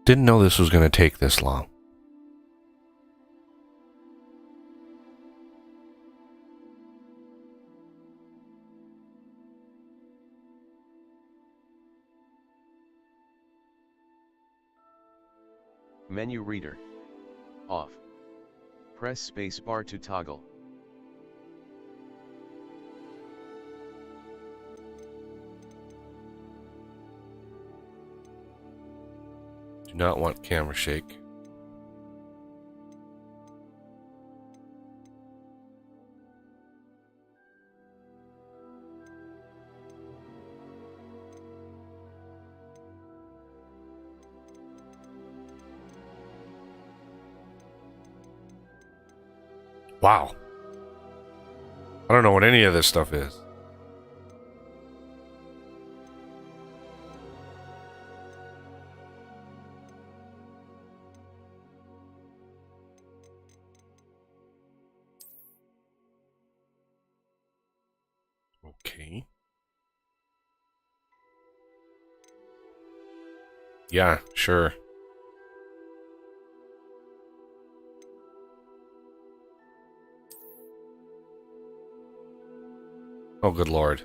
Didn't know this was going to take this long. Menu reader. Off. Press spacebar to toggle. Do not want camera shake. Wow. I don't know what any of this stuff is. Okay. Yeah, sure. Oh, good lord.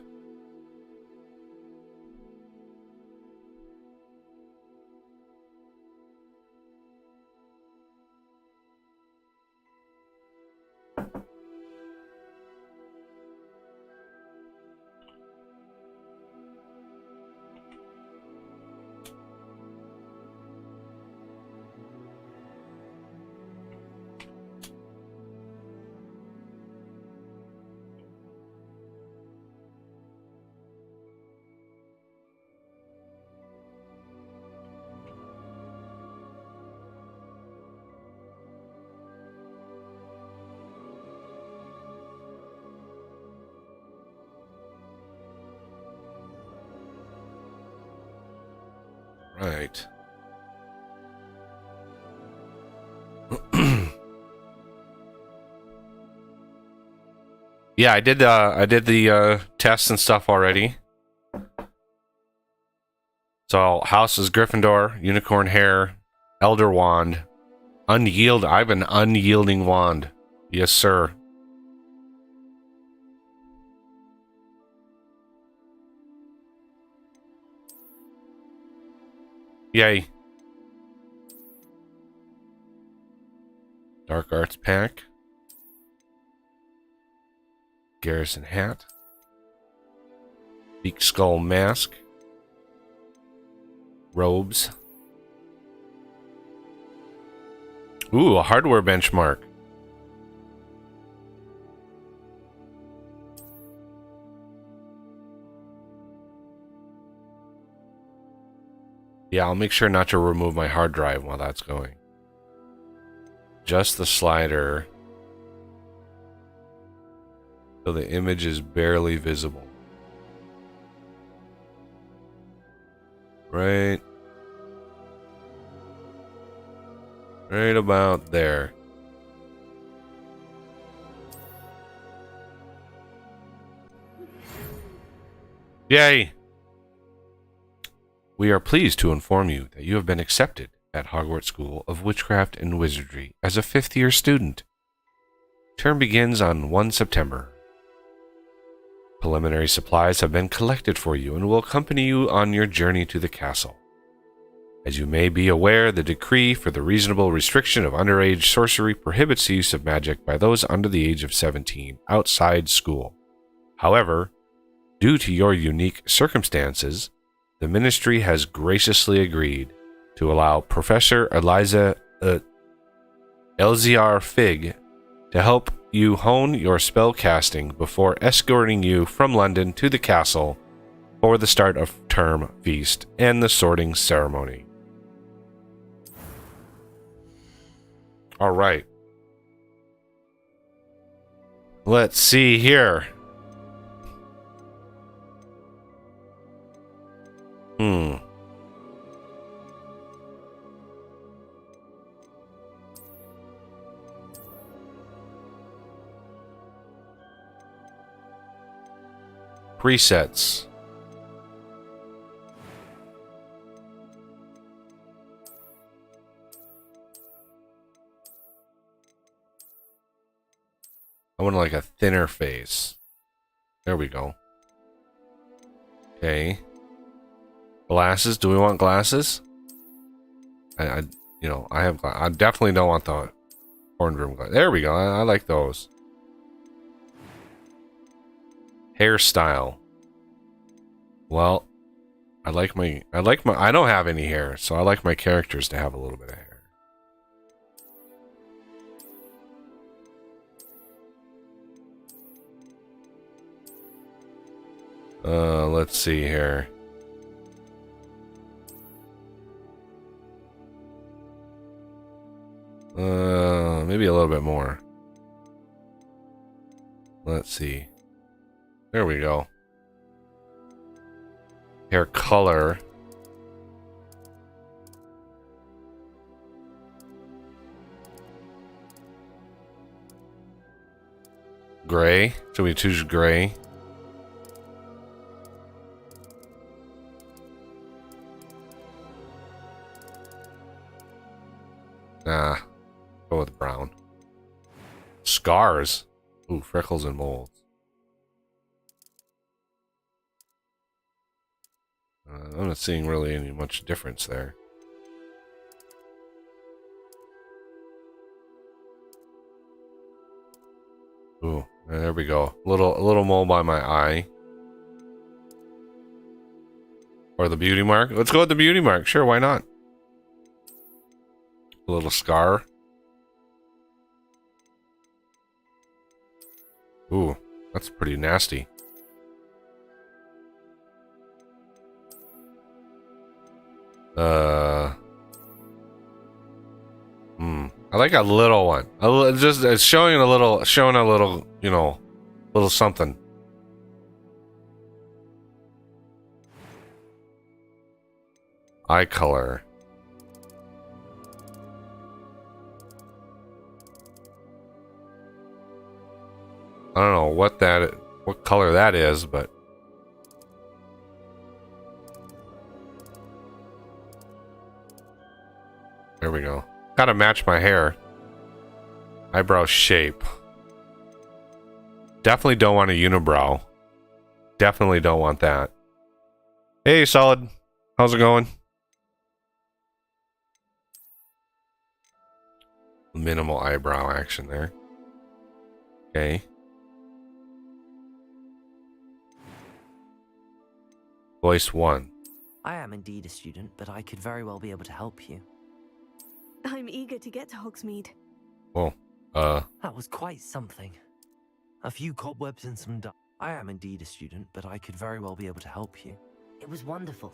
Right. Yeah, I did the tests and stuff already. So, house is Gryffindor, unicorn hair, elder wand, I have an unyielding wand. Yes, sir. Yay. Dark arts pack. Garrison hat. Beak skull mask. Robes. Ooh, a hardware benchmark. Yeah, I'll make sure not to remove my hard drive while that's going. Just the slider. So the image is barely visible. Right. Right about there. Yay! We are pleased to inform you that you have been accepted at Hogwarts School of Witchcraft and Wizardry as a fifth-year student. Term begins on 1 September. Preliminary supplies have been collected for you and will accompany you on your journey to the castle. As you may be aware, the decree for the reasonable restriction of underage sorcery prohibits the use of magic by those under the age of 17 outside school. However, due to your unique circumstances, the Ministry has graciously agreed to allow Professor Elziar Fig to help you hone your spell casting before escorting you from London to the castle for the start of term feast and the sorting ceremony. All right. Let's see here. Presets. I want like a thinner face. There we go. Okay. Glasses. Do we want glasses? I you know, I have. I definitely don't want the horned rim glasses. There we go. I like those. Hairstyle. Well, I don't have any hair, so I like my characters to have a little bit of hair. Let's see here. Maybe a little bit more. Let's see. There we go. Hair color. Gray. Should we choose gray? Nah. Go with brown. Scars. Ooh, freckles and moles. I'm not seeing really any much difference there. Ooh, there we go. A little mole by my eye. Or the beauty mark. Let's go with the beauty mark. Sure, why not? A little scar. Ooh, that's pretty nasty. I like a little one. Just it's showing a little, you know, little something. Eye color. I don't know what color that is, but there we go. Gotta match my hair. Eyebrow shape. Definitely don't want a unibrow. Definitely don't want that. Hey, Solid. How's it going? Minimal eyebrow action there. Okay. Voice 1. I am indeed a student, but I could very well be able to help you. I'm eager to get to Hogsmeade. Well, That was quite something. A few cobwebs and some I am indeed a student, but I could very well be able to help you. It was wonderful.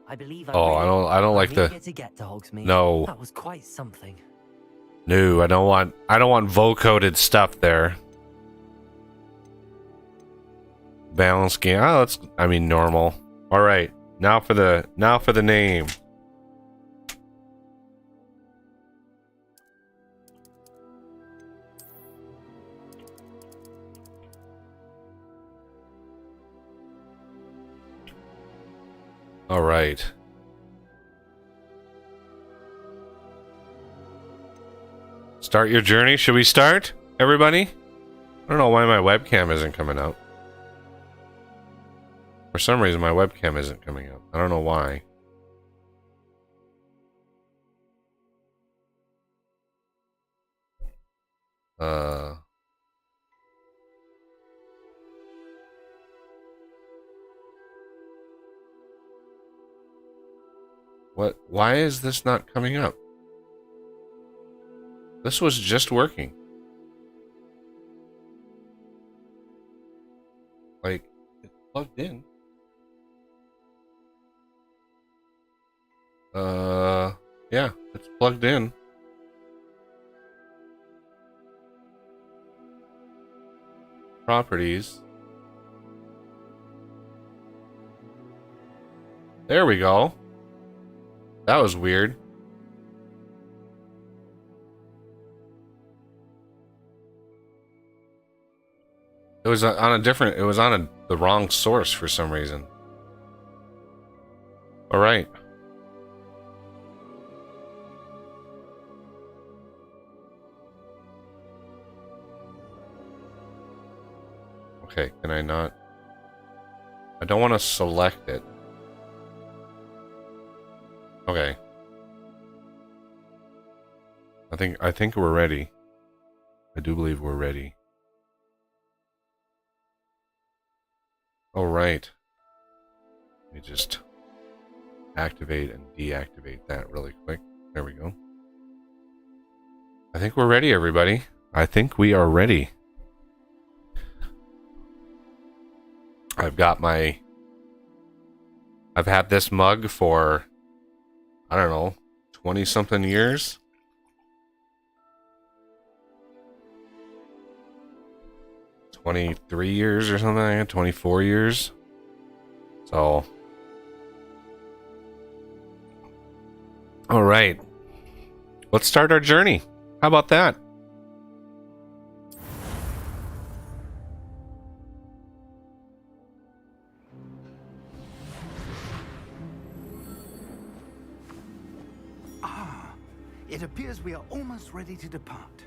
I believe I I don't like the to get to Hogsmeade. No. That was quite something. No, I don't want vocoded stuff there. Balance game. Oh, that's normal. All right. Now for the name. All right. Start your journey. Should we start, everybody? I don't know why my webcam isn't coming up. For some reason, my webcam isn't coming up. I don't know why. What? Why is this not coming up? This was just working. Like, it's plugged in. Yeah, it's plugged in. Properties. There we go. That was weird. It was on a different, it was on the wrong source for some reason. All right. Okay, can I not? I don't want to select it. Okay. I think we're ready. I do believe we're ready. All right. Let me just activate and deactivate that really quick. There we go. I think we're ready, everybody. I think we are ready. I've had this mug for, I don't know, 20 something years. 23 years or something like that, 24 years. So, all right. Let's start our journey. How about that? It appears we are almost ready to depart.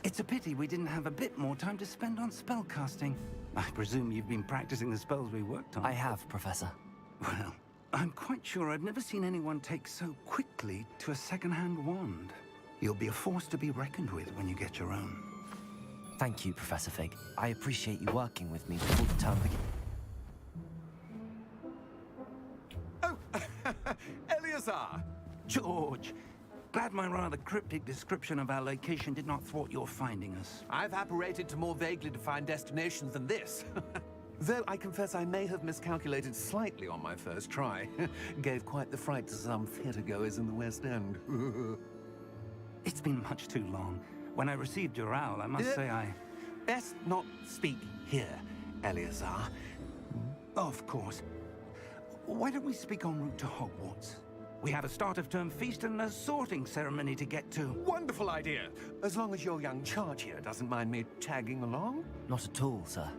It's a pity we didn't have a bit more time to spend on spellcasting. I presume you've been practicing the spells we worked on. I have, Professor. Well, I'm quite sure I've never seen anyone take so quickly to a second-hand wand. You'll be a force to be reckoned with when you get your own. Thank you, Professor Fig. I appreciate you working with me before the term begins. Oh, Eleazar! George, glad my rather cryptic description of our location did not thwart your finding us. I've apparated to more vaguely defined destinations than this. Though I confess I may have miscalculated slightly on my first try. Gave quite the fright to some theatergoers in the West End. It's been much too long. When I received your owl, I must say I... Best not speak here, Eleazar. Of course. Why don't we speak en route to Hogwarts? We have a start-of-term feast and a sorting ceremony to get to. Wonderful idea! As long as your young charge here doesn't mind me tagging along. Not at all, sir.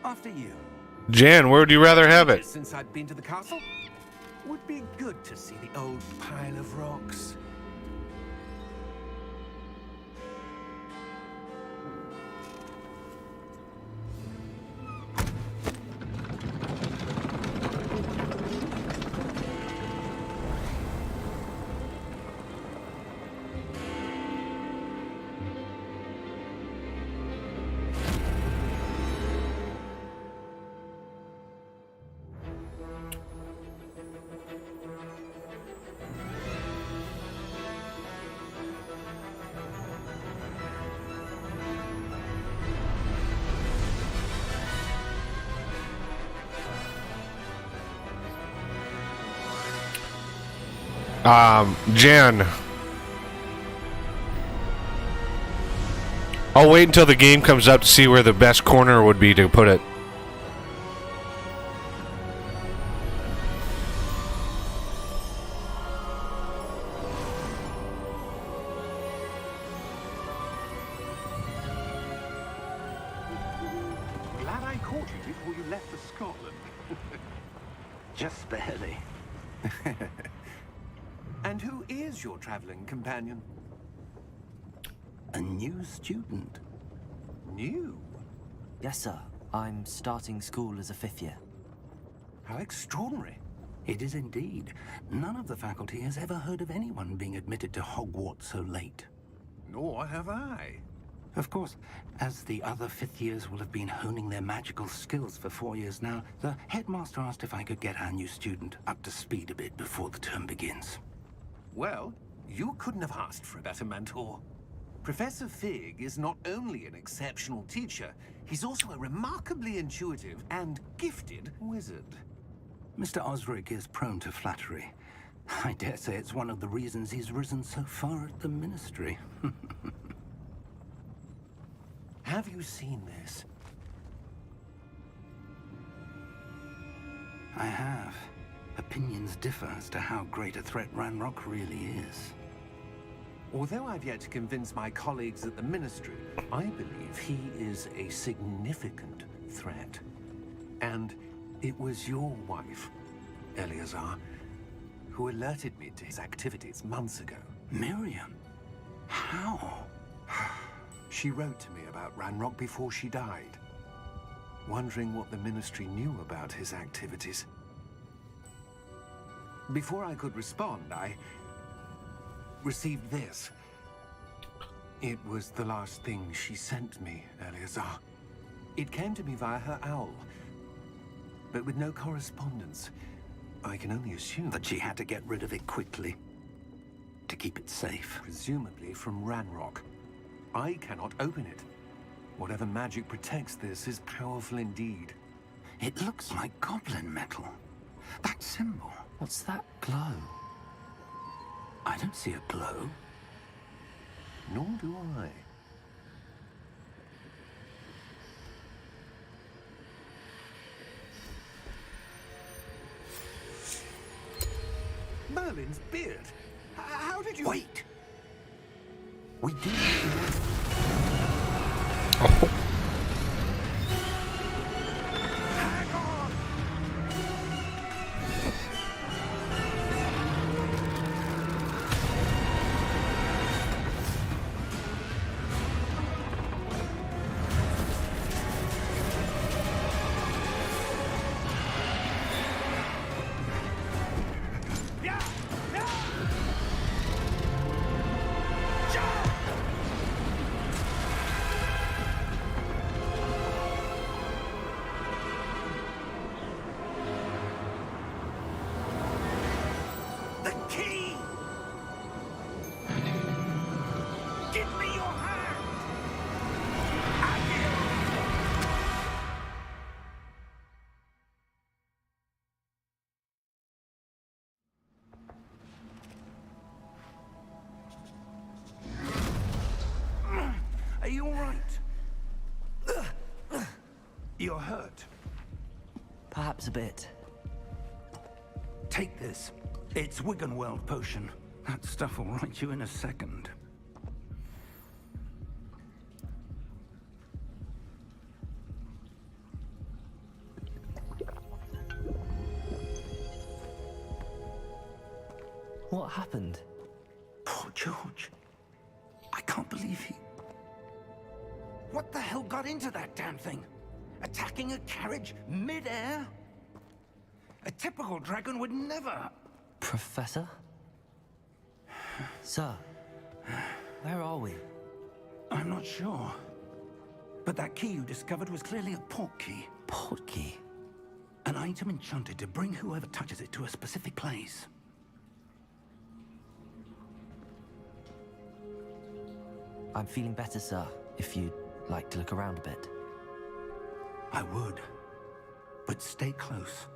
After you. Jan, where would you rather have it? Since I'd been to the castle, would be good to see the old pile of rocks. Jan. I'll wait until the game comes up to see where the best corner would be to put it. Glad I caught you before you left for Scotland. Just barely. And who is your traveling companion? A new student. New? Yes, sir. I'm starting school as a 5th year. How extraordinary. It is indeed. None of the faculty has ever heard of anyone being admitted to Hogwarts so late. Nor have I. Of course, as the other 5th years will have been honing their magical skills for 4 years now, the headmaster asked if I could get our new student up to speed a bit before the term begins. Well, you couldn't have asked for a better mentor. Professor Fig is not only an exceptional teacher, he's also a remarkably intuitive and gifted wizard. Mr. Osric is prone to flattery. I dare say it's one of the reasons he's risen so far at the Ministry. Have you seen this? I have. Opinions differ as to how great a threat Ranrock really is. Although I've yet to convince my colleagues at the Ministry, I believe he is a significant threat. And it was your wife, Eleazar, who alerted me to his activities months ago. Miriam? How? She wrote to me about Ranrock before she died, wondering what the Ministry knew about his activities. Before I could respond, I received this. It was the last thing she sent me, Eleazar. It came to me via her owl, but with no correspondence. I can only assume That she had to get rid of it quickly to keep it safe. presumably from Ranrock. I cannot open it. Whatever magic protects this is powerful indeed. It looks like goblin metal. That symbol. What's that glow? I don't see a glow. Nor do I. Merlin's beard. How did you... Wait! We do. Hang on! Yeah! Yeah! Jump! The key! Give me your hand! Are you all right? You're hurt. Perhaps a bit. Take this. It's Wiggenweld potion. That stuff will right you in a second. What happened? Poor George. I can't believe he... What the hell got into that damn thing? Attacking a carriage mid-air? A typical dragon would never... Professor? Sir, where are we? I'm not sure. But that key you discovered was clearly a port key. Port key? An item enchanted to bring whoever touches it to a specific place. I'm feeling better, sir, if you'd like to look around a bit. I would. But stay close.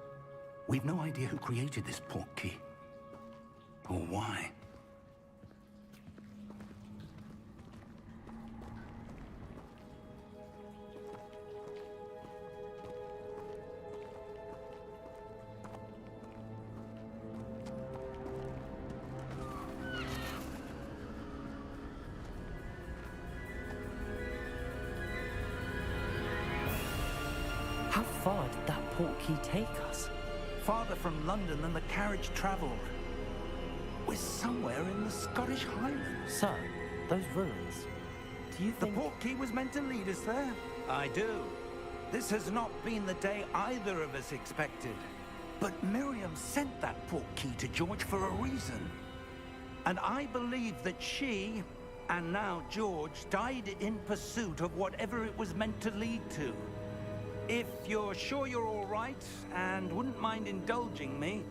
We've no idea who created this port key. Or why. How far did that port key take us? Farther from London than the carriage traveled. We're somewhere in the Scottish Highlands. Sir, those ruins. Do you The think... port key was meant to lead us there? I do. This has not been the day either of us expected. But Miriam sent that port key to George for a reason. And I believe that she, and now George, died in pursuit of whatever it was meant to lead to. If you're sure you're all right, and wouldn't mind indulging me,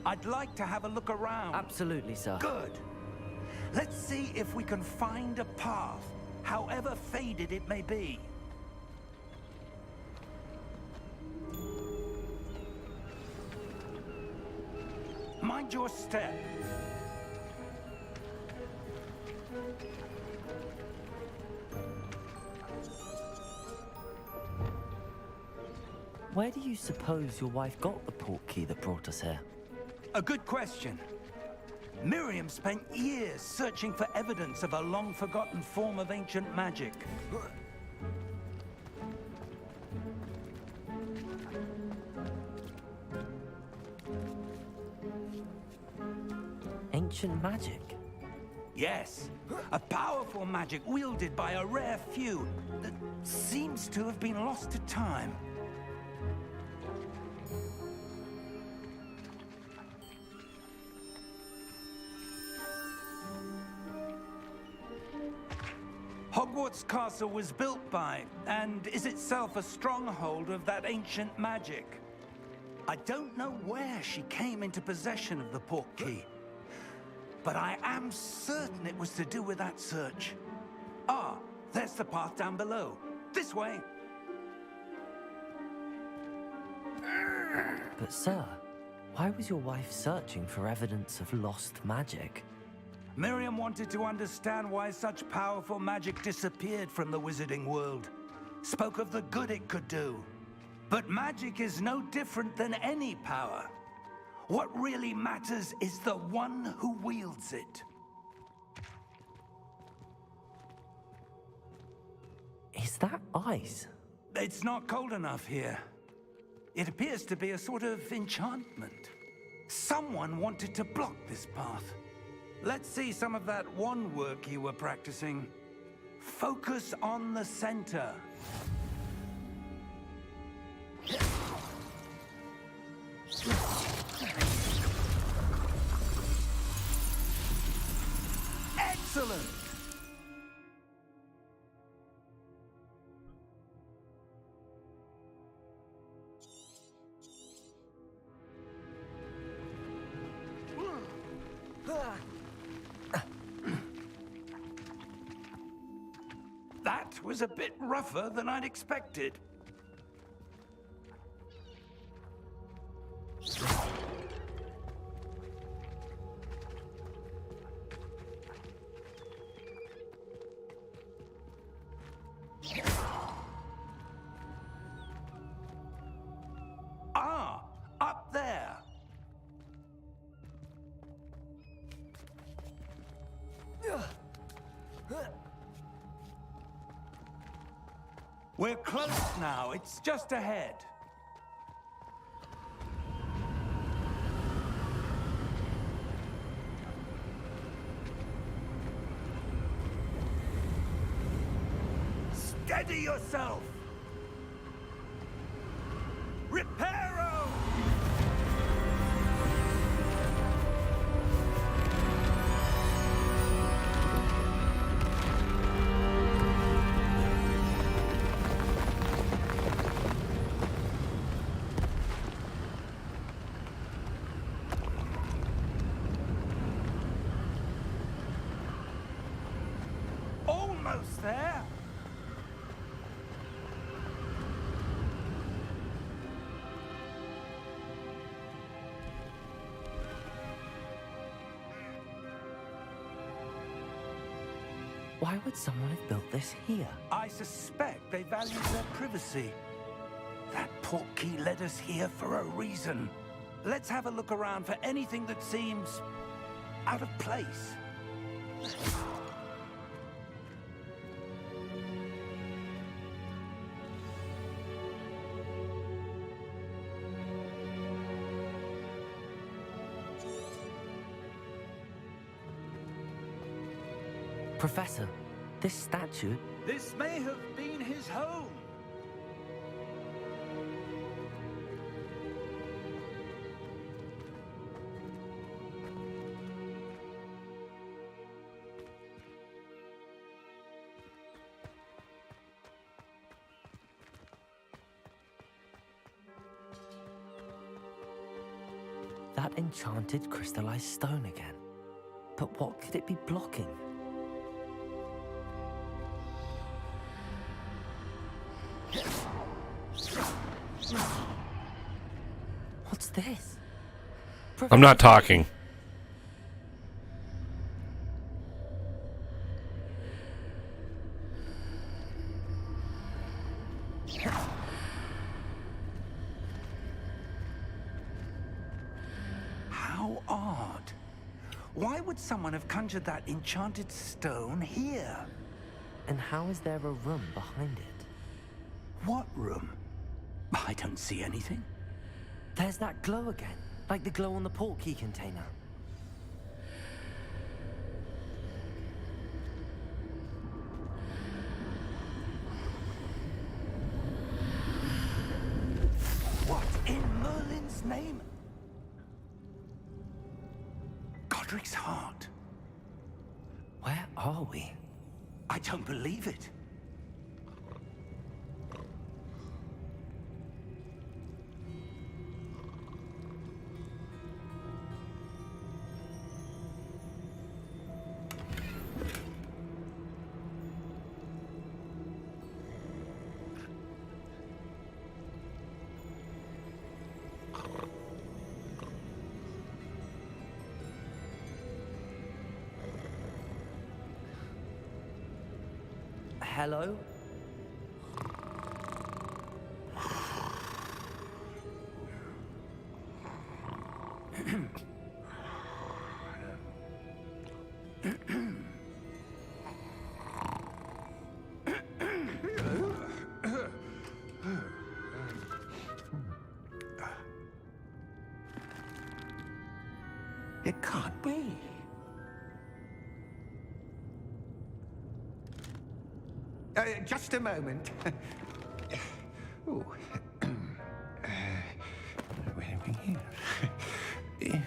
I'd like to have a look around. Absolutely, sir. Good. Let's see if we can find a path, however faded it may be. Mind your step. Where do you suppose your wife got the port key that brought us here? A good question. Miriam spent years searching for evidence of a long-forgotten form of ancient magic. Ancient magic? Yes, a powerful magic wielded by a rare few that seems to have been lost to time. Hogwarts Castle was built by, and is itself a stronghold of that ancient magic. I don't know where she came into possession of the portkey, but I am certain it was to do with that search. Ah, there's the path down below. This way. But sir, why was your wife searching for evidence of lost magic? Miriam wanted to understand why such powerful magic disappeared from the wizarding world. Spoke of the good it could do. But magic is no different than any power. What really matters is the one who wields it. Is that ice? It's not cold enough here. It appears to be a sort of enchantment. Someone wanted to block this path. Let's see some of that wand work you were practicing. Focus on the center. Excellent! That was a bit rougher than I'd expected. Ah, up there. We're close now. It's just ahead. Steady yourself! Reparo! Almost there. Why would someone have built this here? I suspect they value their privacy. That portkey led us here for a reason. Let's have a look around for anything that seems out of place. Professor, this statue... This may have been his home. That enchanted crystallized stone again. But what could it be blocking? What's this? I'm not talking. How odd. Why would someone have conjured that enchanted stone here? And how is there a room behind it? What room? I don't see anything. There's that glow again, like the glow on the portkey container. his name? Godric's heart. Where are we? I don't believe it. Hello? It can't be. Just a moment. Ooh. Where are we here?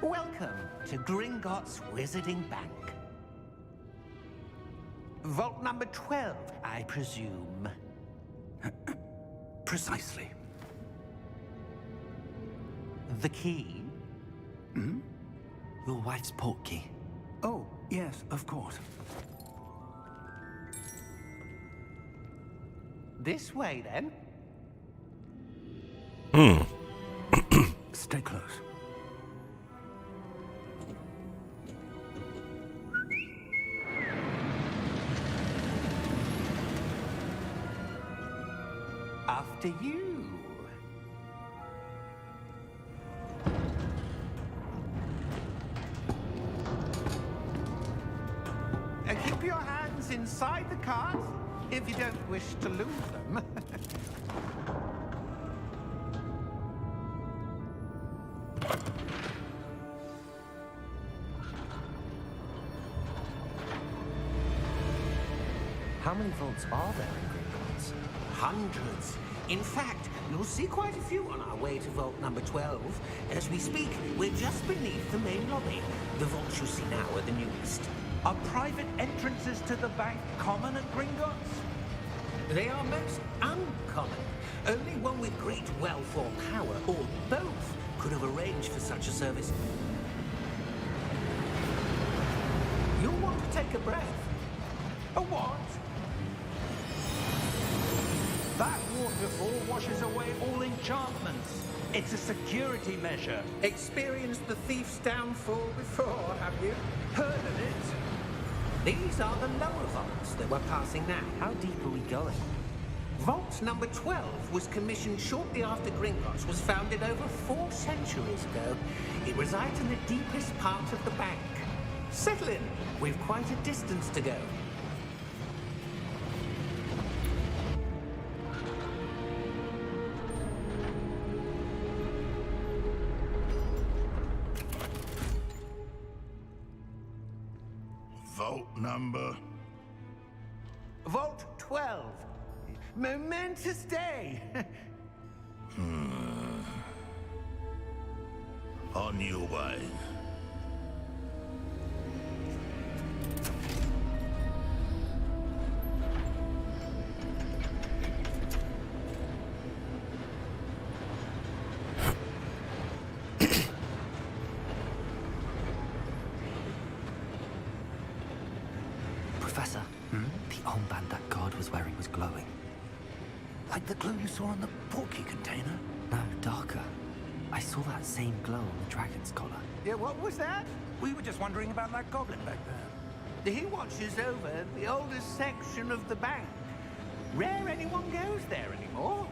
Welcome to Gringotts Wizarding Bank. Vault number 12, I presume. Precisely. The key? Hmm? Your wife's portkey. Oh, yes, of course. This way, then. Stay close. After you. Keep your hands inside the cart if you don't wish to lose them. How many vaults are there in Gringotts? Hundreds. In fact, you'll see quite a few on our way to vault number 12. As we speak, we're just beneath the main lobby. The vaults you see now are the newest. Are private entrances to the bank common at Gringotts? They are most uncommon. Only one with great wealth or power, or both, could have arranged for such a service. You'll want to take a breath. A what? That waterfall washes away all enchantments. It's a security measure. Experienced the thief's downfall before, have you? Heard of it? These are the lower vaults that we're passing now. How deep are we going? Vault number 12 was commissioned shortly after Gringotts was founded over 4 centuries ago. It resides in the deepest part of the bank. Settle in. We've quite a distance to go. Vault number? Vault 12. Momentous day. On your way. Professor, the armband that guard was wearing was glowing. Like the glow you saw on the portkey container? No, darker. I saw that same glow on the dragon's collar. Yeah, what was that? We were just wondering about that goblin back there. He watches over the oldest section of the bank. Rare anyone goes there anymore.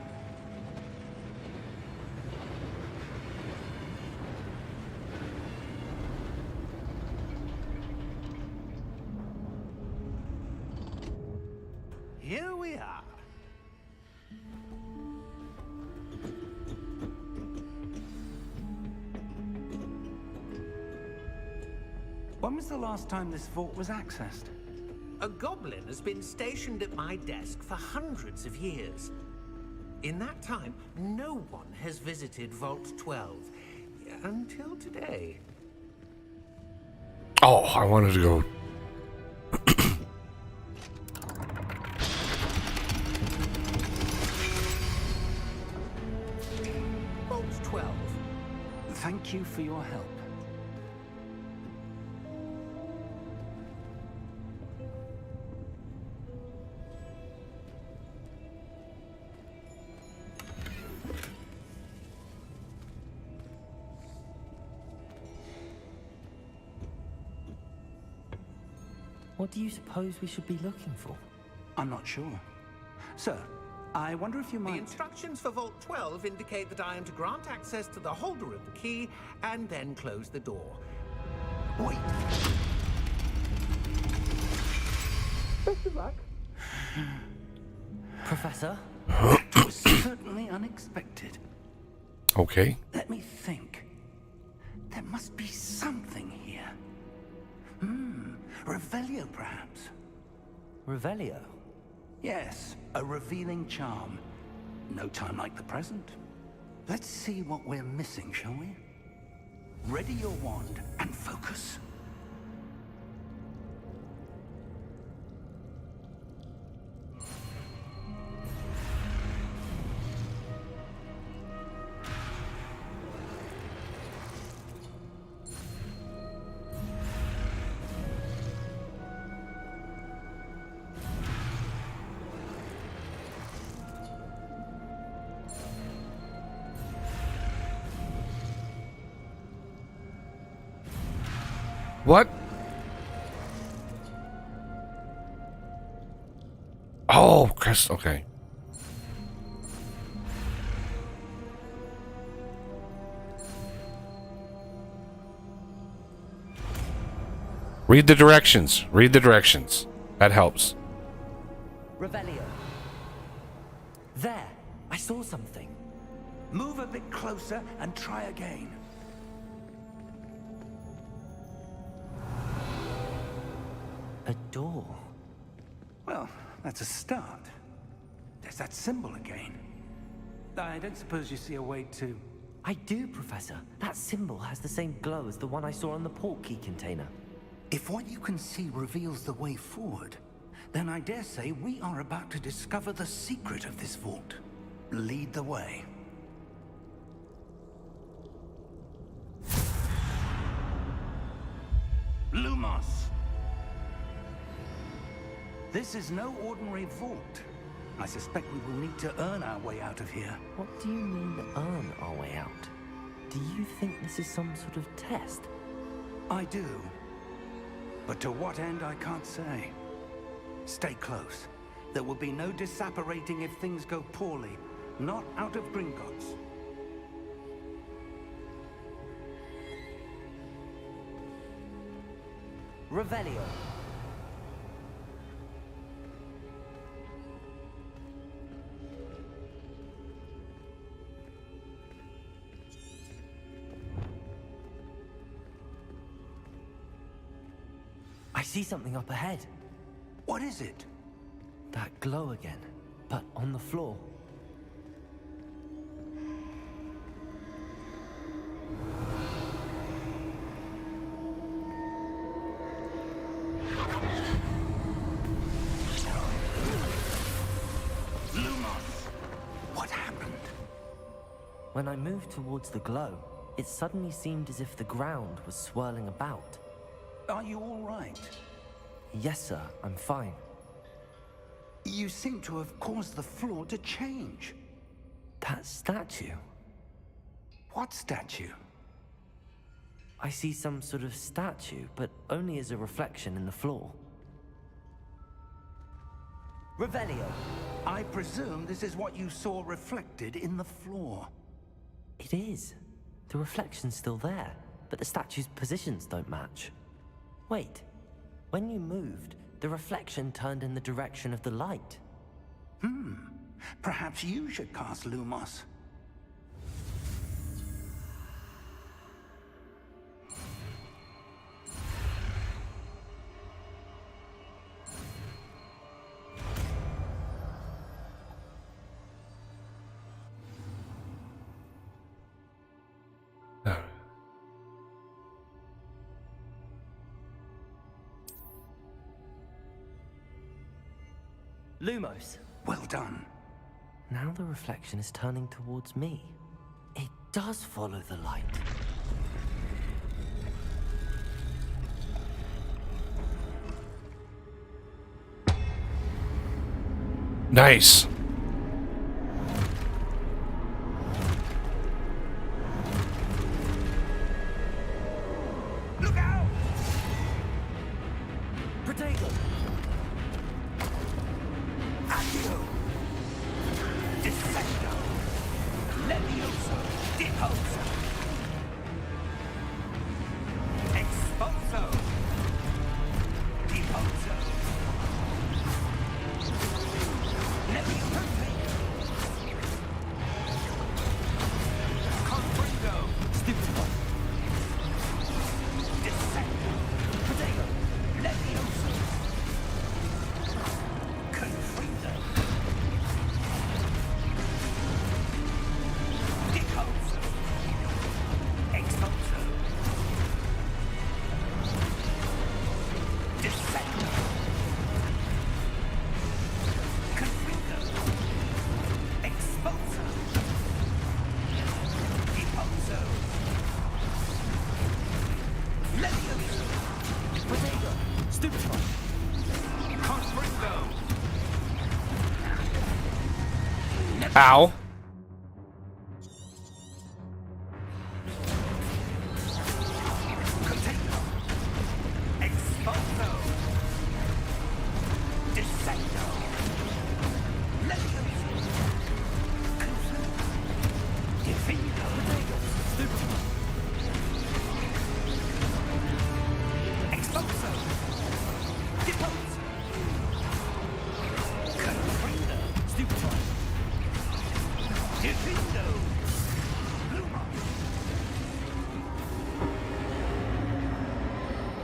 Here we are. When was the last time this vault was accessed? A goblin has been stationed at my desk for hundreds of years. In that time, no one has visited Vault 12. Until today. Oh, I wanted to go. Vault 12. Thank you for your help. What do you suppose we should be looking for? I'm not sure. Sir, I wonder if you The might... instructions for Vault 12 indicate that I am to grant access to the holder of the key and then close the door. Wait! Best of luck. Professor? That was certainly unexpected. Okay. Let me think. There must be something here. Revelio, perhaps? Revelio? Yes, a revealing charm. No time like the present. Let's see what we're missing, shall we? Ready your wand and focus. What? Oh, Chris. Okay. Read the directions. Read the directions. That helps. Revelio. There! I saw something. Move a bit closer and try again. A door. Well, that's a start. There's that symbol again. I don't suppose you see a way to... I do, Professor. That symbol has the same glow as the one I saw on the portkey container. If what you can see reveals the way forward, then I dare say we are about to discover the secret of this vault. Lead the way. Lumos! This is no ordinary vault. I suspect we will need to earn our way out of here. What do you mean, earn our way out? Do you think this is some sort of test? I do. But to what end, I can't say. Stay close. There will be no disapparating if things go poorly. Not out of Gringotts. Revelio. I see something up ahead. What is it? That glow again, but on the floor. Lumos! What happened? When I moved towards the glow, it suddenly seemed as if the ground was swirling about. Are you all right? Yes, sir, I'm fine. You seem to have caused the floor to change. That statue. What statue? I see some sort of statue, but only as a reflection in the floor. Revelio. I presume this is what you saw reflected in the floor. It is. The reflection's still there, but the statue's positions don't match. Wait. When you moved, the reflection turned in the direction of the light. Perhaps you should cast Lumos. Lumos. Well done. Now the reflection is turning towards me. It does follow the light. Nice. Look out! Protego! Accio! Defendo! Levioso! Deposo! Expulso! Deposo! Levioso! Confringo! Stupefy! Defendo! Protego! Levioso! Confringo! Deposo! Expulso! Defendo! Confringo! Expulso! Deposo! Levioso! Protego! Stupefy! Confringo! Ow. Container! Expulso! Descendo! Levioso! Defendo! Expulso! Deposo! Confringo! Stupefy! Defendo! Lumos!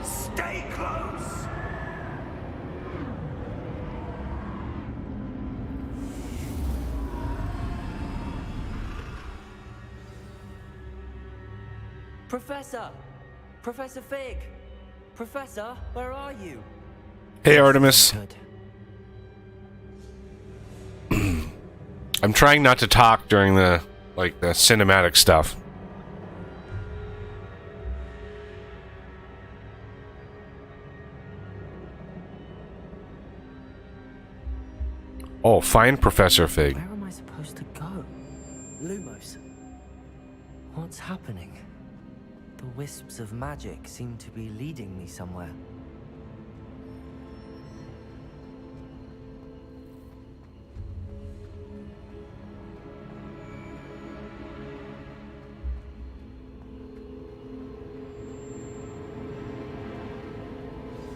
Stay close! Professor! Professor Fig! Professor, where are you? Hey, Artemis. Good. I'm trying not to talk during the cinematic stuff. Oh, find Professor Fig. Where am I supposed to go? Lumos. What's happening? The wisps of magic seem to be leading me somewhere.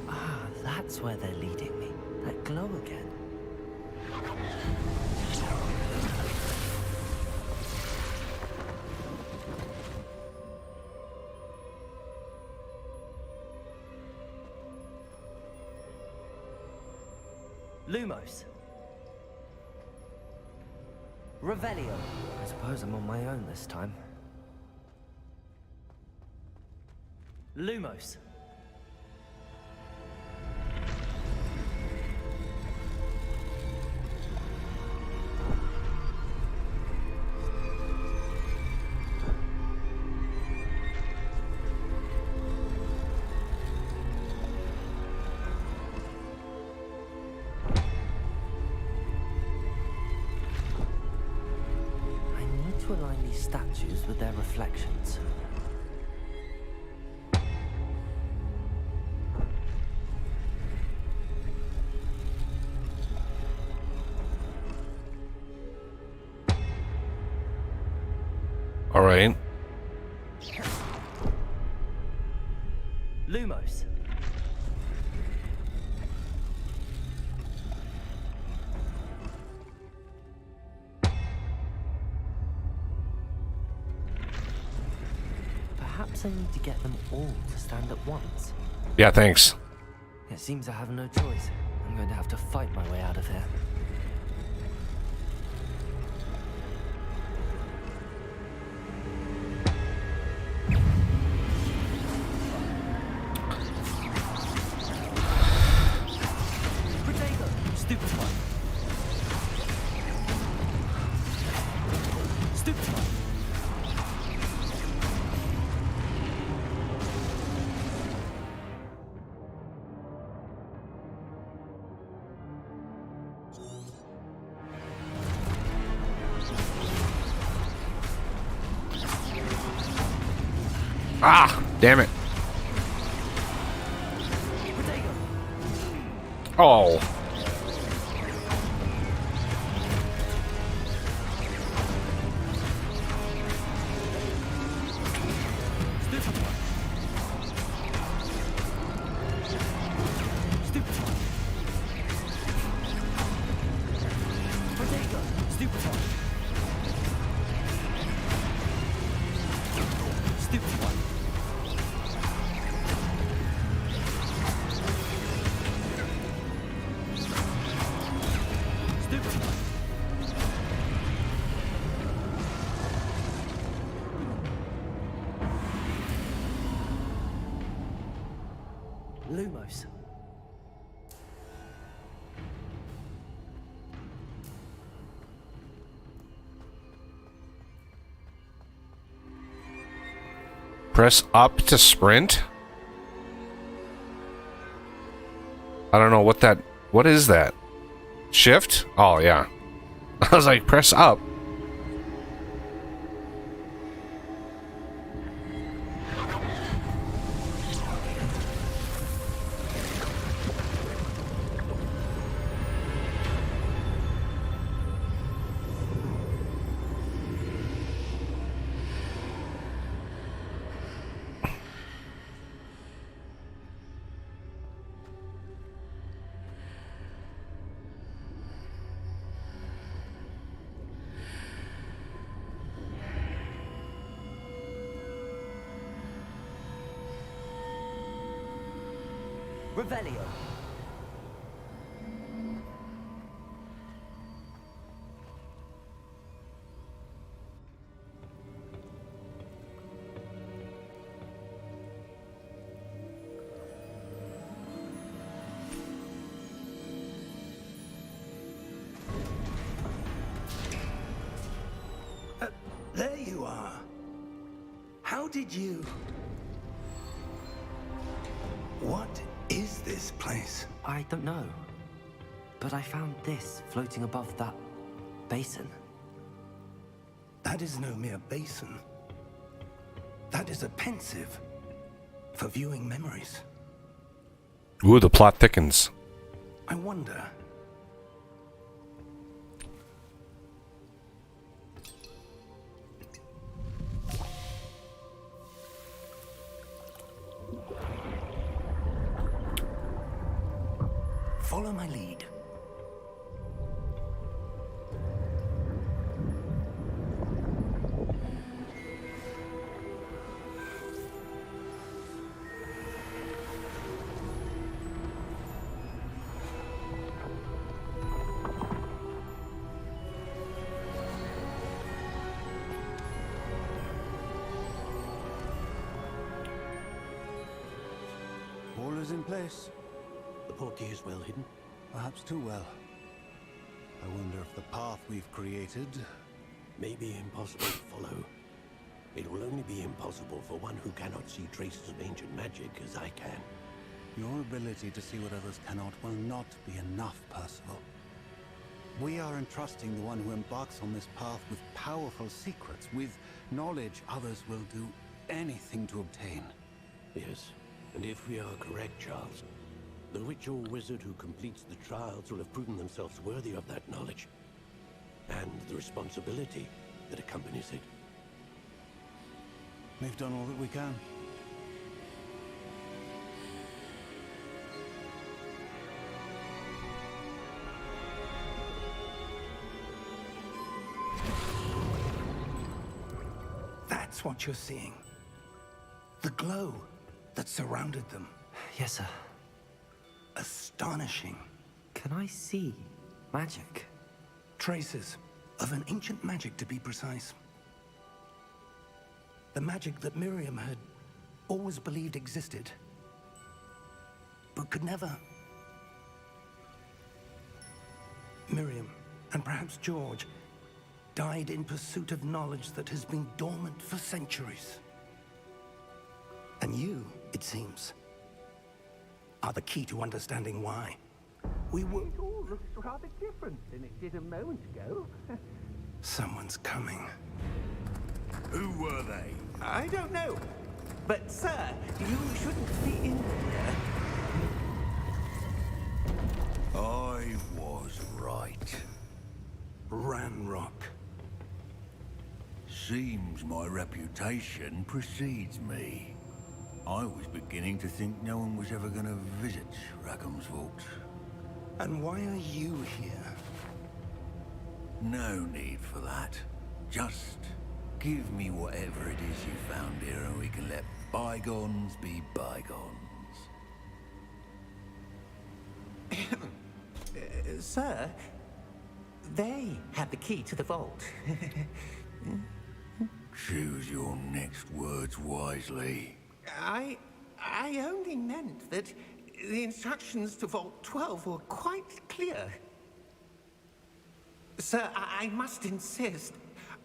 Ah, that's where they're leading me. That glow again. Lumos. Revelio. I suppose I'm on my own this time. Lumos. To align these statues with their reflections. All right. Lumos. Perhaps I need to get them all to stand at once. Yeah, thanks. It seems I have no choice. I'm going to have to fight my way out of here. Protego! Stupid one. Ah, damn it. Oh. Lumos. Press up to sprint? I don't know what that... What is that? Shift? Oh, yeah. I was like, press up. Revelio. There you are. How did you... What is this place? I don't know. But I found this floating above that basin. That is no mere basin. That is a pensive for viewing memories. Ooh, the plot thickens. I wonder... Follow my lead. All is in place. The portkey is well hidden. Perhaps too well. I wonder if the path we've created... May be impossible to follow. It will only be impossible for one who cannot see traces of ancient magic as I can. Your ability to see what others cannot will not be enough, Percival. We are entrusting the one who embarks on this path with powerful secrets, with knowledge others will do anything to obtain. Yes, and if we are correct, Charles, the witch or wizard who completes the trials will have proven themselves worthy of that knowledge, and the responsibility that accompanies it. We've done all that we can. That's what you're seeing. The glow that surrounded them. Yes, sir. Astonishing. Can I see magic? Traces of an ancient magic, to be precise. The magic that Miriam had always believed existed, but could never. Miriam, and perhaps George, died in pursuit of knowledge that has been dormant for centuries. And you, it seems, are the key to understanding why. We were... It all looks rather different than it did a moment ago. Someone's coming. Who were they? I don't know. But, sir, you shouldn't be in here. I was right. Ranrock. Seems my reputation precedes me. I was beginning to think no one was ever going to visit Rackham's vault. And why are you here? No need for that. Just give me whatever it is you found here and we can let bygones be bygones. Sir, they had the key to the vault. Choose your next words wisely. I only meant that the instructions to Vault 12 were quite clear. Sir, I must insist.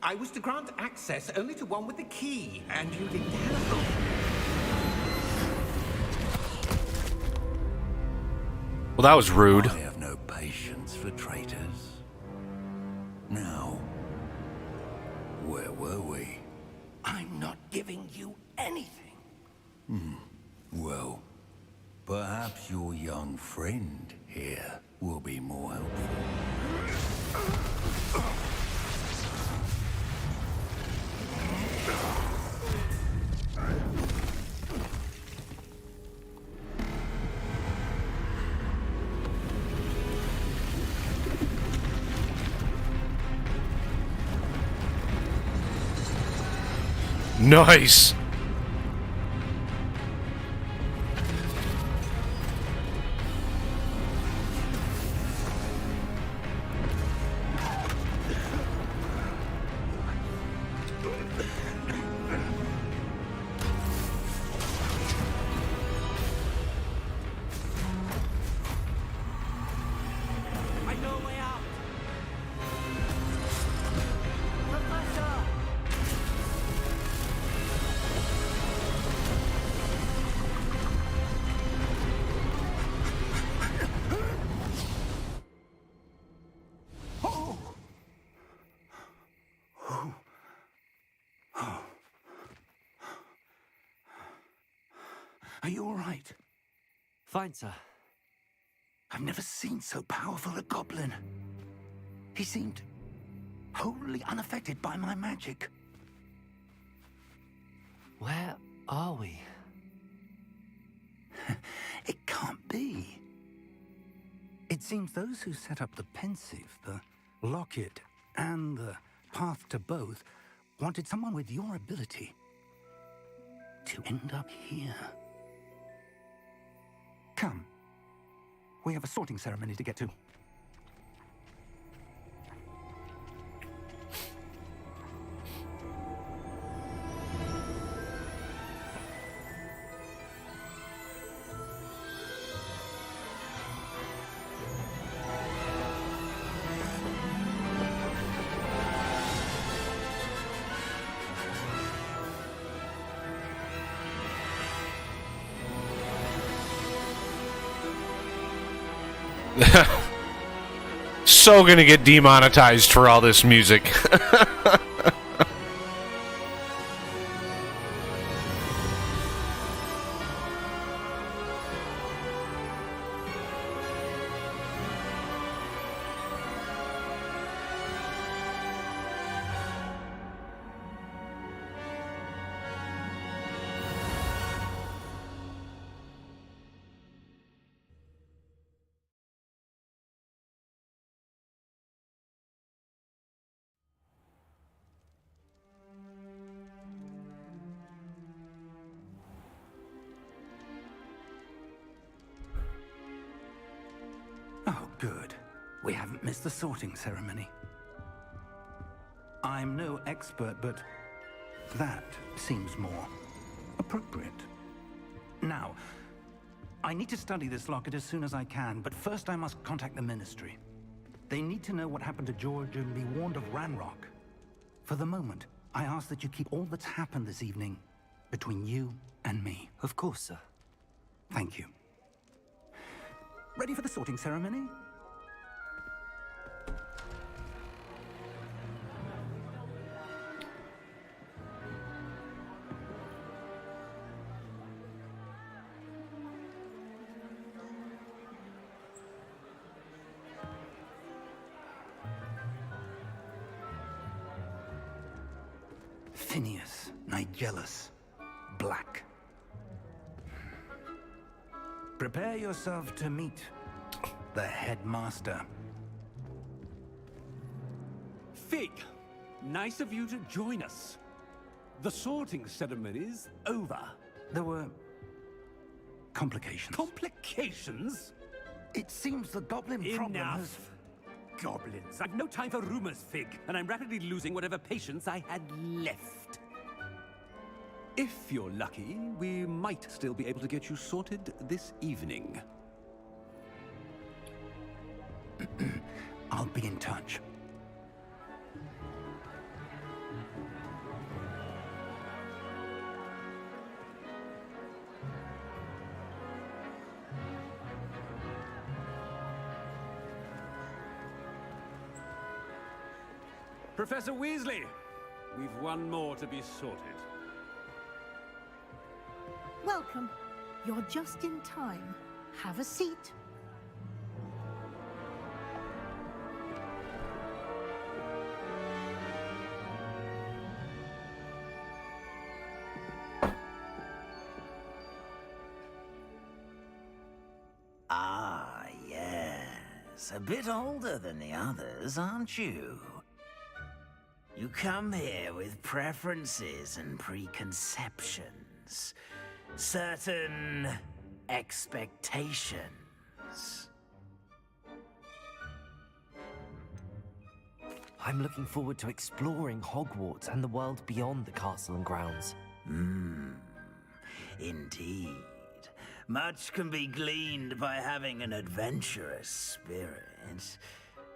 I was to grant access only to one with the key, and you didn't have them. Well, that was rude. I have no patience for traitors. Now, where were we? I'm not giving you anything. Well, perhaps your young friend here will be more helpful. Nice. I know a way out. Professor! Are you all right? Fine, sir. I've never seen so powerful a goblin. He seemed wholly unaffected by my magic. Where are we? It can't be. It seems those who set up the pensive, the locket, and the path to both wanted someone with your ability to end up here. Come. We have a sorting ceremony to get to. So gonna get demonetized for all this music. Oh, good. We haven't missed the sorting ceremony. I'm no expert, but that seems more appropriate. Now, I need to study this locket as soon as I can, but first I must contact the Ministry. They need to know what happened to George and be warned of Ranrock. For the moment, I ask that you keep all that's happened this evening between you and me. Of course, sir. Thank you. Ready for the sorting ceremony? Phineas, Nigellus, Black. Prepare yourself to meet the headmaster. Fig, nice of you to join us. The sorting ceremony's over. There were complications. Complications? It seems the goblin problem has... Enough. Goblins. I've no time for rumors, Fig, and I'm rapidly losing whatever patience I had left. If you're lucky, we might still be able to get you sorted this evening. I'll be in touch. Professor Weasley, we've one more to be sorted. Welcome. You're just in time. Have a seat. Ah, yes. A bit older than the others, aren't you? You come here with preferences and preconceptions. Certain expectations. I'm looking forward to exploring Hogwarts and the world beyond the castle and grounds. Indeed. Much can be gleaned by having an adventurous spirit,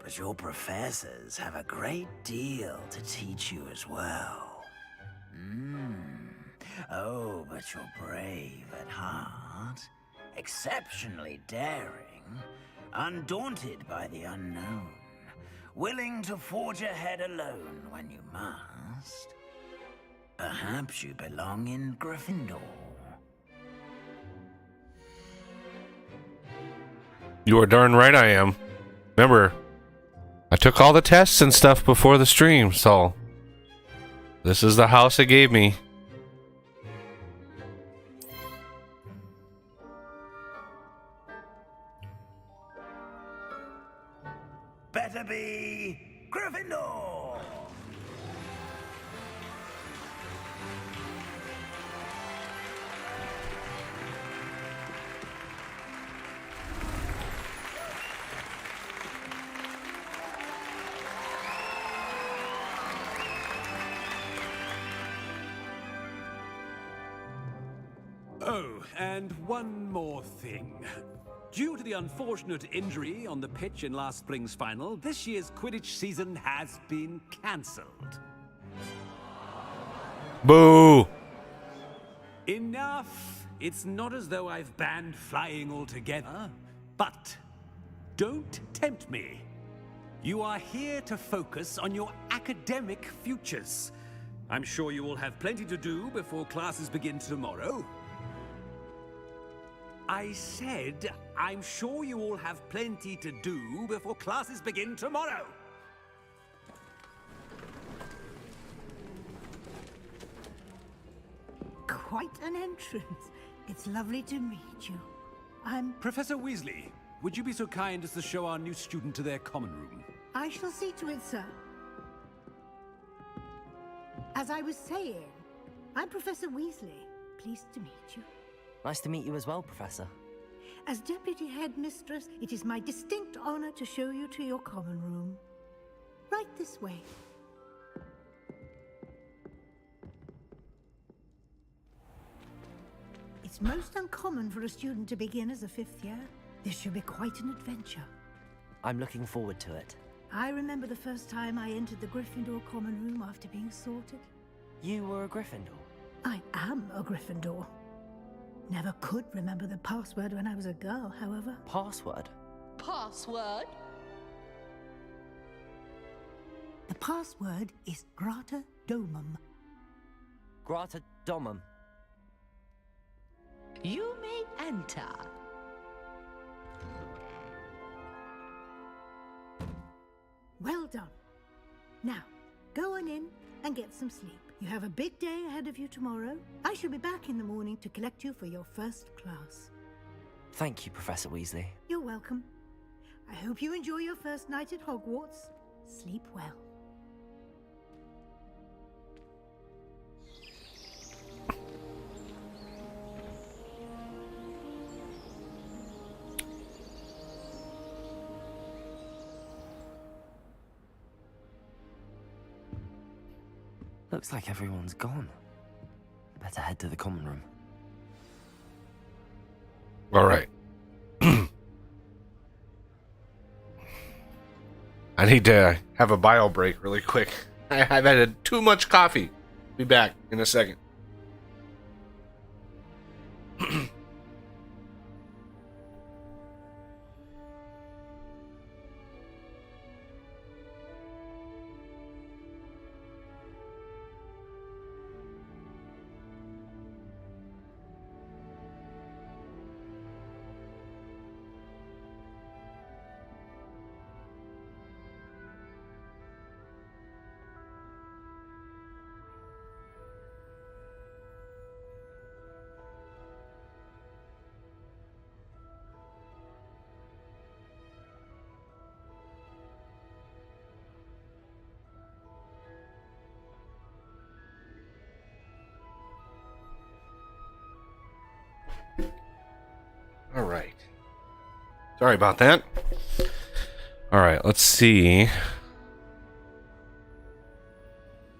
but your professors have a great deal to teach you as well. Oh, but you're brave at heart, exceptionally daring, undaunted by the unknown, willing to forge ahead alone when you must. Perhaps you belong in Gryffindor. You are darn right I am. Remember, I took all the tests and stuff before the stream, so this is the house it gave me. Better be Gryffindor! Oh, and one more thing. Due to the unfortunate injury on the pitch in last spring's final, this year's Quidditch season has been cancelled. Boo! Enough! It's not as though I've banned flying altogether, but don't tempt me. You are here to focus on your academic futures. I'm sure you will have plenty to do before classes begin tomorrow. I said, I'm sure you all have plenty to do before classes begin tomorrow. Quite an entrance. It's lovely to meet you. I'm... Professor Weasley, would you be so kind as to show our new student to their common room? I shall see to it, sir. As I was saying, I'm Professor Weasley. Pleased to meet you. Nice to meet you as well, Professor. As Deputy Headmistress, it is my distinct honor to show you to your common room. Right this way. It's most uncommon for a student to begin as a fifth year. This should be quite an adventure. I'm looking forward to it. I remember the first time I entered the Gryffindor common room after being sorted. You were a Gryffindor? I am a Gryffindor. Never could remember the password when I was a girl, however. Password? Password? The password is Grata Domum. Grata Domum. You may enter. Well done. Now, go on in and get some sleep. You have a big day ahead of you tomorrow. I shall be back in the morning to collect you for your first class. Thank you, Professor Weasley. You're welcome. I hope you enjoy your first night at Hogwarts. Sleep well. Looks like everyone's gone. Better head to the common room. All right. I need to have a bio break really quick. I've had too much coffee. Be back in a second. All right. Sorry about that. All right, let's see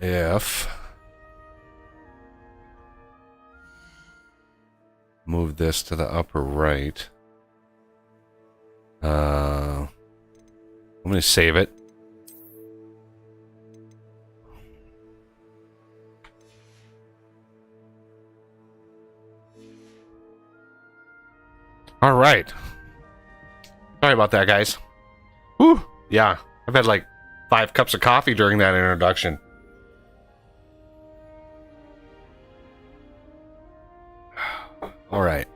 if move this to the upper right. I'm going to save it. All right. Sorry about that, guys. Whew. Yeah, I've had like 5 cups of coffee during that introduction. All right.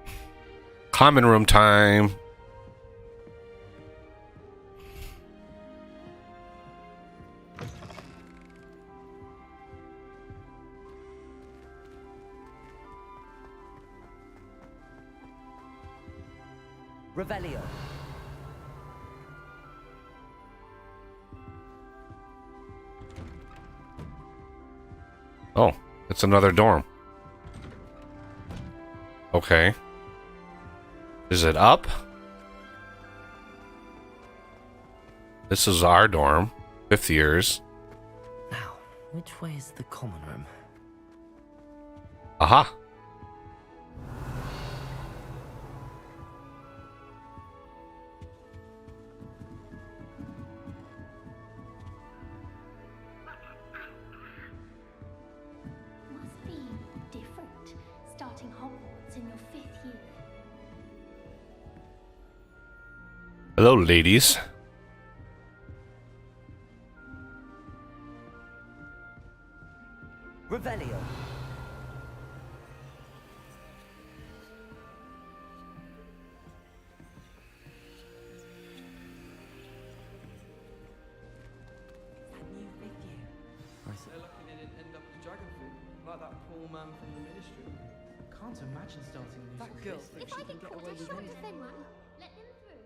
Common room time. Revelio. Oh, it's another dorm. Okay. Is it up? This is our dorm. 5th years. Now, which way is the common room? Aha. Must be different, starting Hogwarts in your 5th year. Hello, ladies. Revelio. They're lucky they didn't end up as dragon fruit, like that poor man from the ministry. Can't imagine starting a new That school. girl If thinks I she can get get caught, away I with shan't anything. defend one. Let them through.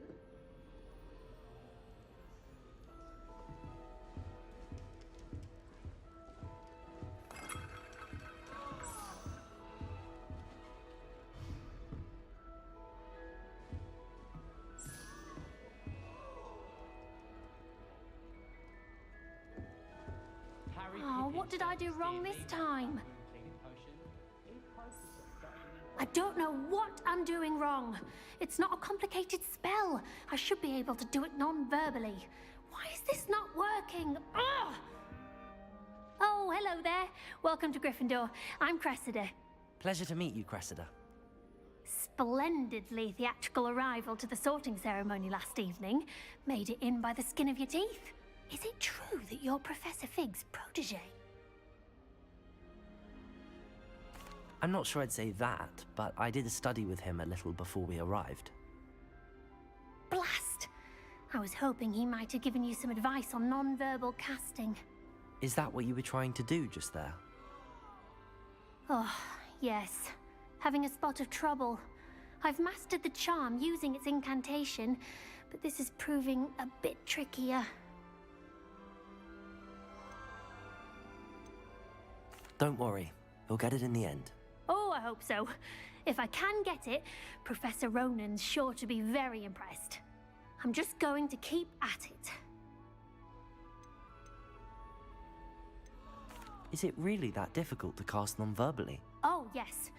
Oh, what did I do wrong this time? I don't know what I'm doing wrong. It's not a complicated spell. I should be able to do it non-verbally. Why is this not working? Ugh! Oh, hello there. Welcome to Gryffindor. I'm Cressida. Pleasure to meet you, Cressida. Splendidly theatrical arrival to the sorting ceremony last evening. Made it in by the skin of your teeth. Is it true that you're Professor Fig's protege? I'm not sure I'd say that, but I did study with him a little before we arrived. Blast! I was hoping he might have given you some advice on non-verbal casting. Is that what you were trying to do just there? Oh, yes. Having a spot of trouble. I've mastered the charm using its incantation, but this is proving a bit trickier. Don't worry. You'll get it in the end. Oh, I hope so. If I can get it, Professor Ronan's sure to be very impressed. I'm just going to keep at it. Is it really that difficult to cast non-verbally? Oh, yes.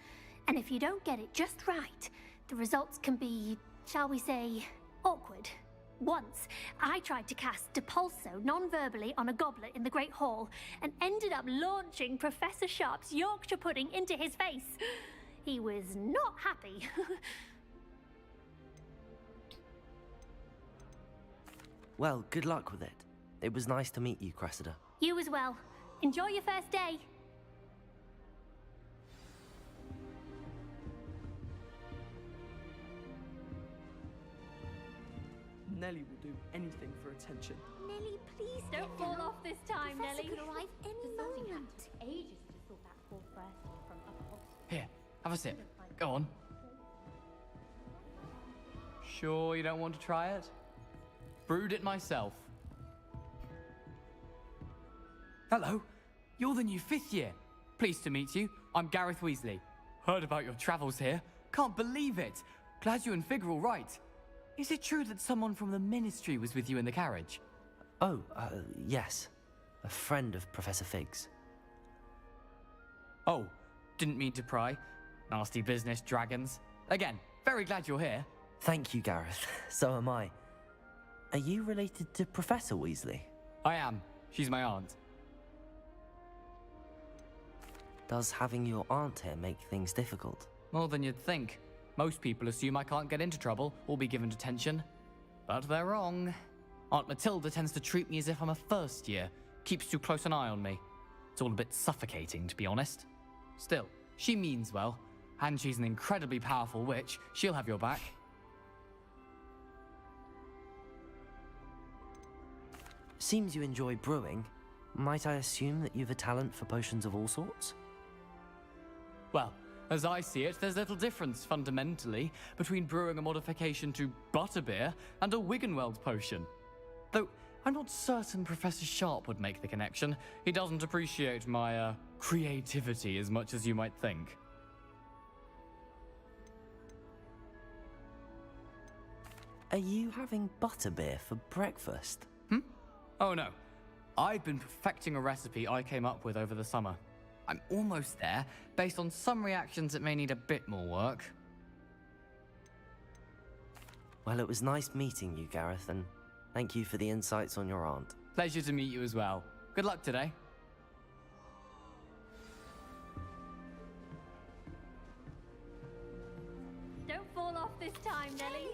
And if you don't get it just right, the results can be, shall we say, awkward. Once, I tried to cast Depulso non-verbally on a goblet in the Great Hall and ended up launching Professor Sharp's Yorkshire pudding into his face. He was not happy. Well, good luck with it. It was nice to meet you, Cressida. You as well. Enjoy your first day. Nelly will do anything for attention. Nelly, please don't fall off this time, Professor Nelly. could arrive any moment. Ages to sort that poor person from Upper Oxford. Here, have a sip. Go on. Sure you don't want to try it? Brewed it myself. Hello, you're the new 5th year. Pleased to meet you. I'm Gareth Weasley. Heard about your travels here. Can't believe it. Glad you and Fig are all right. Is it true that someone from the Ministry was with you in the carriage? Oh, yes. A friend of Professor Fig's. Oh, didn't mean to pry. Nasty business, dragons. Again, very glad you're here. Thank you, Gareth. So am I. Are you related to Professor Weasley? I am. She's my aunt. Does having your aunt here make things difficult? More than you'd think. Most people assume I can't get into trouble or be given detention. But they're wrong. Aunt Matilda tends to treat me as if I'm a first year, keeps too close an eye on me. It's all a bit suffocating, to be honest. Still, she means well, and she's an incredibly powerful witch. She'll have your back. Seems you enjoy brewing. Might I assume that you've a talent for potions of all sorts? Well, as I see it, there's little difference, fundamentally, between brewing a modification to butterbeer and a Wiggenweld potion. Though, I'm not certain Professor Sharp would make the connection. He doesn't appreciate my, creativity as much as you might think. Are you having butterbeer for breakfast? Oh no. I've been perfecting a recipe I came up with over the summer. I'm almost there, based on some reactions that may need a bit more work. Well, it was nice meeting you, Gareth, and thank you for the insights on your aunt. Pleasure to meet you as well. Good luck today. Don't fall off this time, Nelly.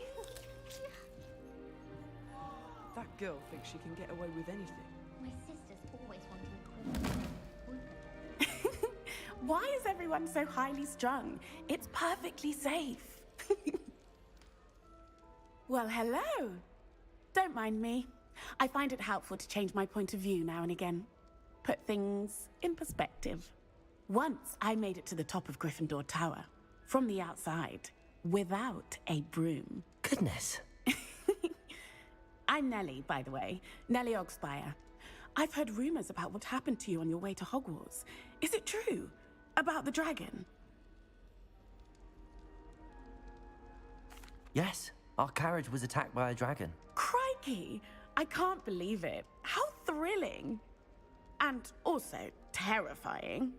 That girl thinks she can get away with anything. My sister's always wanting queen. Why is everyone so highly strung? It's perfectly safe. Well, hello. Don't mind me. I find it helpful to change my point of view now and again. Put things in perspective. Once I made it to the top of Gryffindor Tower, from the outside, without a broom. Goodness. I'm Nellie, by the way. Nellie Ogspire. I've heard rumors about what happened to you on your way to Hogwarts. Is it true? About the dragon? Yes, our carriage was attacked by a dragon. Crikey! I can't believe it. How thrilling! And also terrifying.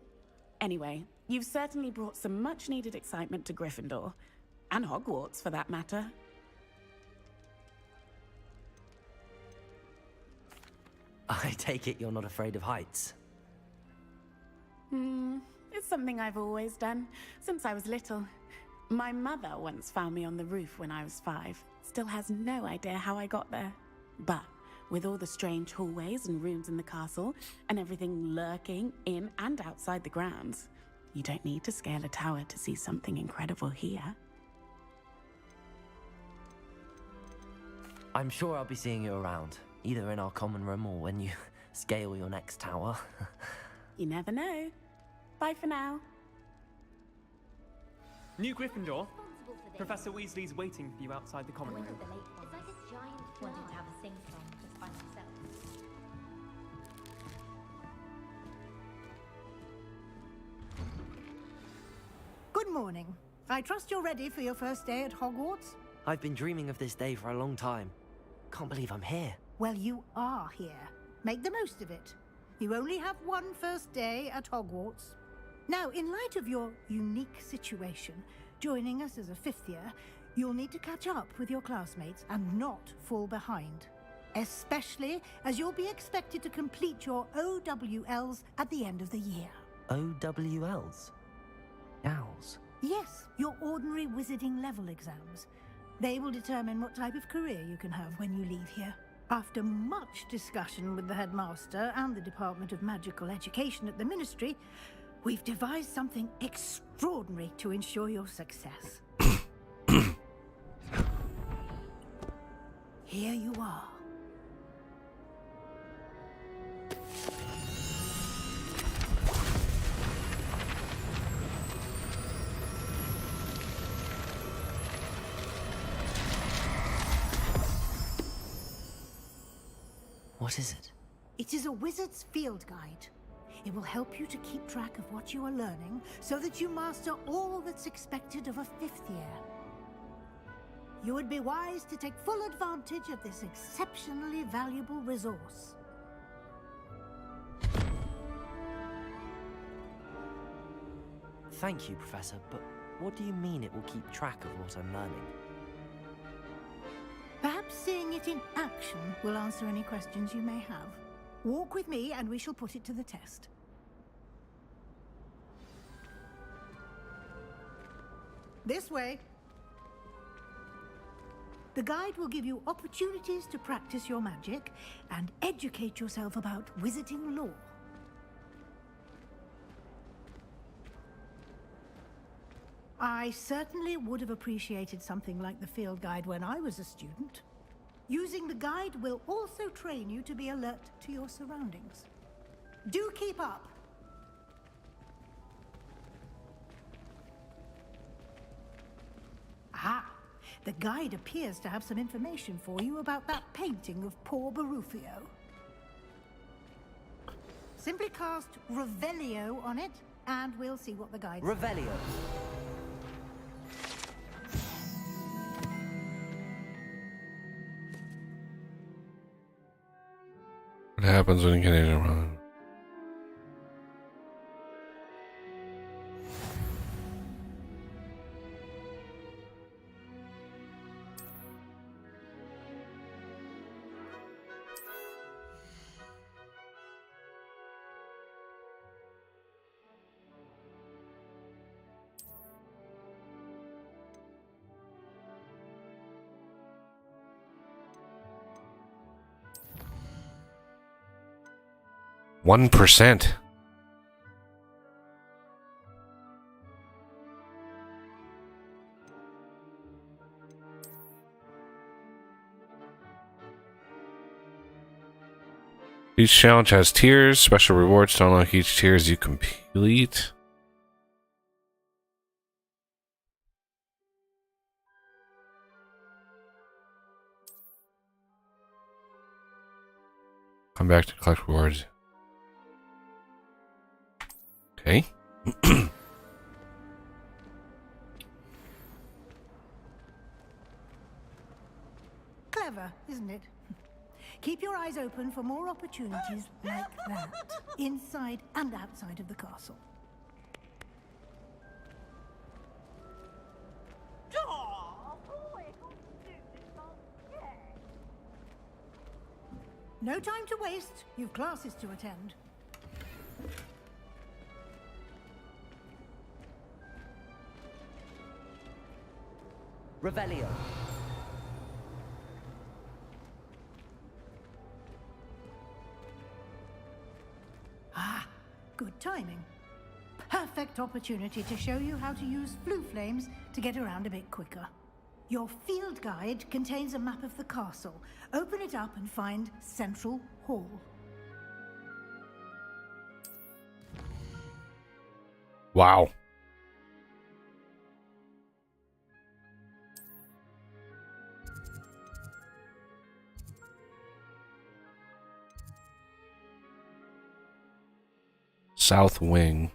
Anyway, you've certainly brought some much-needed excitement to Gryffindor. And Hogwarts, for that matter. I take it you're not afraid of heights. It's something I've always done, since I was little. My mother once found me on the roof when I was 5. Still has no idea how I got there. But with all the strange hallways and rooms in the castle, and everything lurking in and outside the grounds, you don't need to scale a tower to see something incredible here. I'm sure I'll be seeing you around, either in our common room or when you scale your next tower. You never know. Bye for now. New Gryffindor. Professor Weasley's waiting for you outside the common room. It's like a giant wanting to have a sing-song just by myself. Good morning. I trust you're ready for your first day at Hogwarts? I've been dreaming of this day for a long time. Can't believe I'm here. Well, you are here. Make the most of it. You only have one first day at Hogwarts. Now, in light of your unique situation, joining us as a fifth year, you'll need to catch up with your classmates and not fall behind. Especially as you'll be expected to complete your OWLs at the end of the year. OWLs? Owls? Yes, your ordinary wizarding level exams. They will determine what type of career you can have when you leave here. After much discussion with the headmaster and the Department of Magical Education at the Ministry, we've devised something extraordinary to ensure your success. Here you are. What is it? It is a wizard's field guide. It will help you to keep track of what you are learning so that you master all that's expected of a fifth year. You would be wise to take full advantage of this exceptionally valuable resource. Thank you, Professor, but what do you mean it will keep track of what I'm learning? Perhaps seeing it in action will answer any questions you may have. Walk with me and we shall put it to the test. This way. The guide will give you opportunities to practice your magic and educate yourself about wizarding lore. I certainly would have appreciated something like the field guide when I was a student. Using the guide will also train you to be alert to your surroundings. Do keep up. Aha! The guide appears to have some information for you about that painting of poor Barufio. Simply cast Revelio on it, and we'll see what the guide says. Revelio. What happens when you get it wrong? %. Each challenge has tiers. Special rewards to unlock each tier as you complete. Come back to collect rewards. Okay. Clever, isn't it? Keep your eyes open for more opportunities like that, inside and outside of the castle. No time to waste. You've classes to attend. Revelio. Ah, good timing. Perfect opportunity to show you how to use blue flames to get around a bit quicker. Your field guide contains a map of the castle. Open it up and find Central Hall. Wow. South wing.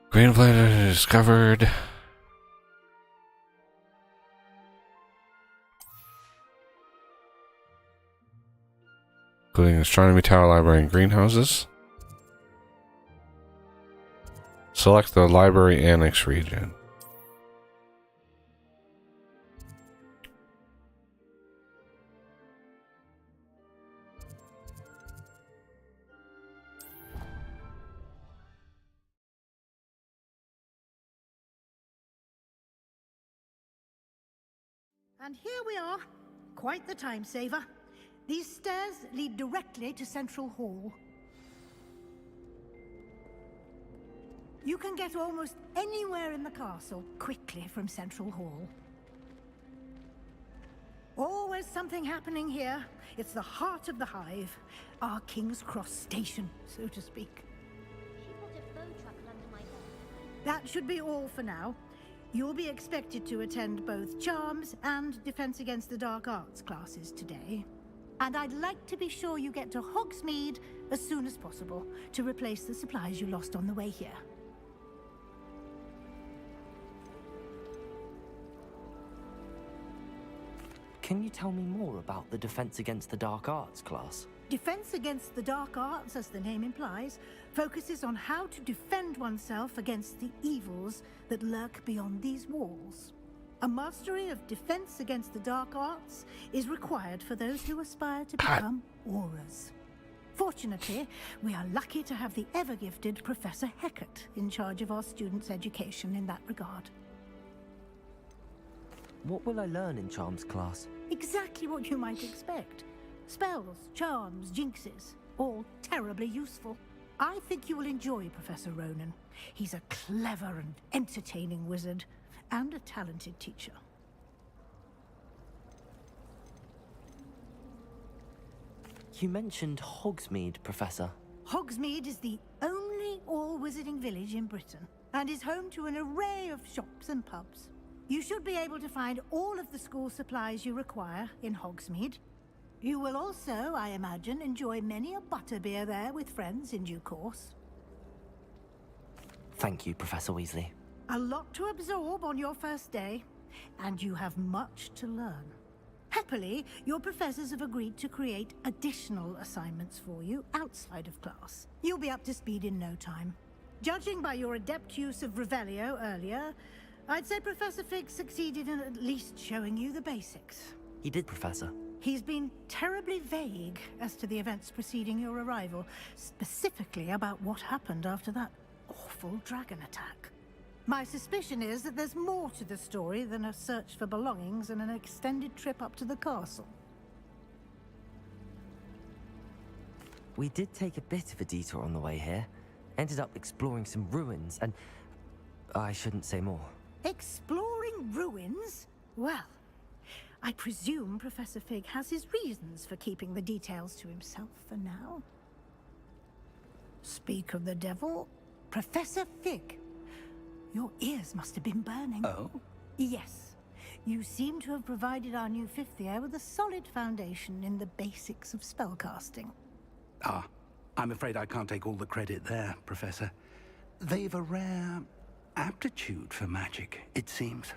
Green planet discovered. Including astronomy tower, library, and greenhouses. Select the library annex region. And here we are. Quite the time saver. These stairs lead directly to Central Hall. You can get almost anywhere in the castle quickly from Central Hall. Always something happening here. It's the heart of the hive. Our King's Cross station, so to speak. She put a bow truckle under my bed. That should be all for now. You'll be expected to attend both Charms and Defense Against the Dark Arts classes today. And I'd like to be sure you get to Hogsmeade as soon as possible to replace the supplies you lost on the way here. Can you tell me more about the Defense Against the Dark Arts class? Defense Against the Dark Arts, as the name implies, focuses on how to defend oneself against the evils that lurk beyond these walls. A mastery of Defense Against the Dark Arts is required for those who aspire to become Aurors. Fortunately, we are lucky to have the ever-gifted Professor Hecat in charge of our students' education in that regard. What will I learn in Charms class? Exactly what you might expect. Spells, charms, jinxes, all terribly useful. I think you will enjoy Professor Ronan. He's a clever and entertaining wizard, and a talented teacher. You mentioned Hogsmeade, Professor. Hogsmeade is the only all-wizarding village in Britain, and is home to an array of shops and pubs. You should be able to find all of the school supplies you require in Hogsmeade. You will also, I imagine, enjoy many a butterbeer there with friends in due course. Thank you, Professor Weasley. A lot to absorb on your first day, and you have much to learn. Happily, your professors have agreed to create additional assignments for you outside of class. You'll be up to speed in no time. Judging by your adept use of Revelio earlier, I'd say Professor Fig succeeded in at least showing you the basics. He did, Professor. He's been terribly vague as to the events preceding your arrival, specifically about what happened after that awful dragon attack. My suspicion is that there's more to the story than a search for belongings and an extended trip up to the castle. We did take a bit of a detour on the way here. Ended up exploring some ruins and... I shouldn't say more. Exploring ruins? Well, I presume Professor Fig has his reasons for keeping the details to himself for now. Speak of the devil, Professor Fig. Your ears must have been burning. Oh? Yes. You seem to have provided our new fifth year with a solid foundation in the basics of spellcasting. Ah, I'm afraid I can't take all the credit there, Professor. They've a rare aptitude for magic, it seems.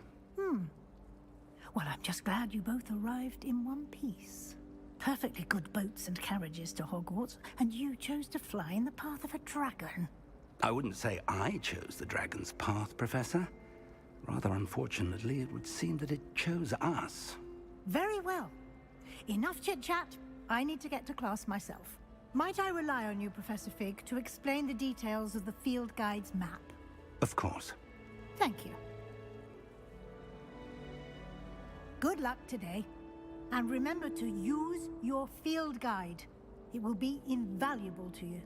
Well, I'm just glad you both arrived in one piece. Perfectly good boats and carriages to Hogwarts, and you chose to fly in the path of a dragon. I wouldn't say I chose the dragon's path, Professor. Rather unfortunately, it would seem that it chose us. Very well. Enough chit-chat. I need to get to class myself. Might I rely on you, Professor Fig, to explain the details of the field guide's map? Of course. Thank you. Good luck today. And remember to use your field guide. It will be invaluable to you.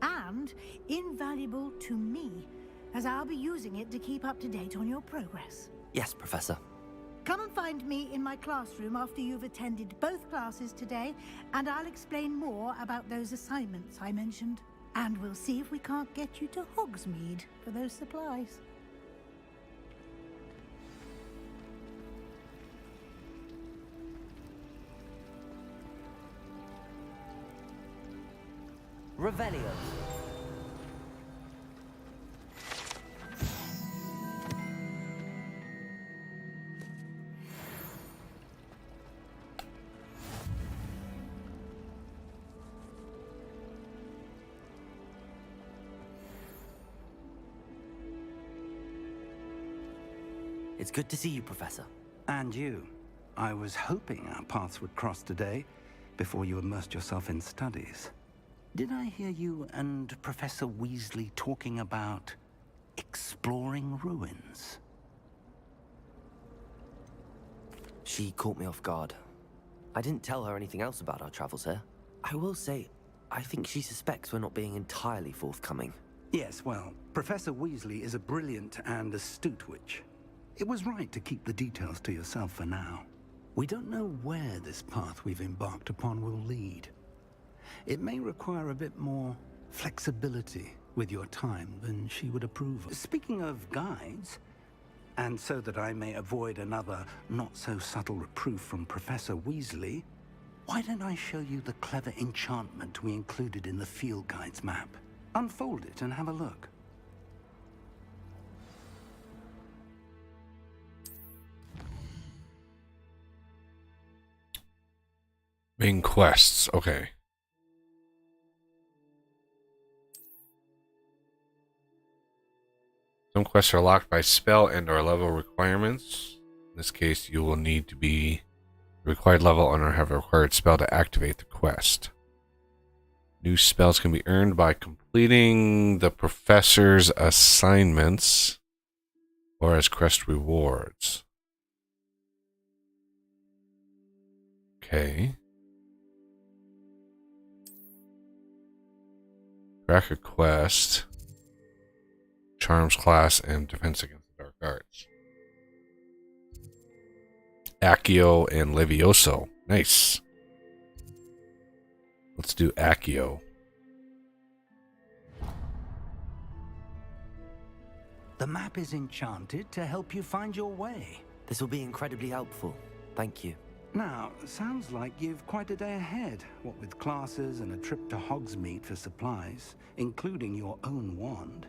And invaluable to me, as I'll be using it to keep up to date on your progress. Yes, Professor. Come and find me in my classroom after you've attended both classes today, and I'll explain more about those assignments I mentioned. And we'll see if we can't get you to Hogsmeade for those supplies. Revelio. It's good to see you, Professor. And you. I was hoping our paths would cross today, before you immersed yourself in studies. Did I hear you and Professor Weasley talking about exploring ruins? She caught me off guard. I didn't tell her anything else about our travels here. I will say, I think she suspects we're not being entirely forthcoming. Yes, well, Professor Weasley is a brilliant and astute witch. It was right to keep the details to yourself for now. We don't know where this path we've embarked upon will lead. It may require a bit more flexibility with your time than she would approve of. Speaking of guides, and so that I may avoid another not-so-subtle reproof from Professor Weasley, why don't I show you the clever enchantment we included in the field guide's map? Unfold it and have a look. Main quests, okay. Some quests are locked by spell and or level requirements. In this case, you will need to be the required level and or have a required spell to activate the quest. New spells can be earned by completing the professor's assignments or as quest rewards. Okay. Crack a quest. Charms class and defense against the dark arts. Accio and Levioso. Nice. Let's do Accio. The map is enchanted to help you find your way. This will be incredibly helpful. Thank you. Now, sounds like you've quite a day ahead, what with classes and a trip to Hogsmeade for supplies, including your own wand.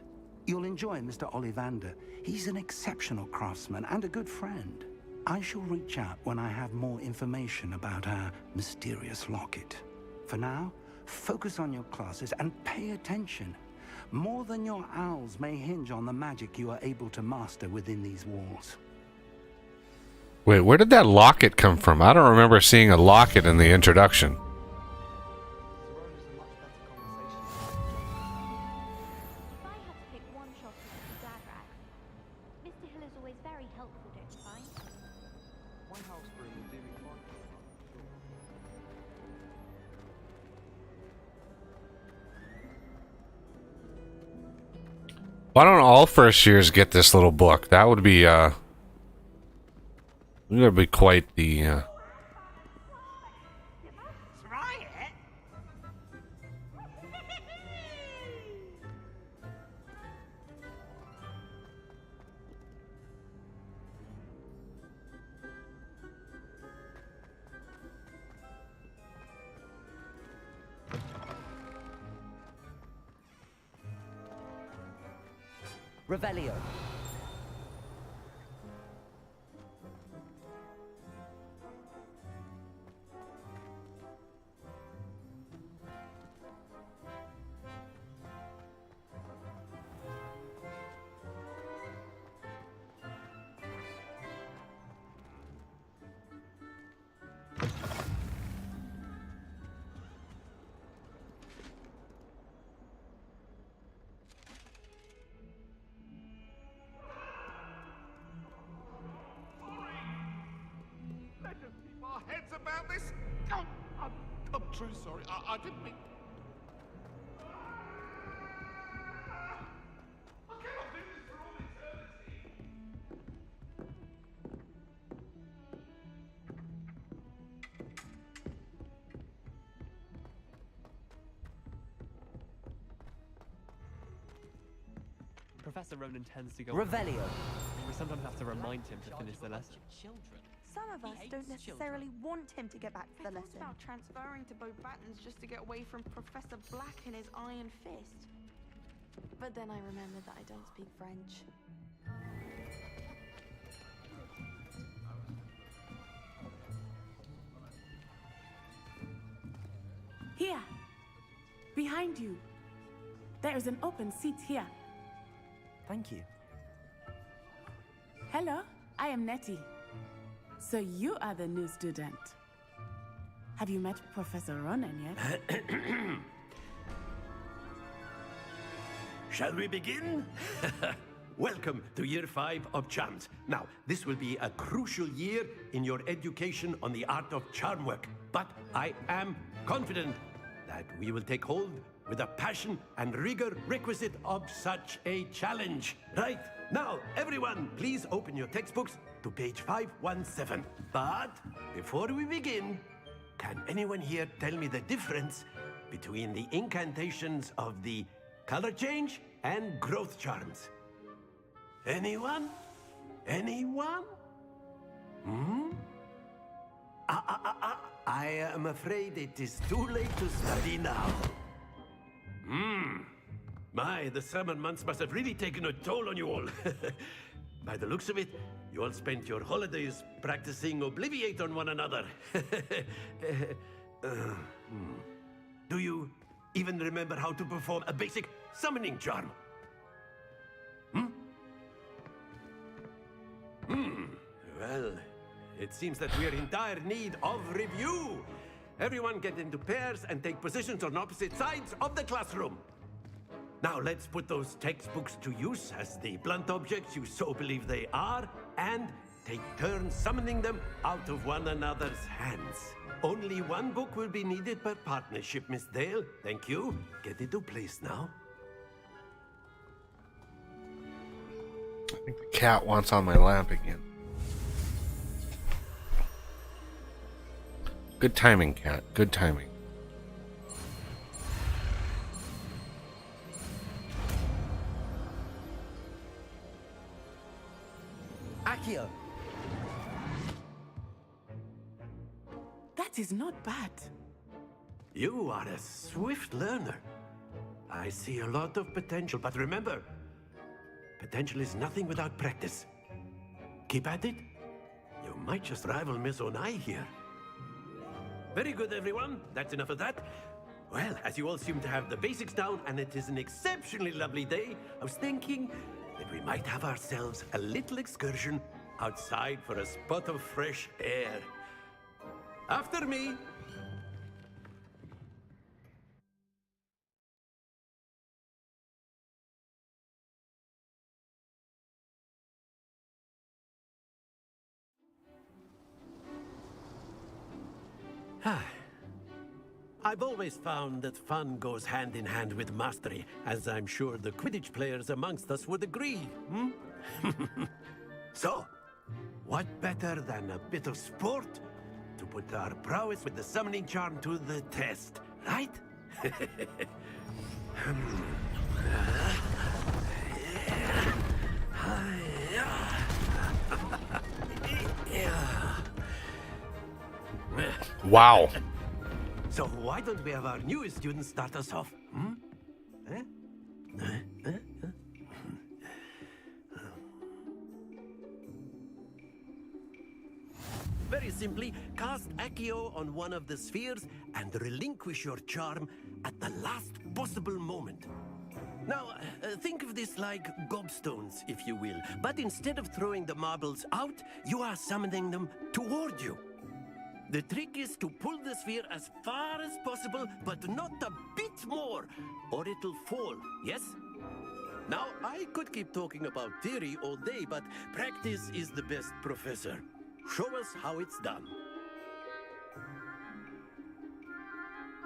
You'll enjoy Mr. Ollivander. He's an exceptional craftsman and a good friend. I shall reach out when I have more information about our mysterious locket. For now, focus on your classes and pay attention. More than your owls may hinge on the magic you are able to master within these walls. Wait, where did that locket come from? I don't remember seeing a locket in the introduction. Why don't all first years get this little book? That would be quite the Revelio. About this? Oh, I'm truly sorry. I didn't mean... I cannot do this for all eternity. Professor Ronan tends to go... Revelio. We sometimes have to remind him to finish the lesson. some of us don't necessarily want him to get back to the lesson. About transferring to Beauxbatons just to get away from Professor Black and his iron fist. But then I remembered that I don't speak French. Here, behind you. There is an open seat here. Thank you. Hello, I am Nettie. So you are the new student. Have you met Professor Ronan yet? Shall we begin? Welcome to Year 5 of Charms. Now, this will be a crucial year in your education on the art of charm work. But I am confident that we will take hold with the passion and rigor requisite of such a challenge. Right, now, everyone, please open your textbooks to page 517. But before we begin, can anyone here tell me the difference between the incantations of the color change and growth charms? Anyone? Anyone? Hmm? I am afraid it is too late to study now. My, the summer months must have really taken a toll on you all. By the looks of it, you all spent your holidays practicing Obliviate on one another. Do you even remember how to perform a basic summoning charm? Well, it seems that we are in dire need of review. Everyone get into pairs and take positions on opposite sides of the classroom. Now let's put those textbooks to use as the blunt objects you so believe they are, and take turns summoning them out of one another's hands. Only one book will be needed per partnership, Miss Dale. Thank you. Get into place now. I think the cat wants on my lap again. Good timing, cat. Good timing. Accio! That is not bad. You are a swift learner. I see a lot of potential, but remember, potential is nothing without practice. Keep at it. You might just rival Miss Onai here. Very good, everyone. That's enough of that. Well, as you all seem to have the basics down, and it is an exceptionally lovely day, I was thinking that we might have ourselves a little excursion outside for a spot of fresh air. After me. I've always found that fun goes hand in hand with mastery, as I'm sure the Quidditch players amongst us would agree. So, what better than a bit of sport to put our prowess with the summoning charm to the test, right? Wow. So why don't we have our newest student start us off? Very simply, cast Accio on one of the spheres and relinquish your charm at the last possible moment. Now, think of this like gobstones, if you will. But instead of throwing the marbles out, you are summoning them toward you. The trick is to pull the sphere as far as possible, but not a bit more, or it'll fall, yes? Now, I could keep talking about theory all day, but practice is the best professor. Show us how it's done.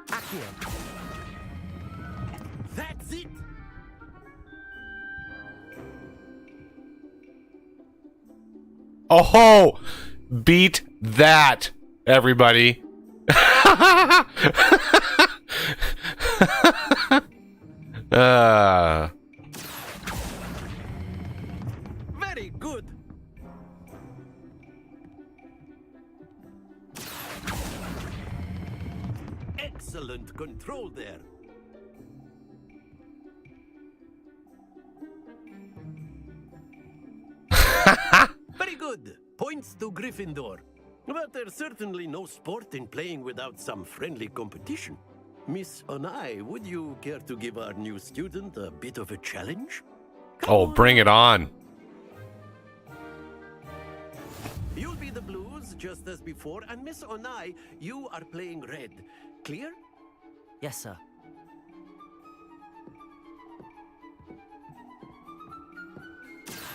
Accio! That's it! Oh, beat that, everybody. Very good. excellent control there. Very good. Points to Gryffindor. But there's certainly no sport in playing without some friendly competition. Miss Onai, would you care to give our new student a bit of a challenge? Oh, bring it on. You'll be the blues, just as before, and Miss Onai, you are playing red. Clear? Yes, sir.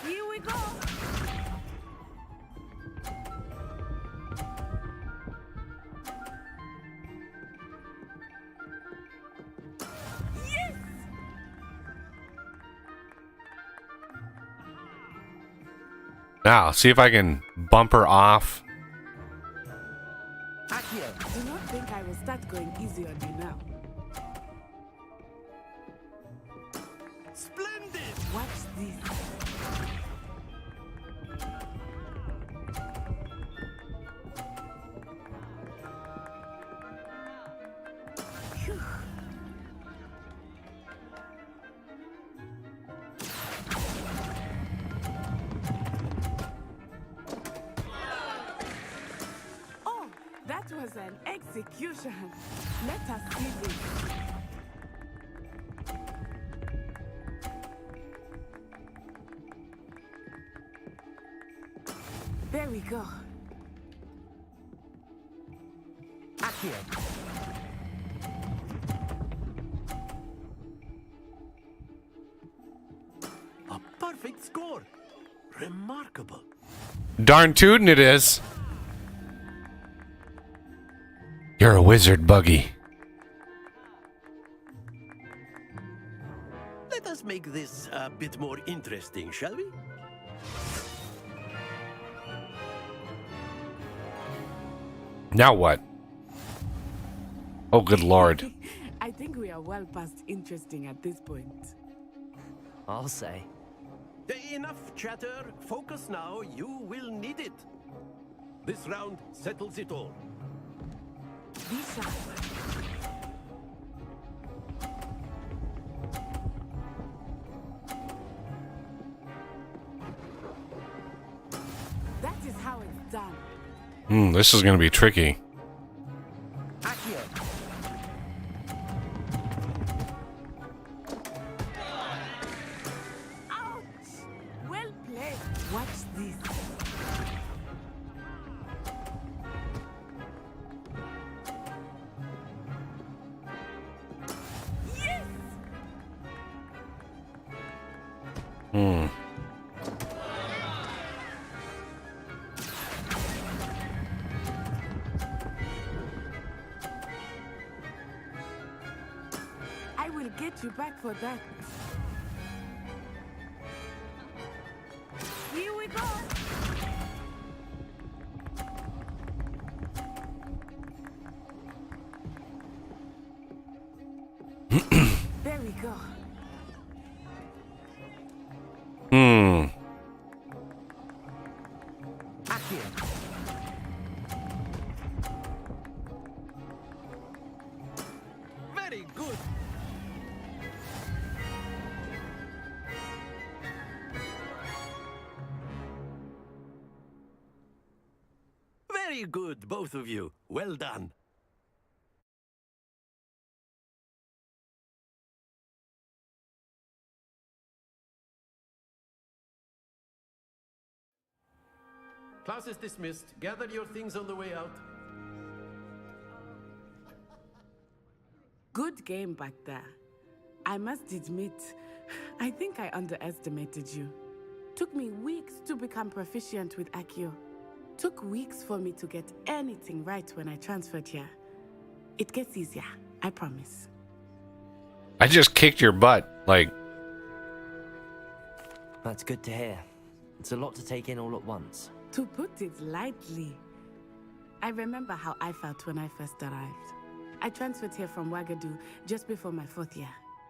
Here we go! Yes! Now, see if I can bump her off. Akio, do not think I will start going easy on you now. Splendid! Watch this. Phew. Oh, that was an execution. Let us see this. There we go. Akio. A perfect score. Remarkable. Darn tootin' it is. You're a wizard, Buggy. Let us make this a bit more interesting, shall we? Now what? Oh, good lord. I think we are well past interesting at this point. I'll say. Enough chatter. Focus now. You will need it. This round settles it all. Be sharp. That is how it's done. This is going to be tricky. Akio. Ouch! Well played. Watch this. Yes! I will get you back for that. Here we go. There we go. Akio. Very good. Very good, both of you. Well done. Class is dismissed. Gather your things on the way out. Good game back there. I must admit, I think I underestimated you. Took me weeks to become proficient with Akio. Took weeks for me to get anything right when I transferred here. It gets easier, I promise. I just kicked your butt. Like, That's good to hear. It's a lot to take in all at once. To put it lightly, I remember how I felt when I first arrived. I transferred here from Wagadu just before my 4th year.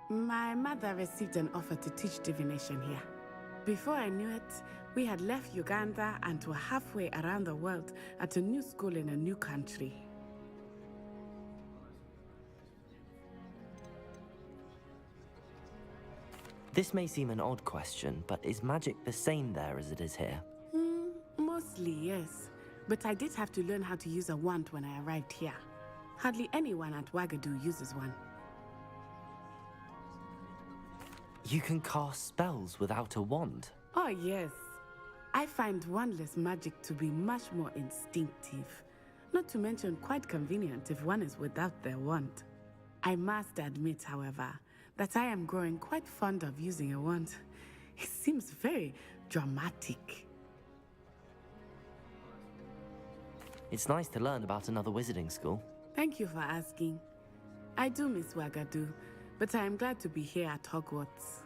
My mother received an offer to teach divination here. Before I knew it, we had left Uganda and were halfway around the world at a new school in a new country. This may seem an odd question, but is magic the same there as it is here? Mostly, yes. But I did have to learn how to use a wand when I arrived here. Hardly anyone at Wagadu uses one. You can cast spells without a wand? Oh, yes. I find wandless magic to be much more instinctive. Not to mention quite convenient if one is without their wand. I must admit, however, that I am growing quite fond of using a wand. It seems very dramatic. It's nice to learn about another wizarding school. Thank you for asking. I do miss Wagadu, but I am glad to be here at Hogwarts.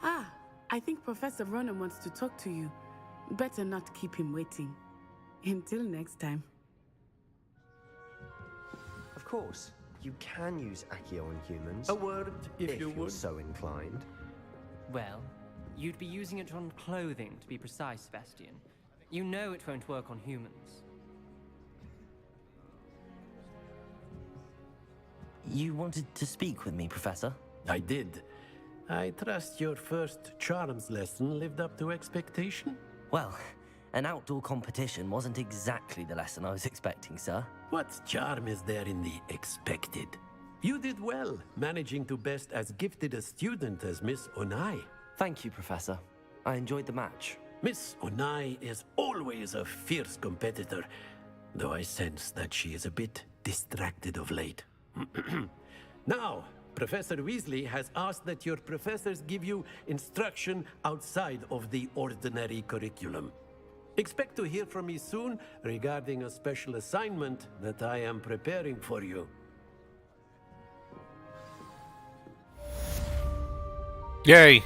Ah, I think Professor Ronan wants to talk to you. Better not keep him waiting. Until next time. Of course, you can use Accio on humans. A word, if you you're would. so inclined. Well, you'd be using it on clothing, to be precise, Sebastian. You know it won't work on humans. You wanted to speak with me, Professor? I did. I trust your first charms lesson lived up to expectation? Well, an outdoor competition wasn't exactly the lesson I was expecting, sir. What charm is there in the expected? You did well, managing to best as gifted a student as Miss Onai. Thank you, Professor. I enjoyed the match. Miss Onai is always a fierce competitor, though I sense that she is a bit distracted of late. Now, Professor Weasley has asked that your professors give you instruction outside of the ordinary curriculum. Expect to hear from me soon regarding a special assignment that I am preparing for you. Yay!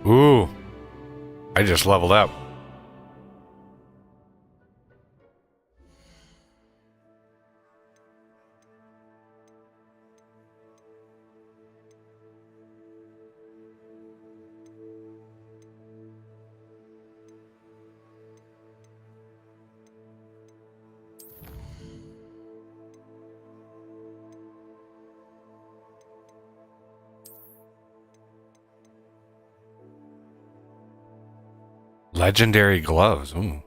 Ooh, I just leveled up. Legendary gloves. Ooh.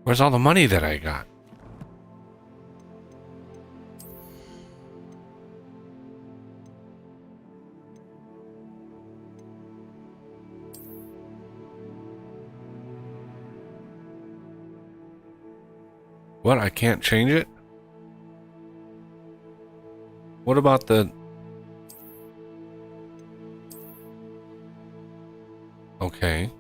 Where's all the money that I got? What? I can't change it? What about the... Okay.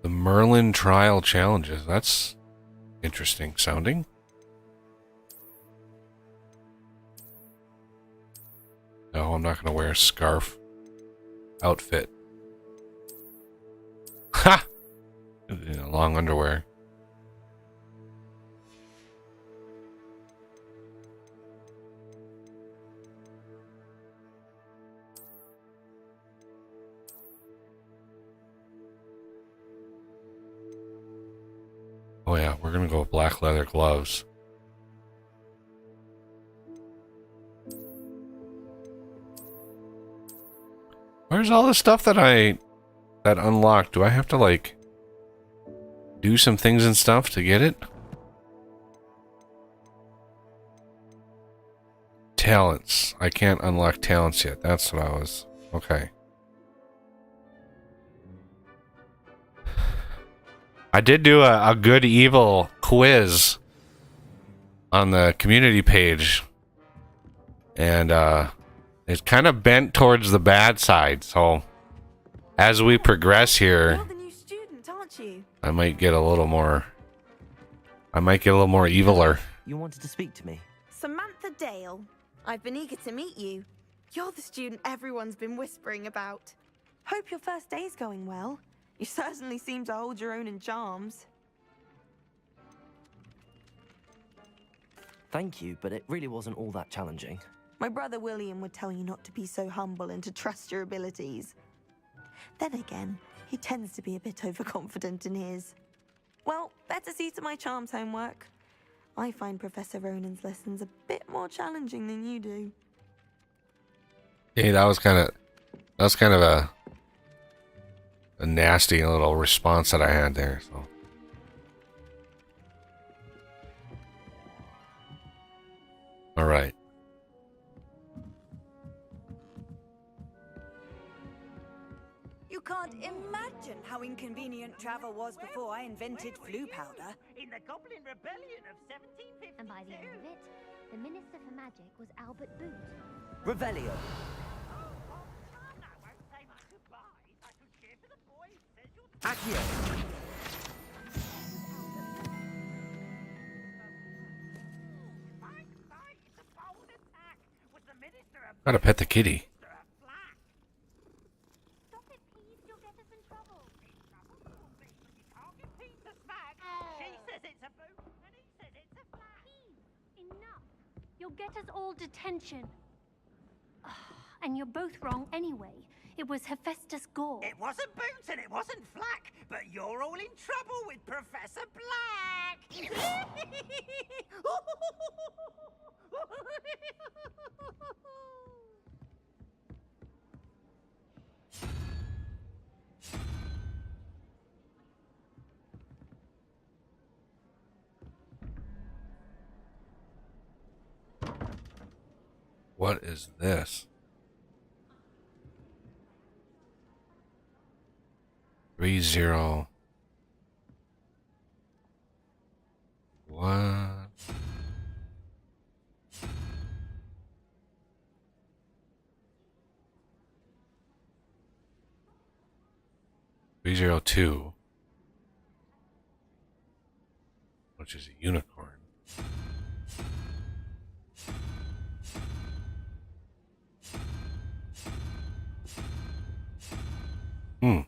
The Merlin Trial Challenges. That's interesting sounding. No, I'm not going to wear a scarf outfit. Ha! In long underwear. Oh yeah, we're gonna go with black leather gloves. Where's all the stuff that unlocked? Do I have to like do some things and stuff to get it? Talents. I can't unlock talents yet. That's what I was. Okay. I did do a good evil quiz on the community page, and It's kind of bent towards the bad side, so as we progress here, You're the new student, aren't you? I might get a little more eviler. You wanted to speak to me? Samantha Dale. I've been eager to meet you. You're the student everyone's been whispering about. Hope your first day's going well. You certainly seem to hold your own in charms. Thank you, but it really wasn't all that challenging. My brother William would tell you not to be so humble and to trust your abilities. Then again, he tends to be a bit overconfident in his. Well, better see to my charms homework. I find Professor Ronan's lessons a bit more challenging than you do. Hey, that was kind of a nasty little response that I had there. So, all right. You can't imagine how inconvenient travel was before I invented flu powder. In the Goblin Rebellion of 1752. And by the end of it, the Minister for Magic was Albert Boot. Revelio. Accio. Gotta pet the kitty. Enough! You'll get us all detention. And you're both wrong anyway. It was Hephaestus Gore. It wasn't Boots and it wasn't Flack, but you're all in trouble with Professor Black. What is this? 30. What? $302, which is a unicorn. Hmm.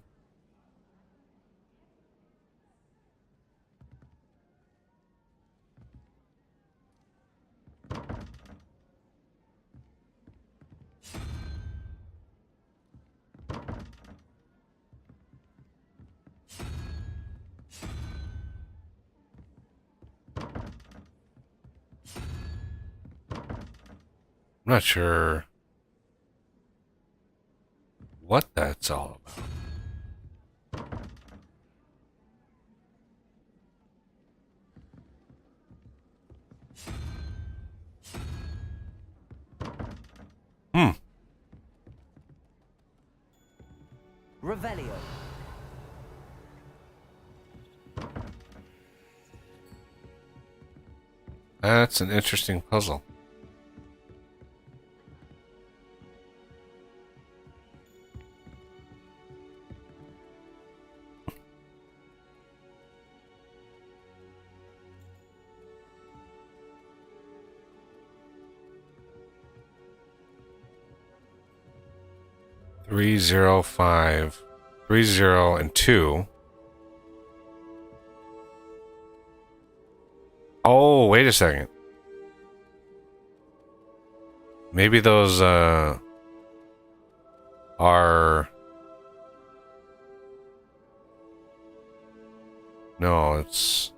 I'm not sure what that's all about. Hmm. Revelio. That's an interesting puzzle. Three, 5, 30, and 2. Oh, wait a second. Maybe those are... No, it's...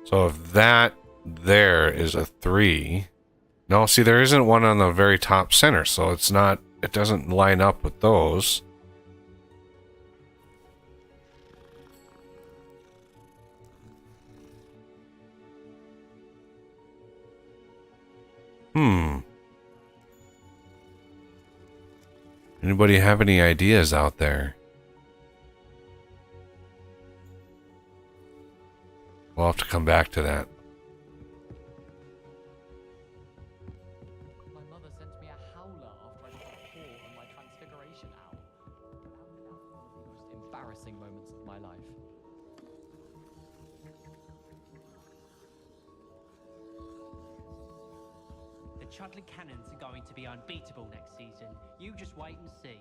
So if that there is a 3... No, see, there isn't one on the very top center, so it's not... It doesn't line up with those. Anybody have any ideas out there? We'll have to come back to that. embarrassing moments of my life. The Chudley Cannons are going to be unbeatable next season. You just wait and see.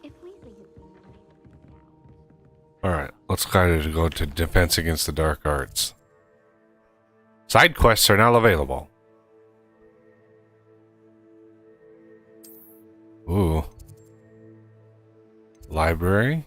If Weasley had been Alright, let's try to go to Defense Against the Dark Arts. Side quests are now available. Ooh. Library?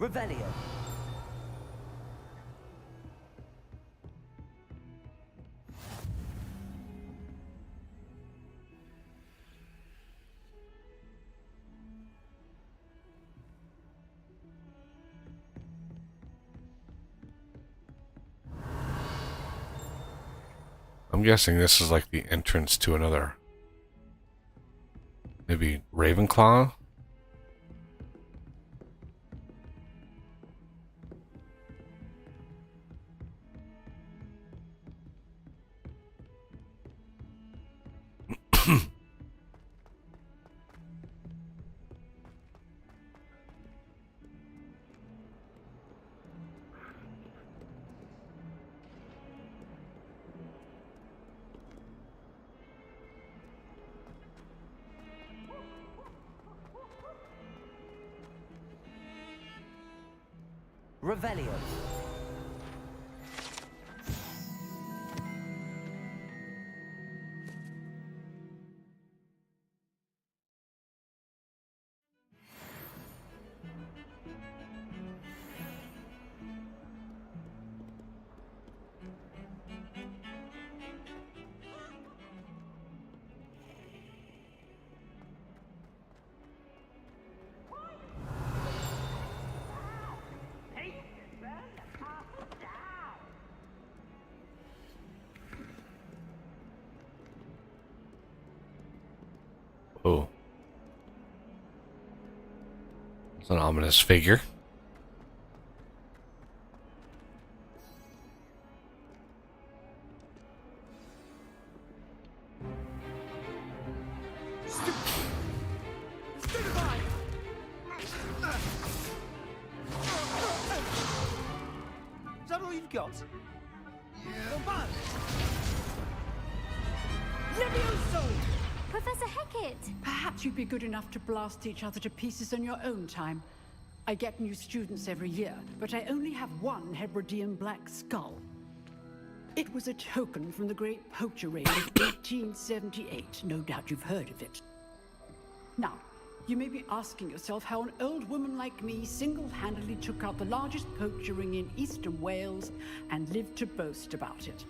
Revelio. I'm guessing this is like the entrance to another. Maybe Ravenclaw? Revelio. Oh. It's an ominous figure. Is that all you've got? Levioso! Professor Hecat! Perhaps you'd be good enough to blast each other to pieces on your own time. I get new students every year, but I only have one Hebridean black skull. It was a token from the Great Poacher Raid of 1878. No doubt you've heard of it. Now, you may be asking yourself how an old woman like me single-handedly took out the largest poacher ring in eastern Wales and lived to boast about it.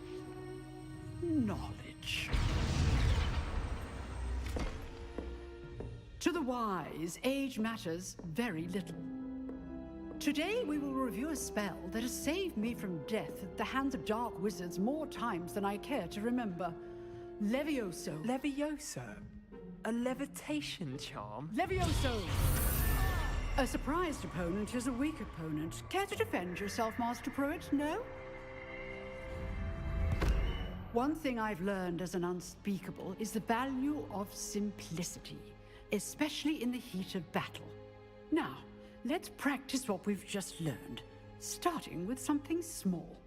Knowledge. To the wise, age matters very little. Today we will review a spell that has saved me from death at the hands of dark wizards more times than I care to remember. Levioso. Levioso? A levitation charm? Levioso! A surprised opponent is a weak opponent. Care to defend yourself, Master Pruitt? No? One thing I've learned as an unspeakable is the value of simplicity, especially in the heat of battle. Now, let's practice what we've just learned, starting with something small.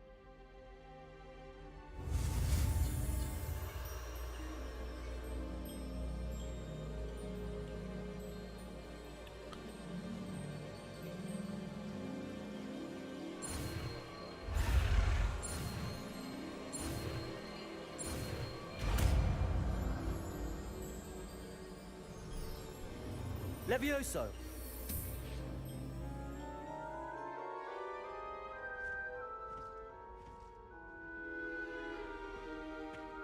Levioso!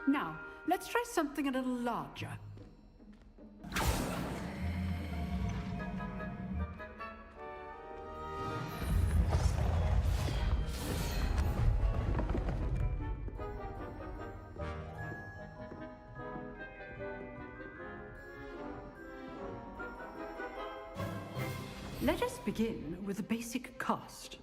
Now, let's try something a little larger. Let us begin with the basic cast.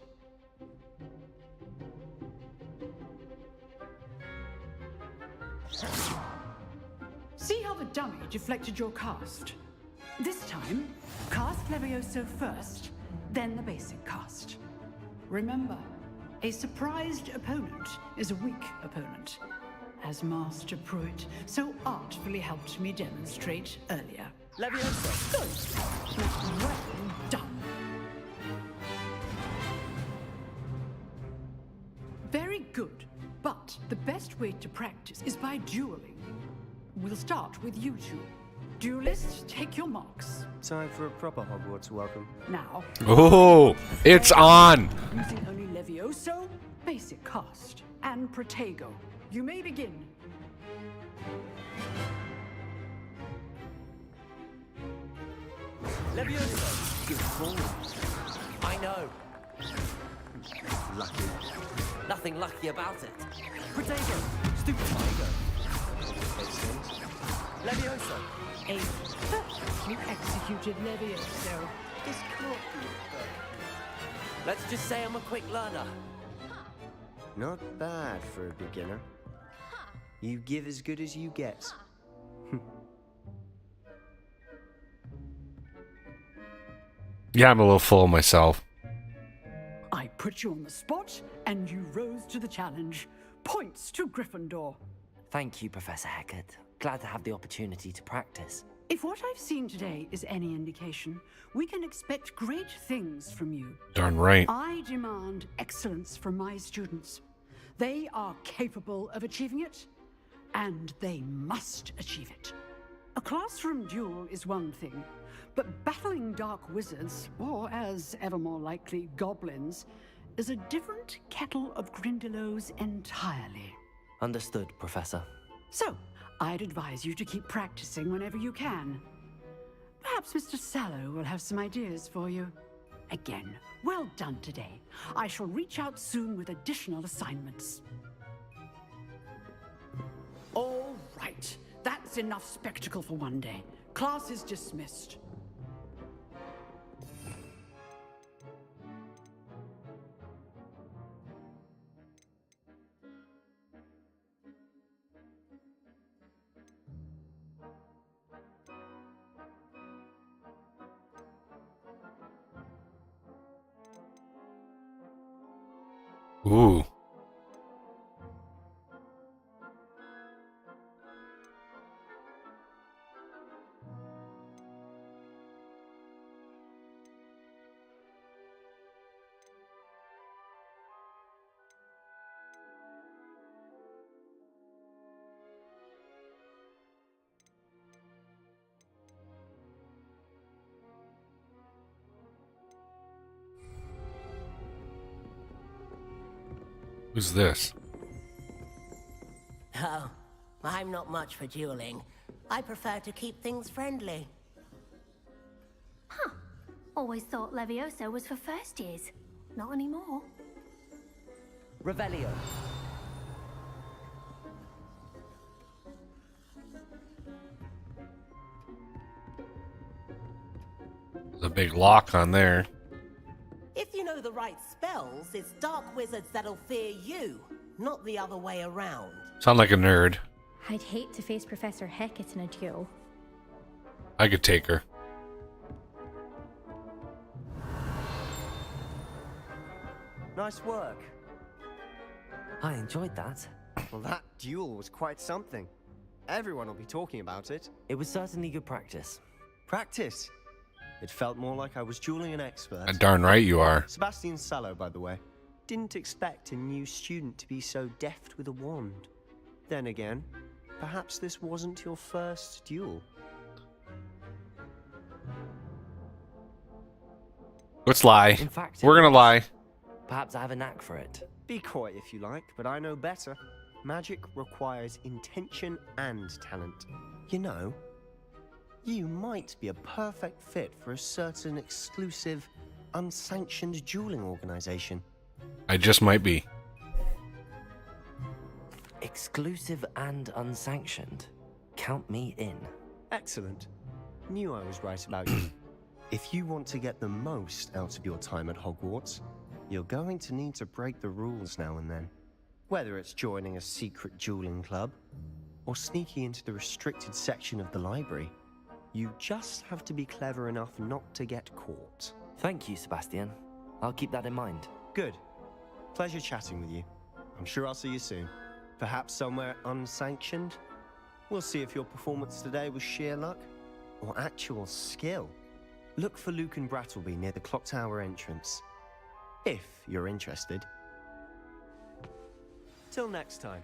See how the dummy deflected your cast? This time, cast Levioso first, then the basic cast. Remember, a surprised opponent is a weak opponent, as Master Pruitt so artfully helped me demonstrate earlier. Levioso! Good! Well done. Very good, but the best way to practice is by dueling. We'll start with you two. Duelists, take your marks. Time for a proper Hogwarts welcome. Now. Oh, it's on! Using only Levioso, basic cast, and Protego. You may begin. Levioso! Good form. I know. Lucky. Nothing lucky about it. Protego! Stupid Protego! Levioso! A perfectly executed Levioso. This can't be Let's just say I'm a quick learner. Not bad for a beginner. You give as good as you get. Yeah, I'm a little full of myself. I put you on the spot, and you rose to the challenge. Points to Gryffindor. Thank you, Professor Hecat. Glad to have the opportunity to practice. If what I've seen today is any indication, we can expect great things from you. Darn right. I demand excellence from my students. They are capable of achieving it, and they must achieve it. A classroom duel is one thing, but battling dark wizards, or as ever more likely, goblins, is a different kettle of Grindylows entirely. Understood, Professor. So, I'd advise you to keep practicing whenever you can. Perhaps Mr. Sallow will have some ideas for you. Again, well done today. I shall reach out soon with additional assignments. All right, that's enough spectacle for one day. Class is dismissed. Ooh. Who's this? Oh, I'm not much for dueling. I prefer to keep things friendly. Huh. Always thought Levioso was for first years. Not anymore. Revelio. There's a big lock on there. If you know the right spells, it's dark wizards that'll fear you, not the other way around. Sound like a nerd. I'd hate to face Professor Hecat in a duel. I could take her. Nice work. I enjoyed that. Well, that duel was quite something. Everyone will be talking about it. It was certainly good practice. Practice? It felt more like I was dueling an expert. Darn right you are. Sebastian Sallow, by the way. Didn't expect a new student to be so deft with a wand. Then again, perhaps this wasn't your first duel. Let's lie. In fact, We're gonna lie. Perhaps I have a knack for it. Be quiet if you like, but I know better. Magic requires intention and talent. You know, you might be a perfect fit for a certain exclusive, unsanctioned dueling organization. I just might be. Exclusive and unsanctioned. Count me in. Excellent. Knew I was right about you. If you want to get the most out of your time at Hogwarts, you're going to need to break the rules now and then. Whether it's joining a secret dueling club, or sneaking into the restricted section of the library, you just have to be clever enough not to get caught. Thank you, Sebastian. I'll keep that in mind. Good. Pleasure chatting with you. I'm sure I'll see you soon. Perhaps somewhere unsanctioned? We'll see if your performance today was sheer luck or actual skill. Look for Luke and Brattleby near the clock tower entrance, if you're interested. Till next time.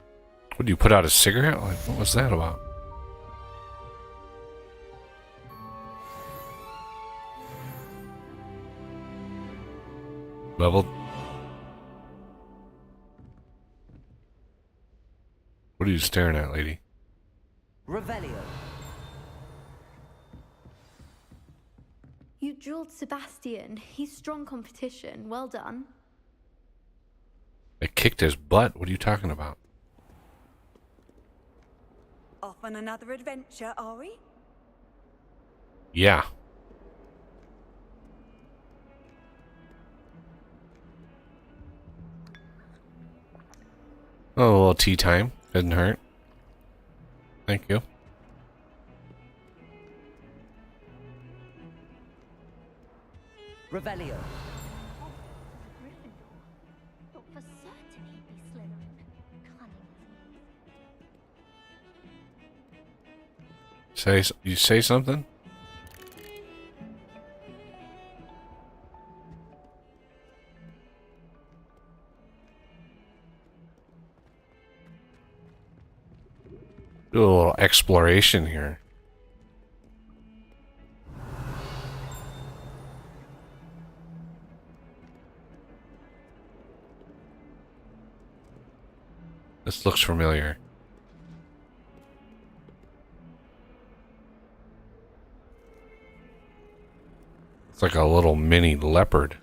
Would you put out a cigarette? Like, what was that about? Level. What are you staring at, lady? Revelio. You drilled Sebastian. He's strong competition. Well done. I kicked his butt. What are you talking about? Off on another adventure, are we? Yeah. Oh, a little tea time. Doesn't hurt. Thank you. Revelio. But for certain he'd be Slytherin. Cunning. You say something? Do a little exploration here. This looks familiar. It's like a little mini leopard.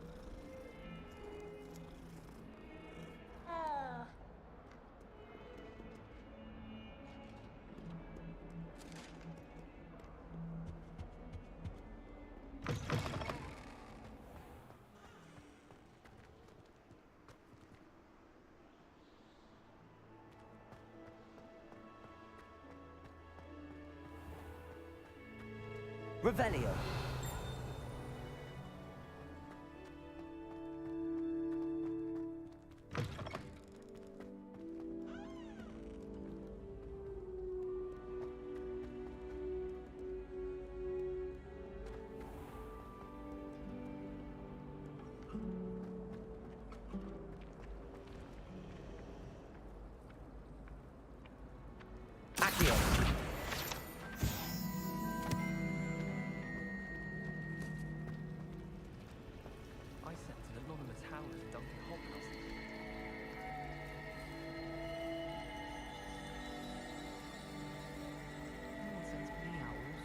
Revelio. Accio. I sent an anonymous hound to Duncan Hogwarts. No one sends me owls.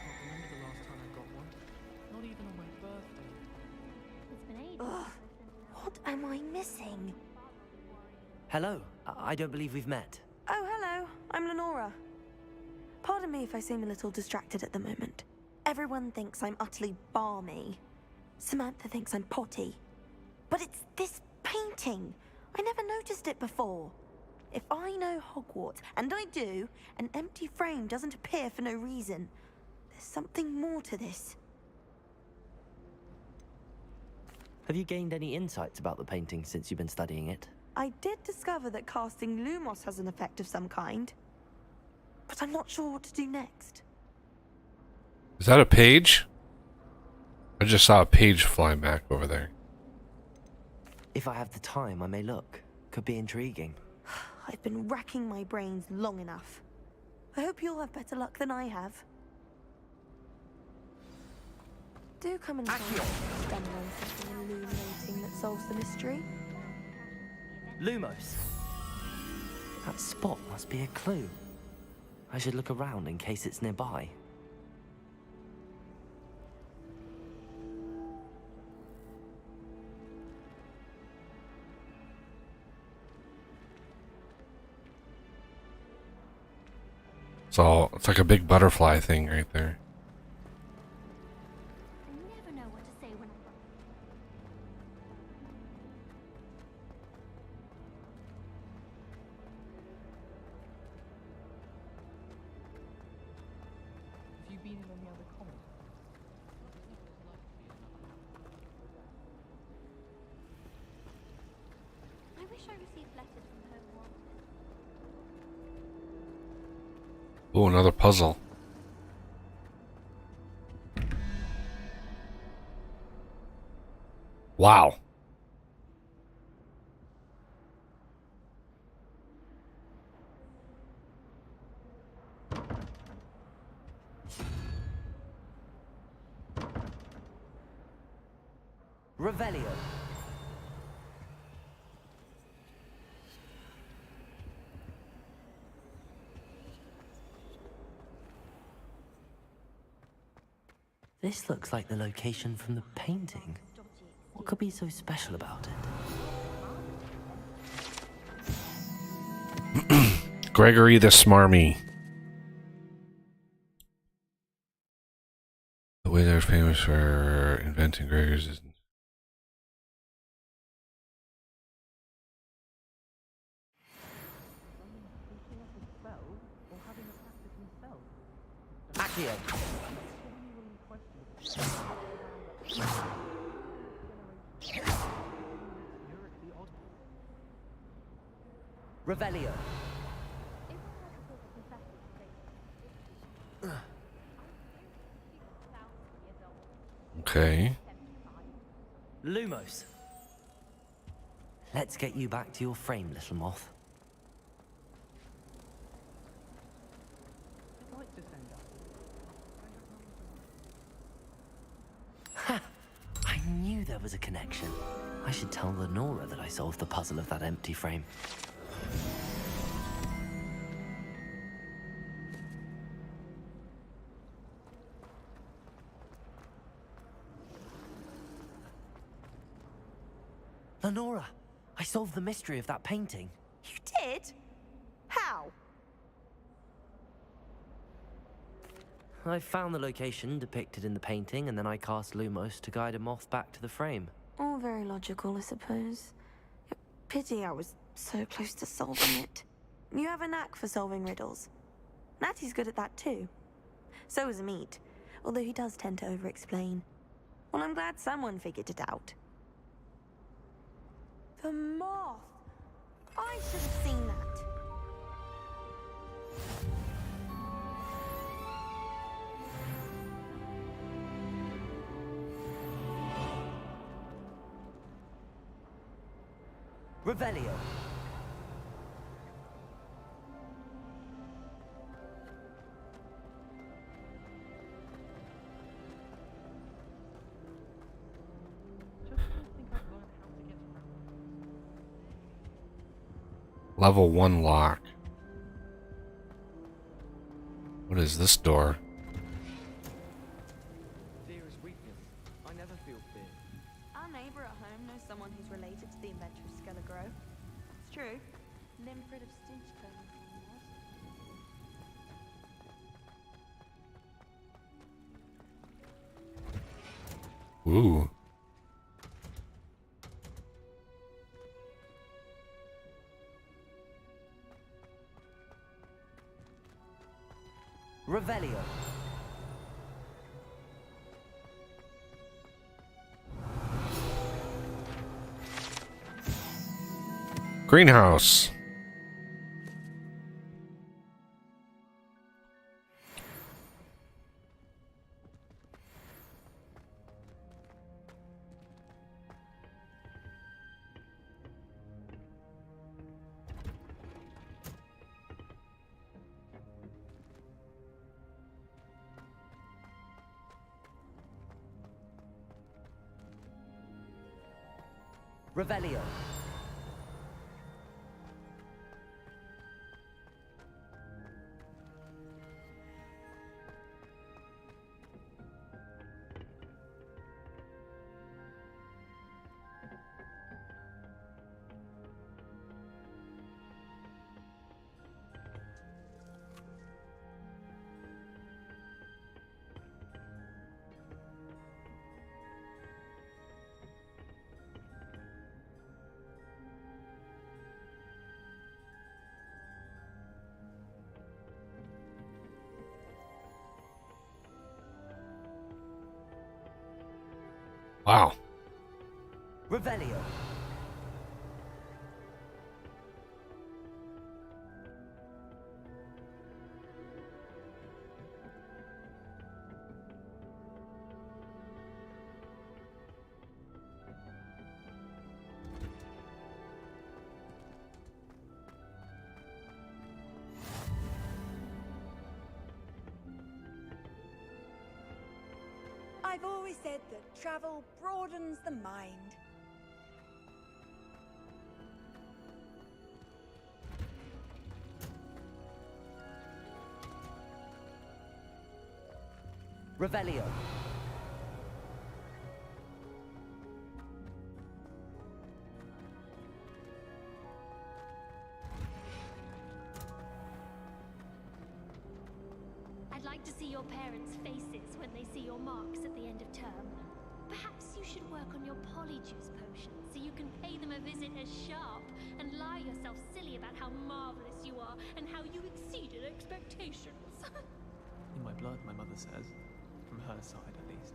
Can't remember the last time I got one. Not even on my birthday. It's been ages. Ugh. What am I missing? Hello. I don't believe we've met. Oh, hello. I'm Lenora. Pardon me if I seem a little distracted at the moment. Everyone thinks I'm utterly balmy. Samantha thinks I'm potty. But it's this painting. I never noticed it before. If I know Hogwarts, and I do, an empty frame doesn't appear for no reason. There's something more to this. Have you gained any insights about the painting since you've been studying it? I did discover that casting Lumos has an effect of some kind. But I'm not sure what to do next. Is that a page? I just saw a page fly back over there. If I have the time, I may look. Could be intriguing. I've been racking my brains long enough. I hope you'll have better luck than I have. Do come and stumble on something illuminating that solves the mystery. Lumos. That spot must be a clue. I should look around in case it's nearby. So it's like a big butterfly thing right there. I never know what to say when Have you been in any other comics? I wish I received letters from home more often. Oh, another puzzle. Wow. Revelio. This looks like the location from the painting. What could be so special about it? Gregory the Smarmy. The way they're famous for inventing Gregor's is... Accio. Revelio. Okay. Lumos. Let's get you back to your frame, little moth. Ha! I knew there was a connection. I should tell Lenora that I solved the puzzle of that empty frame. Lenora, I solved the mystery of that painting. You did? How? I found the location depicted in the painting, and then I cast Lumos to guide a moth back to the frame. All very logical, I suppose. Pity I was so close to solving it. You have a knack for solving riddles. Natty's good at that too. So is Meat, although he does tend to over-explain. Well, I'm glad someone figured it out. The moth! I should have seen that. Revelio. Level 1 lock. What is this door? Fear is weakness. I never feel fear. Our neighbor at home knows someone who's related to the inventor of Skelegro. It's true. Nimfrid of Stinchcombe was. Ooh. Revelio. Greenhouse. Revelio. Wow. Revelio. I've always said that travel broadens the mind. Revelio. I'd like to see your parents' faces when they see your marks at the end of term. Perhaps you should work on your polyjuice potion so you can pay them a visit as sharp and lie yourself silly about how marvelous you are and how you exceeded expectations. In my blood, my mother says. From her side, at least.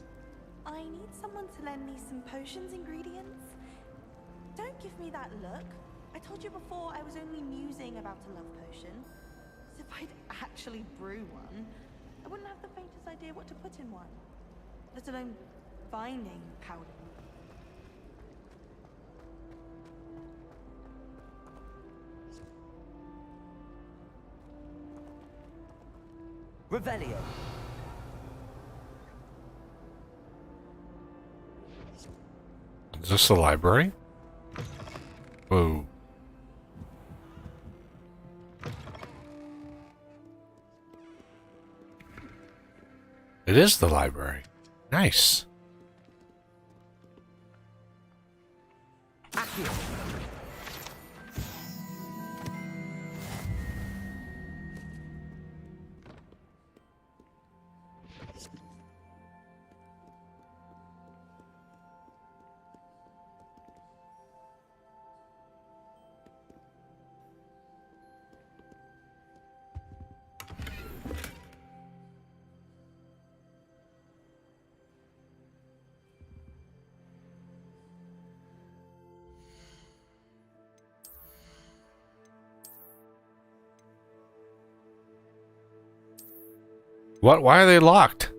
I need someone to lend me some potions ingredients. Don't give me that look. I told you before I was only musing about a love potion. So if I'd actually brew one, I wouldn't have the faintest idea what to put in one, let alone finding powder. Revelio. Is this the library? Whoa. It is the library. Nice. Accio. What? Why are they locked?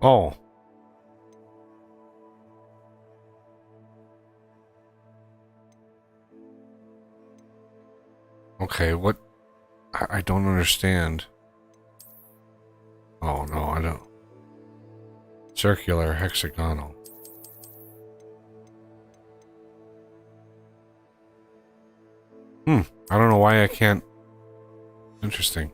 Oh. Okay, what? I don't understand. Oh, no, I don't. Circular, hexagonal. I don't know why I can't. Interesting.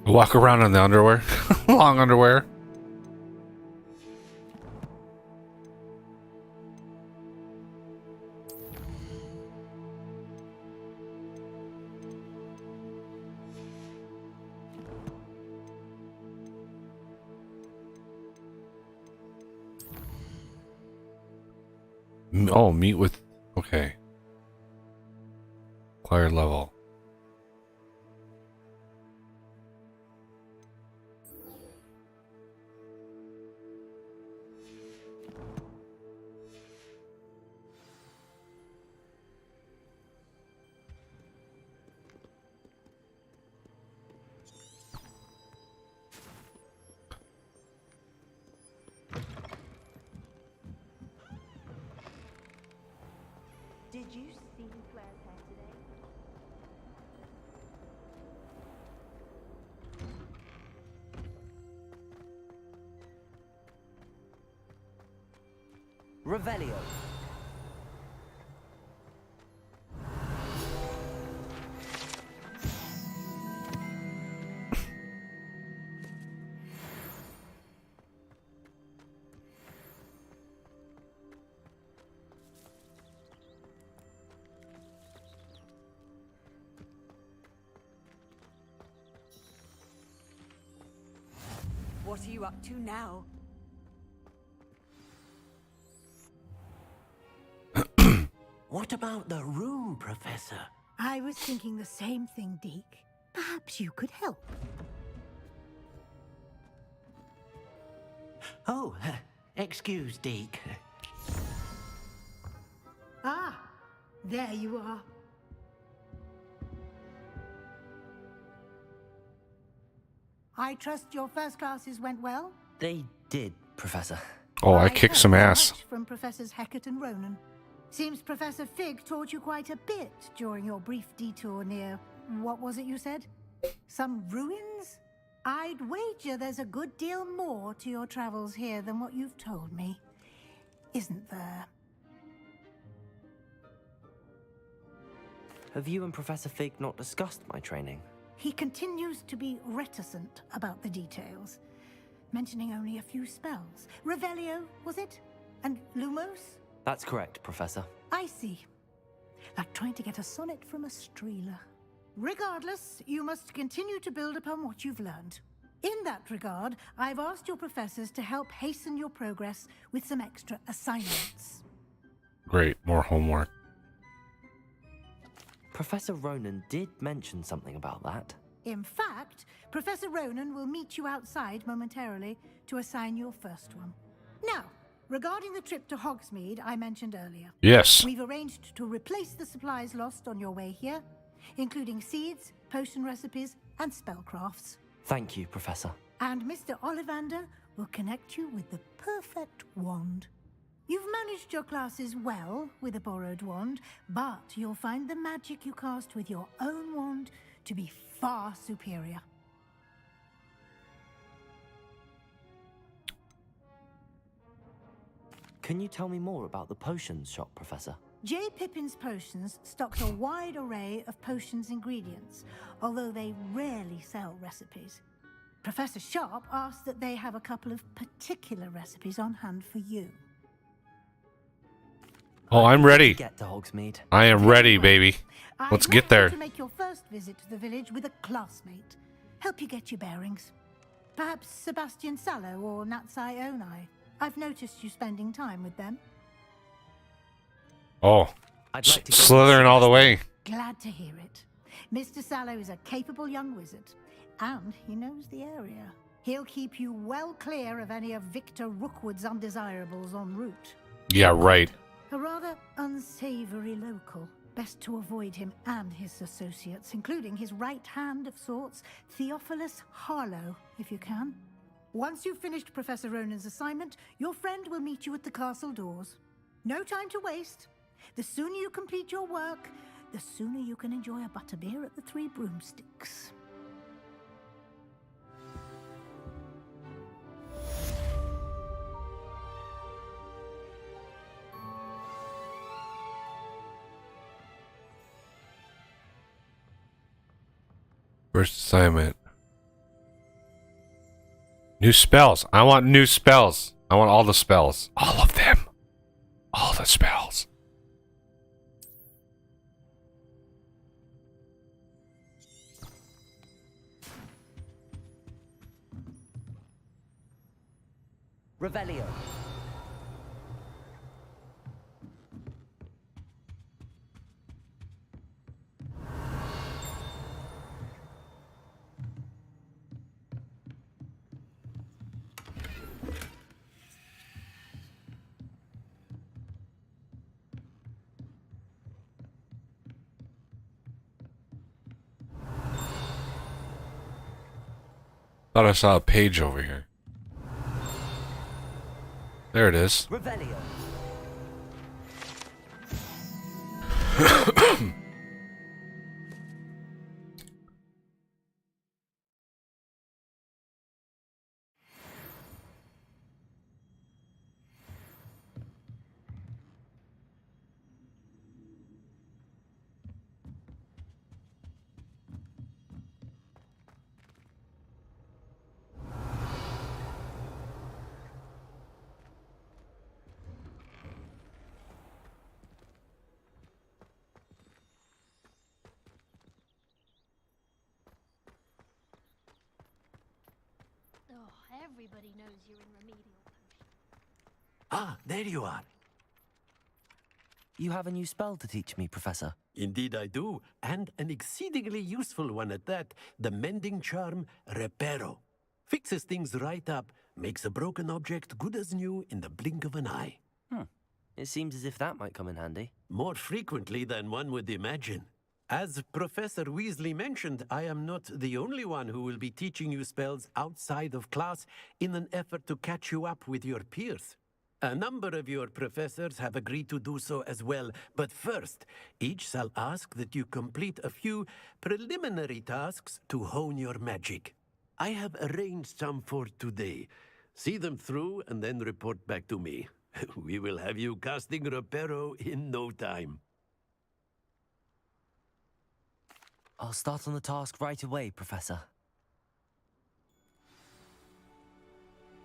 Walk around in the underwear. Long underwear. Oh, meet with... Okay. Acquired level. Did you see Claire's hair today? Revelio. What are you up to now? What about the room, Professor? I was thinking the same thing, Deke. Perhaps you could help. Oh, excuse, Deke. Ah, there you are. I trust your first classes went well? They did, Professor. Oh, I kicked some ass. Much from Professors Hecat and Ronan. Seems Professor Fig taught you quite a bit during your brief detour near... what was it you said? Some ruins? I'd wager there's a good deal more to your travels here than what you've told me. Isn't there? Have you and Professor Fig not discussed my training? He continues to be reticent about the details, mentioning only a few spells. Revelio, was it? And Lumos? That's correct, Professor. I see. Like trying to get a sonnet from a streeler. Regardless, you must continue to build upon what you've learned. In that regard, I've asked your professors to help hasten your progress with some extra assignments. Great, more homework. Professor Ronan did mention something about that. In fact, Professor Ronan will meet you outside momentarily to assign your first one. Now, regarding the trip to Hogsmeade I mentioned earlier. Yes. We've arranged to replace the supplies lost on your way here, including seeds, potion recipes, and spellcrafts. Thank you, Professor. And Mr. Ollivander will connect you with the perfect wand. You've managed your classes well with a borrowed wand, but you'll find the magic you cast with your own wand to be far superior. Can you tell me more about the potions shop, Professor? J. Pippin's Potions stocks a wide array of potions ingredients, although they rarely sell recipes. Professor Sharp asked that they have a couple of particular recipes on hand for you. Oh, I'm ready. Get to Hogsmeade. I am ready, baby. Let's get there. To make your first visit to the village with a classmate. Help you get your bearings. Perhaps Sebastian Sallow or Natsai Onai. I've noticed you spending time with them. Oh, I'd like to go Slytherin all the way. Glad to hear it. Mr. Sallow is a capable young wizard, and he knows the area. He'll keep you well clear of any of Victor Rookwood's undesirables en route. Yeah, right. A rather unsavory local. Best to avoid him and his associates, including his right hand of sorts, Theophilus Harlow, if you can. Once you've finished Professor Ronan's assignment, your friend will meet you at the castle doors. No time to waste. The sooner you complete your work, the sooner you can enjoy a butterbeer at the Three Broomsticks. First assignment. New spells. I want new spells. I want all the spells. All of them. All the spells. Revelio. Thought I saw a page over here. There it is. Revelio. Oh, everybody knows you're in remedial potion. Ah, there you are. You have a new spell to teach me, Professor. Indeed I do, and an exceedingly useful one at that. The mending charm, Reparo. Fixes things right up, makes a broken object good as new in the blink of an eye. It seems as if that might come in handy. More frequently than one would imagine. As Professor Weasley mentioned, I am not the only one who will be teaching you spells outside of class in an effort to catch you up with your peers. A number of your professors have agreed to do so as well, but first, each shall ask that you complete a few preliminary tasks to hone your magic. I have arranged some for today. See them through and then report back to me. We will have you casting Reparo in no time. I'll start on the task right away, Professor.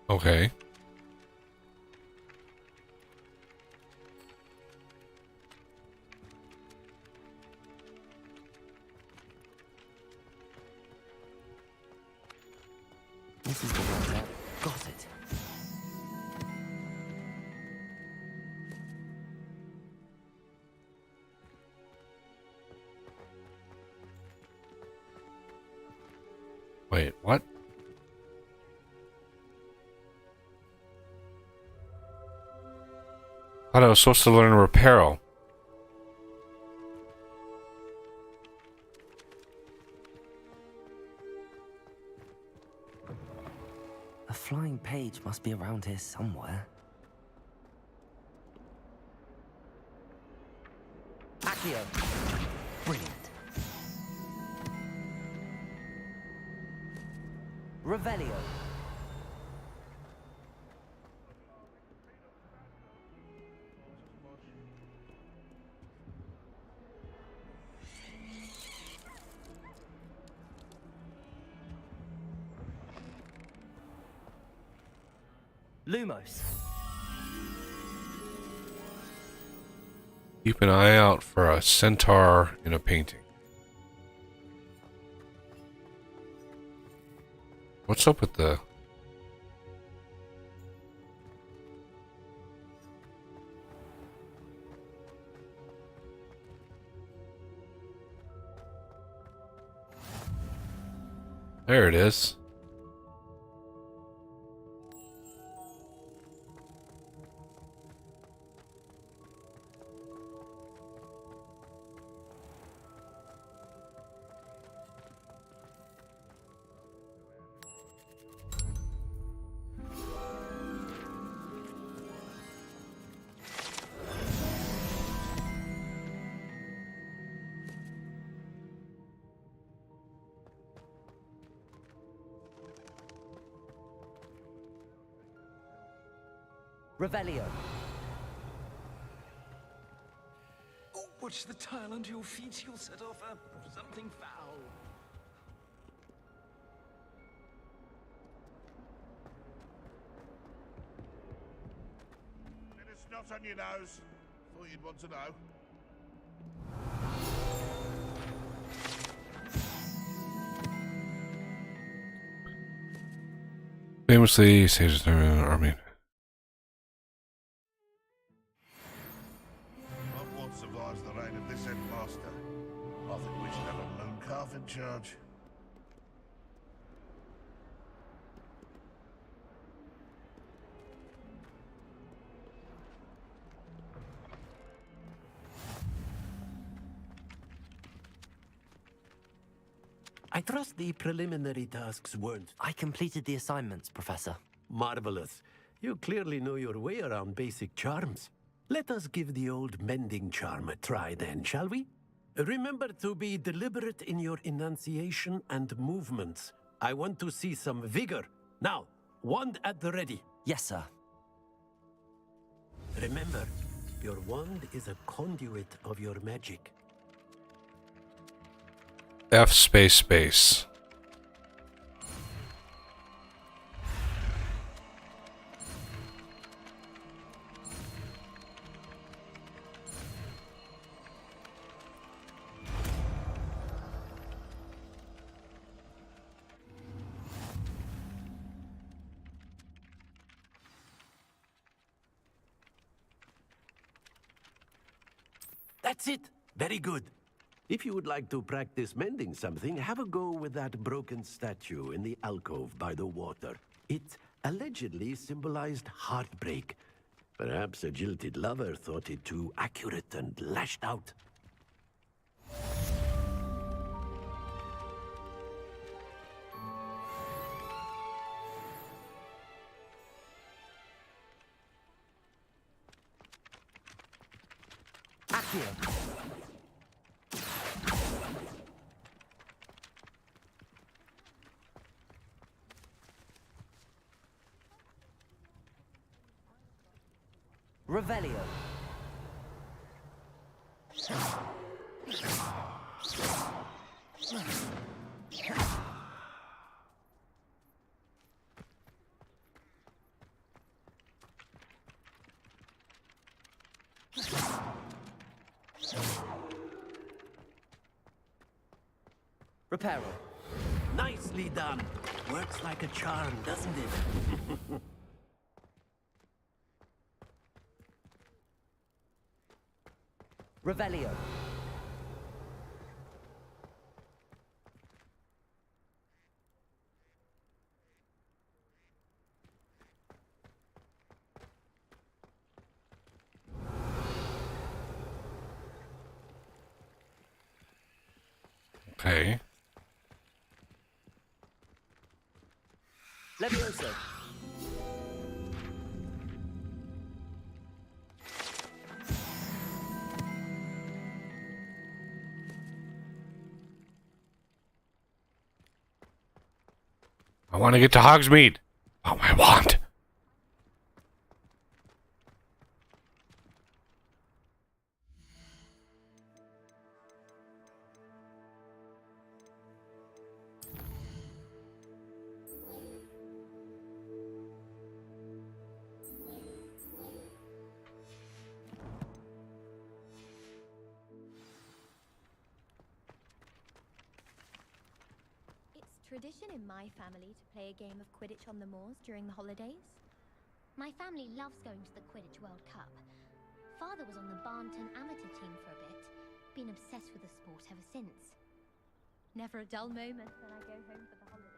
Okay. This is the one there. Got it. Wait, what? Thought I was supposed to learn Reparo. A flying page must be around here somewhere. Accio. Brilliant. Revelio. Lumos. Keep an eye out for a centaur in a painting. What's up with the... There it is. Revelio. Oh, watch the tile under your feet. You'll set off something foul. Bit of snot on your nose. Thought you'd want to know. Famously saves the army. Hogwarts survives the reign of this headmaster. I think we should have a moon calf in charge. I trust the preliminary tasks weren't... I completed the assignments, Professor. Marvelous. You clearly know your way around basic charms. Let us give the old mending charm a try then, shall we? Remember to be deliberate in your enunciation and movements. I want to see some vigor. Now, wand at the ready. Yes, sir. Remember, your wand is a conduit of your magic. F space space. That's it. Very good. If you would like to practice mending something, have a go with that broken statue in the alcove by the water. It allegedly symbolized heartbreak. Perhaps a jilted lover thought it too accurate and lashed out. Accio. Revelio. Reparo. Nicely done. Works like a charm, doesn't it? Revelio. Okay. Levioso. I want to get to Hogsmeade. Oh, I want. Tradition in my family to play a game of Quidditch on the moors during the holidays. My family loves going to the Quidditch World Cup. Father was on the Barnton amateur team for a bit. Been obsessed with the sport ever since. Never a dull moment when I go home for the holidays.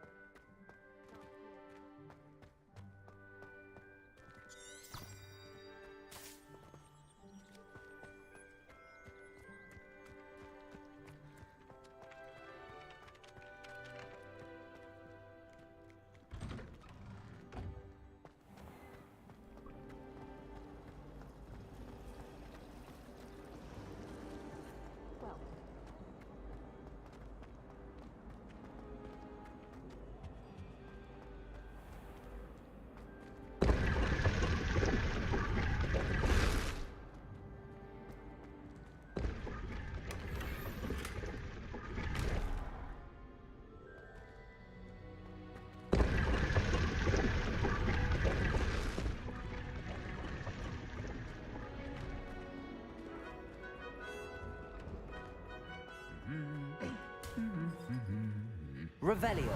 Revelio.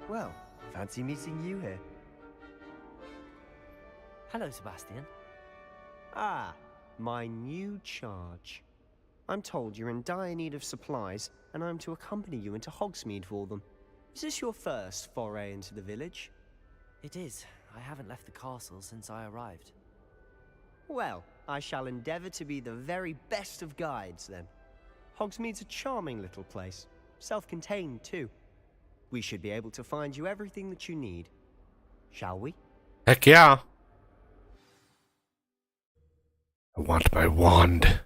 Well, fancy meeting you here. Hello, Sebastian. Ah, my new charge. I'm told you're in dire need of supplies, and I'm to accompany you into Hogsmeade for them. Is this your first foray into the village? It is. I haven't left the castle since I arrived. Well, I shall endeavor to be the very best of guides, then. Hogsmeade's a charming little place. Self-contained, too. We should be able to find you everything that you need. Shall we? Heck yeah. I want my wand.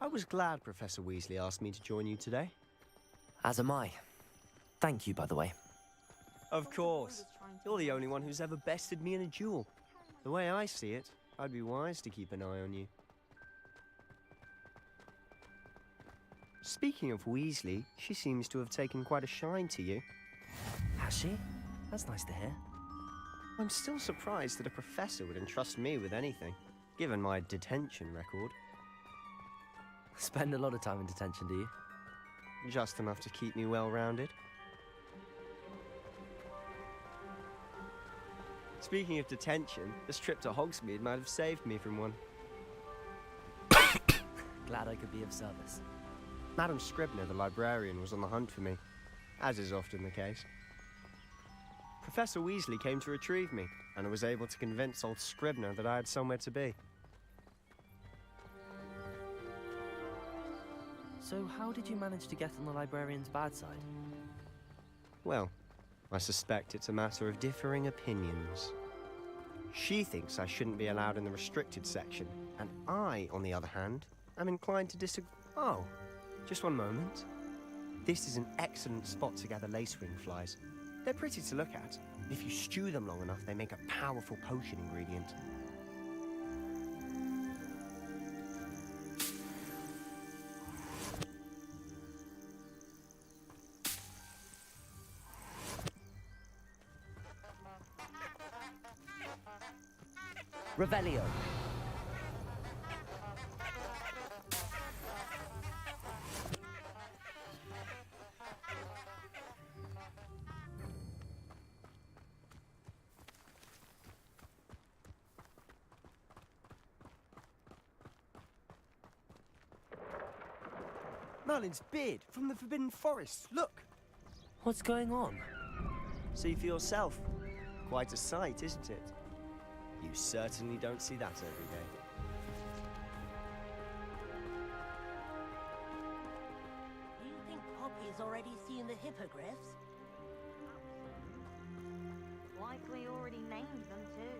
I was glad Professor Weasley asked me to join you today. As am I. Thank you, by the way. Of course. You're the only one who's ever bested me in a duel. The way I see it, I'd be wise to keep an eye on you. Speaking of Weasley, she seems to have taken quite a shine to you. Has she? That's nice to hear. I'm still surprised that a professor would entrust me with anything, given my detention record. Spend a lot of time in detention, do you? Just enough to keep me well-rounded. Speaking of detention, this trip to Hogsmeade might have saved me from one. Glad I could be of service. Madam Scribner, the librarian, was on the hunt for me, as is often the case. Professor Weasley came to retrieve me, and I was able to convince old Scribner that I had somewhere to be. So how did you manage to get on the librarian's bad side? Well, I suspect it's a matter of differing opinions. She thinks I shouldn't be allowed in the restricted section, and I, on the other hand, am inclined to disagree. Oh, just one moment. This is an excellent spot to gather lacewing flies. They're pretty to look at. If you stew them long enough, they make a powerful potion ingredient. Revelio. Merlin's beard from the Forbidden Forest. Look! What's going on? See for yourself. Quite a sight, isn't it? You certainly don't see that every day. Do you think Poppy's already seen the hippogriffs? Likely already named them too.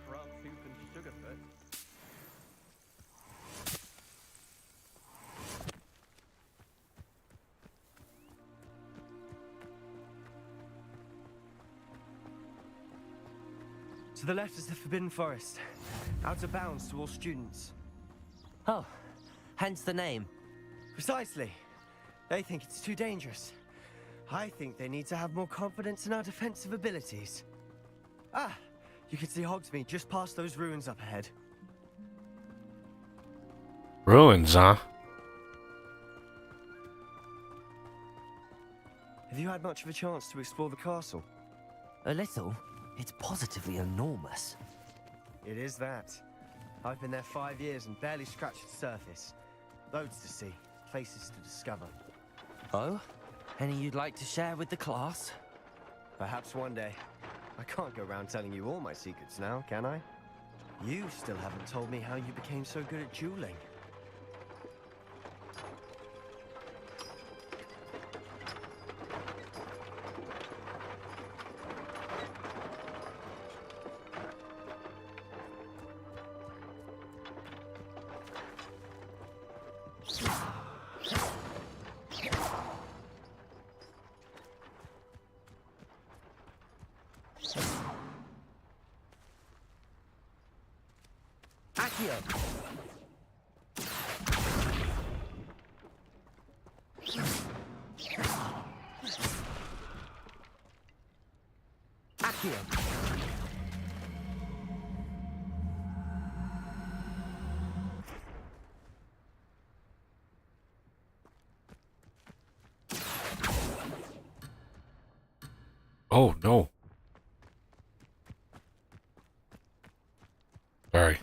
Frog soup and Sugarfoot. To the left is the Forbidden Forest. Out of bounds to all students. Oh, hence the name. Precisely. They think it's too dangerous. I think they need to have more confidence in our defensive abilities. Ah, you can see Hogsmeade just past those ruins up ahead. Ruins, huh? Have you had much of a chance to explore the castle? A little. It's positively enormous. It is that. I've been there 5 years and barely scratched the surface. Loads to see, places to discover. Oh? Any you'd like to share with the class? Perhaps one day. I can't go around telling you all my secrets now, can I? You still haven't told me how you became so good at dueling. Oh, no. Sorry.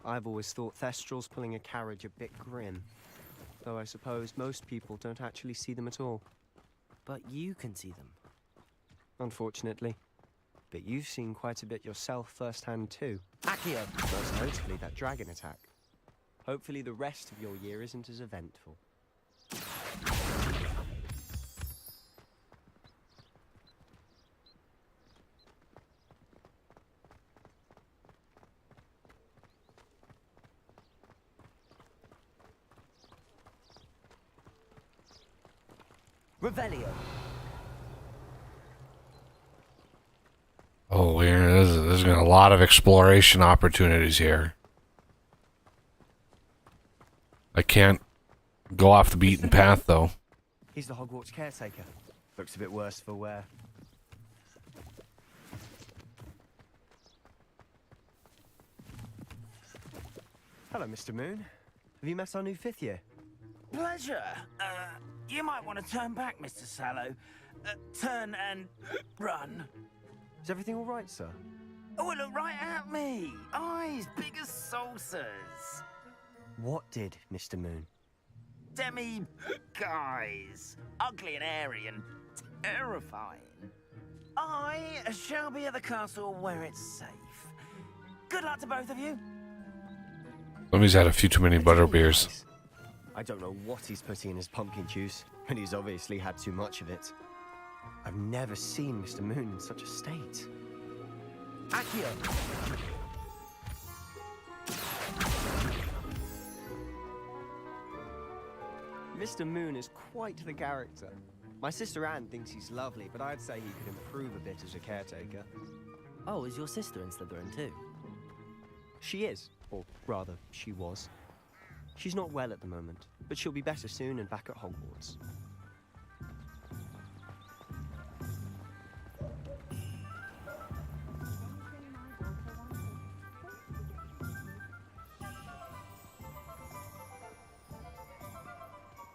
I've always thought Thestrals pulling a carriage a bit grim. Though I suppose most people don't actually see them at all. But you can see them. Unfortunately. But you've seen quite a bit yourself firsthand too. Accio! Most notably that dragon attack. Hopefully the rest of your year isn't as eventful. Revelio. Oh, there's been a lot of exploration opportunities here. I can't go off the beaten path, though. He's the Hogwarts caretaker. Looks a bit worse for wear. Hello, Mr. Moon. Have you met our new 5th year? Pleasure. You might want to turn back, Mr. Sallow. Turn and run. Is everything all right, sir? Oh, look right at me. Eyes big as saucers. What did, Mr. Moon? Guys. Ugly and airy and terrifying. I shall be at the castle where it's safe. Good luck to both of you. Somebody's had a few too many butterbeers. I don't know what he's putting in his pumpkin juice, and he's obviously had too much of it. I've never seen Mr. Moon in such a state. Accio! Mr. Moon is quite the character. My sister Anne thinks he's lovely, but I'd say he could improve a bit as a caretaker. Oh, is your sister in Slytherin too? She is, or rather, she was. She's not well at the moment, but she'll be better soon and back at Hogwarts.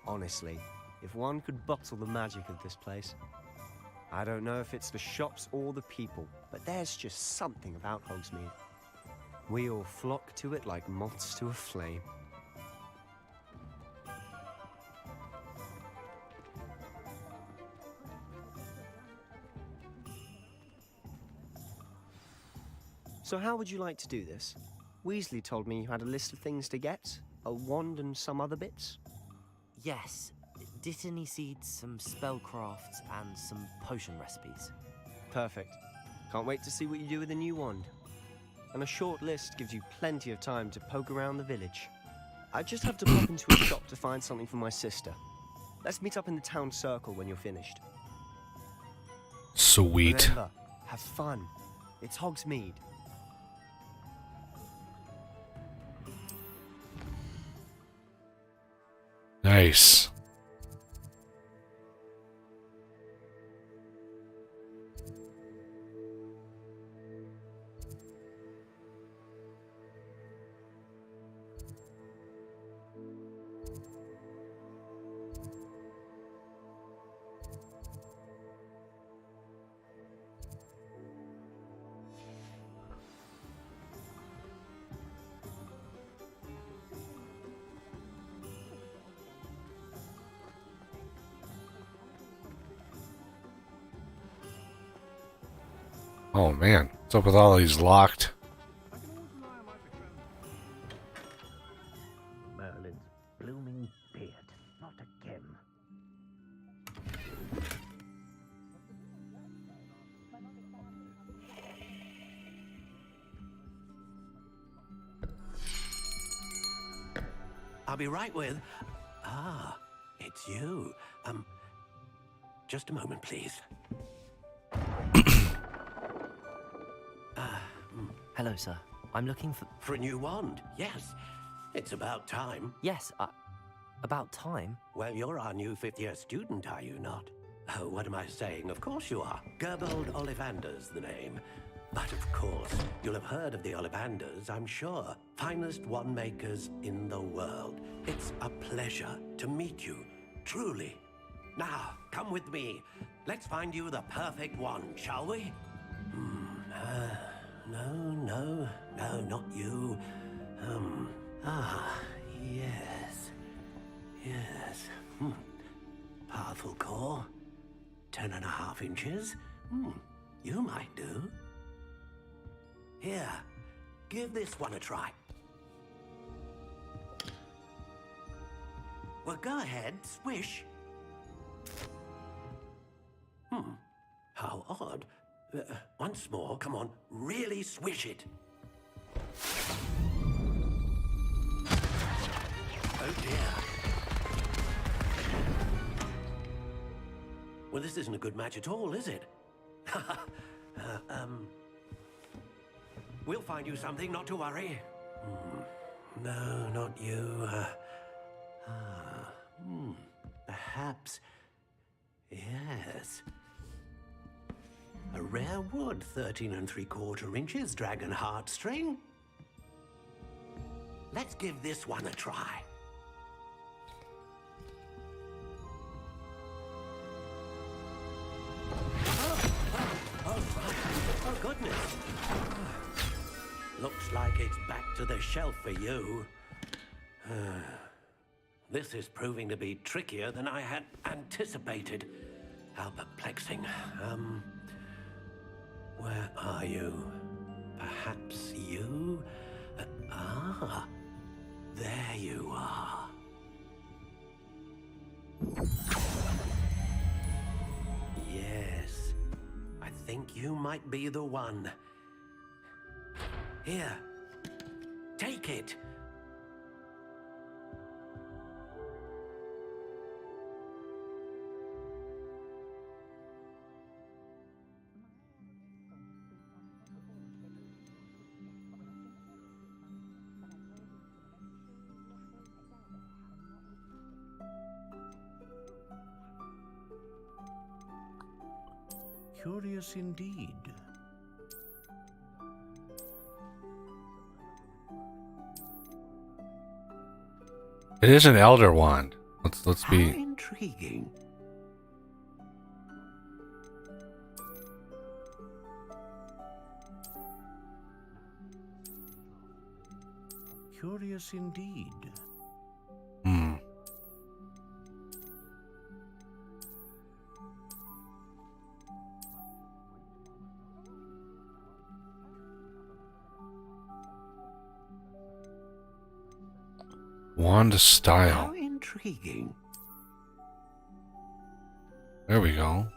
Honestly, if one could bottle the magic of this place. I don't know if it's the shops or the people, but there's just something about Hogsmeade. We all flock to it like moths to a flame. So how would you like to do this? Weasley told me you had a list of things to get, a wand and some other bits. Yes. Dittany seeds, some spellcrafts, and some potion recipes. Perfect. Can't wait to see what you do with the new wand. And a short list gives you plenty of time to poke around the village. I just have to pop into a shop to find something for my sister. Let's meet up in the town circle when you're finished. Sweet. Remember, have fun. It's Hogsmeade. Nice. Oh man, what's up with all these locked? Merlin's blooming beard, not again. I'll be right with... Ah, it's you. Just a moment, please. Hello, sir. I'm looking for... For a new wand, yes. It's about time. Yes, about time? Well, you're our new fifth-year student, are you not? Oh, what am I saying? Of course you are. Gerbold Ollivander's the name. But of course, you'll have heard of the Ollivanders, I'm sure. Finest wand makers in the world. It's a pleasure to meet you, truly. Now, come with me. Let's find you the perfect wand, shall we? No, not you. Yes. Powerful core. 10.5 inches. You might do. Here, give this one a try. Well, go ahead, swish. How odd. Once more, come on, really swish it. Oh dear. Well, this isn't a good match at all, is it? We'll find you something, not to worry. No, not you. Perhaps. Yes. A rare wood, 13 3/4 inches, dragon heartstring. Let's give this one a try. Oh, goodness. Looks like it's back to the shelf for you. This is proving to be trickier than I had anticipated. How perplexing. Where are you? Perhaps you? There you are. Yes, I think you might be the one. Here, take it. Curious indeed. It is an elder wand. Let's How be intriguing. Curious indeed. wand style. How intriguing. There we go.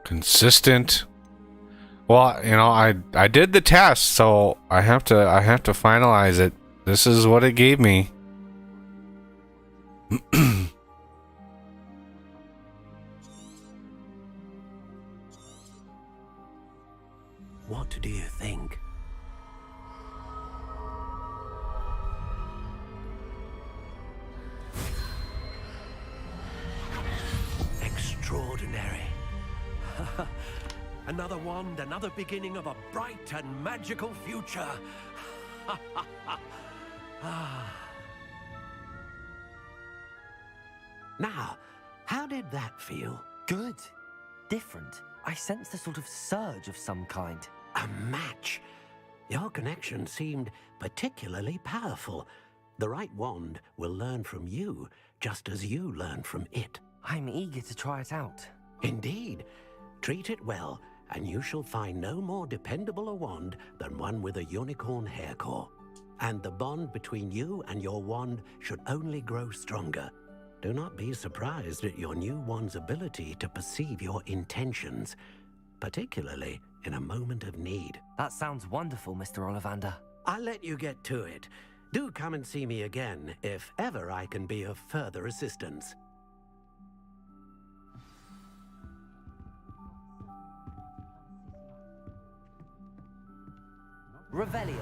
Consistent. Well, you know, I did the test, so I have to finalize it. This is what it gave me. What do you think? Extraordinary. Another wand, another beginning of a bright and magical future. Now, how did that feel? Good. Different. I sensed a sort of surge of some kind. A match. Your connection seemed particularly powerful. The right wand will learn from you, just as you learn from it. I'm eager to try it out. Indeed. Treat it well, and you shall find no more dependable a wand than one with a unicorn hair core. And the bond between you and your wand should only grow stronger. Do not be surprised at your new one's ability to perceive your intentions, particularly in a moment of need. That sounds wonderful, Mr. Ollivander. I'll let you get to it. Do come and see me again if ever I can be of further assistance. Revelio.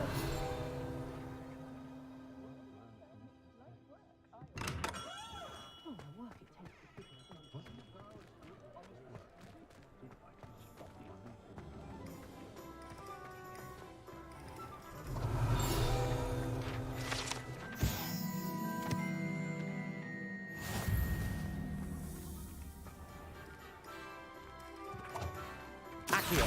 Accio.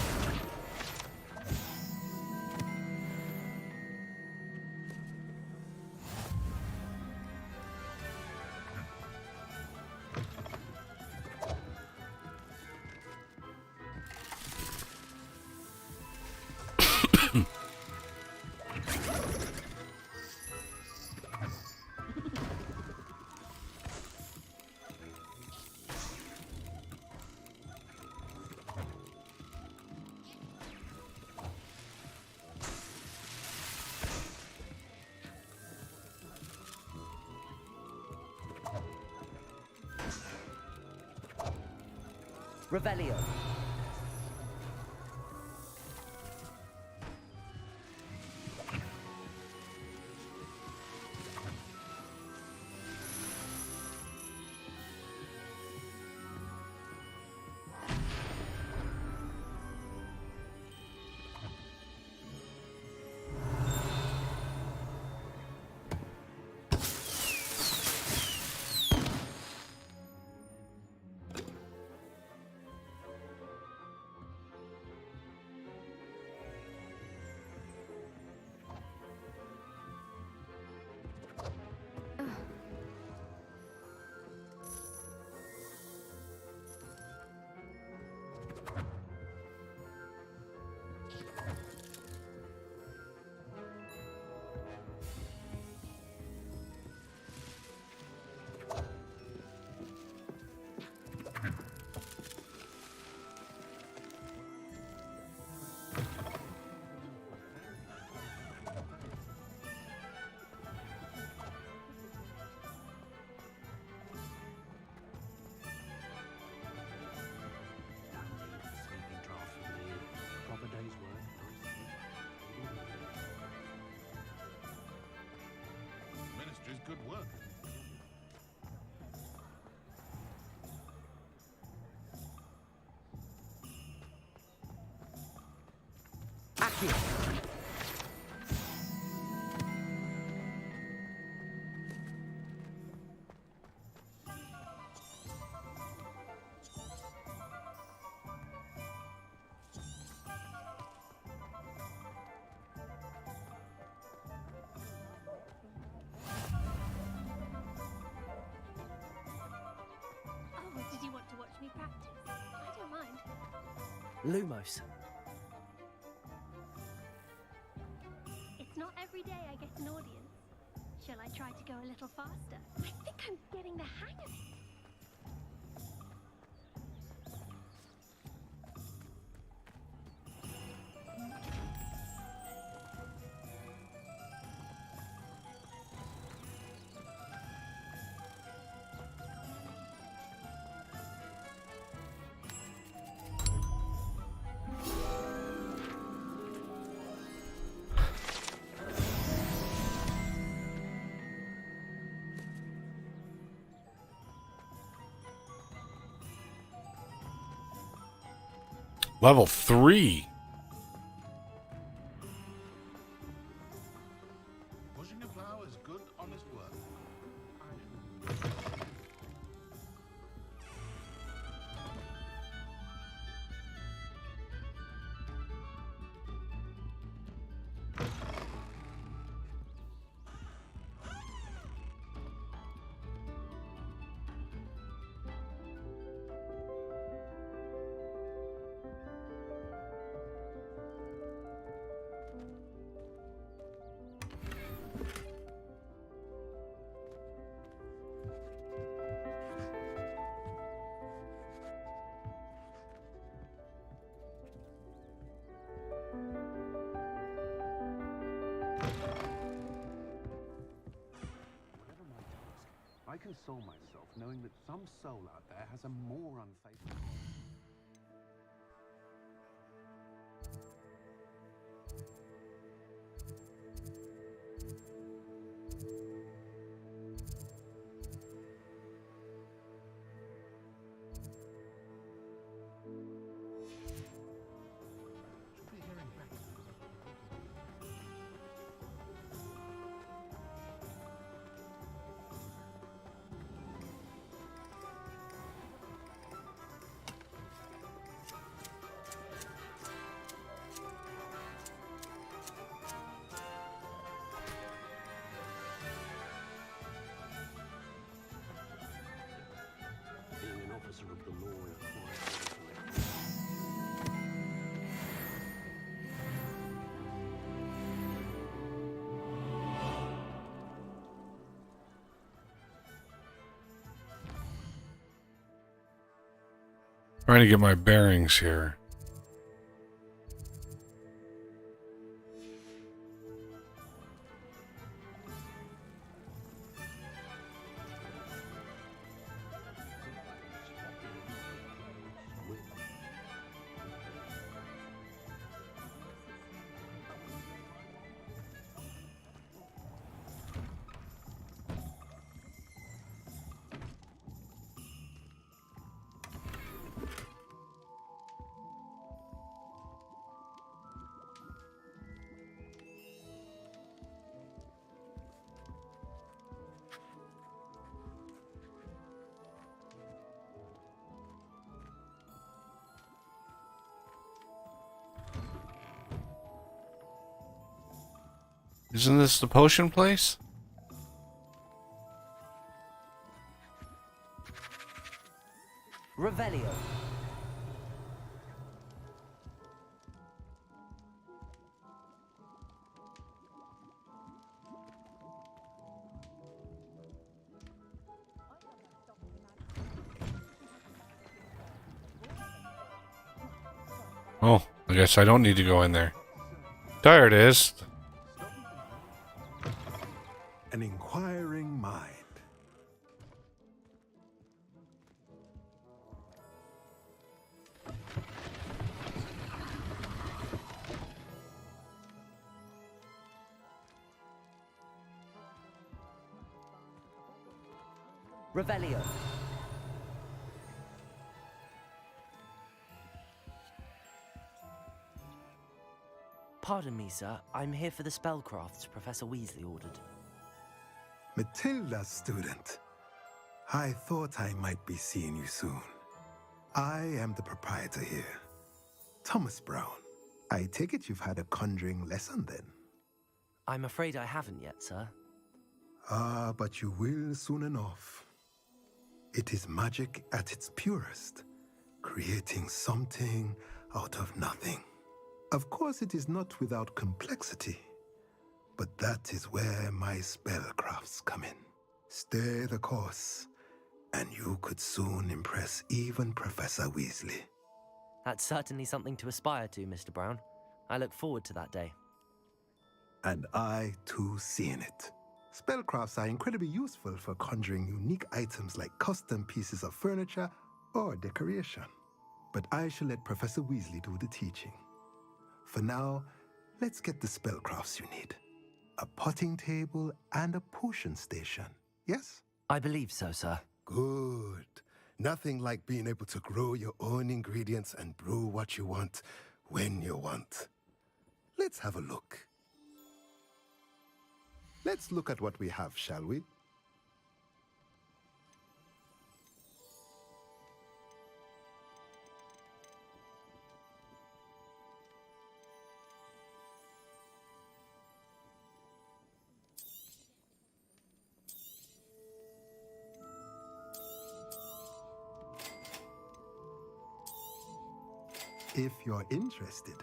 Revelio. Ministry's good work. Accio. Oh, did you want to watch me practice? I don't mind. Lumos. It's not every day I get an audience. Shall I try to go a little faster? I think I'm getting the hang of it. Level 3. Pushing a plow is good, honest work. I console myself knowing that some soul out there has a more unfaithful... Being an officer of the law requires... Trying to get my bearings here. Isn't this the potion place? Revelio. Oh, I guess I don't need to go in there. There it is. An inquiring mind. Revelio. Pardon me, sir. I'm here for the spellcrafts Professor Weasley ordered. Matilda, student. I thought I might be seeing you soon. I am the proprietor here, Thomas Brown. I take it you've had a conjuring lesson then? I'm afraid I haven't yet, sir. Ah, but you will soon enough. It is magic at its purest, creating something out of nothing. Of course, it is not without complexity, but that is where my spellcrafts come in. Stay the course, and you could soon impress even Professor Weasley. That's certainly something to aspire to, Mr. Brown. I look forward to that day. And I, too, seeing it. Spellcrafts are incredibly useful for conjuring unique items like custom pieces of furniture or decoration. But I shall let Professor Weasley do the teaching. For now, let's get the spellcrafts you need. A potting table and a potion station, yes? I believe so, sir. Good. Nothing like being able to grow your own ingredients and brew what you want when you want. Let's have a look. Let's look at what we have, shall we? If you're interested,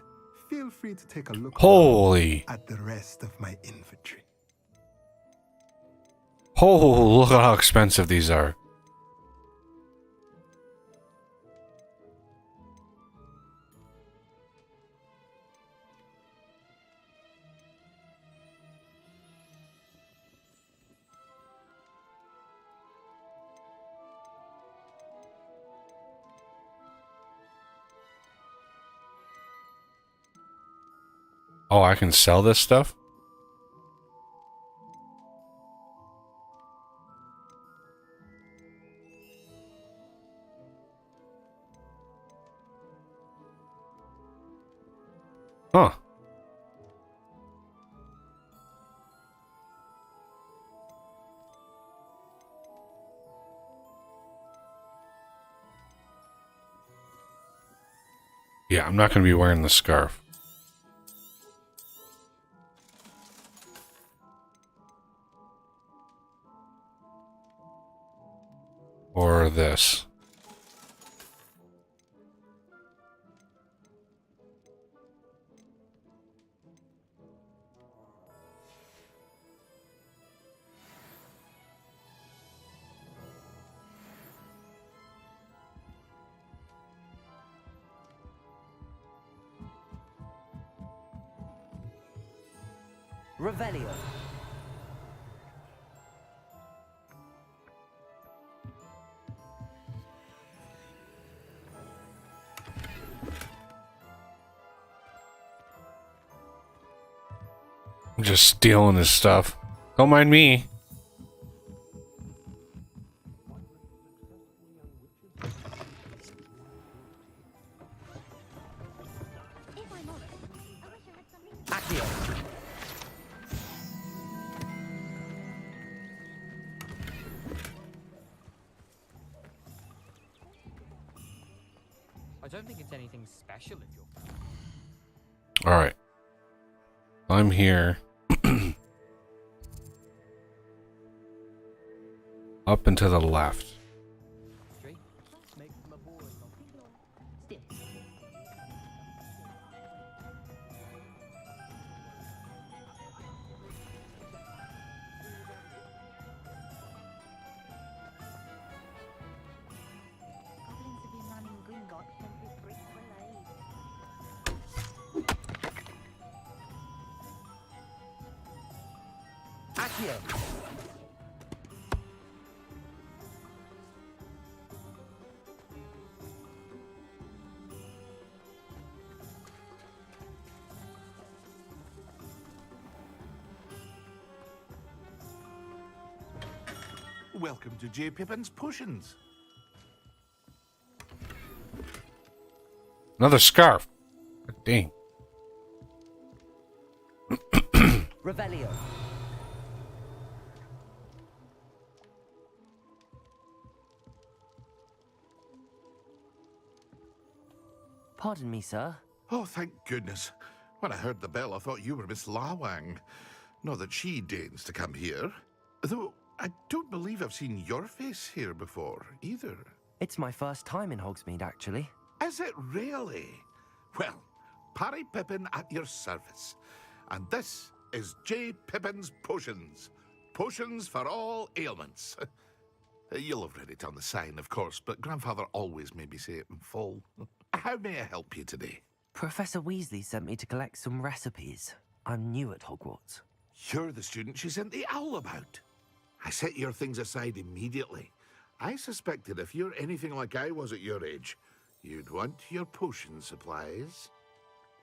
feel free to take a look at the rest of my inventory. Oh, look at how expensive these are. Oh, I can sell this stuff? Huh. Yeah, I'm not going to be wearing the scarf. Or this. Revelio. I'm just stealing his stuff. Don't mind me. I don't think it's anything special if you're... Alright. I'm here. Up and to the left. Welcome to J. Pippin's Potions. Another scarf. Dang. Revelio. Pardon me, sir. Oh, thank goodness. When I heard the bell, I thought you were Miss Lawang. Not that she deigns to come here. Though, I don't believe I've seen your face here before, either. It's my first time in Hogsmeade, actually. Is it really? Well, Parry Pippin at your service. And this is J. Pippin's Potions. Potions for all ailments. You'll have read it on the sign, of course, but Grandfather always made me say it in full. How may I help you today? Professor Weasley sent me to collect some recipes. I'm new at Hogwarts. You're the student she sent the owl about. I set your things aside immediately. I suspected if you're anything like I was at your age, you'd want your potion supplies.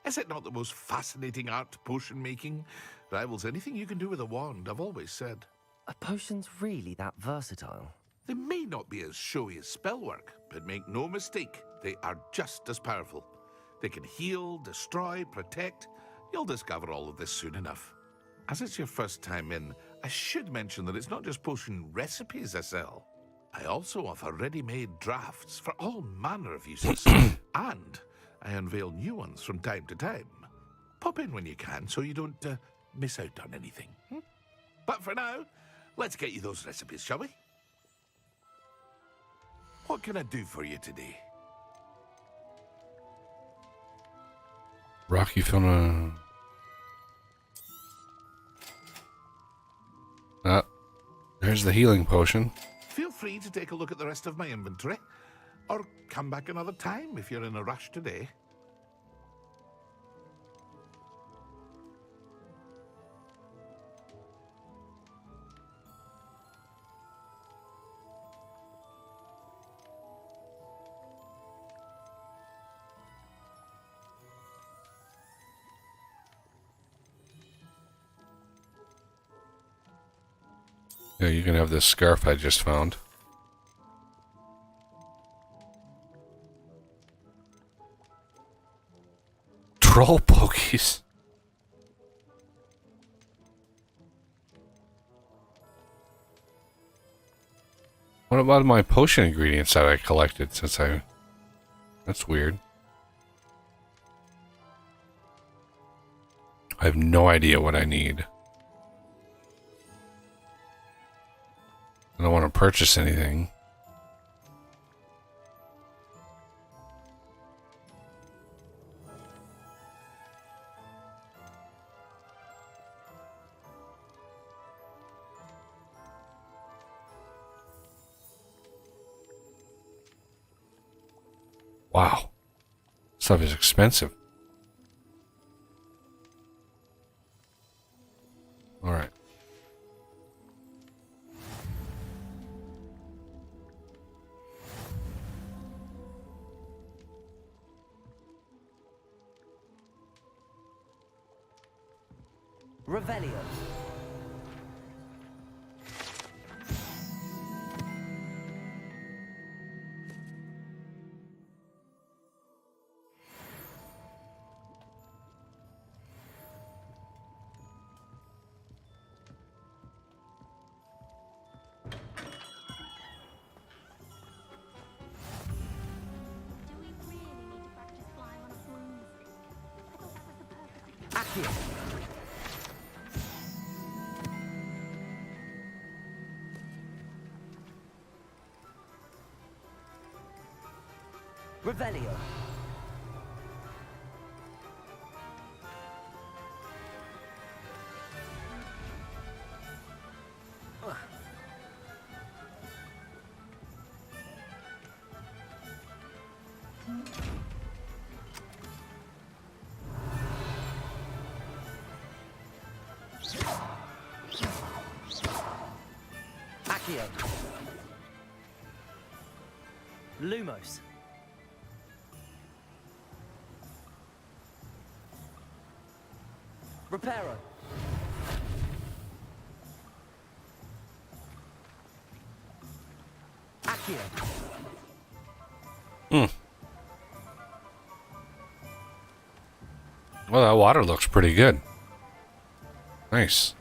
Is it not the most fascinating art, potion making? Rivals anything you can do with a wand, I've always said. Are potions really that versatile? They may not be as showy as spellwork, but make no mistake, they are just as powerful. They can heal, destroy, protect. You'll discover all of this soon enough. As it's your first time in, I should mention that it's not just potion recipes I sell. I also offer ready-made drafts for all manner of uses, and I unveil new ones from time to time. Pop in when you can so you don't miss out on anything. But for now, let's get you those recipes, shall we? What can I do for you today? Rocky Film. There's the healing potion. Feel free to take a look at the rest of my inventory, or come back another time if you're in a rush today. Yeah, you can have this scarf I just found. Troll pokies. What about my potion ingredients that I collected since I... That's weird. I have no idea what I need. I don't want to purchase anything. Wow. Stuff is expensive. All right. Revelio. Accio. Revelio. Accio. Lumos. Reparo. Accio. Well, that water looks pretty good. Nice.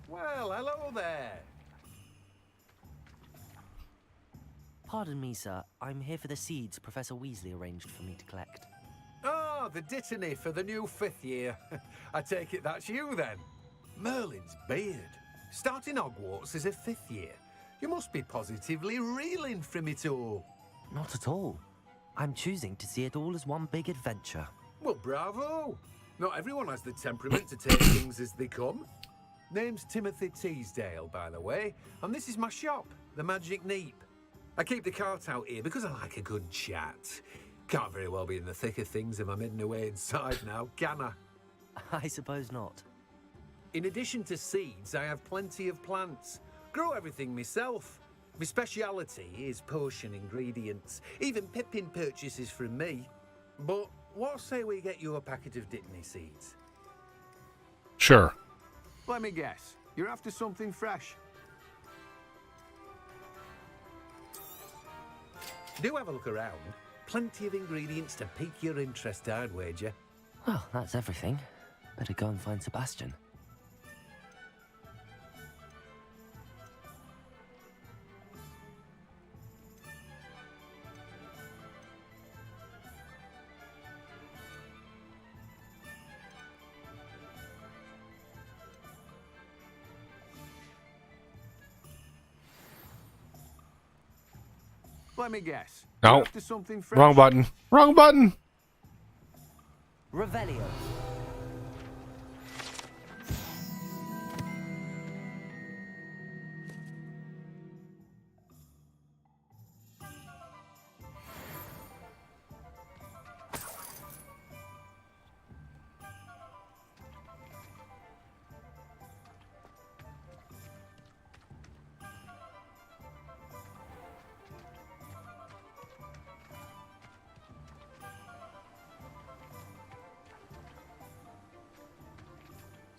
Well, hello there. Pardon me, sir. I'm here for the seeds Professor Weasley arranged for me to collect. Oh, the dittany for the new 5th year. I take it that's you then. Merlin's beard. Starting Hogwarts as a 5th year. You must be positively reeling from it all. Not at all. I'm choosing to see it all as one big adventure. Well, bravo. Not everyone has the temperament to take things as they come. Name's Timothy Teasdale, by the way, and this is my shop, the Magic Neep. I keep the cart out here because I like a good chat. Can't very well be in the thick of things if I'm hidden away inside now, can I? I suppose not. In addition to seeds, I have plenty of plants. Grow everything myself. My speciality is potion ingredients. Even Pippin purchases from me. But what say we get you a packet of Dittany seeds? Sure. Let me guess. You're after something fresh. Do have a look around. Plenty of ingredients to pique your interest, I'd wager. Well, that's everything. Better go and find Sebastian. Let me guess. No. You're after something fresh. Wrong button. Wrong button. Revelio.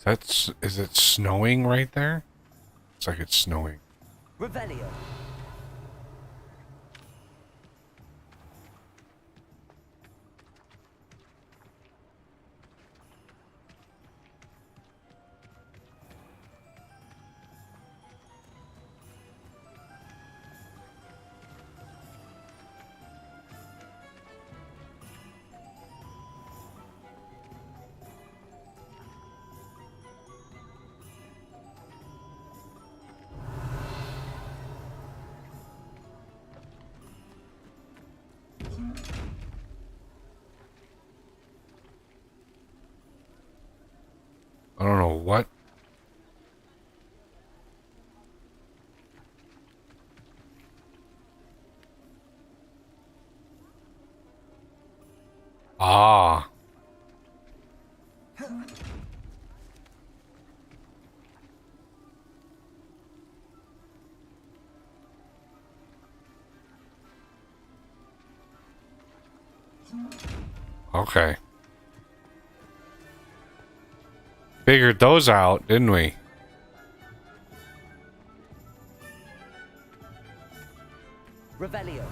Is it snowing right there? Looks like it's snowing. Revelio. I don't know what. Ah. Okay. Figured those out, didn't we? Revelio.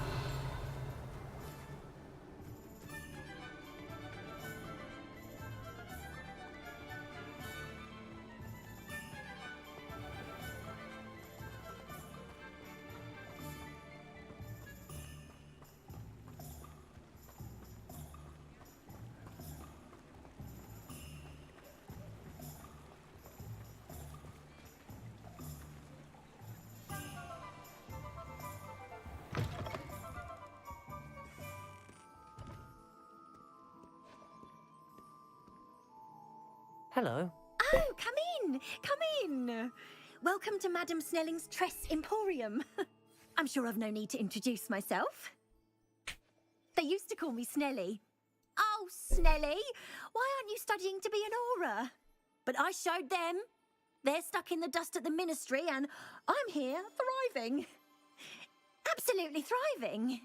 Hello. Oh, come in! Come in! Welcome to Madame Snelling's Tress Emporium. I'm sure I've no need to introduce myself. They used to call me Snelly. Oh, Snelly! Why aren't you studying to be an aura? But I showed them. They're stuck in the dust at the ministry, and I'm here, thriving. Absolutely thriving.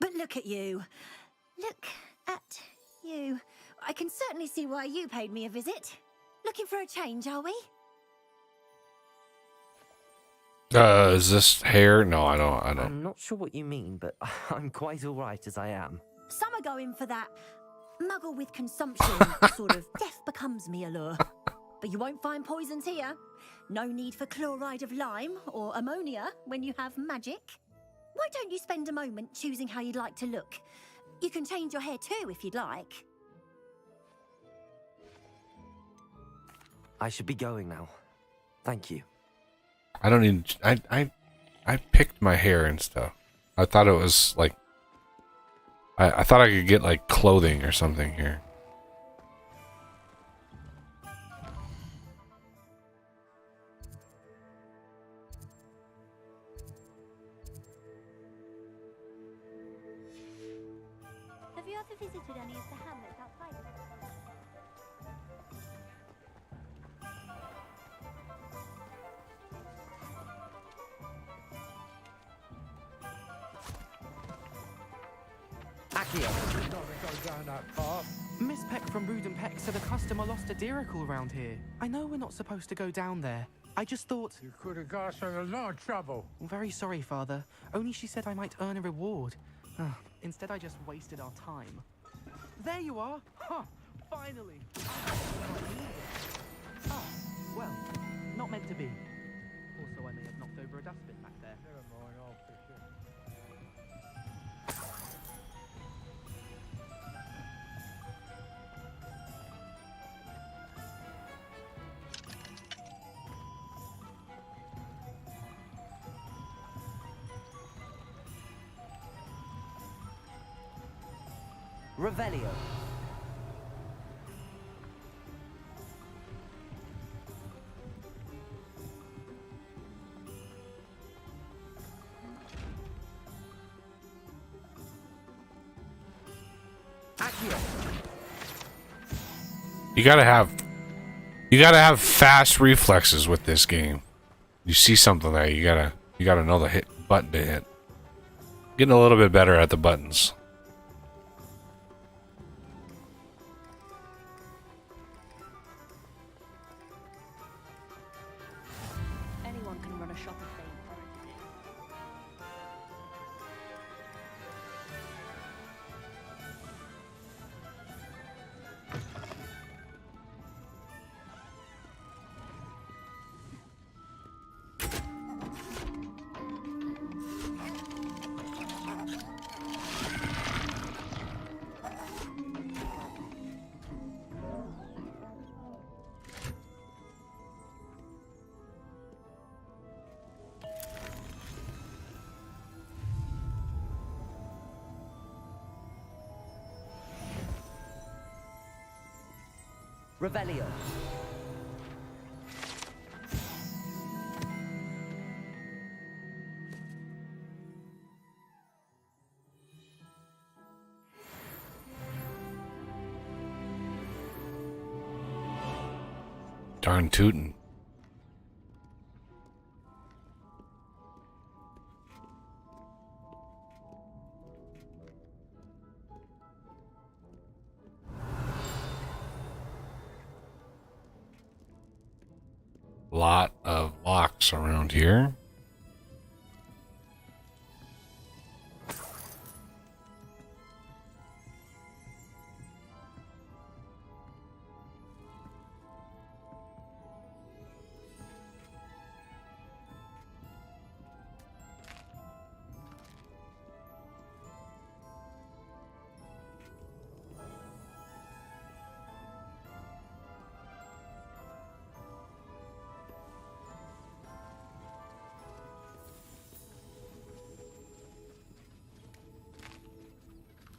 But look at you. Look at you. I can certainly see why you paid me a visit. Looking for a change, are we? Is this hair? No, I don't. I'm not sure what you mean, but I'm quite all right as I am. Some are going for that muggle with consumption sort of death becomes me allure. But you won't find poisons here. No need for chloride of lime or ammonia when you have magic. Why don't you spend a moment choosing how you'd like to look? You can change your hair too if you'd like. I should be going now. Thank you. I don't need. I picked my hair and stuff. I thought it was like. I thought I could get like clothing or something here. Have you ever visited any of the hamlets outside of it? Miss Peck from Rudin Peck said a customer lost a diricle around here. I know we're not supposed to go down there. I just thought... You could have got us in a lot of trouble. Very sorry, Father. Only she said I might earn a reward. Instead, I just wasted our time. There you are! Huh! Finally! Ah, well, not meant to be. Also, I may have knocked over a dustbin back there. Never mind, I'll fix it. Revelio. You gotta have fast reflexes with this game. You see something there, you gotta know the button to hit. Getting a little bit better at the buttons. Revelio. Darn tootin'. Lot of locks around here.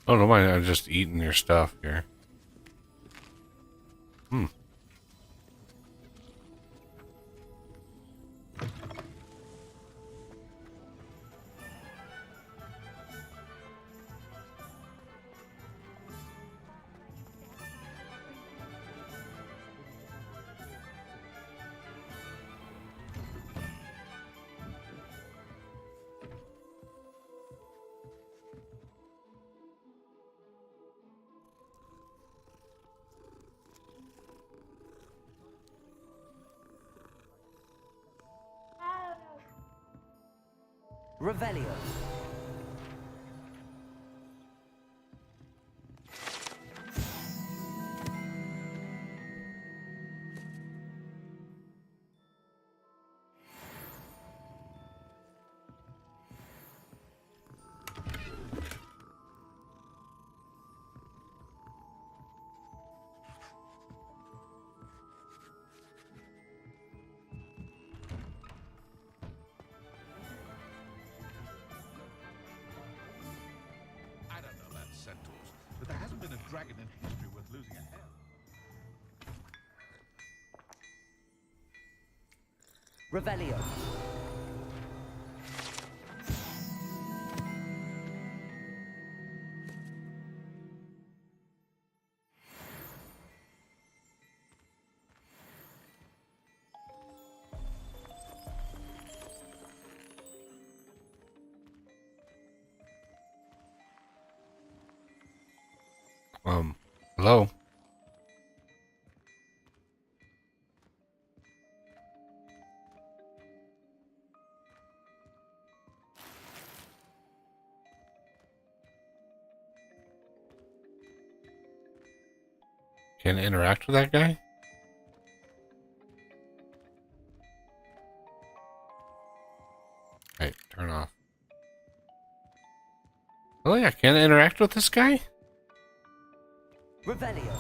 Oh, don't mind, I'm just eating your stuff here. Revelio. I don't know about centaurs, but there hasn't been a dragon in history worth losing a hair. Revelio. Hello? Can I interact with that guy? Right, turn off. Oh yeah, can I interact with this guy? Revelio.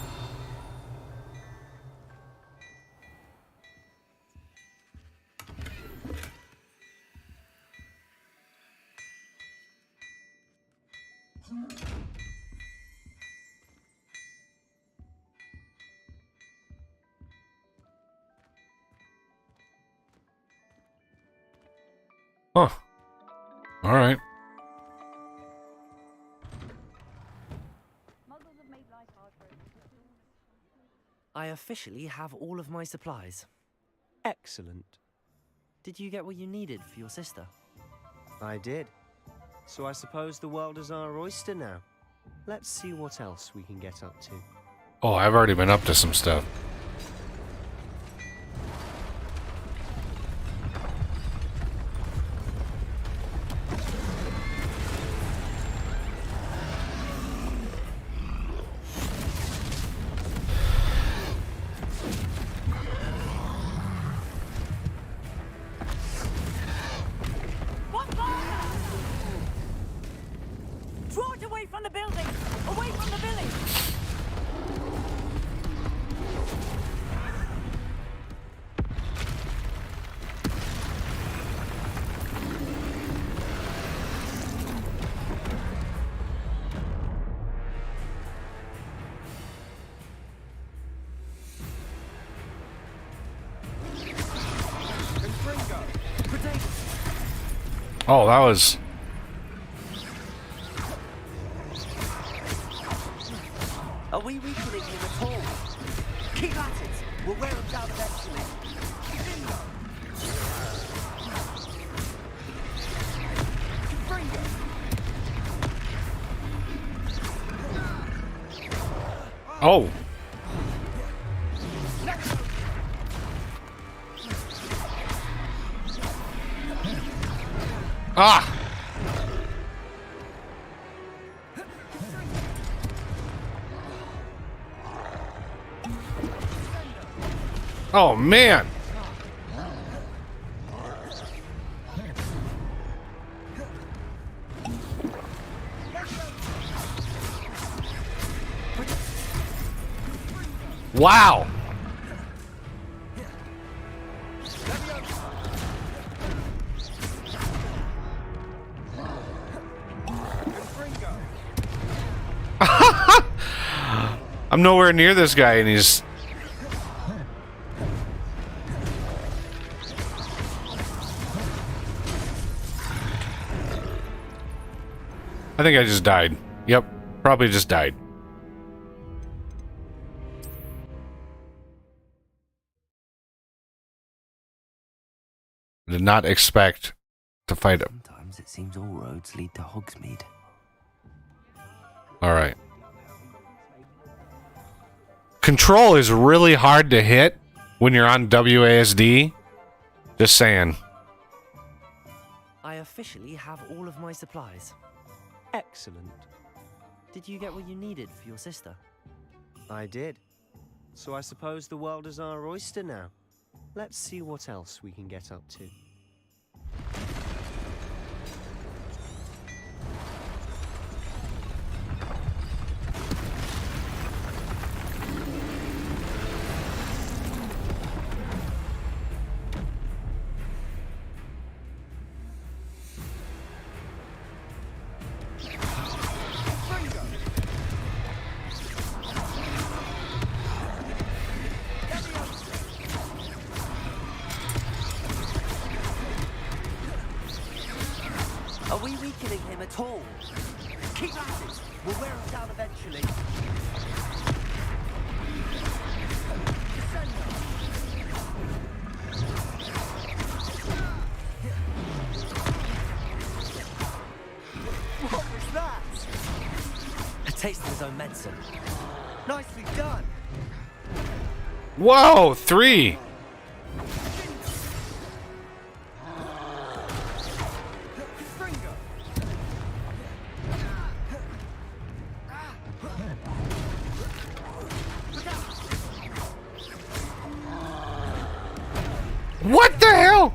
Huh. Alright. I officially have all of my supplies. Excellent. Did you get what you needed for your sister? I did. So I suppose the world is our oyster now. Let's see what else we can get up to. Oh, I've already been up to some stuff. Draw it away from the building! Away from the village! Oh, that was... Are we weakening him at all? Keep at it. We'll wear him down eventually. Oh. Ah. Oh, man. Wow. I'm nowhere near this guy and he's... I think I just died. Yep, probably just died. Did not expect to fight him. Sometimes it seems all roads lead to Hogsmeade. All right. Control is really hard to hit when you're on WASD. Just saying. I officially have all of my supplies. Excellent. Did you get what you needed for your sister? I did. So I suppose the world is our oyster now. Let's see what else we can get up to. Are we weakening him at all? Keep at it. We'll wear him down eventually. What was that? A taste of his own medicine. Nicely done. Whoa, 3. What the hell?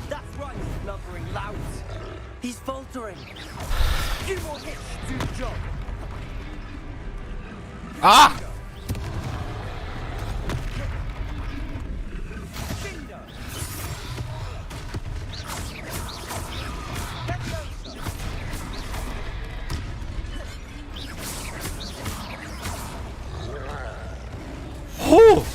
That's right, blubbering louts. He's faltering. Few more hits, do the job. Ah! Oh!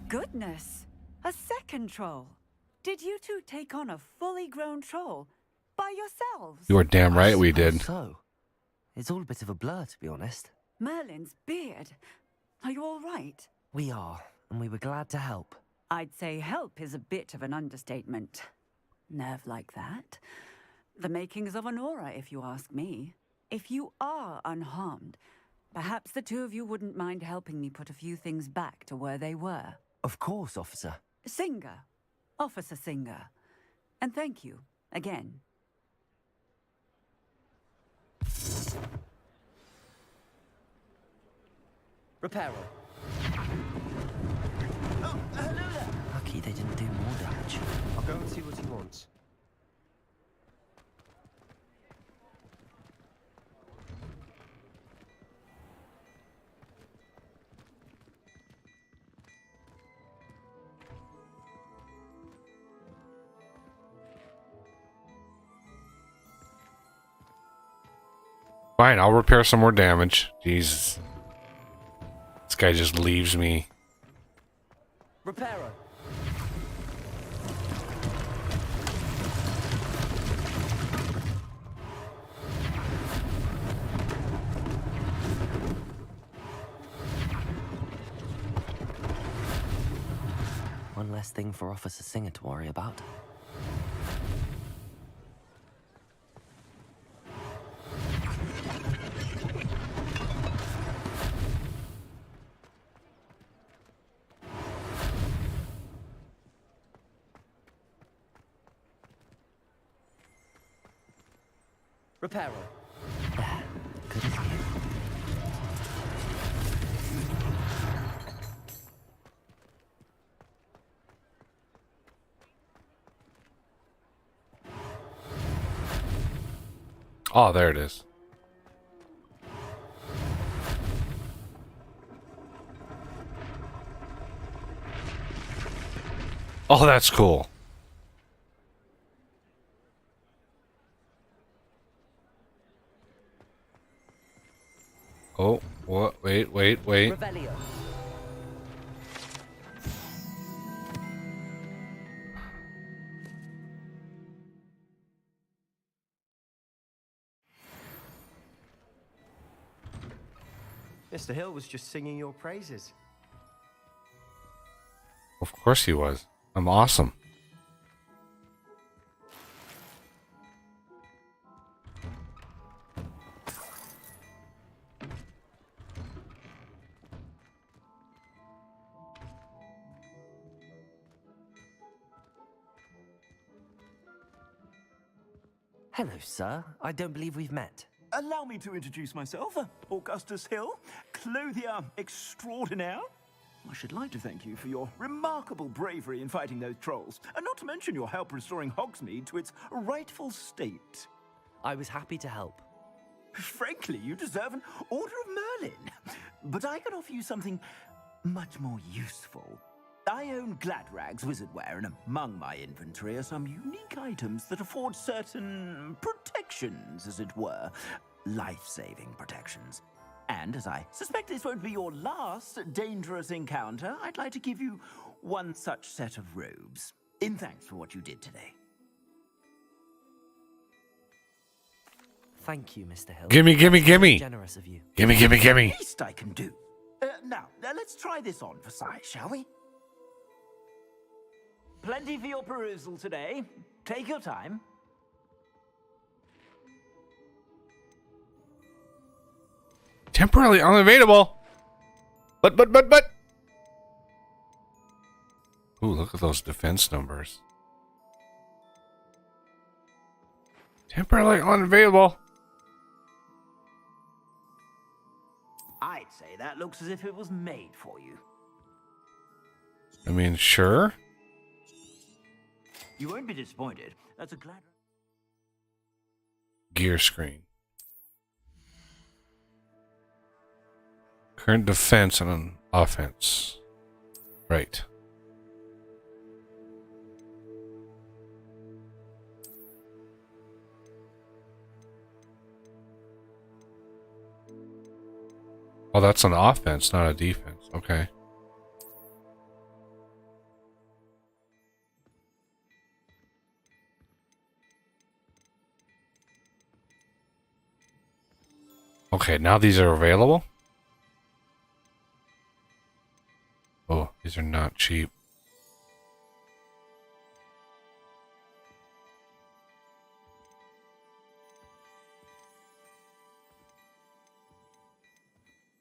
Goodness! A second troll. Did you two take on a fully grown troll by yourselves? You are damn right we did. So, it's all a bit of a blur, to be honest. Merlin's beard. Are you all right? We are, and we were glad to help. I'd say help is a bit of an understatement. Nerve like that. The makings of an aura, if you ask me. If you are unharmed, perhaps the two of you wouldn't mind helping me put a few things back to where they were. Of course, officer. Singer. Officer Singer. And thank you, again. Repairer. Oh, hello there. Lucky they didn't do more damage. I'll go and see what he wants. Fine, I'll repair some more damage. Jesus. This guy just leaves me. Repairer. One less thing for Officer Singer to worry about. Repairer. There. Good as new. Oh, there it is. Oh, that's cool. Oh, what? Wait. Revelio. Mr. Hill was just singing your praises. Of course he was. I'm awesome. Hello, sir. I don't believe we've met. Allow me to introduce myself, Augustus Hill, clothier extraordinaire. I should like to thank you for your remarkable bravery in fighting those trolls, and not to mention your help restoring Hogsmeade to its rightful state. I was happy to help. Frankly, you deserve an Order of Merlin. But I can offer you something much more useful. I own Gladrag's wizardware, and among my inventory are some unique items that afford certain protections, as it were. Life-saving protections. And as I suspect this won't be your last dangerous encounter, I'd like to give you one such set of robes, in thanks for what you did today. Thank you, Mr. Hill. Gimme. Generous of you. Gimme. Least I can do. Now, let's try this on for size, shall we? Plenty for your perusal today. Take your time. Temporarily unavailable. But. Ooh, look at those defense numbers. Temporarily unavailable. I'd say that looks as if it was made for you. I mean, sure. You won't be disappointed. That's a glad... Gear screen. Current defense and an offense. Right. Oh, that's an offense, not a defense. Okay. Okay, now these are available. Oh, these are not cheap.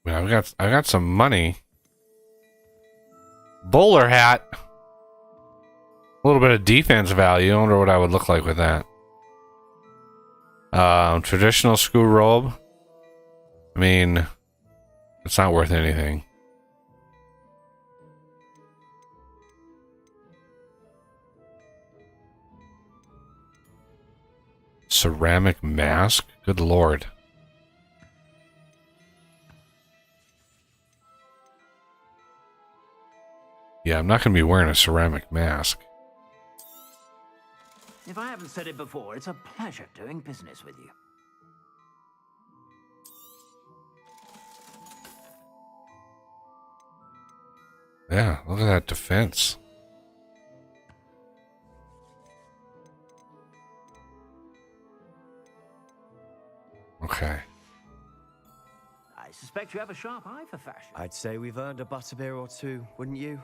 Well, I got some money. Bowler hat. A little bit of defense value. I wonder what I would look like with that. Traditional school robe. I mean, it's not worth anything. Ceramic mask? Good lord. Yeah, I'm not going to be wearing a ceramic mask. If I haven't said it before, it's a pleasure doing business with you. Yeah, look at that defense. Okay. I suspect you have a sharp eye for fashion. I'd say we've earned a butterbeer or two, wouldn't you?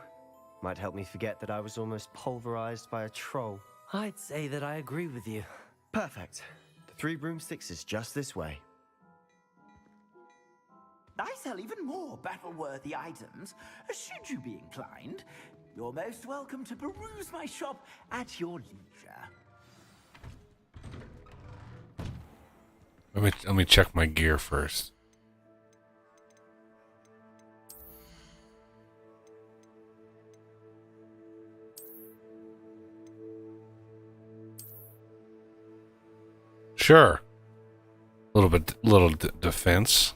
Might help me forget that I was almost pulverized by a troll. I'd say that I agree with you. Perfect. The Three Broomsticks is just this way. I sell even more battle-worthy items. Should you be inclined, you're most welcome to peruse my shop at your leisure. Let me check my gear first. Sure. Little defense.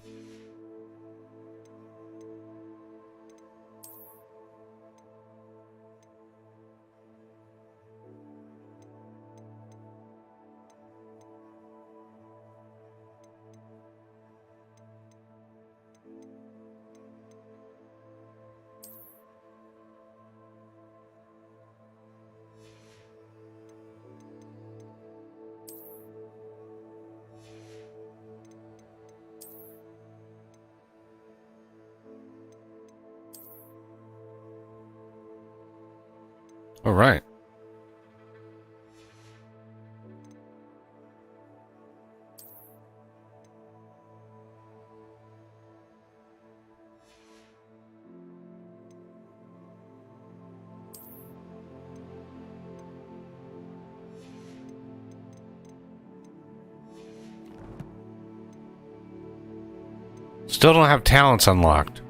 All right. Still don't have talents unlocked.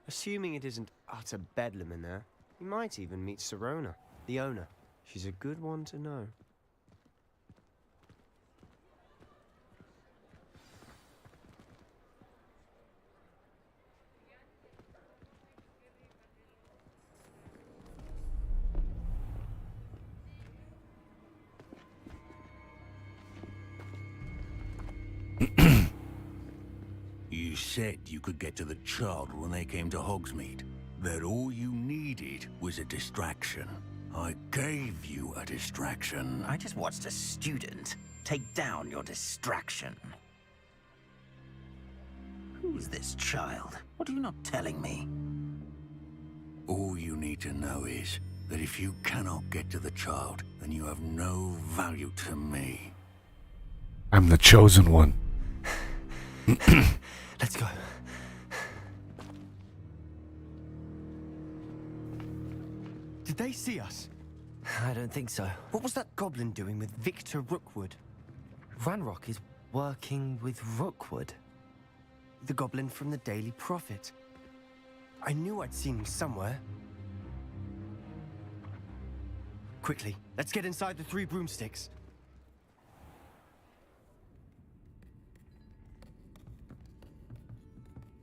Assuming it isn't utter bedlam in there, you might even meet Sirona, the owner. She's a good one to know. You said you could get to the child when they came to Hogsmeade. That all you needed was a distraction. I gave you a distraction. I just watched a student take down your distraction. Who's this child? What are you not telling me? All you need to know is that if you cannot get to the child, then you have no value to me. I'm the chosen one. Let's go. Did they see us? I don't think so. What was that goblin doing with Victor Rookwood? Ranrock is working with Rookwood. The goblin from the Daily Prophet. I knew I'd seen him somewhere. Quickly, let's get inside the Three Broomsticks.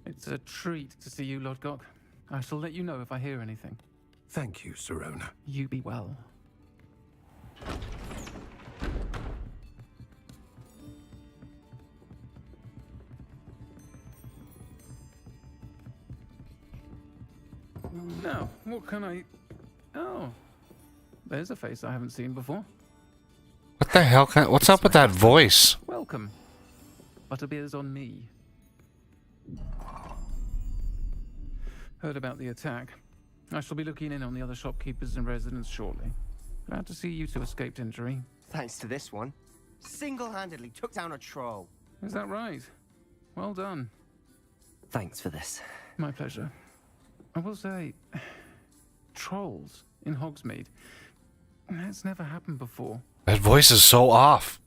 It's a treat to see you, Lodgok. I shall let you know if I hear anything. Thank you, Sirona. You be well. Now, what can I... Oh, there's a face I haven't seen before. What the hell? What's up with that voice? Welcome. Butterbeer's on me. Heard about the attack. I shall be looking in on the other shopkeepers and residents shortly. Glad to see you two escaped injury. Thanks to this one. Single-handedly took down a troll. Is that right? Well done. Thanks for this. My pleasure. I will say, trolls in Hogsmeade. That's never happened before. That voice is so off.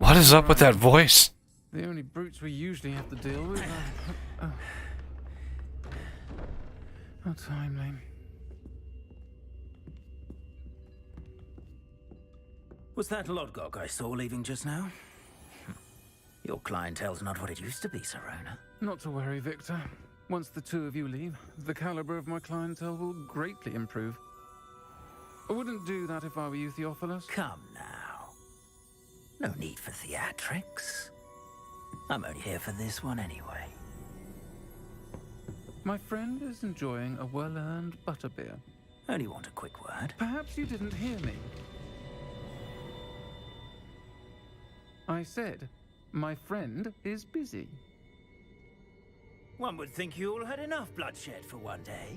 What is up with that voice? The only brutes we usually have to deal with are... How timely. Was that Lodgok I saw leaving just now? Your clientele's not what it used to be, Serona. Not to worry, Victor. Once the two of you leave, the caliber of my clientele will greatly improve. I wouldn't do that if I were you, Theophilus. Come now. No need for theatrics. I'm only here for this one anyway. My friend is enjoying a well-earned butterbeer. Only want a quick word. Perhaps you didn't hear me. I said, my friend is busy. One would think you all had enough bloodshed for one day.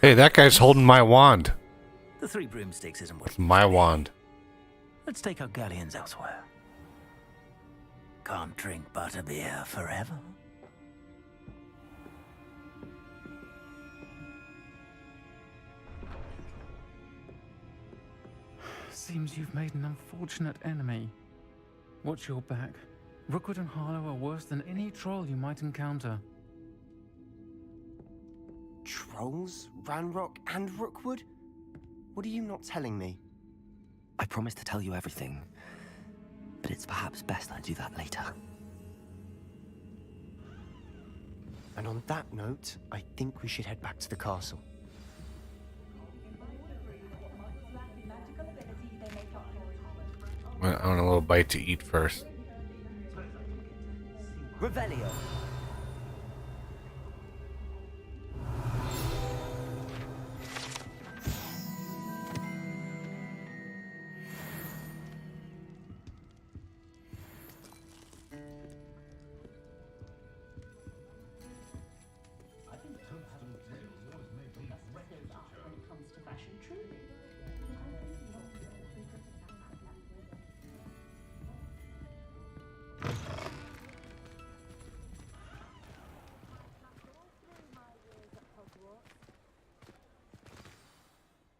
Hey, that guy's holding my wand. The Three Broomsticks isn't what It's my wand. Let's take our galleons elsewhere. Can't drink butterbeer forever. Seems you've made an unfortunate enemy. Watch your back. Rookwood and Harlow are worse than any troll you might encounter. Trolls? Ranrock and Rookwood? What are you not telling me? I promised to tell you everything, but it's perhaps best I do that later. And on that note, I think we should head back to the castle. I want a little bite to eat first. Revelio.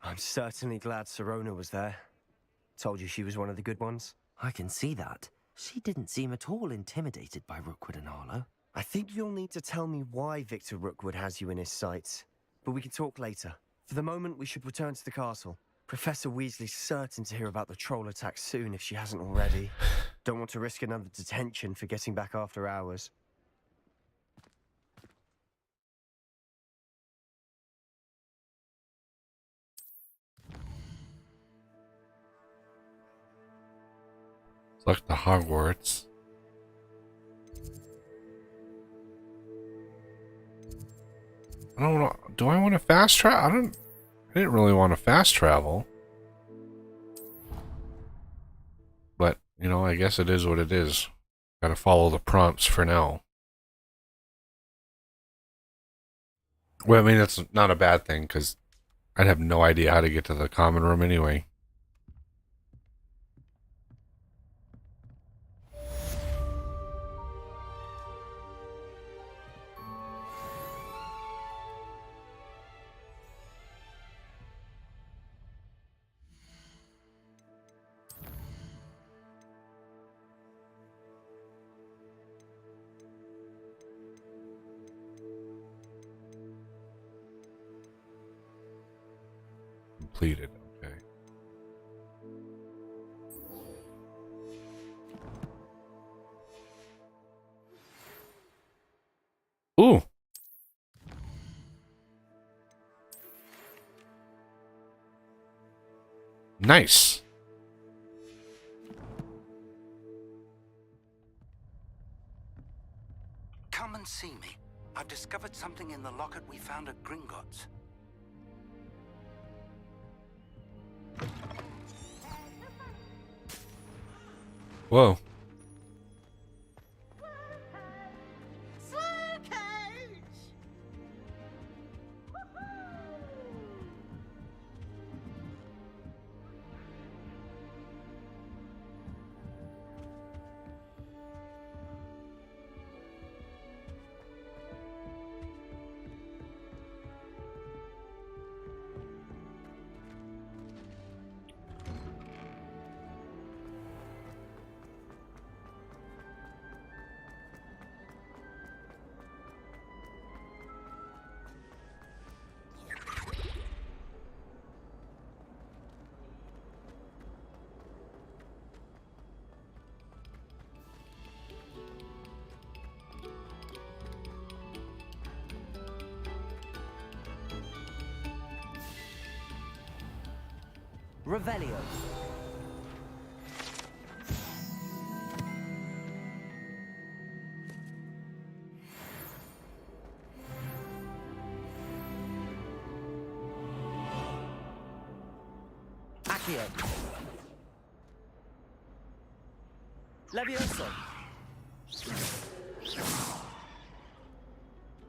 I'm certainly glad Serona was there. Told you she was one of the good ones. I can see that. She didn't seem at all intimidated by Rookwood and Harlow. I think you'll need to tell me why Victor Rookwood has you in his sights. But we can talk later. For the moment, we should return to the castle. Professor Weasley's certain to hear about the troll attack soon if she hasn't already. Don't want to risk another detention for getting back after hours. Select the Hogwarts. I don't know. Do I want to fast travel? I didn't really want to fast travel. But, you know, I guess it is what it is. Gotta follow the prompts for now. Well, I mean, that's not a bad thing, because I'd have no idea how to get to the common room anyway. Completed. Okay. Ooh. Nice. Come and see me. I've discovered something in the locket we found at Gringotts. Whoa. Revelio. Accio. Levioso.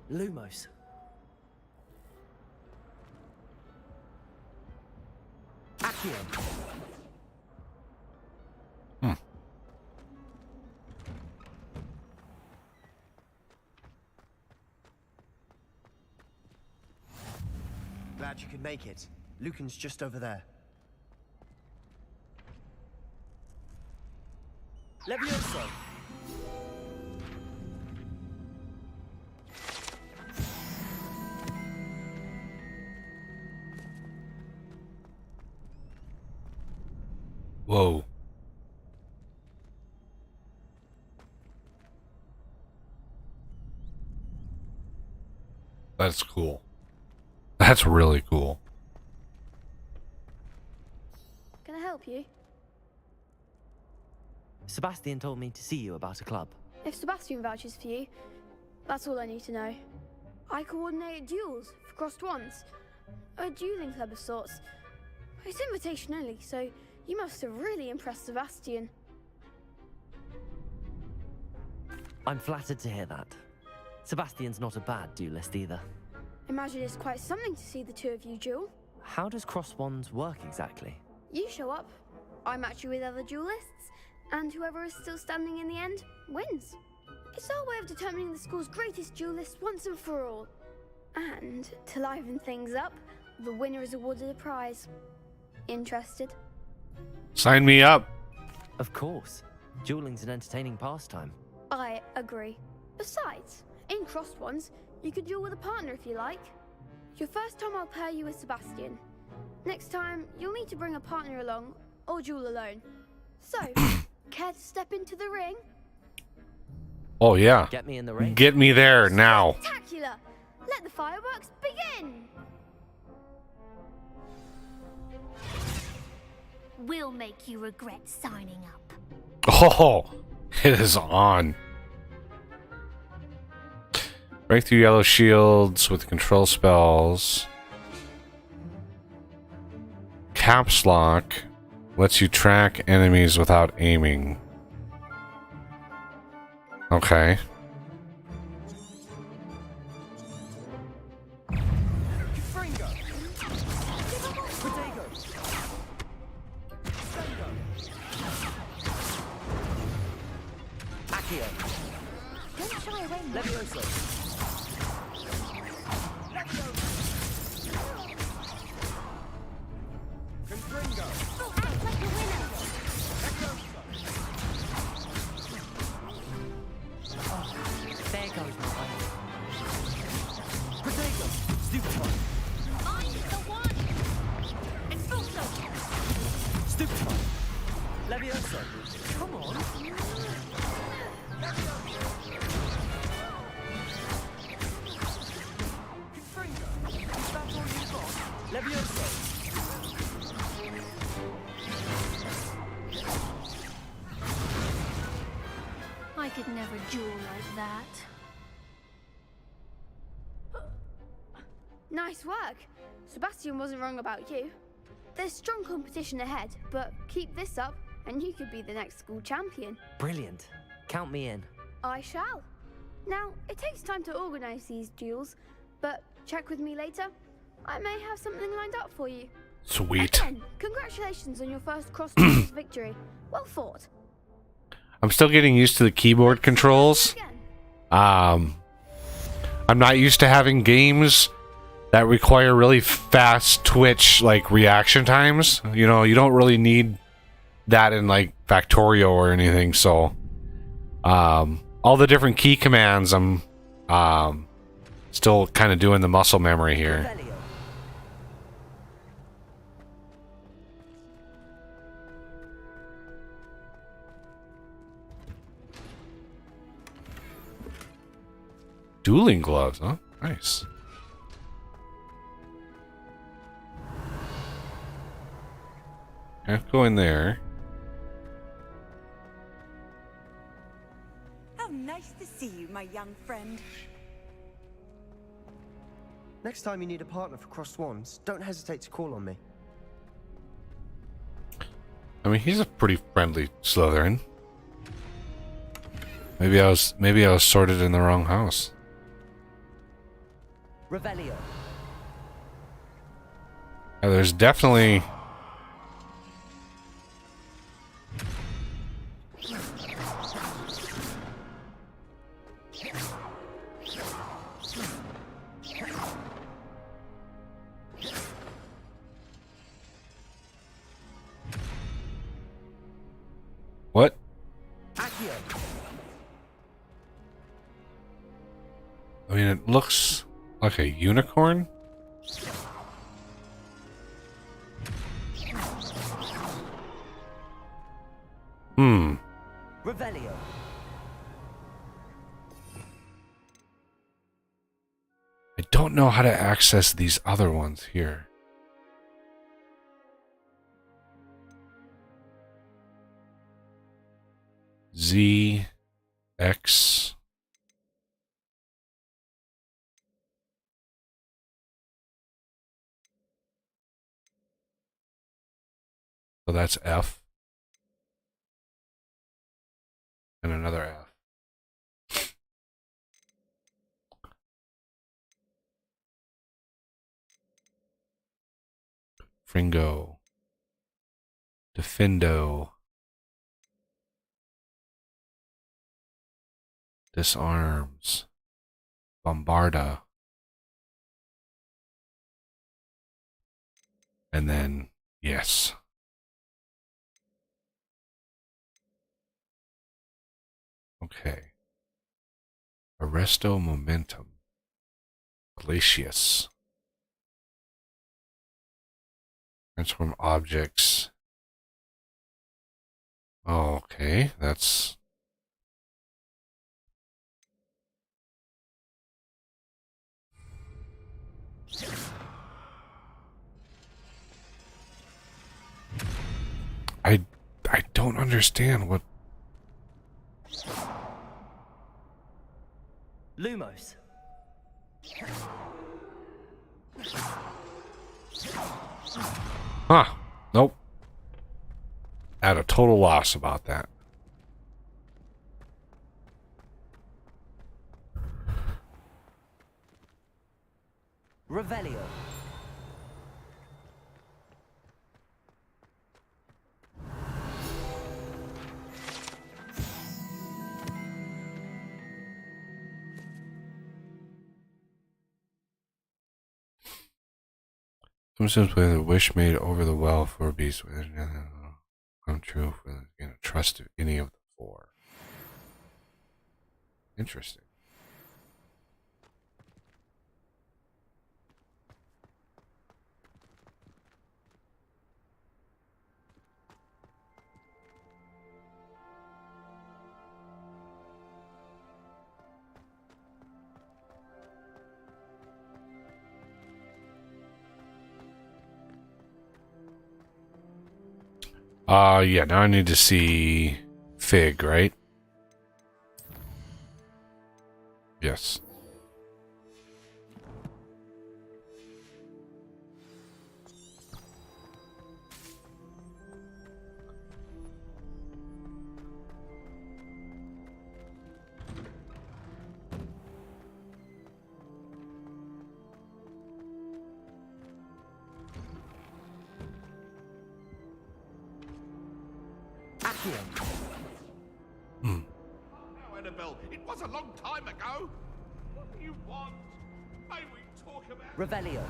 Lumos. Accio. Glad you could make it. Lucan's just over there. Levioso. Whoa. That's cool. That's really cool. Can I help you? Sebastian told me to see you about a club. If Sebastian vouches for you, that's all I need to know. I coordinate duels for crossed ones. A dueling club of sorts. It's invitation only, so you must have really impressed Sebastian. I'm flattered to hear that. Sebastian's not a bad duelist either. Imagine it's quite something to see the two of you duel. How does cross wands work exactly? You show up, I match you with other duelists, and whoever is still standing in the end wins. It's our way of determining the school's greatest duelist once and for all. And to liven things up, the winner is awarded a prize. Interested? Sign me up. Of course. Dueling's an entertaining pastime. I agree. Besides, in crossed ones, you could duel with a partner if you like. Your first time I'll pair you with Sebastian. Next time, you'll need to bring a partner along, or duel alone. So, care to step into the ring? Oh yeah. Get me in the ring. Get me there now. Spectacular! Let the fireworks begin! We'll make you regret signing up. Oh, it is on. Break through yellow shields with control spells. Caps lock lets you track enemies without aiming. Okay. Don't shy away, Levioso. There goes my way. Protego. Stupid one. I'm the one! Expulso! Stupid one. Levioso. Come on. Levioso. I could never duel like that. Nice work. Sebastian wasn't wrong about you. There's strong competition ahead, but keep this up and you could be the next school champion. Brilliant. Count me in. I shall. Now, it takes time to organize these duels, but check with me later. I may have something lined up for you. Sweet. Again, congratulations on your first cross-course victory. Well fought. I'm still getting used to the keyboard controls. I'm not used to having games that require really fast twitch like reaction times. You know, you don't really need that in like Factorio or anything, so all the different key commands I'm still kind of doing the muscle memory here. Dueling gloves, huh? Nice. Can't go in there. How nice to see you, my young friend. Next time you need a partner for Crossed Swans, don't hesitate to call on me. I mean, he's a pretty friendly Slytherin. Maybe I was sorted in the wrong house. Revelio. Yeah, there's definitely what? I mean, it looks like a unicorn. Revelio. I don't know how to access these other ones here. Z, X. So that's F. And another F. Fringo. Defendo. Disarms. Bombarda. And then, yes. Okay. Arresto Momentum. Glacius. Transform objects. Oh, okay, that's... I don't understand what... Lumos. Huh. Nope. At a total loss about that. Revelio. Sometimes with a wish made over the well for a beast with come true for trust any of the four. Interesting. Yeah, now I need to see Fig, right? Yes. No, Annabelle, it was a long time ago. What do you want? May we talk about... Revelio.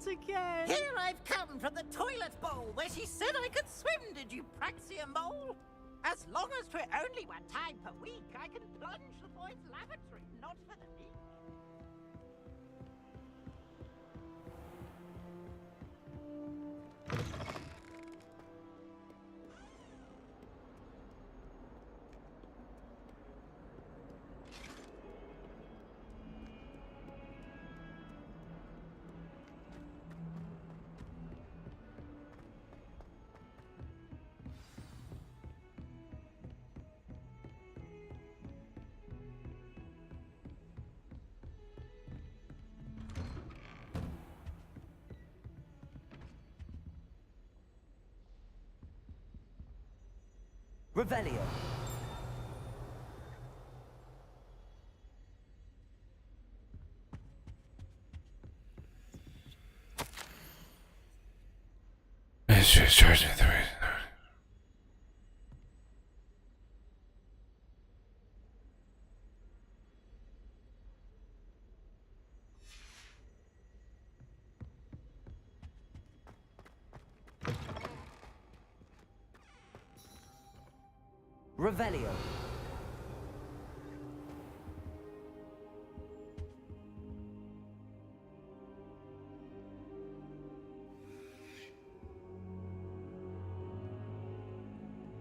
not again! Here I've come from the toilet bowl where she said I could swim, did you praxia mole? As long as 'twere only one time per week, I can plunge the boys' lavatory, not for the meek. Revelio. Revelio.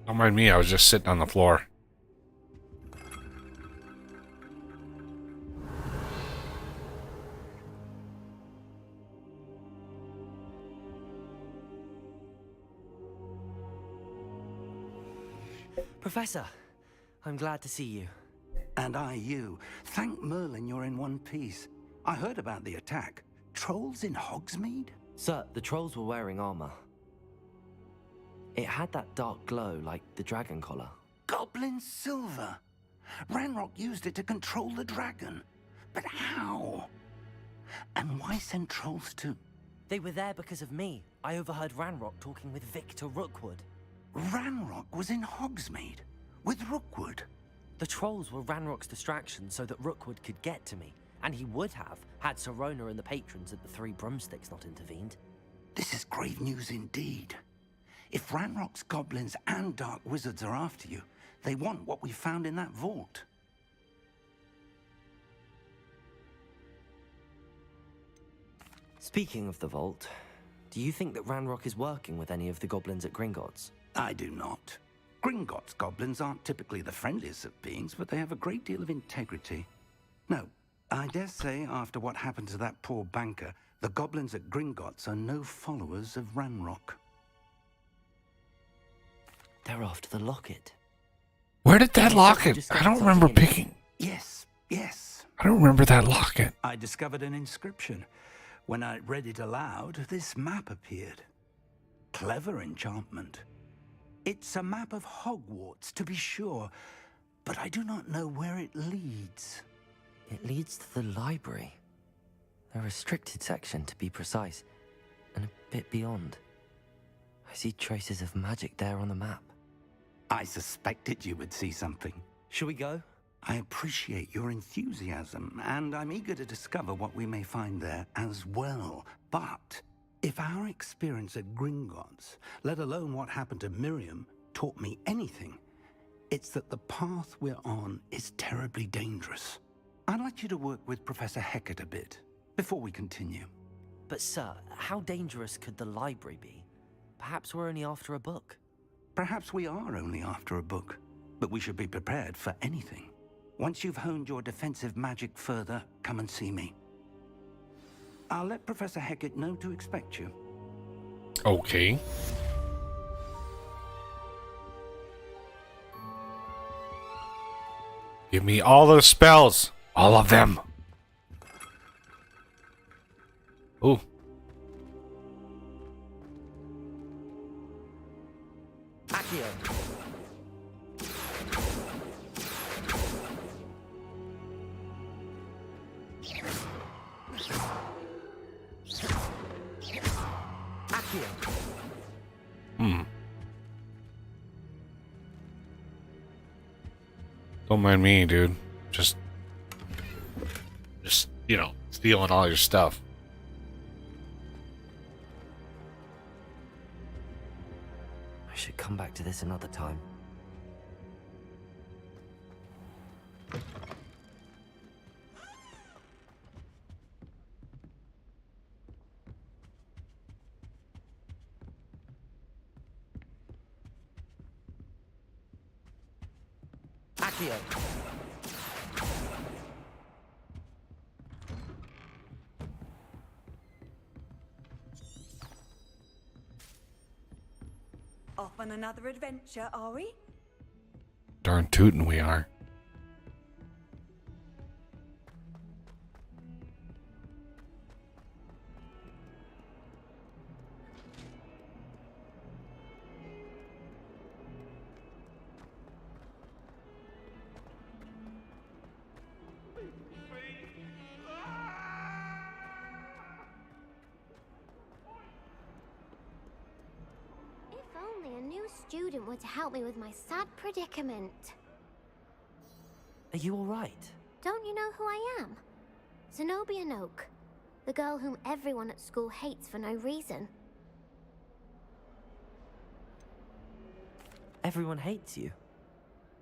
Don't mind me, I was just sitting on the floor. Professor, I'm glad to see you. And I you. Thank Merlin you're in one piece. I heard about the attack. Trolls in Hogsmeade? Sir, the trolls were wearing armor. It had that dark glow like the dragon collar. Goblin silver. Ranrock used it to control the dragon. But how? And why send trolls to... They were there because of me. I overheard Ranrock talking with Victor Rookwood. Ranrock was in Hogsmeade with Rookwood. The trolls were Ranrock's distraction so that Rookwood could get to me, and he would have had Serona and the patrons at the Three Broomsticks not intervened. This is grave news indeed. If Ranrock's goblins and dark wizards are after you, they want what we found in that vault. Speaking of the vault, do you think that Ranrock is working with any of the goblins at Gringotts? I do not. Gringotts goblins aren't typically the friendliest of beings, but they have a great deal of integrity. No, I dare say after what happened to that poor banker, the goblins at Gringotts are no followers of Ranrock. They're after the locket. Where did that locket? I don't remember picking. Yes, yes. I don't remember that locket. I discovered an inscription. When I read it aloud, this map appeared. Clever enchantment. It's a map of Hogwarts, to be sure, but I do not know where it leads. It leads to the library. A restricted section, to be precise, and a bit beyond. I see traces of magic there on the map. I suspected you would see something. Shall we go? I appreciate your enthusiasm, and I'm eager to discover what we may find there as well. But if our experience at Gringotts, let alone what happened to Miriam, taught me anything, it's that the path we're on is terribly dangerous. I'd like you to work with Professor Hecat a bit before we continue. But sir, how dangerous could the library be? Perhaps we're only after a book. Perhaps we are only after a book, but we should be prepared for anything. Once you've honed your defensive magic further, come and see me. I'll let Professor Hecat know to expect you. Okay. Give me all those spells. All of them. Ooh. Accio. Don't mind me, dude. Just, you know, stealing all your stuff. come back to this another time. Accio. Off on another adventure, are we? Darn tootin' we are. If only a new student were to help me with my sad predicament. Are you alright? Don't you know who I am? Zenobia Noak, the girl whom everyone at school hates for no reason. Everyone hates you.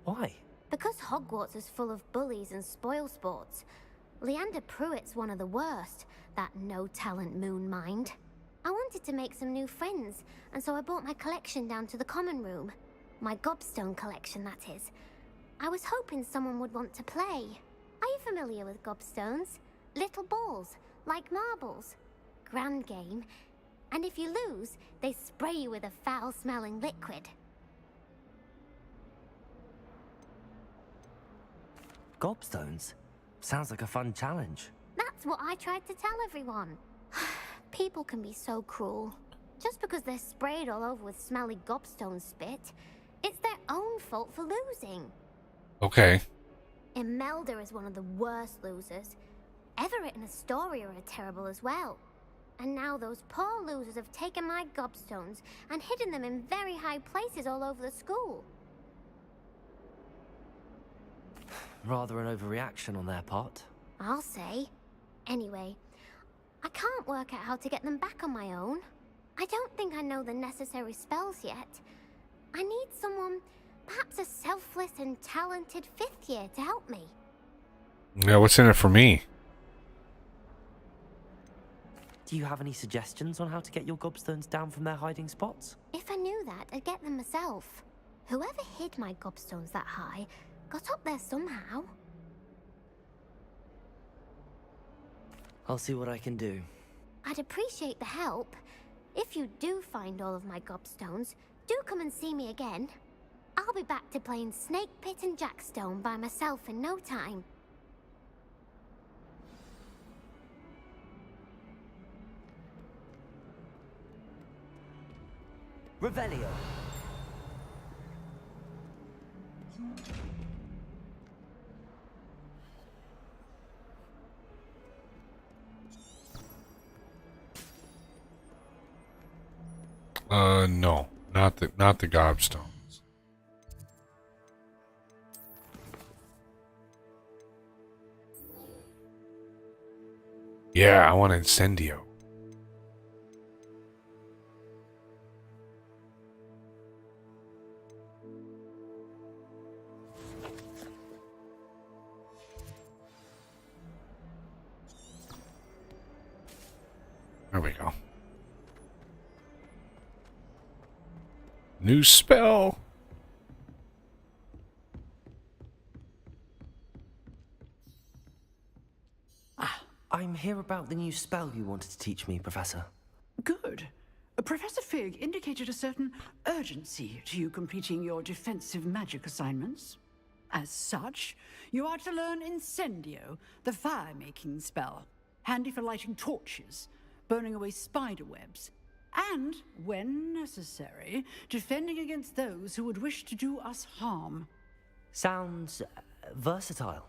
Why? Because Hogwarts is full of bullies and spoilsports. Leander Pruitt's one of the worst, that no-talent moon mind. I wanted to make some new friends, and so I brought my collection down to the common room. My gobstone collection, that is. I was hoping someone would want to play. Are you familiar with gobstones? Little balls, like marbles. Grand game. And if you lose, they spray you with a foul-smelling liquid. Gobstones? Sounds like a fun challenge. That's what I tried to tell everyone. People can be so cruel. Just because they're sprayed all over with smelly gobstone spit, it's their own fault for losing. Okay. Imelda is one of the worst losers. Everett and Astoria are terrible as well. And now those poor losers have taken my gobstones and hidden them in very high places all over the school. Rather an overreaction on their part. I'll say. Anyway, I can't work out how to get them back on my own. I don't think I know the necessary spells yet. I need someone, perhaps a selfless and talented 5th year to help me. Yeah, what's in it for me? Do you have any suggestions on how to get your gobstones down from their hiding spots? If I knew that, I'd get them myself. Whoever hid my gobstones that high got up there somehow. I'll see what I can do. I'd appreciate the help. If you do find all of my gobstones, do come and see me again. I'll be back to playing Snake Pit and Jackstone by myself in no time. Revelio. No, not the gobstones. Yeah, I want Incendio. There we go. New spell. I'm here about the new spell you wanted to teach me, Professor. Good. Professor Fig indicated a certain urgency to you completing your defensive magic assignments. As such, you are to learn Incendio, the fire-making spell, handy for lighting torches, burning away spider webs, and, when necessary, defending against those who would wish to do us harm. Sounds versatile.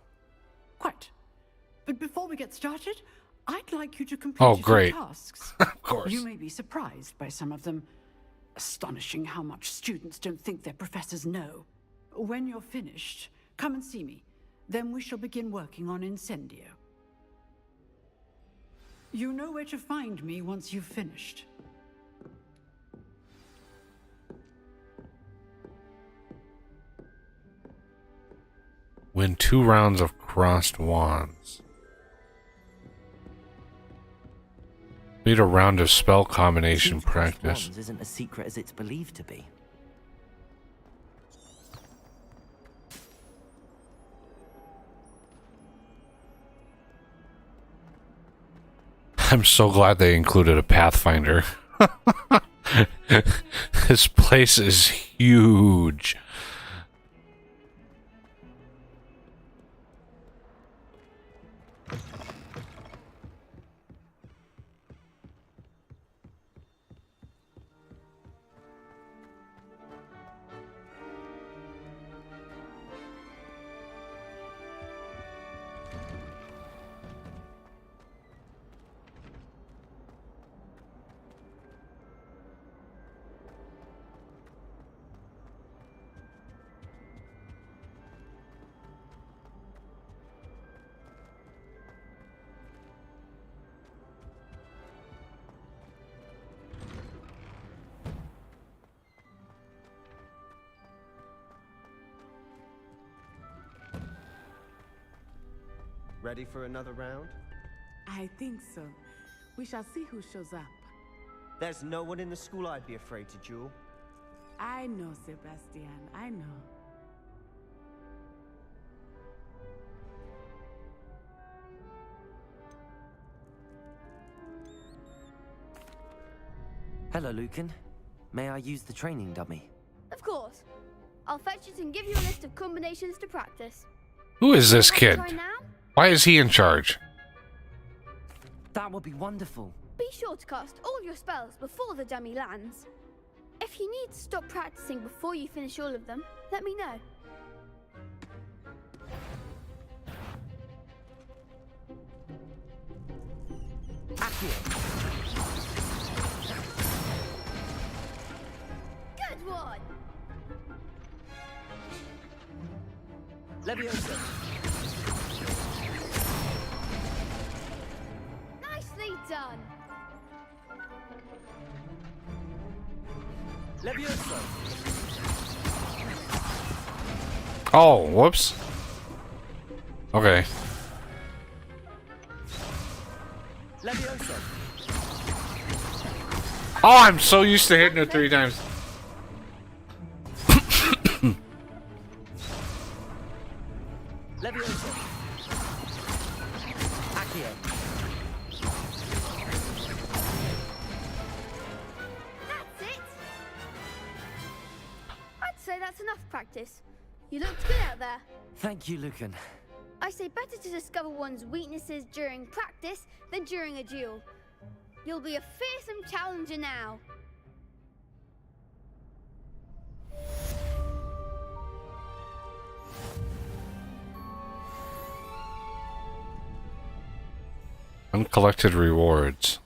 Quite. But before we get started, I'd like you to complete a few tasks. Of course. You may be surprised by some of them. Astonishing how much students don't think their professors know. When you're finished, come and see me. Then we shall begin working on Incendio. You know where to find me once you've finished. Win 2 rounds of crossed wands. Lead a round of spell combination Seems crossed practice. wands isn't as secret as it's believed to be. I'm so glad they included a Pathfinder. This place is huge. Ready for another round? I think so. We shall see who shows up. There's no one in the school I'd be afraid to duel. I know, Sebastian. I know. Hello, Lucan. May I use the training dummy? Of course. I'll fetch it and give you a list of combinations to practice. Who is this Wanna kid? try now? Why is he in charge? That would be wonderful. Be sure to cast all your spells before the dummy lands. If you need to stop practicing before you finish all of them, let me know. Good one! Leviosa. Nicely done! Leviosa. Oh, whoops. Okay. Leviosa. Oh, I'm so used to hitting it 3 times. Leviosa. Accio. That's it! I'd say that's enough practice. You looked good out there. Thank you, Lucan. I say better to discover one's weaknesses during practice than during a duel. You'll be a fearsome challenger now. Uncollected rewards.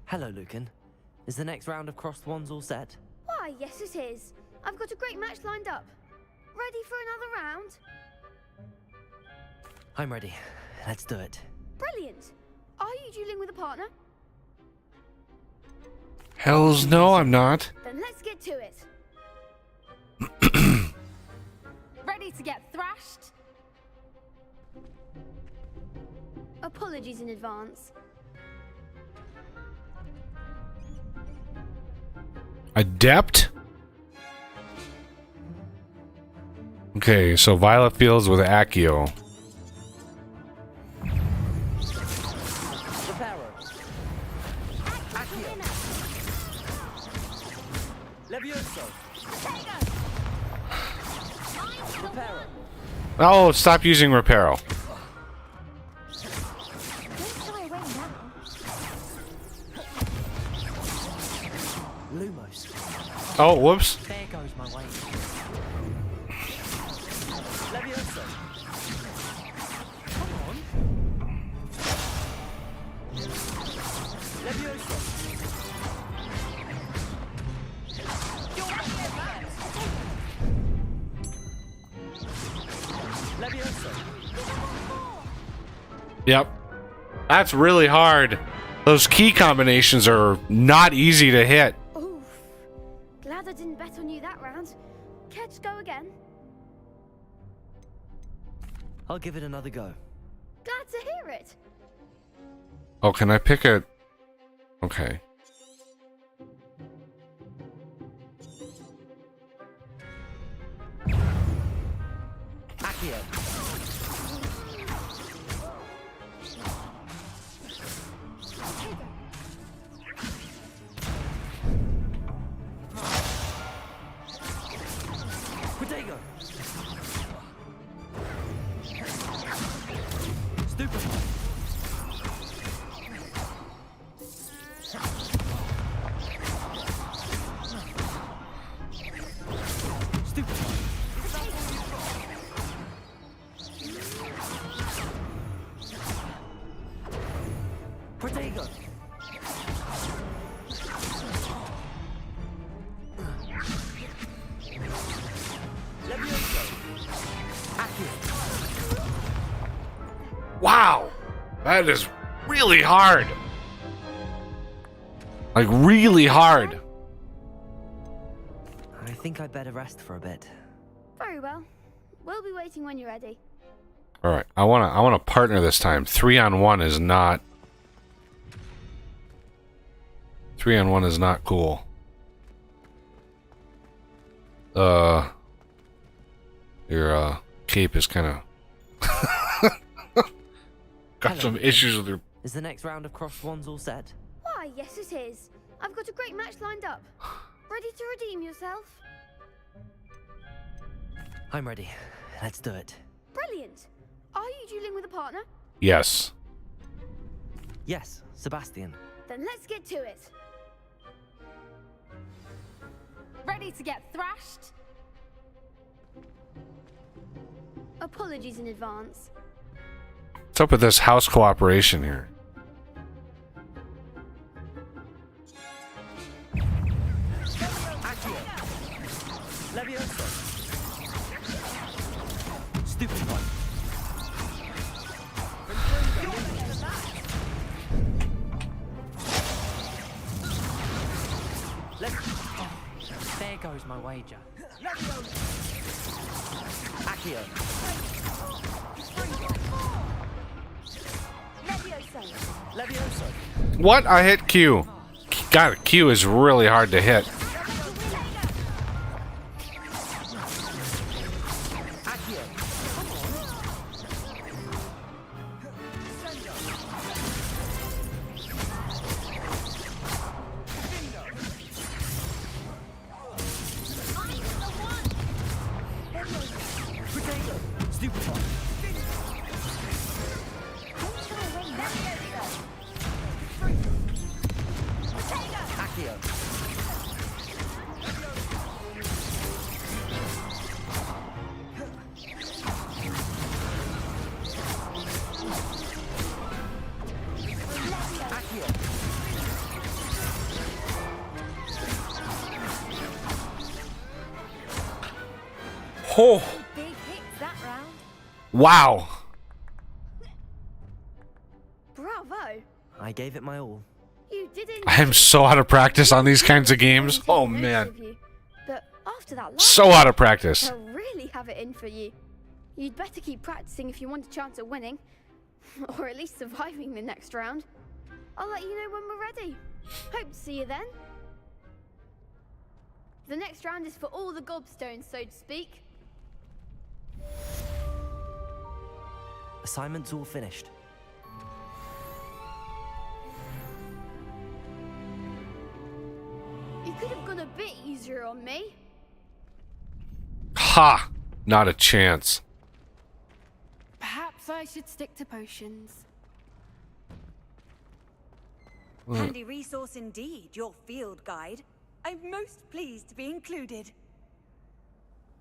Hello, Lucan. Is the next round of crossed wands all set? Why, yes it is. I've got a great match lined up. Ready for another round? I'm ready. Let's do it. Brilliant. Are you dueling with a partner? Hells no, I'm not. Then let's get to it. Ready to get thrashed? Apologies in advance. Adept? Okay, so Violet Fields with Accio. Reparo. Accio. Levioso. Reparo. Oh, stop using Reparo. Lumos. Oh, whoops. There goes my way. Levioso. Come on. Levioso. Levioso. Yep. That's really hard. Those key combinations are not easy to hit. Oof. Glad I didn't bet on you that round. Care to go again? I'll give it another go. Glad to hear it. Oh, can I pick a... Okay. Accio. Protego. Stupefy. Stupefy. Protego. Levioso. Accio. Wow! That is really hard. Like, really hard. I think I'd better rest for a bit. Very well. We'll be waiting when you're ready. Alright, I wanna partner this time. 3-on-1 is not... 3-on-1 is not cool. Your cape is kind of got Hello. some issues with your... Is the next round of crossed wands all set? Why, yes it is. I've got a great match lined up. Ready to redeem yourself? I'm ready. Let's do it. Brilliant. Are you dueling with a partner? Yes. Yes, Sebastian. Then let's get to it. Ready to get thrashed? Apologies in advance. What's up with this house cooperation here? Accio. Levioso. Stupid one. There goes my wager. Accio. Levioso. What? I hit Q. God, Q is really hard to hit. Accio. Protego. Stupefy. Accio. Accio. Oh, Big hits that round. wow. Bravo. I gave it my all. You didn't. I am so out of practice on these kinds of games. Oh, Most man. of you. But after that last So out of practice. they'll really have it in for you. You'd better keep practicing if you want a chance at winning. Or at least surviving the next round. I'll let you know when we're ready. Hope to see you then. The next round is for all the gobstones, so to speak. Assignment's all finished. You could have gone a bit easier on me. Ha! Not a chance. Perhaps I should stick to potions. Handy resource indeed, your field guide. I'm most pleased to be included.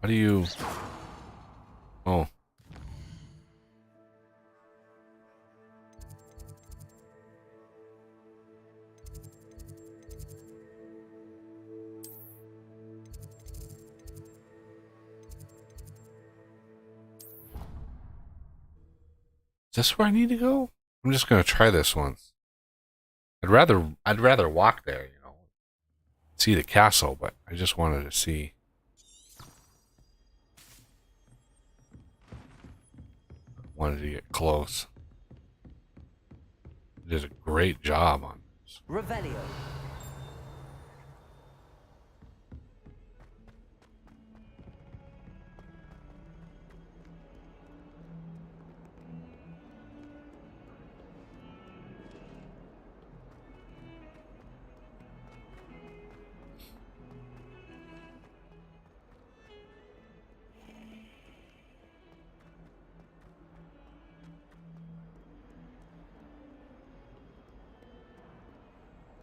How do you... Oh. Is this where I need to go? I'm just gonna try this once. I'd rather walk there, you know, see the castle, but I just wanted to see. Wanted to get close. Did a great job on this. Revelio.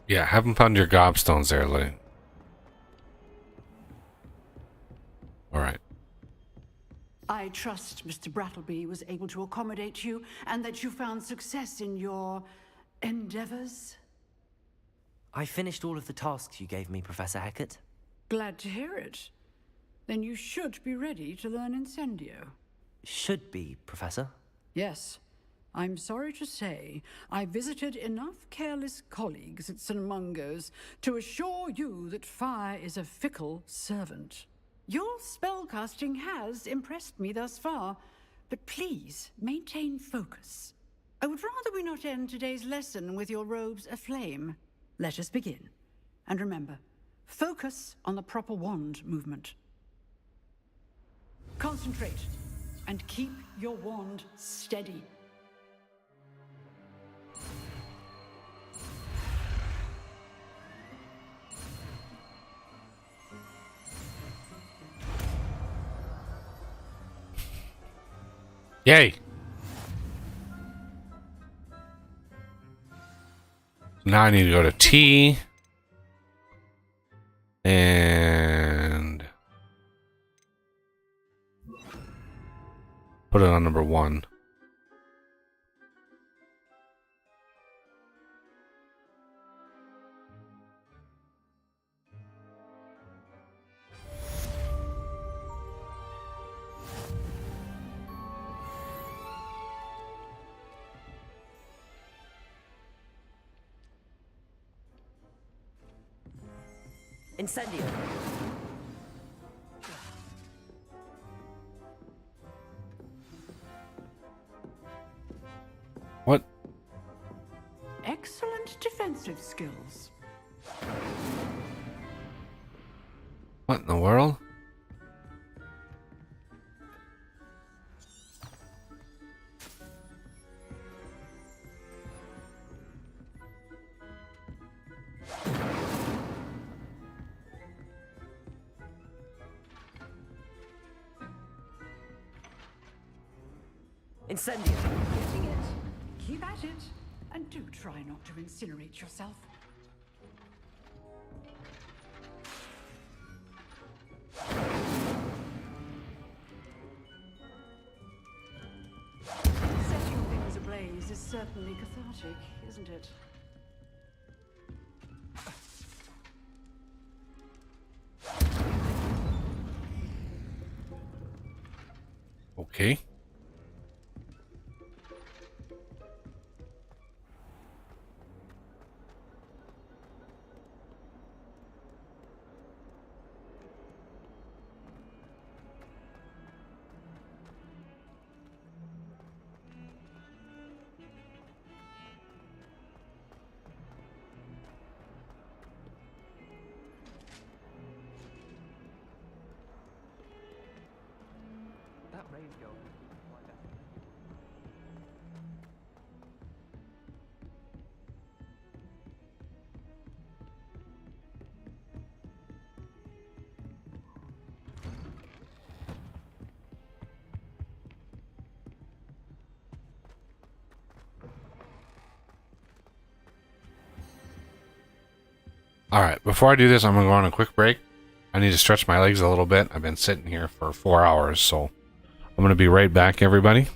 Yeah, haven't found your gobstones there, Lily. Alright. I trust Mr. Brattleby was able to accommodate you and that you found success in your endeavors. I finished all of the tasks you gave me, Professor Hecat. Glad to hear it. Then you should be ready to learn Incendio. Should be, Professor. Yes. I'm sorry to say, I visited enough careless colleagues at St. Mungo's to assure you that fire is a fickle servant. Your spellcasting has impressed me thus far, but please maintain focus. I would rather we not end today's lesson with your robes aflame. Let us begin. And remember, focus on the proper wand movement. Concentrate and keep your wand steady. Yay! Now I need to go to T. And put it on number 1. Incendio. What? Excellent defensive skills. What in the world? Incendio. Getting it. Keep at it. And do try not to incinerate yourself. Setting things ablaze is certainly cathartic, isn't it? Okay. Please go. My best. Alright, before I do this, I'm going to go on a quick break. I need to stretch my legs a little bit. I've been sitting here for 4 hours, so I'm going to be right back, everybody.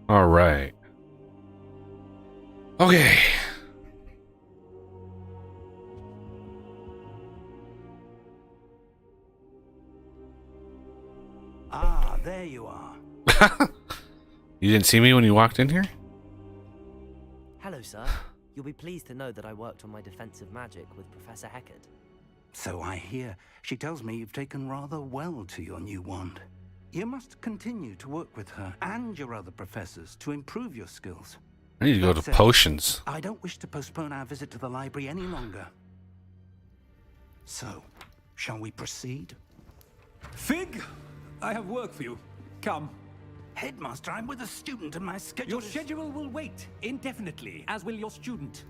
All right. Okay. Ah, there you are. You didn't see me when you walked in here? Hello, sir. You'll be pleased to know that I worked on my defensive magic with Professor Heckard. So I hear. She tells me you've taken rather well to your new wand. You must continue to work with her and your other professors to improve your skills. I need to go to potions. I don't wish to postpone our visit to the library any longer. So, Shall we proceed? Fig, I have work for you. Come. Headmaster, I'm with a student and my schedule Your schedule will wait indefinitely, as will your student.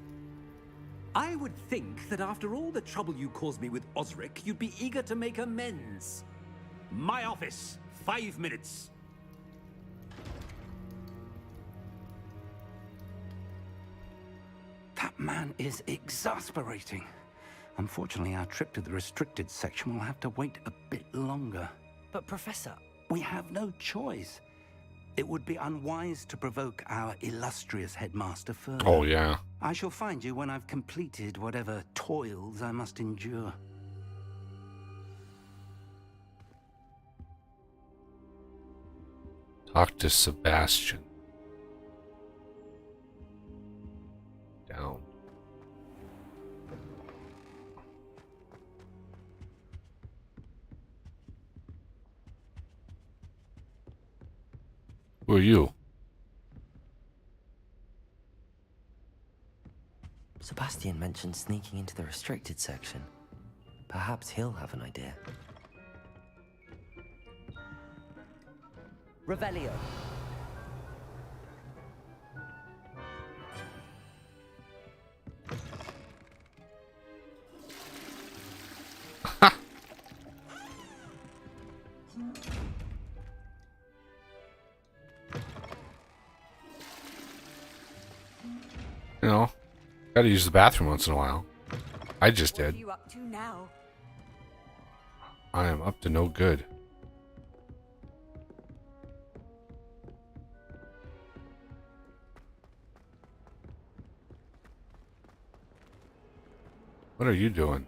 I would think that after all the trouble you caused me with Osric, you'd be eager to make amends. My office, 5 minutes. That man is exasperating. Unfortunately, our trip to the restricted section will have to wait a bit longer. But Professor... We have no choice. It would be unwise to provoke our illustrious headmaster further. Oh, yeah. I shall find you when I've completed whatever toils I must endure. Talk to Sebastian. Down. Who are you? Sebastian mentioned sneaking into the restricted section. Perhaps he'll have an idea. Revelio. You know, gotta use the bathroom once in a while. I just did. What are you up to now? I am up to no good. What are you doing?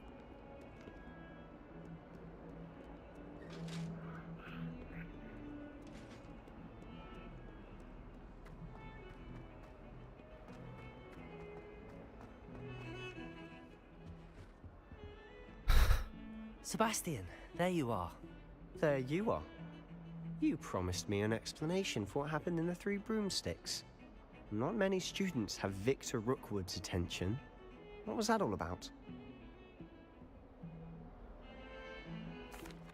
Sebastian, there you are. There you are. You promised me an explanation for what happened in the Three Broomsticks. Not many students have Victor Rookwood's attention. What was that all about?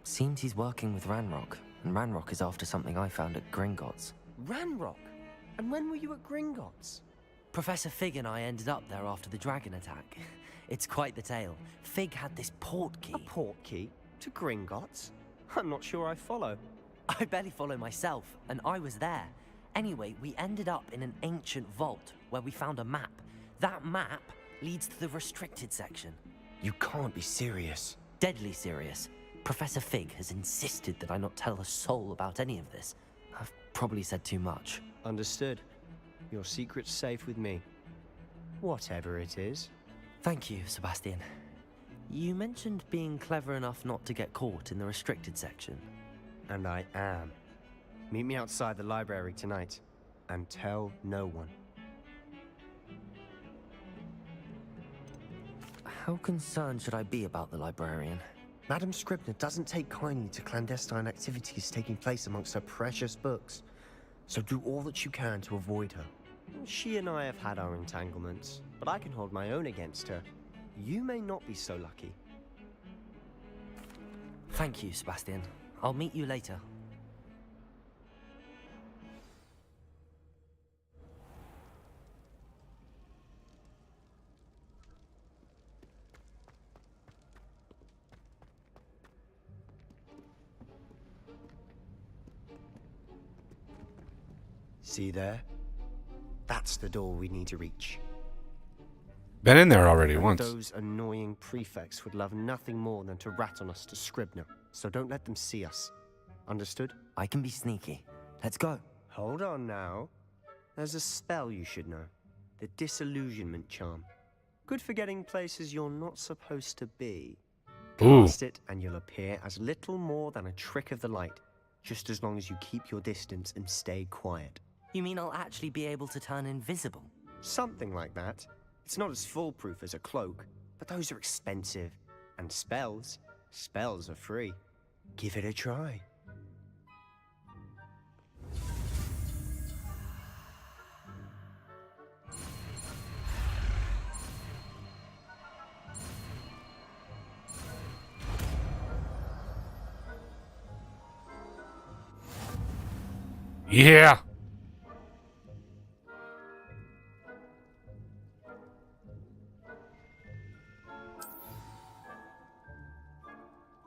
Seems he's working with Ranrock, and Ranrock is after something I found at Gringotts. Ranrock? And when were you at Gringotts? Professor Fig and I ended up there after the dragon attack. It's quite the tale. Fig had this port key. A port key? To Gringotts? I'm not sure I follow. I barely follow myself, and I was there. Anyway, we ended up in an ancient vault where we found a map. That map leads to the restricted section. You can't be serious. Deadly serious. Professor Fig has insisted that I not tell a soul about any of this. I've probably said too much. Understood. Your secret's safe with me. Whatever it is. Thank you, Sebastian. You mentioned being clever enough not to get caught in the restricted section. And I am. Meet me outside the library tonight, and tell no one. How concerned should I be about the librarian? Madam Scribner doesn't take kindly to clandestine activities taking place amongst her precious books, so do all that you can to avoid her. She and I have had our entanglements, but I can hold my own against her. You may not be so lucky. Thank you, Sebastian. I'll meet you later. See there? That's the door we need to reach. Been in there already And once. those annoying prefects would love nothing more than to rat on us to Scribner, so don't let them see us. Understood? I can be sneaky. Let's go. Hold on now. There's a spell you should know. The Disillusionment Charm. Good for getting places you're not supposed to be. Ooh. Cast it and you'll appear as little more than a trick of the light, just as long as you keep your distance and stay quiet. You mean I'll actually be able to turn invisible? Something like that. It's not as foolproof as a cloak, but those are expensive. And spells are free. Give it a try. Yeah.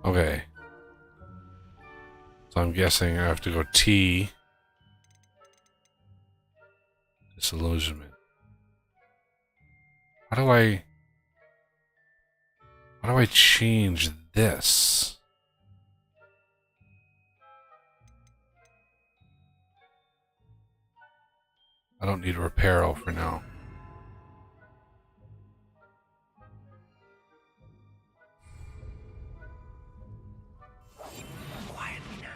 Okay. So I'm guessing I have to go T. Disillusionment. How do I change this? I don't need Reparo for now. Quietly now.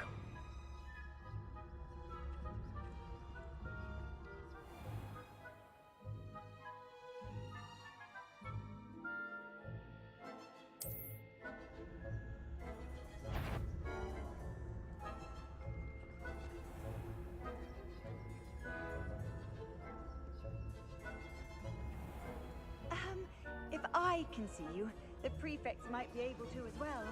If I can see you, the prefects might be able to as well.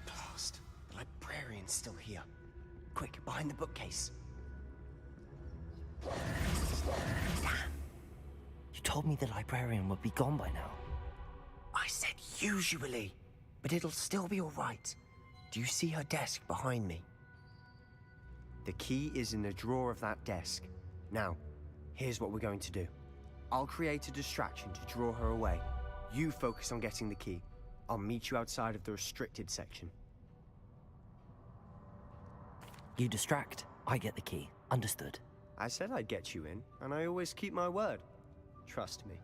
Blast. The librarian's still here. Quick, behind the bookcase. Damn. You told me the librarian would be gone by now. I said usually, but it'll still be all right. Do you see her desk behind me? The key is in the drawer of that desk. Now, here's what we're going to do. I'll create a distraction to draw her away. You focus on getting the key. I'll meet you outside of the restricted section. You distract, I get the key. Understood. I said I'd get you in, and I always keep my word. Trust me.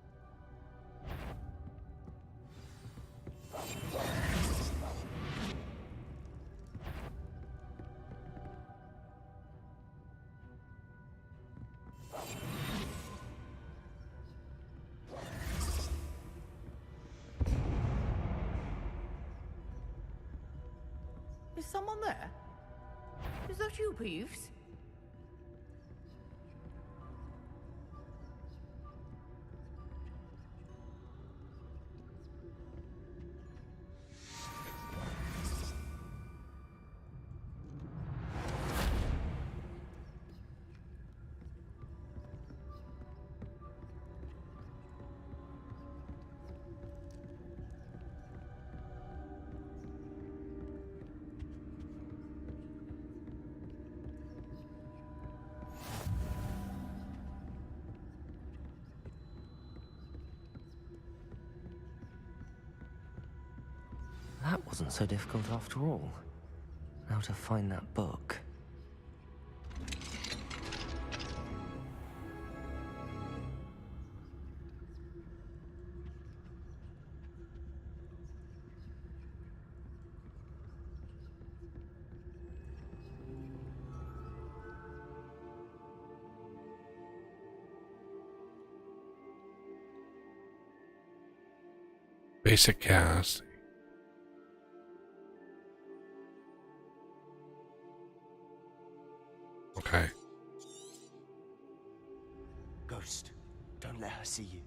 Is someone there? Is that you, Peeves? That wasn't so difficult after all. Now to find that book. Basic cast. Okay. Ghost, don't let her see you.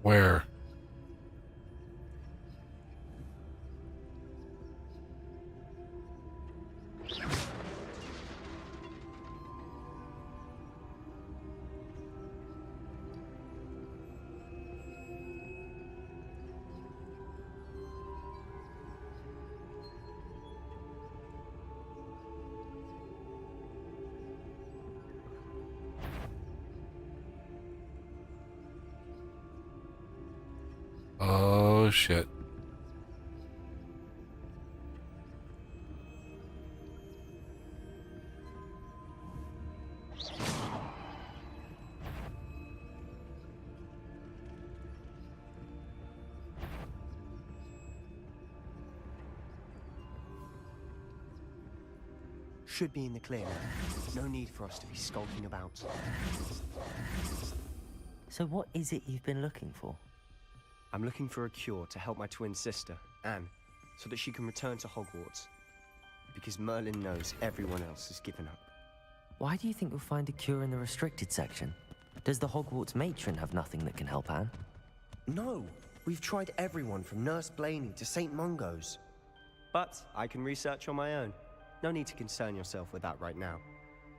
Where? Oh shit. Should be in the clear now. No need for us to be skulking about. So what is it you've been looking for? I'm looking for a cure to help my twin sister, Anne. so that she can return to Hogwarts. Because Merlin knows everyone else has given up. Why do you think you'll find a cure in the restricted section? Does the Hogwarts matron have nothing that can help Anne? No, we've tried everyone from Nurse Blaney to St. Mungo's. But I can research on my own. No need to concern yourself with that right now.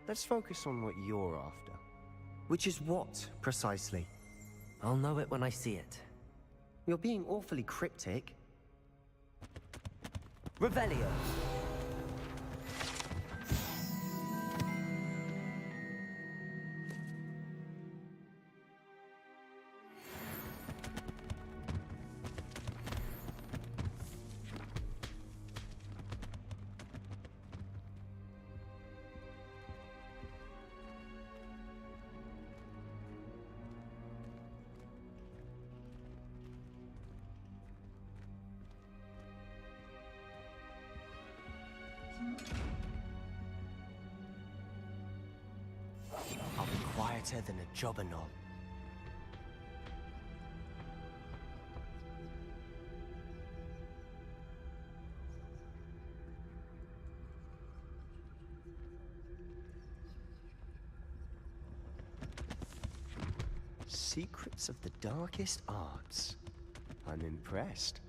Let's focus on what you're after. Which is what, precisely? I'll know it when I see it. You're being awfully cryptic. Revelio! I'll be quieter than a jobberknoll. Secrets of the darkest arts. I'm impressed.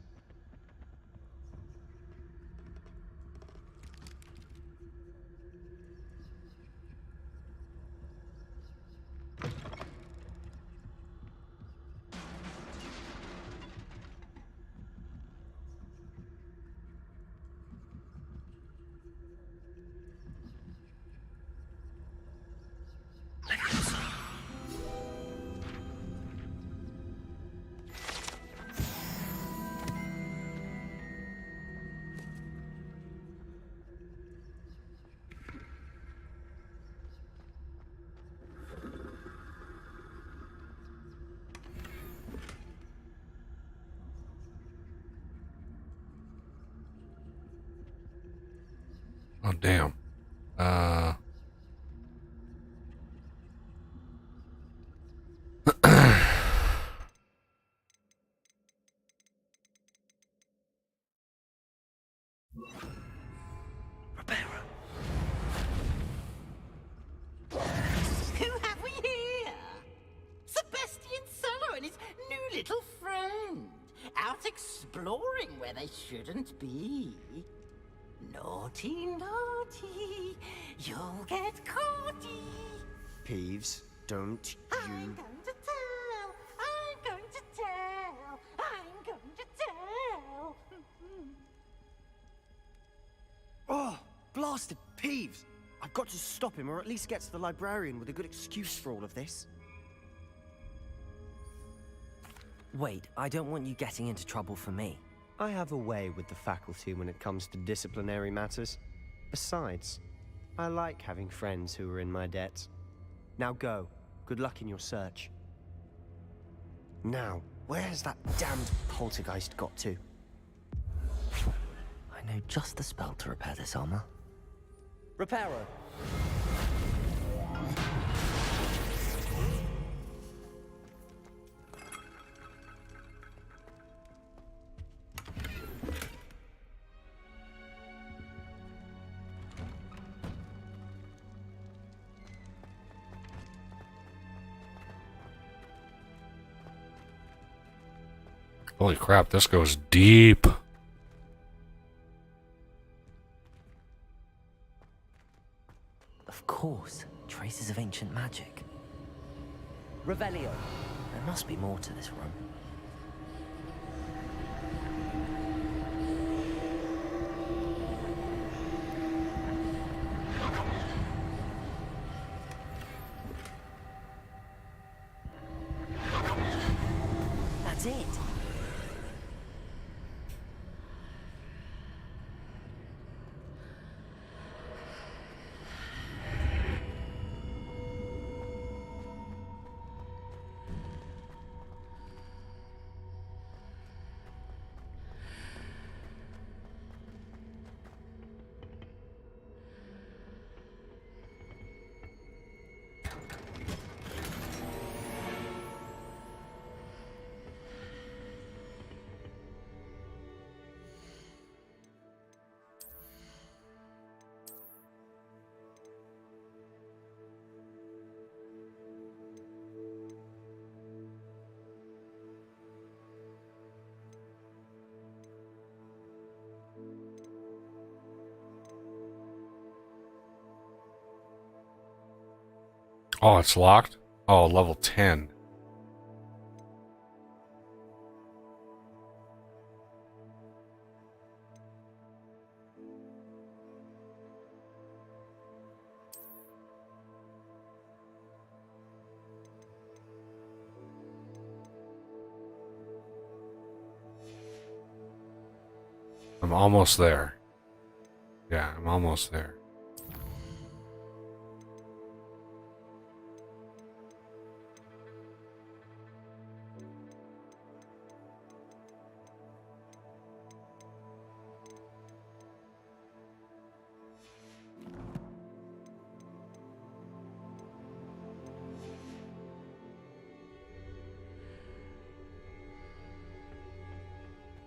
Oh, damn. Who have we here? Sebastian Sallow and his new little friend. Out exploring where they shouldn't be. Naughty, naughty. You'll get caughty. Peeves, don't I'm you... going to tell. I'm going to tell. I'm going to tell. Oh, blasted Peeves! I've got to stop him, or at least get to the librarian with a good excuse for all of this. Wait, I don't want you getting into trouble for me. I have a way with the faculty when it comes to disciplinary matters. Besides, I like having friends who are in my debt. Now go. Good luck in your search. Now, where's that damned poltergeist got to? I know just the spell to repair this armor. Reparo. Holy crap, this goes deep. Of course, traces of ancient magic. Revelio. There must be more to this room. That's it. Oh, it's locked? Oh, level 10. I'm almost there. Yeah, I'm almost there.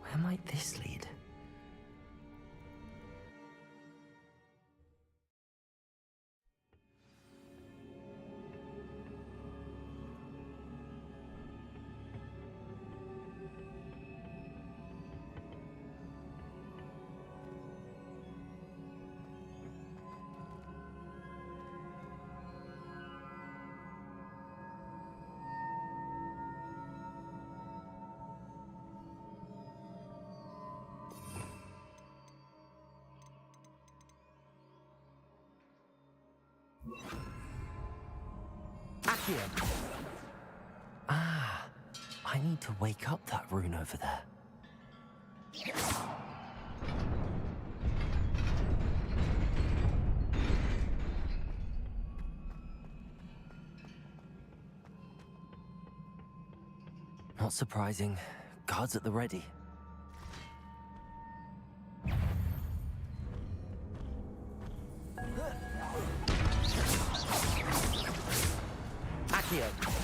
Where might this lead? Ah, I need to wake up that rune over there. Not surprising. Guards at the ready. Accio.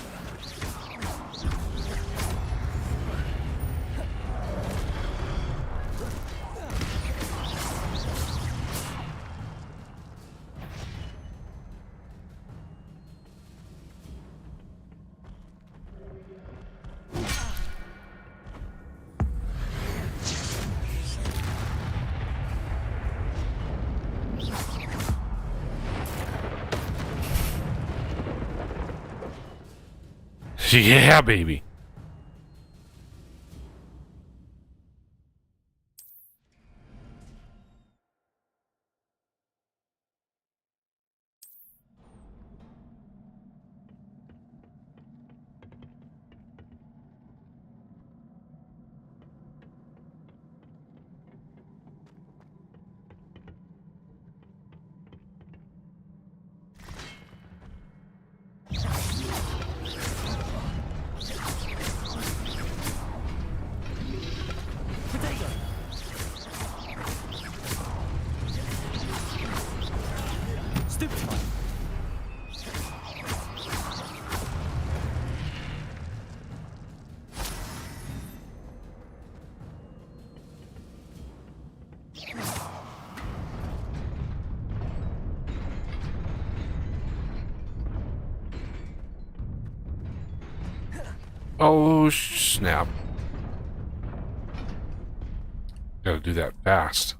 Yeah, baby. Oh, snap. Gotta do that fast.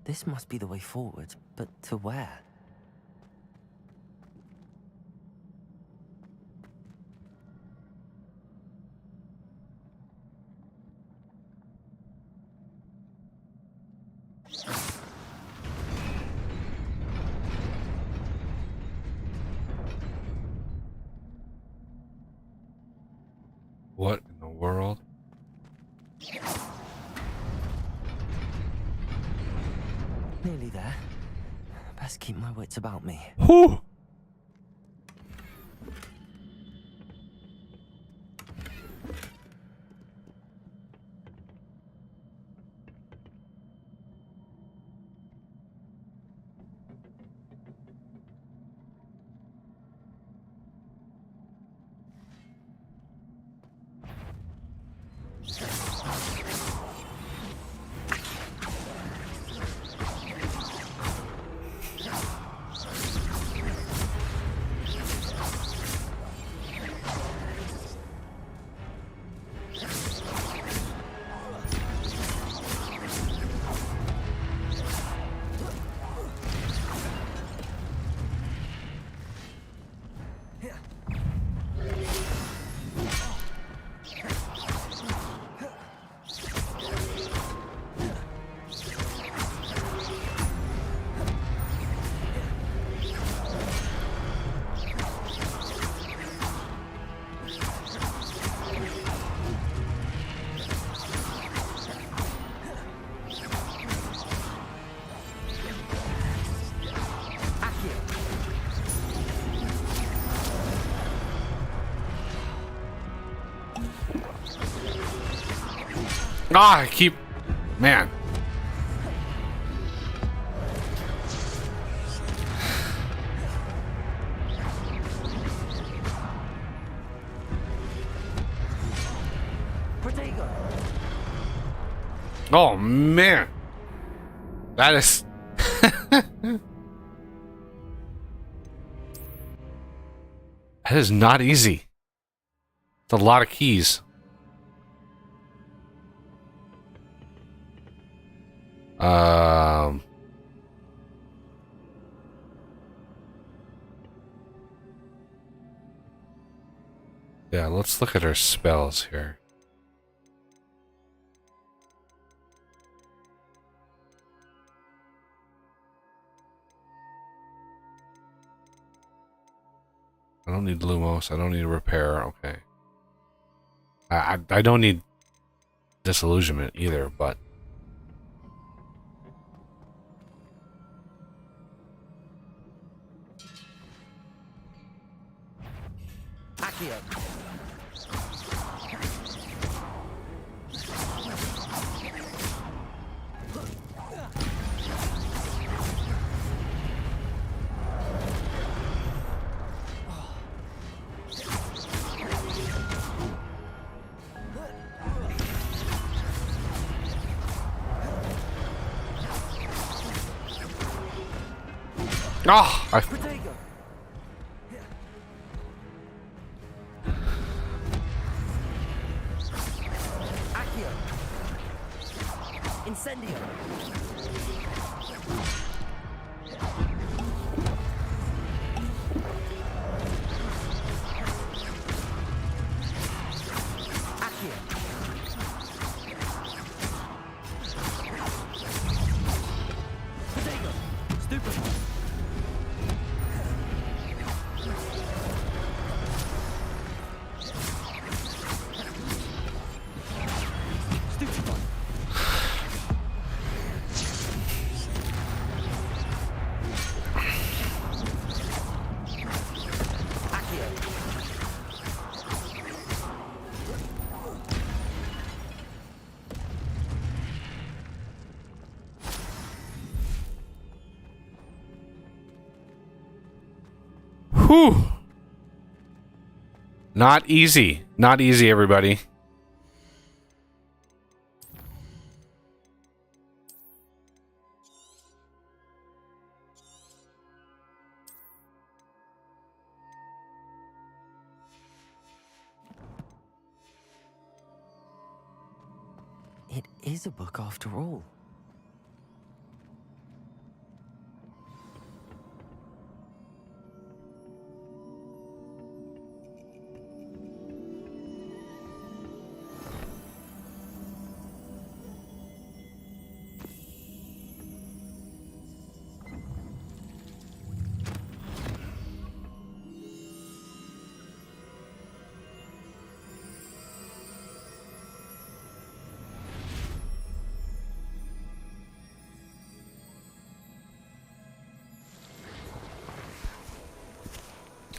This must be the way forward, but to where? What in the world? Nearly there. Best keep my wits about me. Whew! Ah, I keep... Man. Oh, man. That is... That is not easy. It's a lot of keys. Yeah, let's look at her spells here. I don't need Lumos. I don't need repair. Okay. I don't need disillusionment either, but Accio. oh, I Protego. Accio. Incendio. Accio. Protego. Stupefy. Whew. Not easy. Not easy, everybody. It is a book after all.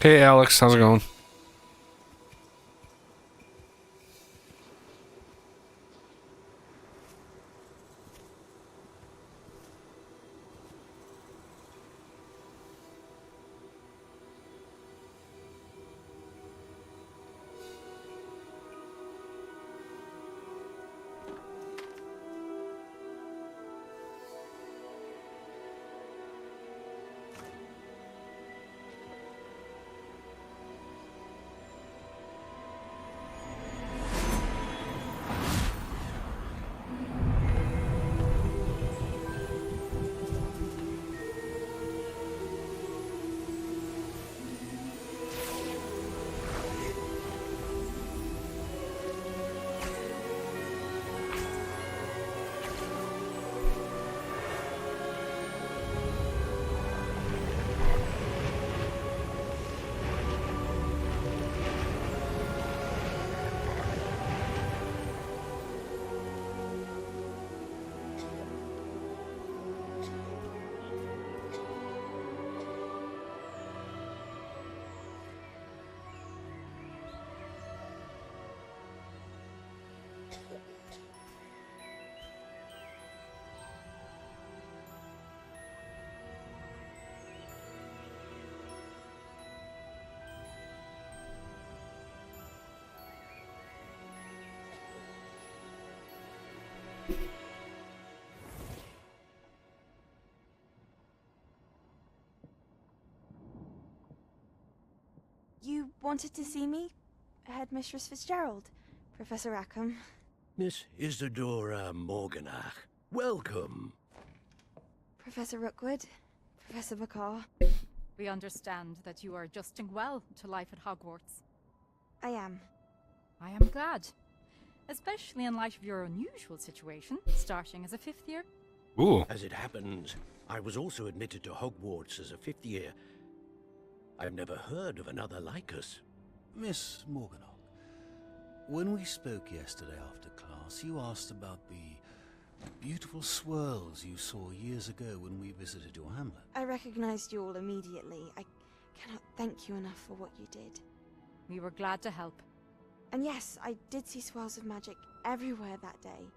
Hey, Alex. How's it going? wanted to see me? Headmistress Fitzgerald, Professor Rackham. Miss Isadora Morganach, welcome. Professor Rookwood, Professor Bakar. We understand that you are adjusting well to life at Hogwarts. I am. I am glad. Especially in light of your unusual situation, starting as a 5th year. Ooh. As it happens, I was also admitted to Hogwarts as a 5th year. I've never heard of another like us. Miss Morganach, when we spoke yesterday after class, you asked about the beautiful swirls you saw years ago when we visited your hamlet. I recognized you all immediately. I cannot thank you enough for what you did. We were glad to help. And yes, I did see swirls of magic everywhere that day.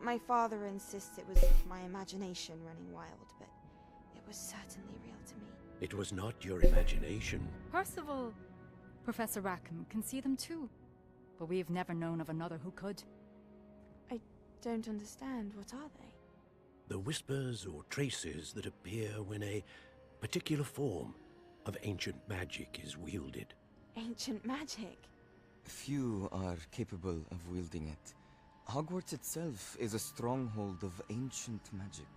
My father insists it was my imagination running wild, but it was certainly real to me. It was not your imagination. Percival, Professor Rackham can see them too. But we have never known of another who could. I don't understand. What are they? The whispers or traces that appear when a particular form of ancient magic is wielded. Ancient magic? Few are capable of wielding it. Hogwarts itself is a stronghold of ancient magic.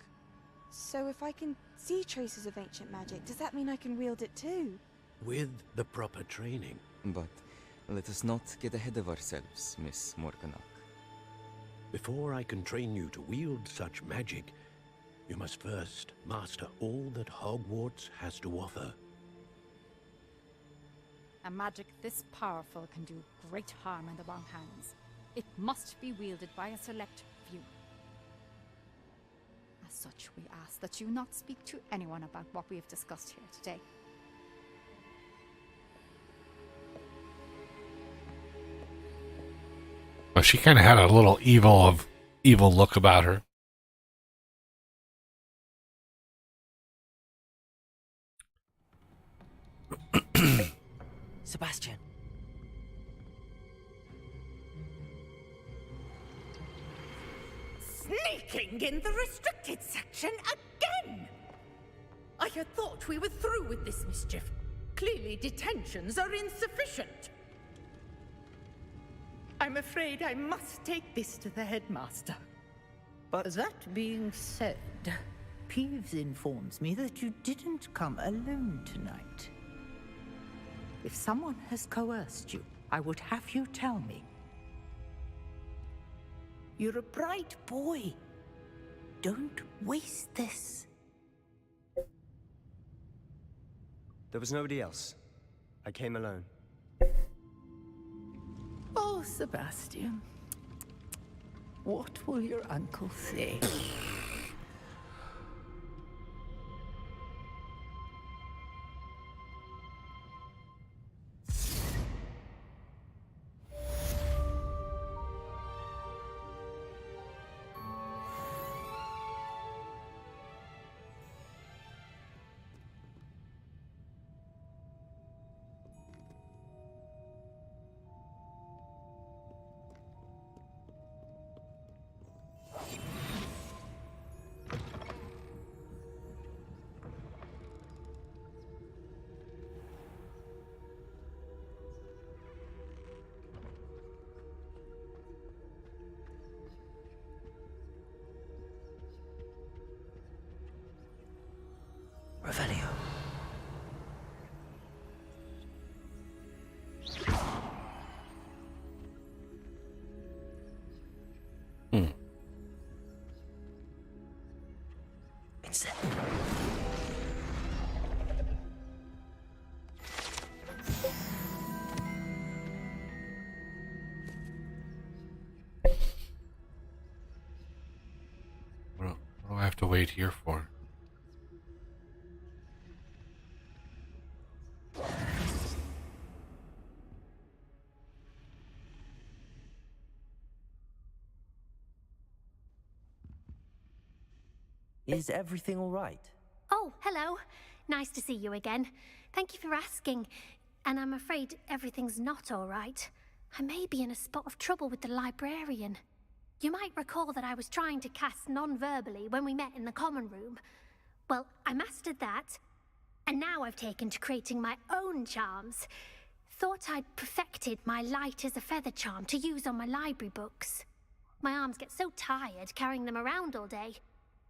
So if I can see traces of ancient magic, does that mean I can wield it too? With the proper training. But let us not get ahead of ourselves, Miss Morganach. Before I can train you to wield such magic, you must first master all that Hogwarts has to offer. A magic this powerful can do great harm in the wrong hands. It must be wielded by a select few. As such, we ask that you not speak to anyone about what we have discussed here today. Well, she kind of had a little evil look about her. Sebastian. Sneaking in the restricted section again! I had thought we were through with this mischief. Clearly detentions are insufficient. I'm afraid I must take this to the headmaster. But that being said, Peeves informs me that you didn't come alone tonight. If someone has coerced you, I would have you tell me. You're a bright boy. Don't waste this. There was nobody else. I came alone. Oh, Sebastian. What will your uncle say? Revelio. Instant. What do I have to wait here for? Is everything all right? Oh, hello. Nice to see you again. Thank you for asking. And I'm afraid everything's not all right. I may be in a spot of trouble with the librarian. You might recall that I was trying to cast non-verbally when we met in the common room. Well, I mastered that. And now I've taken to creating my own charms. thought I'd perfected my light as a feather charm to use on my library books. My arms get so tired carrying them around all day.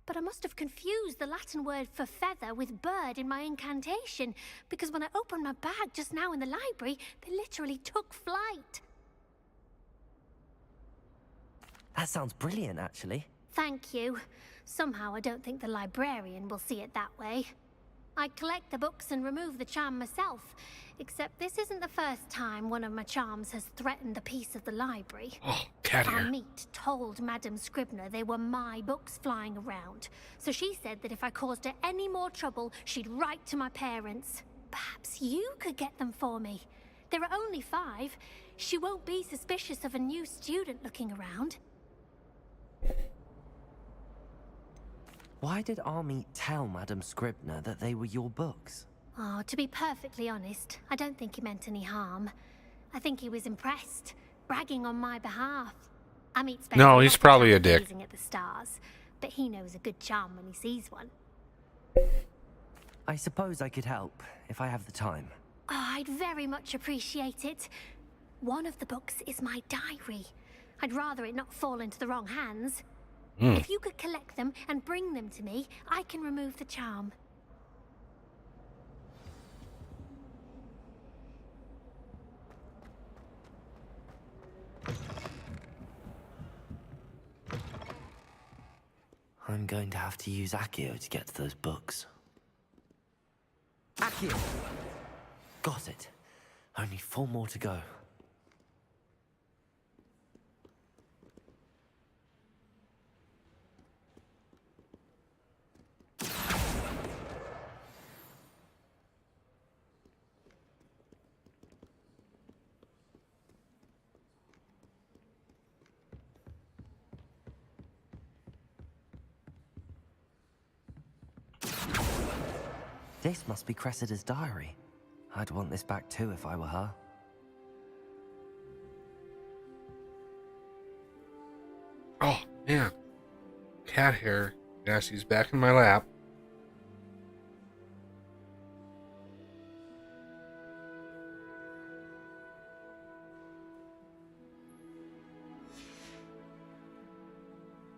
But I must have confused the Latin word for feather with bird in my incantation, because when I opened my bag just now in the library, they literally took flight. That sounds brilliant, actually. Thank you. Somehow I don't think the librarian will see it that way. I collect the books and remove the charm myself, except this isn't the first time one of my charms has threatened the peace of the library. Oh, cat hair. Amit told Madame Scribner they were my books flying around, so she said that if I caused her any more trouble, she'd write to my parents. Perhaps you could get them for me. There are only 5. She won't be suspicious of a new student looking around. Why did Army tell Madame Scribner that they were your books? Oh, to be perfectly honest, I don't think he meant any harm. I think he was impressed, bragging on my behalf. Amit spends No, a he's lot of probably a time dick. gazing at the stars, but he knows a good charm when he sees one. I suppose I could help, if I have the time. Oh, I'd very much appreciate it. One of the books is my diary. I'd rather it not fall into the wrong hands. If you could collect them and bring them to me, I can remove the charm. I'm going to have to use Accio to get to those books. Accio! Got it. Only 4 more to go. This must be Cressida's diary. I'd want this back too if I were her. Oh, man. Cat hair. Yes, he's back in my lap.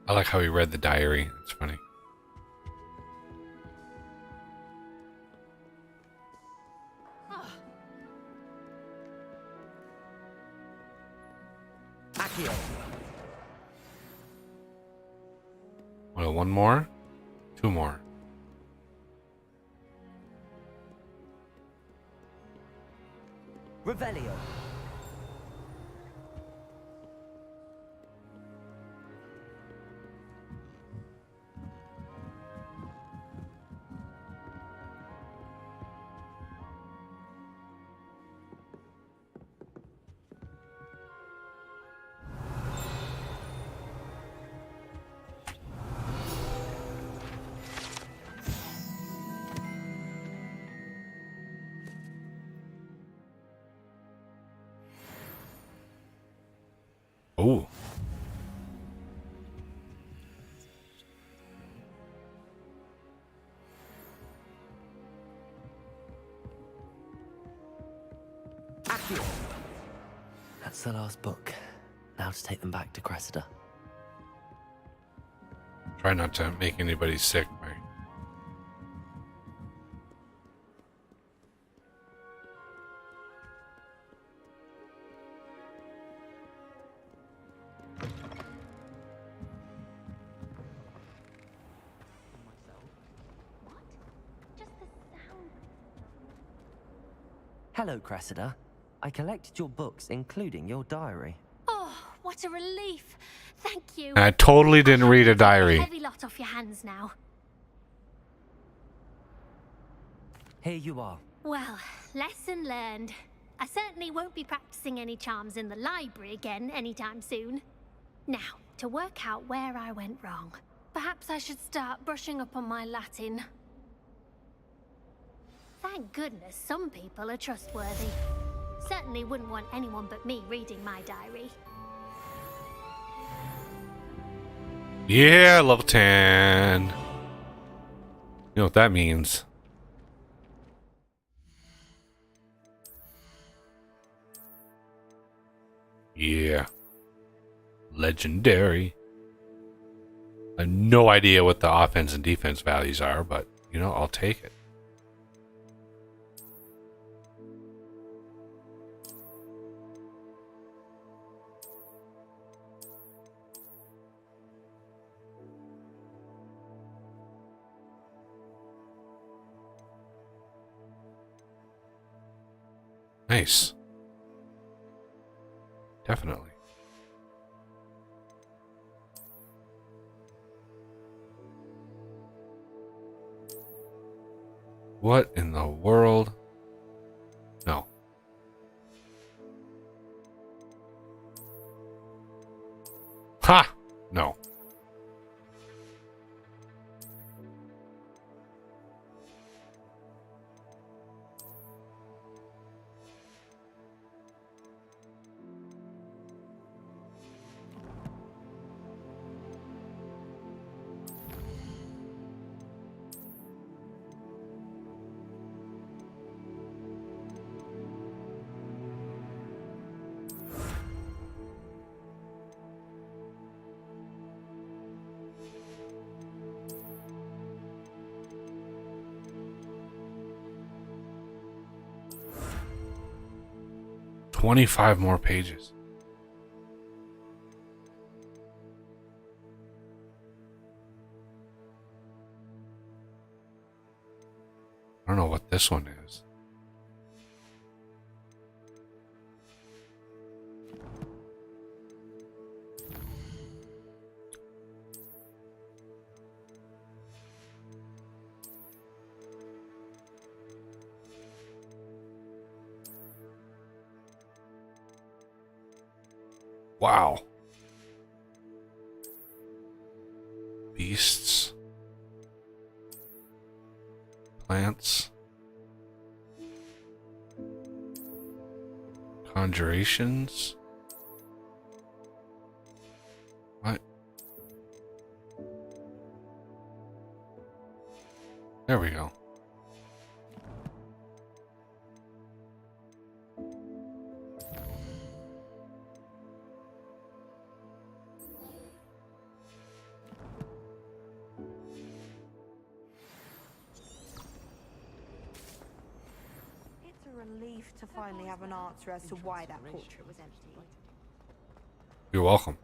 I like how he read the diary. It's funny. Accio! Well, 1 more? 2 more. Revelio! Ooh. Accio! That's the last book. Now to take them back to Cressida. Try not to make anybody sick by Hello, Cressida. I collected your books, including your diary. Oh, what a relief. Thank you. I totally didn't read a diary. Heavy lot off your hands now. Here you are. Well, lesson learned. I certainly won't be practicing any charms in the library again anytime soon. Now, to work out where I went wrong. Perhaps I should start brushing up on my Latin. Thank goodness some people are trustworthy. Certainly wouldn't want anyone but me reading my diary. Yeah, level 10. You know what that means. Yeah. Legendary. I have no idea what the offense and defense values are, but, you know, I'll take it. Nice. Definitely. What in the world? No. Ha! No. $25 more pages. I don't know what this one is. Wow. Beasts. Plants. Conjurations. What? There we go. It's a relief to finally have an answer as to why that portrait was empty. You're welcome.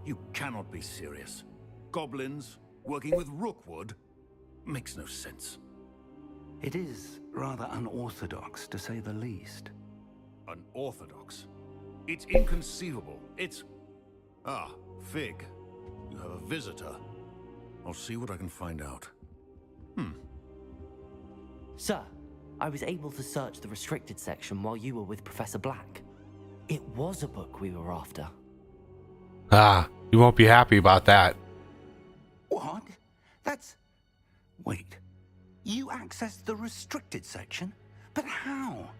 You cannot be serious. Goblins working with Rookwood makes no sense. It is rather unorthodox, to say the least. Unorthodox? It's inconceivable. It's... Ah, Fig. You have a visitor. I'll see what I can find out. Sir, I was able to search the restricted section while you were with Professor Black. It was a book we were after. Ah, you won't be happy about that. What? That's... Wait. You accessed the restricted section? But how?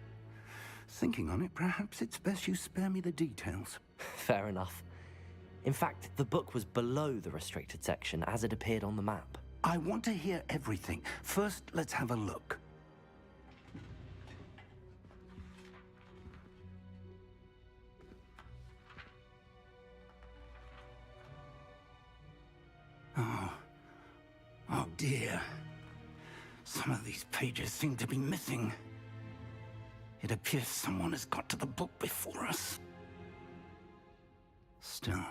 Thinking on it, perhaps it's best you spare me the details. Fair enough. In fact, the book was below the restricted section as it appeared on the map. I want to hear everything. First, let's have a look. Oh dear. Some of these pages seem to be missing. It appears someone has got to the book before us. Still,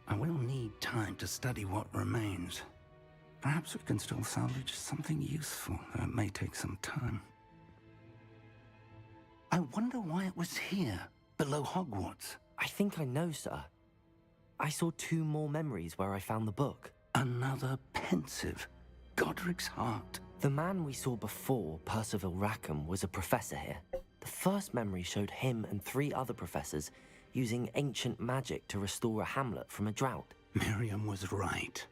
I will need time to study what remains. Perhaps we can still salvage something useful, though it may take some time. I wonder why it was here, below Hogwarts. I think I know, sir. I saw 2 more memories where I found the book. Another pensive. Godric's heart. The man we saw before, Percival Rackham, was a professor here. The first memory showed him and 3 other professors using ancient magic to restore a hamlet from a drought. Miriam was right.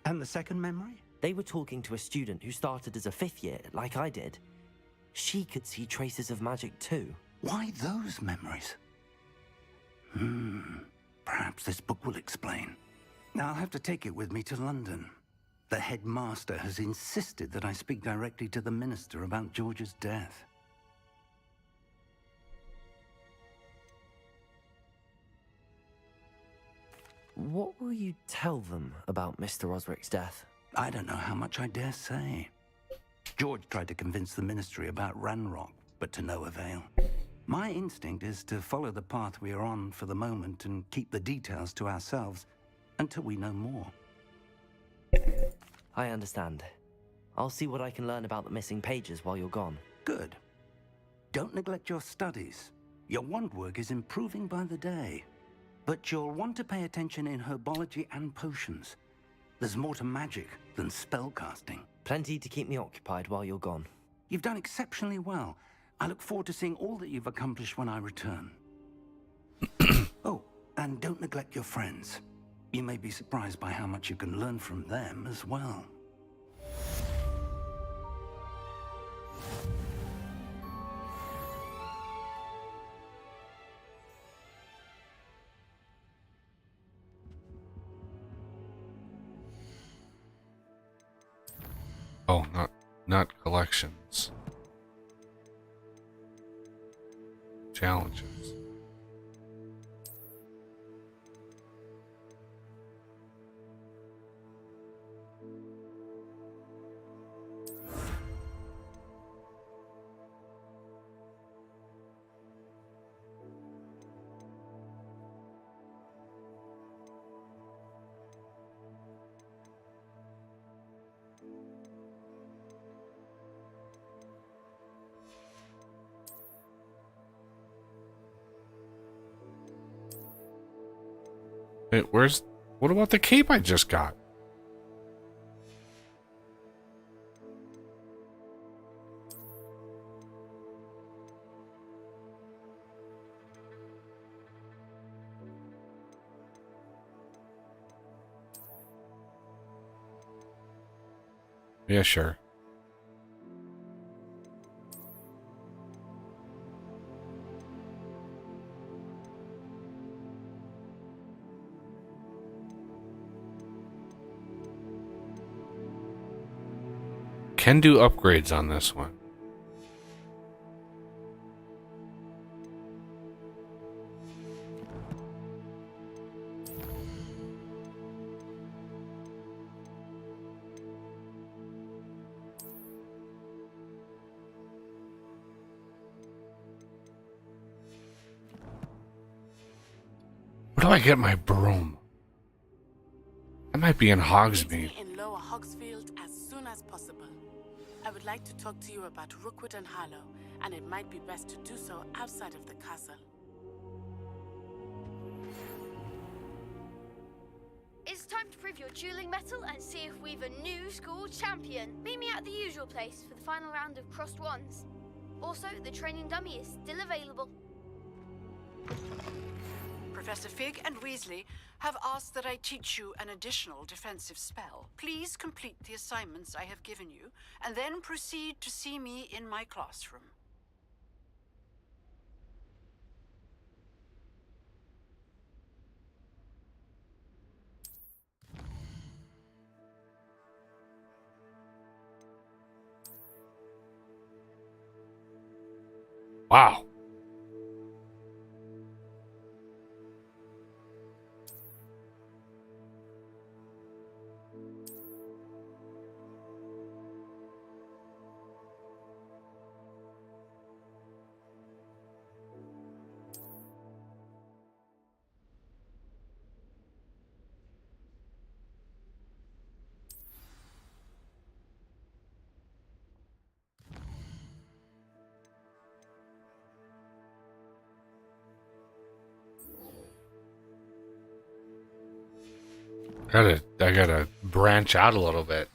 And the second memory? They were talking to a student who started as a 5th year, like I did. She could see traces of magic too. Why those memories? Perhaps this book will explain. Now I'll have to take it with me to London. The headmaster has insisted that I speak directly to the minister about George's death. What will you tell them about Mr. Osric's death? I don't know how much I dare say. George tried to convince the ministry about Ranrock, but to no avail. My instinct is to follow the path we are on for the moment and keep the details to ourselves until we know more. I understand. I'll see what I can learn about the missing pages while you're gone. Good. Don't neglect your studies. Your wand work is improving by the day. But you'll want to pay attention in herbology and potions. There's more to magic than spellcasting. Plenty to keep me occupied while you're gone. You've done exceptionally well. I look forward to seeing all that you've accomplished when I return. Oh, and don't neglect your friends. You may be surprised by how much you can learn from them as well. Oh, not collections. Challenges. Wait, what about the cape I just got? Yeah, sure. Can do upgrades on this one. Where do I get my broom? I might be in Hogsmeade. In Lower Hogsfield as soon as possible. I would like to talk to you about Rookwood and Harlow, and it might be best to do so outside of the castle. It's time to prove your dueling mettle and see if we've a new school champion. Meet me at the usual place for the final round of crossed wands. Also, the training dummy is still available. Professor Fig and Weasley have asked that I teach you an additional defensive spell. Please complete the assignments I have given you, and then proceed to see me in my classroom. Wow. I gotta branch out a little bit.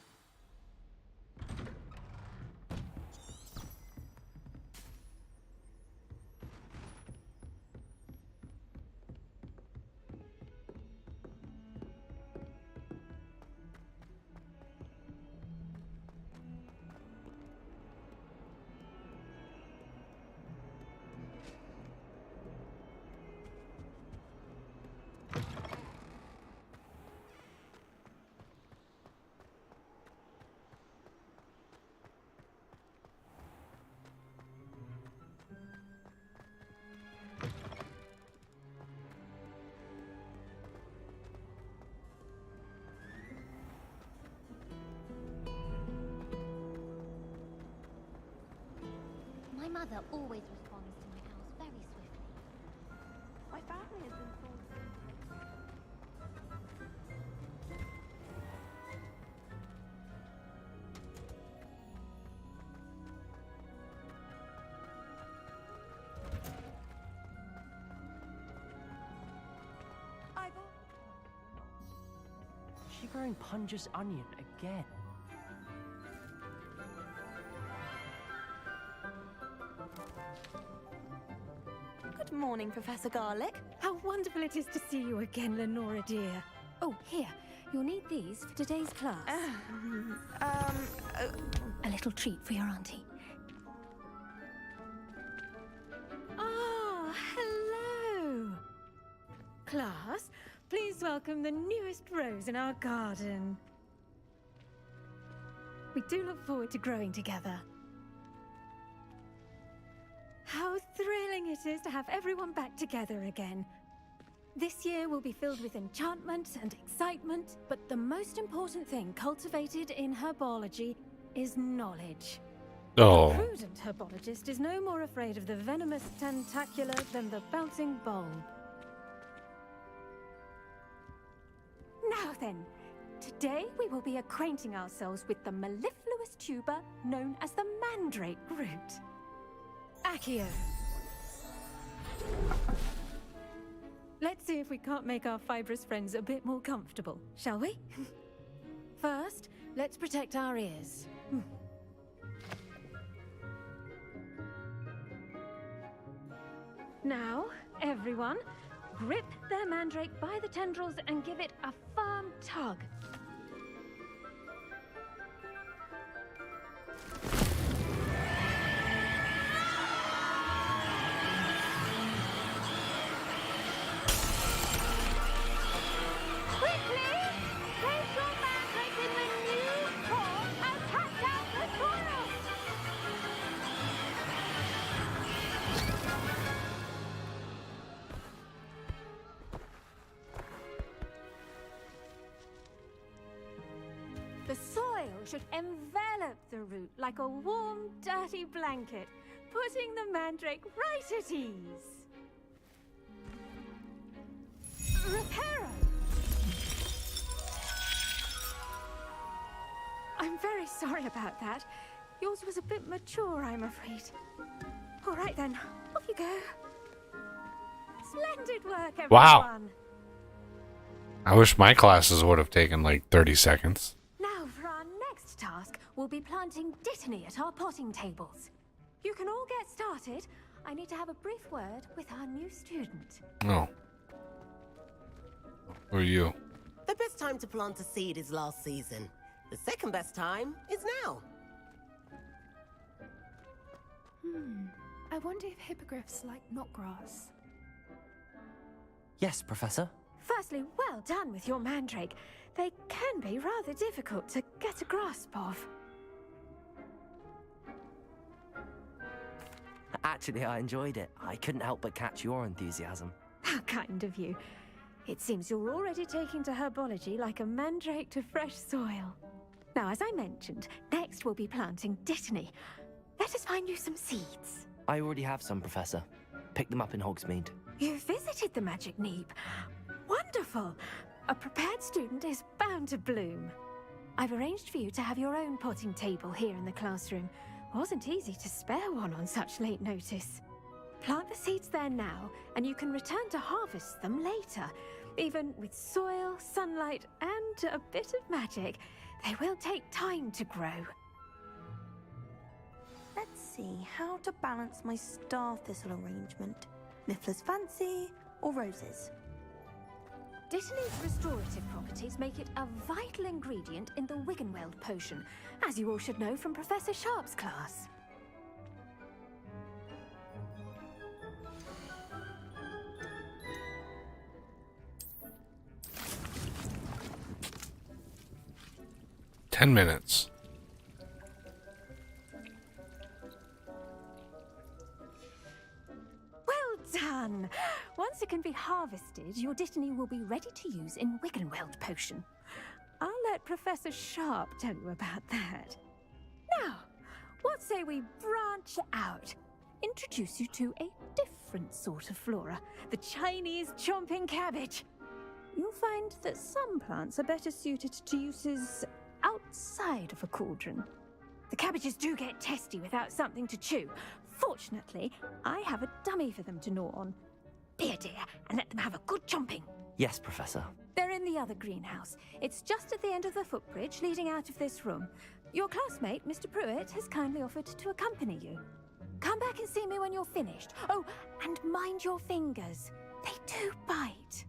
My mother always responds to my owls very swiftly. My family has been told. Is she growing Punja's onion again? Good morning, Professor Garlick. How wonderful it is to see you again, Lenora dear. Oh, here. You'll need these for today's class. A little treat for your auntie. Ah, hello. Class, please welcome the newest rose in our garden. We do look forward to growing together. How thrilling it is to have everyone back together again. This year will be filled with enchantment and excitement, but the most important thing cultivated in herbology is knowledge. Oh. A prudent herbologist is no more afraid of the venomous tentacula than the bouncing bulb. Now then, today we will be acquainting ourselves with the mellifluous tuber known as the mandrake root. Accio. Let's see if we can't make our fibrous friends a bit more comfortable, shall we? First, let's protect our ears. Now, everyone, grip their mandrake by the tendrils and give it a firm tug. The soil should envelop the root like a warm, dirty blanket, putting the mandrake right at ease. Reparo! I'm very sorry about that. Yours was a bit mature, I'm afraid. All right then, off you go. Splendid work, everyone. Wow. I wish my classes would have taken like 30 seconds. Now for our next task, we'll be planting dittany at our potting tables. You can all get started. I need to have a brief word with our new student. Oh. Who are you? The best time to plant a seed is last season. The second best time is now. I wonder if hippogriffs like knotgrass. Yes, Professor. Firstly, well done with your mandrake. They can be rather difficult to get a grasp of. Actually, I enjoyed it. I couldn't help but catch your enthusiasm. How kind of you. It seems you're already taking to herbology like a mandrake to fresh soil. Now, as I mentioned, next we'll be planting dittany. Let us find you some seeds. I already have some, Professor. Picked them up in Hogsmeade. You visited the Magic Neep. Wonderful! A prepared student is bound to bloom. I've arranged for you to have your own potting table here in the classroom. Wasn't easy to spare one on such late notice. Plant the seeds there now, and you can return to harvest them later. Even with soil, sunlight, and a bit of magic, they will take time to grow. Let's see how to balance my star thistle arrangement. Mifflin's fancy or roses? Dittany's restorative properties make it a vital ingredient in the Wiggenweld potion, as you all should know from Professor Sharp's class. Ten minutes. Well done! Once it can be harvested, your Dittany will be ready to use in Wiggenweld potion. I'll let Professor Sharp tell you about that. Now, what say we branch out? Introduce you to a different sort of flora, the Chinese chomping cabbage. You'll find that some plants are better suited to uses outside of a cauldron. The cabbages do get testy without something to chew. Fortunately, I have a dummy for them to gnaw on. Be a dear and let them have a good chomping. Yes, Professor. They're in the other greenhouse. It's just at the end of the footbridge leading out of this room. Your classmate, Mr. Pruitt, has kindly offered to accompany you. Come back and see me when you're finished. Oh, and mind your fingers. They do bite.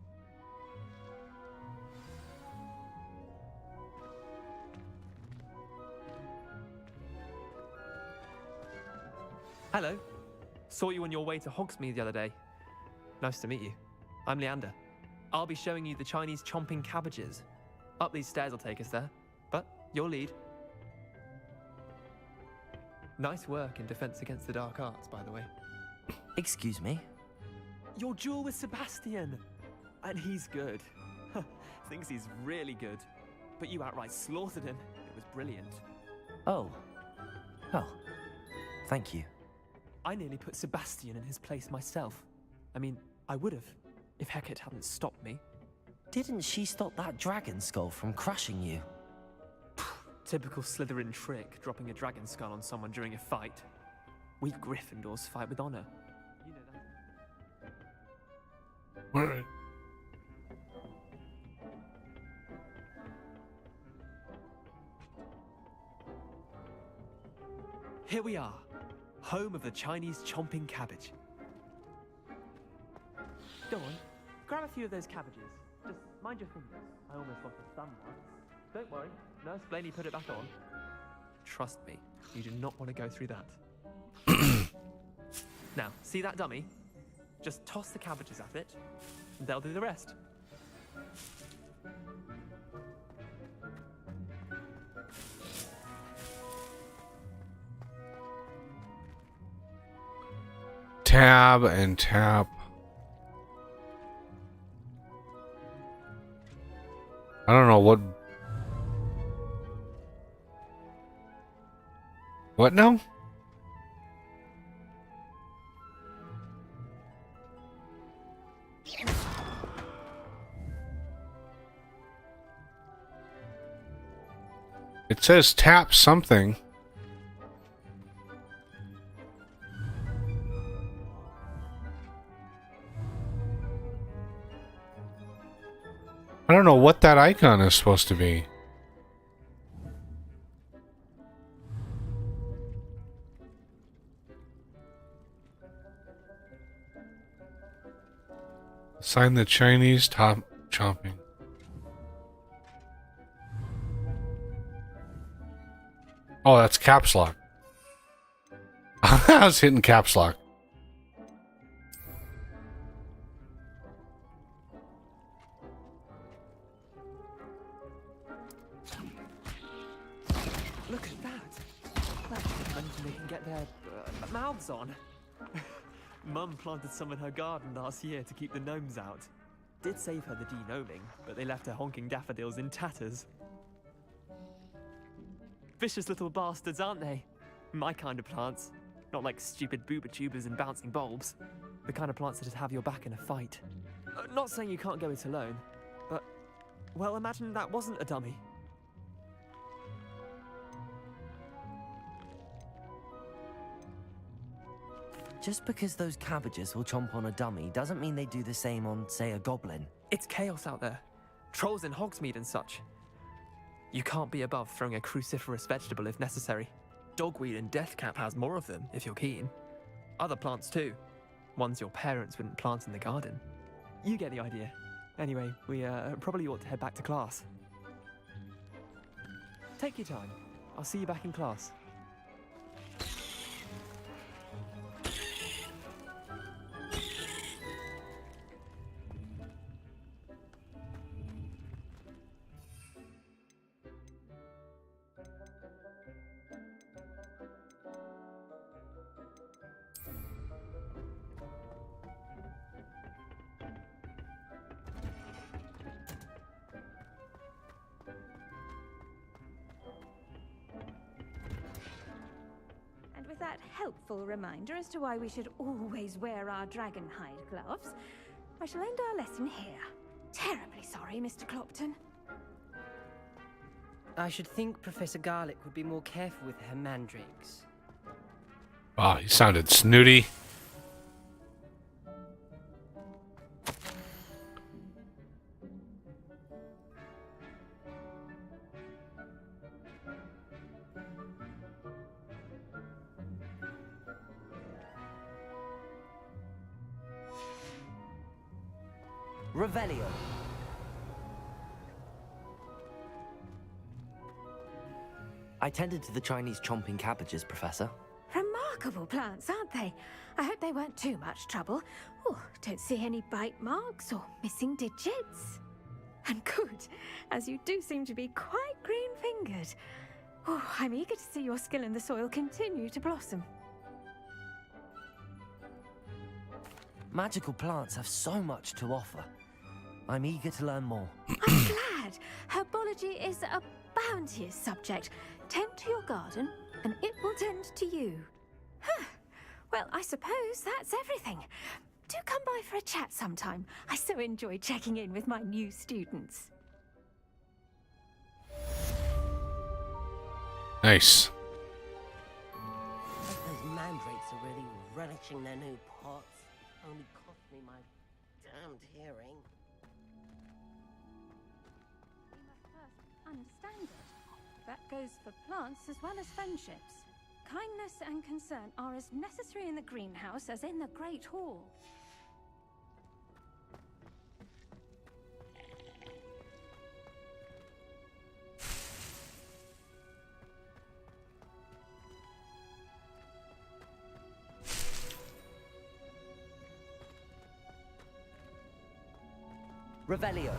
Hello. Saw you on your way to Hogsmeade the other day. Nice to meet you. I'm Leander. I'll be showing you the Chinese chomping cabbages. Up these stairs will take us there, but you'll lead. Nice work in Defense Against the Dark Arts, by the way. Excuse me? Your duel with Sebastian! And he's good. Thinks he's really good. But you outright slaughtered him. It was brilliant. Oh. Well, thank you. I nearly put Sebastian in his place myself. I mean, I would have, if Hecate hadn't stopped me. Didn't she stop that dragon skull from crushing you? Typical Slytherin trick, dropping a dragon skull on someone during a fight. We Gryffindors fight with honor. You know that. Alright. Here we are, home of the Chinese chomping cabbage. Go on, grab a few of those cabbages. Just mind your fingers. I almost lost a thumb once. Don't worry, Nurse Blaney put it back on. Trust me, you do not want to go through that. Now, see that dummy? Just toss the cabbages at it, and they'll do the rest. Tab and tap. I don't know what. What now? It says tap something. I don't know what that icon is supposed to be. Sign the Chinese top chomping. Oh, that's caps lock. I was hitting caps lock. Look at that. That's the anything they can get their mouths on. Mum planted some in her garden last year to keep the gnomes out. Did save her the de-gnoming, but they left her honking daffodils in tatters. Vicious little bastards, aren't they? My kind of plants. Not like stupid booba tubers and bouncing bulbs. The kind of plants that just have your back in a fight. Not saying you can't go it alone, but, well, imagine that wasn't a dummy. Just because those cabbages will chomp on a dummy doesn't mean they do the same on, say, a goblin. It's chaos out there. Trolls in Hogsmeade and such. You can't be above throwing a cruciferous vegetable if necessary. Dogweed and deathcap has more of them, if you're keen. Other plants too. Ones your parents wouldn't plant in the garden. You get the idea. Anyway, we probably ought to head back to class. Take your time. I'll see you back in class. And with that helpful reminder as to why we should always wear our dragon hide gloves, I shall end our lesson here. Terribly sorry, Mr. Clopton. I should think Professor Garlick would be more careful with her mandrakes. Wow, he sounded snooty. Revelio. I tended to the Chinese chomping cabbages, Professor. Remarkable plants, aren't they? I hope they weren't too much trouble. Oh, don't see any bite marks or missing digits. And good, as you do seem to be quite green-fingered. Oh, I'm eager to see your skill in the soil continue to blossom. Magical plants have so much to offer. I'm eager to learn more. I'm glad. Herbology is a bounteous subject. Tend to your garden, and it will tend to you. Huh. Well, I suppose that's everything. Do come by for a chat sometime. I so enjoy checking in with my new students. Nice. Those mandrakes are really relishing their new pots. Only cost me my damned hearing. We must first understand it. That goes for plants as well as friendships. Kindness and concern are as necessary in the greenhouse as in the Great Hall. Revelio.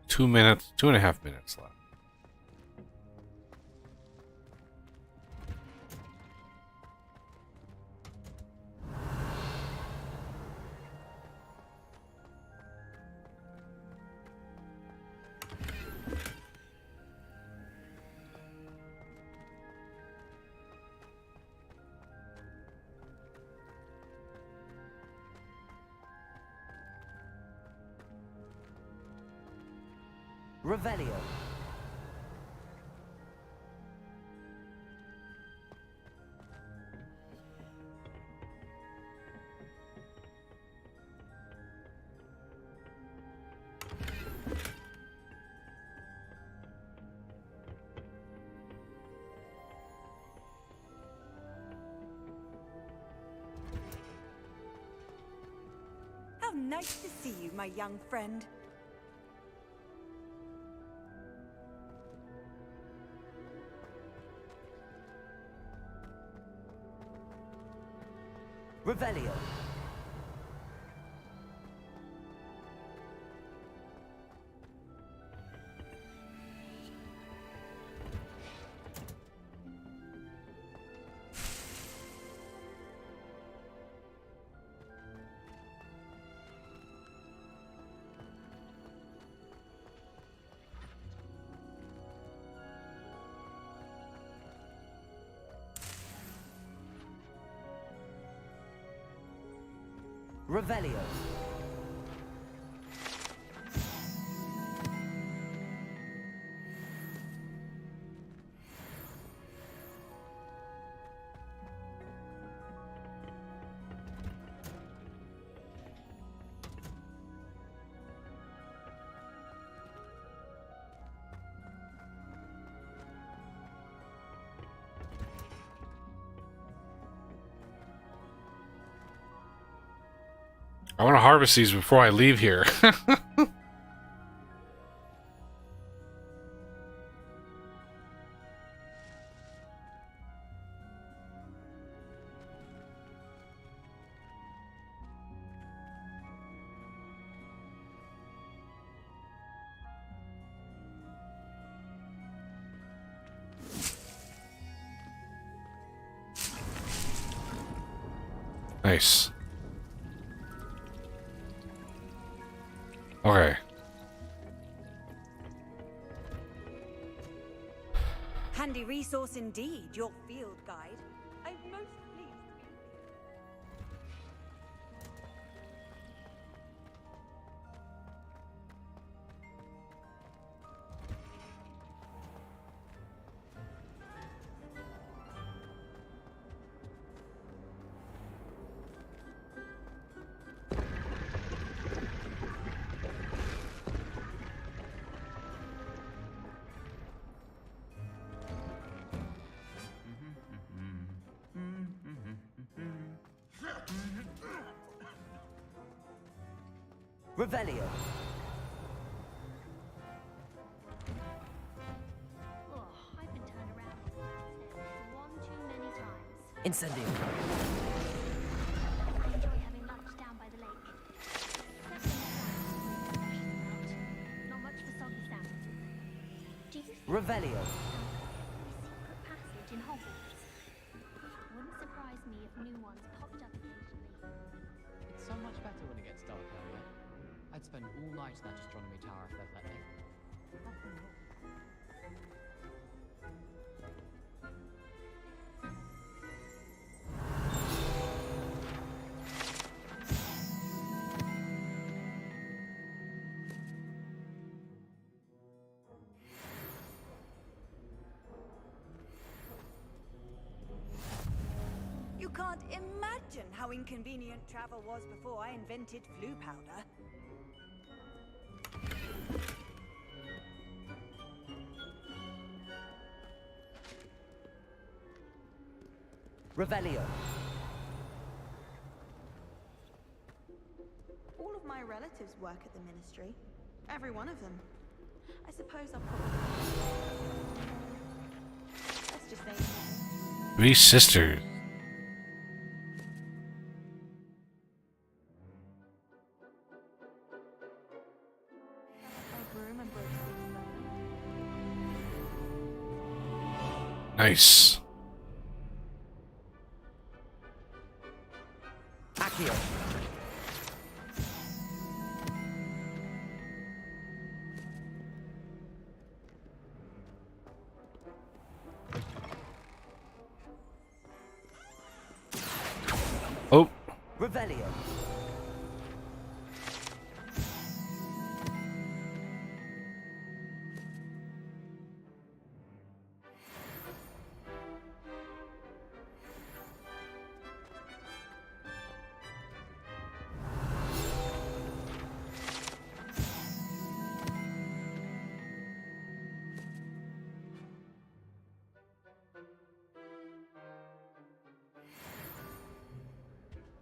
Two minutes, 2.5 minutes left. Revelio. How nice to see you, my young friend. Revelio. Revelio. I want to harvest these before I leave here. Nice. Okay. Handy resource indeed, your field guide. I'm most pleased to be. Revelio. Oh, I've been turned around one too many times. Incendio. I enjoy having lunch down by the lake. Not much for soggy salmon. Do you think Revelio. secret passage in Hogwarts? Wouldn't surprise me if new ones popped up occasionally. It's so much better when it gets dark earlier. I'd spend all night in that astronomy tower if they'd let me. You can't imagine how inconvenient travel was before I invented flu powder. Revelio. All of my relatives work at the ministry. Every one of them. I suppose I'll probably... Let's just say... 3 sisters. Nice. Accio. Oh. Revelio.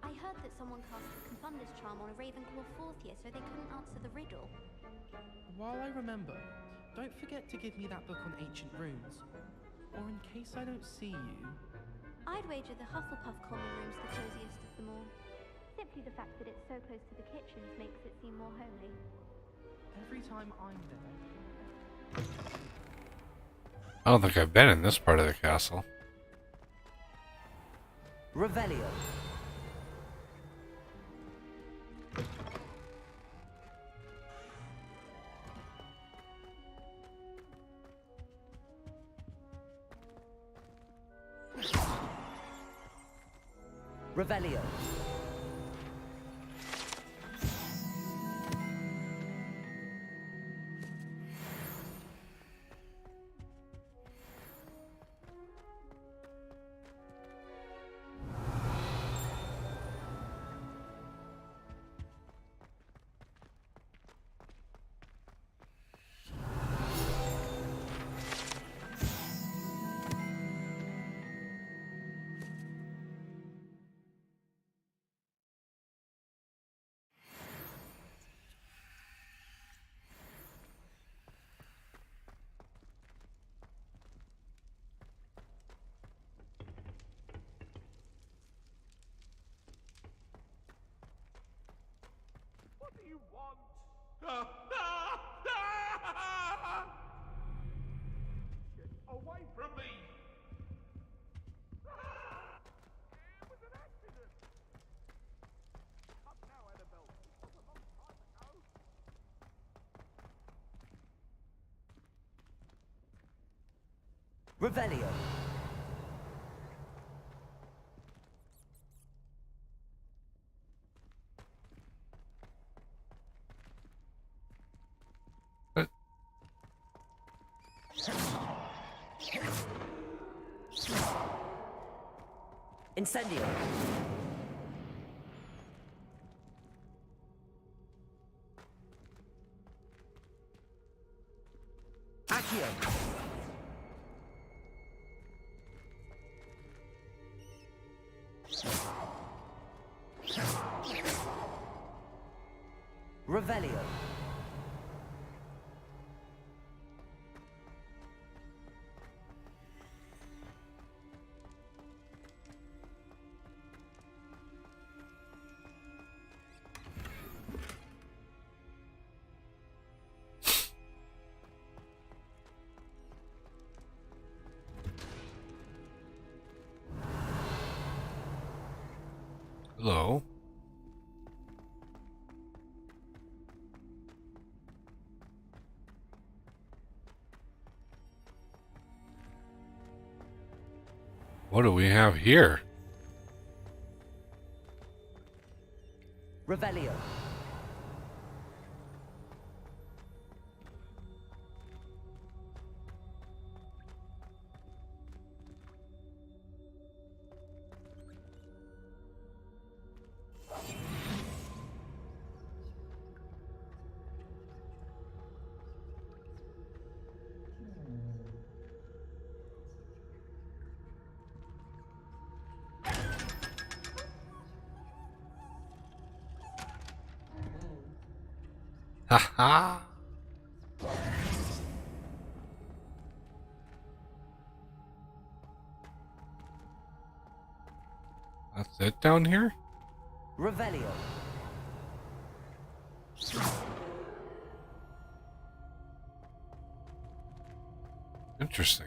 I heard that someone cast the Confundus charm on a Ravenclaw 4th year, so they couldn't answer the riddle. While I remember, don't forget to give me that book on ancient runes. Or in case I don't see you... I'd wager the Hufflepuff common room's the coziest of them all. Simply the fact that it's so close to the kitchens makes it seem more homely. Every time I'm there... I don't think I've been in this part of the castle. Revelio. Revelio. Away from me! Revelio. Incendio. Accio. Revelio. Hello. What do we have here? Revelio. Haha. That's it down here? Revelio. Interesting.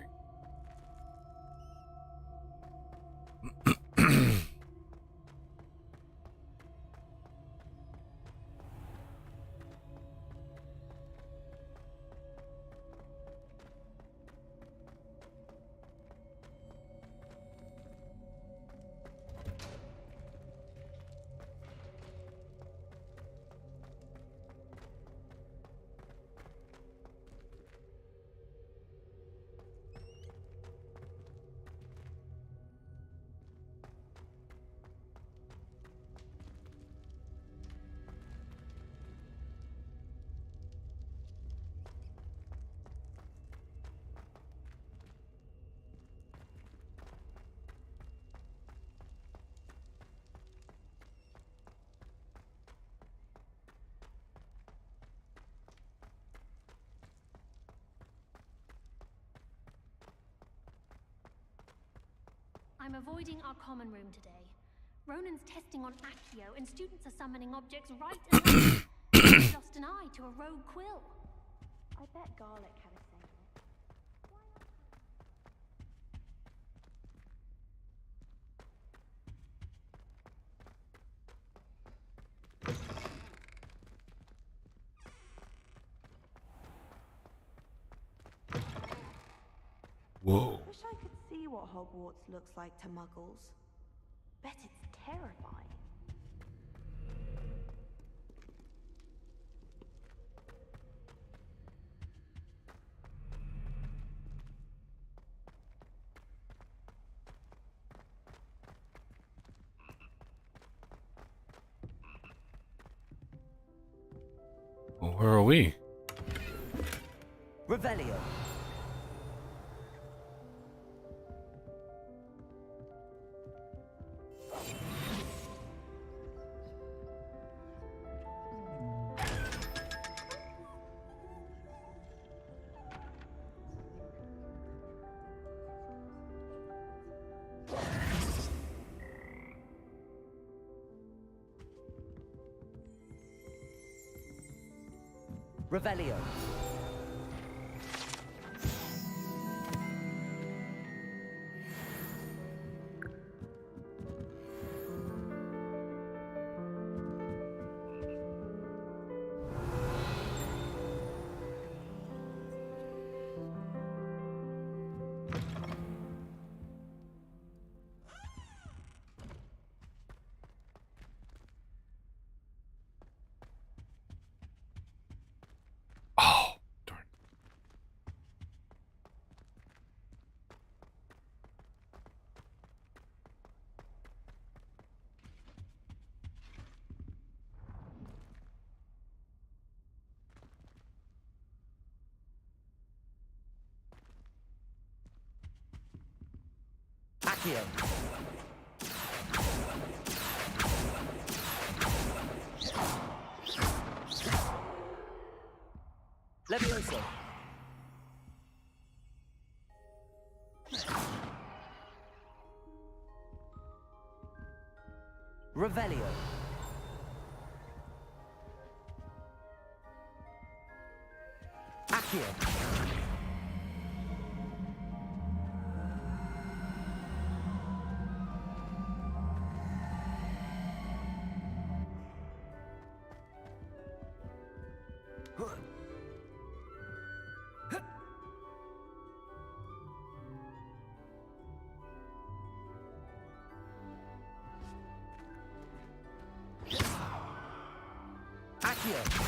I'm avoiding our common room today. Ronan's testing on Accio, and students are summoning objects right and left. He lost an eye to a rogue quill. I bet Garlic had a say in it. Whoa. Wish I could see what Hogwarts looks like to Muggles. Bet it's terrifying. Well, where are we? Revelio. Revelio. Oh, darn. Accio. Levioso. Revelio. Accio. Accio.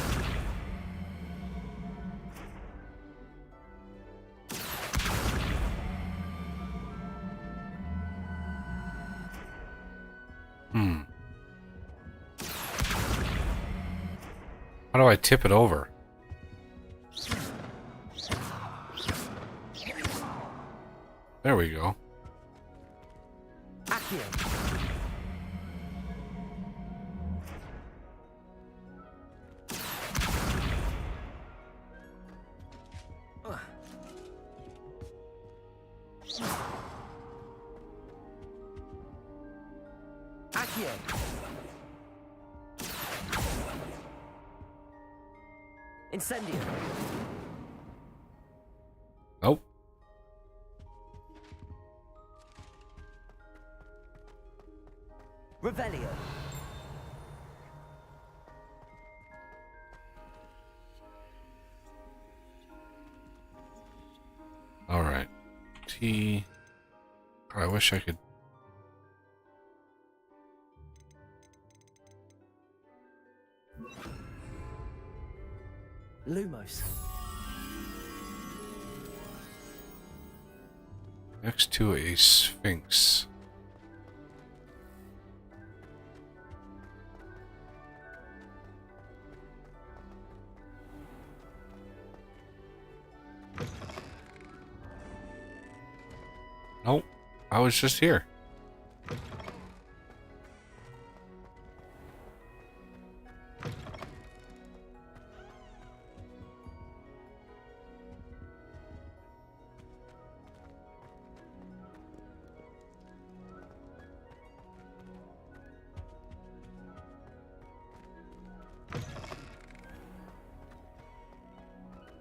How do I tip it over? There we go. Accio. Accio. Incendio. Nope. Revelio. All right. T. I wish I could. Lumos. Next to a sphinx. Nope. I was just here.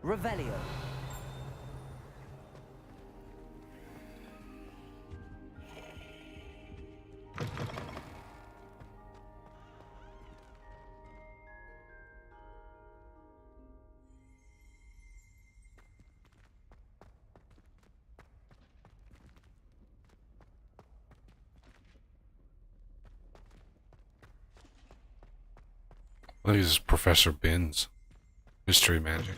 Revelio. I think this is Professor Binns. Mystery magic.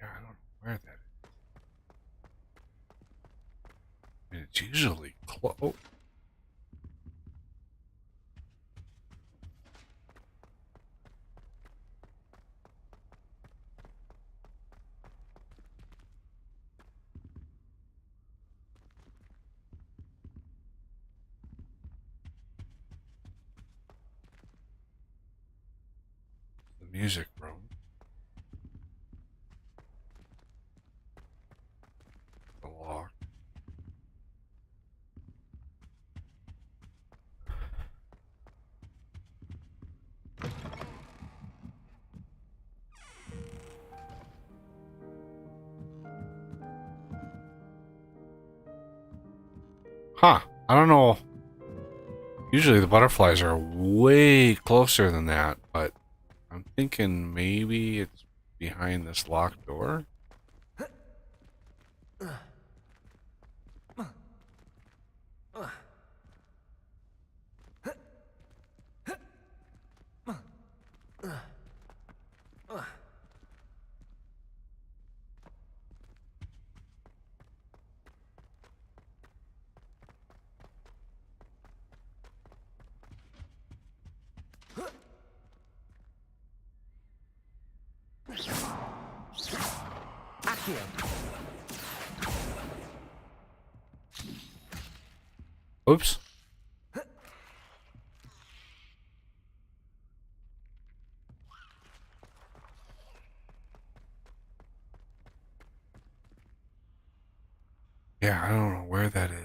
Yeah, I don't know where that is. I mean, it's usually close. The music room. The lock. Huh. I don't know. Usually the butterflies are way closer than that, but I'm thinking maybe it's behind this locked door. Oops. Yeah, I don't know where that is.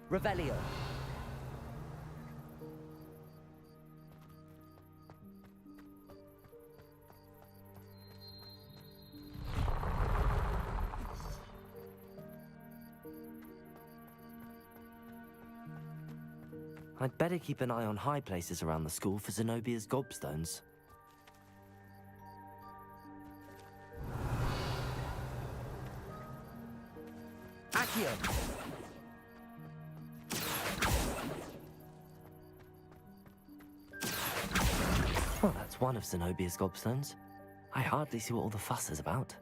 Revelio. I'd better keep an eye on high places around the school for Zenobia's gobstones. Accio! Well, that's one of Zenobia's gobstones. I hardly see what all the fuss is about.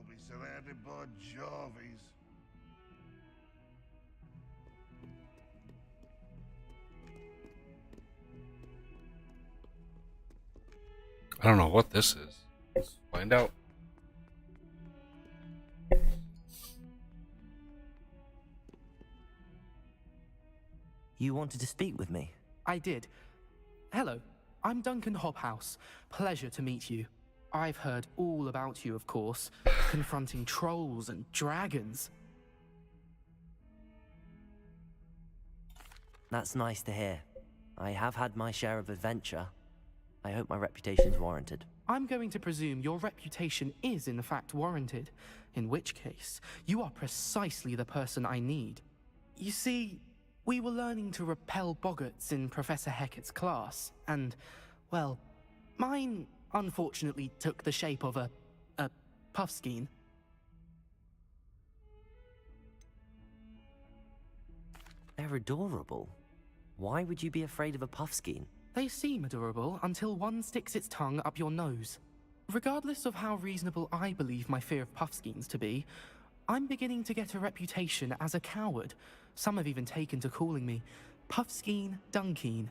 Be surrounded by Jarvies. I don't know what this is. Let's find out. You wanted to speak with me? I did. Hello, I'm Duncan Hobhouse. Pleasure to meet you. I've heard all about you, of course, confronting trolls and dragons. That's nice to hear. I have had my share of adventure. I hope my reputation's warranted. I'm going to presume your reputation is in fact warranted, in which case, you are precisely the person I need. You see, we were learning to repel boggarts in Professor Hecat's class, and, well, mine unfortunately took the shape of a puffskein. They're adorable. Why would you be afraid of a puffskein? They seem adorable until one sticks its tongue up your nose. Regardless of how reasonable I believe my fear of puffskeins to be, I'm beginning to get a reputation as a coward. Some have even taken to calling me Puffskein Dunkeen.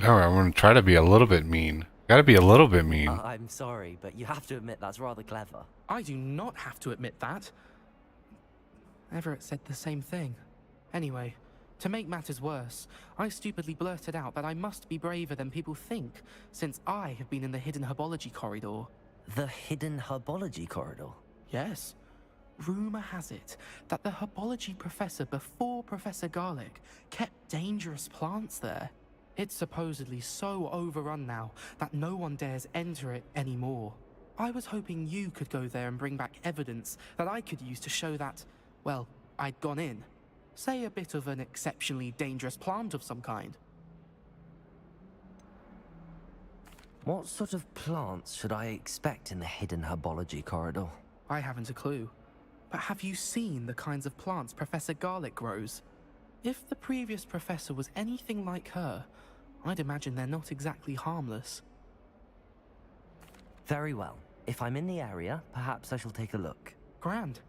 Alright, I'm gonna try to be a little bit mean. Gotta be a little bit mean. I'm sorry, but you have to admit that's rather clever. I do not have to admit that. Everett said the same thing. Anyway, to make matters worse, I stupidly blurted out that I must be braver than people think, since I have been in the hidden herbology corridor. The hidden herbology corridor? Yes. Rumor has it that the herbology professor before Professor Garlic kept dangerous plants there. It's supposedly so overrun now that no one dares enter it anymore. I was hoping you could go there and bring back evidence that I could use to show that, well, I'd gone in. Say a bit of an exceptionally dangerous plant of some kind. What sort of plants should I expect in the hidden herbology corridor? I haven't a clue. But have you seen the kinds of plants Professor Garlic grows? If the previous professor was anything like her, I'd imagine they're not exactly harmless. Very well. If I'm in the area, perhaps I shall take a look. Grand.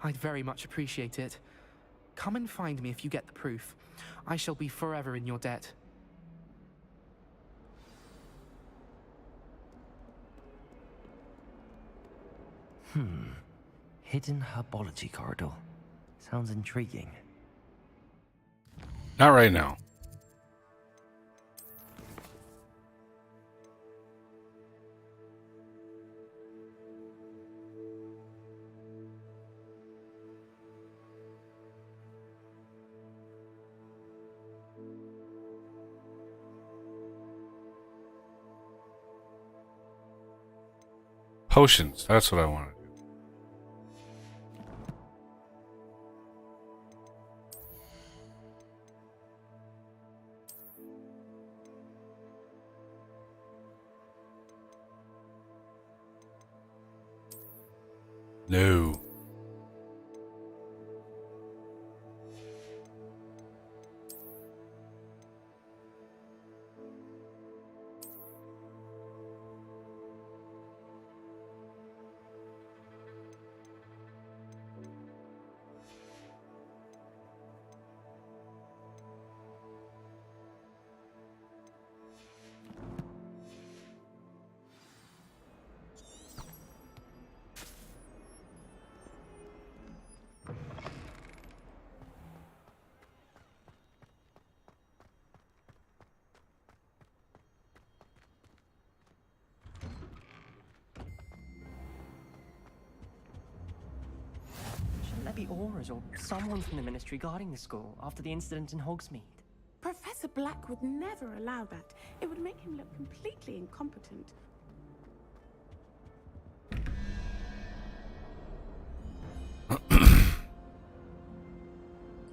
I'd very much appreciate it. Come and find me if you get the proof. I shall be forever in your debt. Hidden herbology corridor. Sounds intriguing. Not right now. Potions, that's what I wanted. No. Shouldn't there be auras or someone from the Ministry guarding the school after the incident in Hogsmeade? Professor Black would never allow that. It would make him look completely incompetent.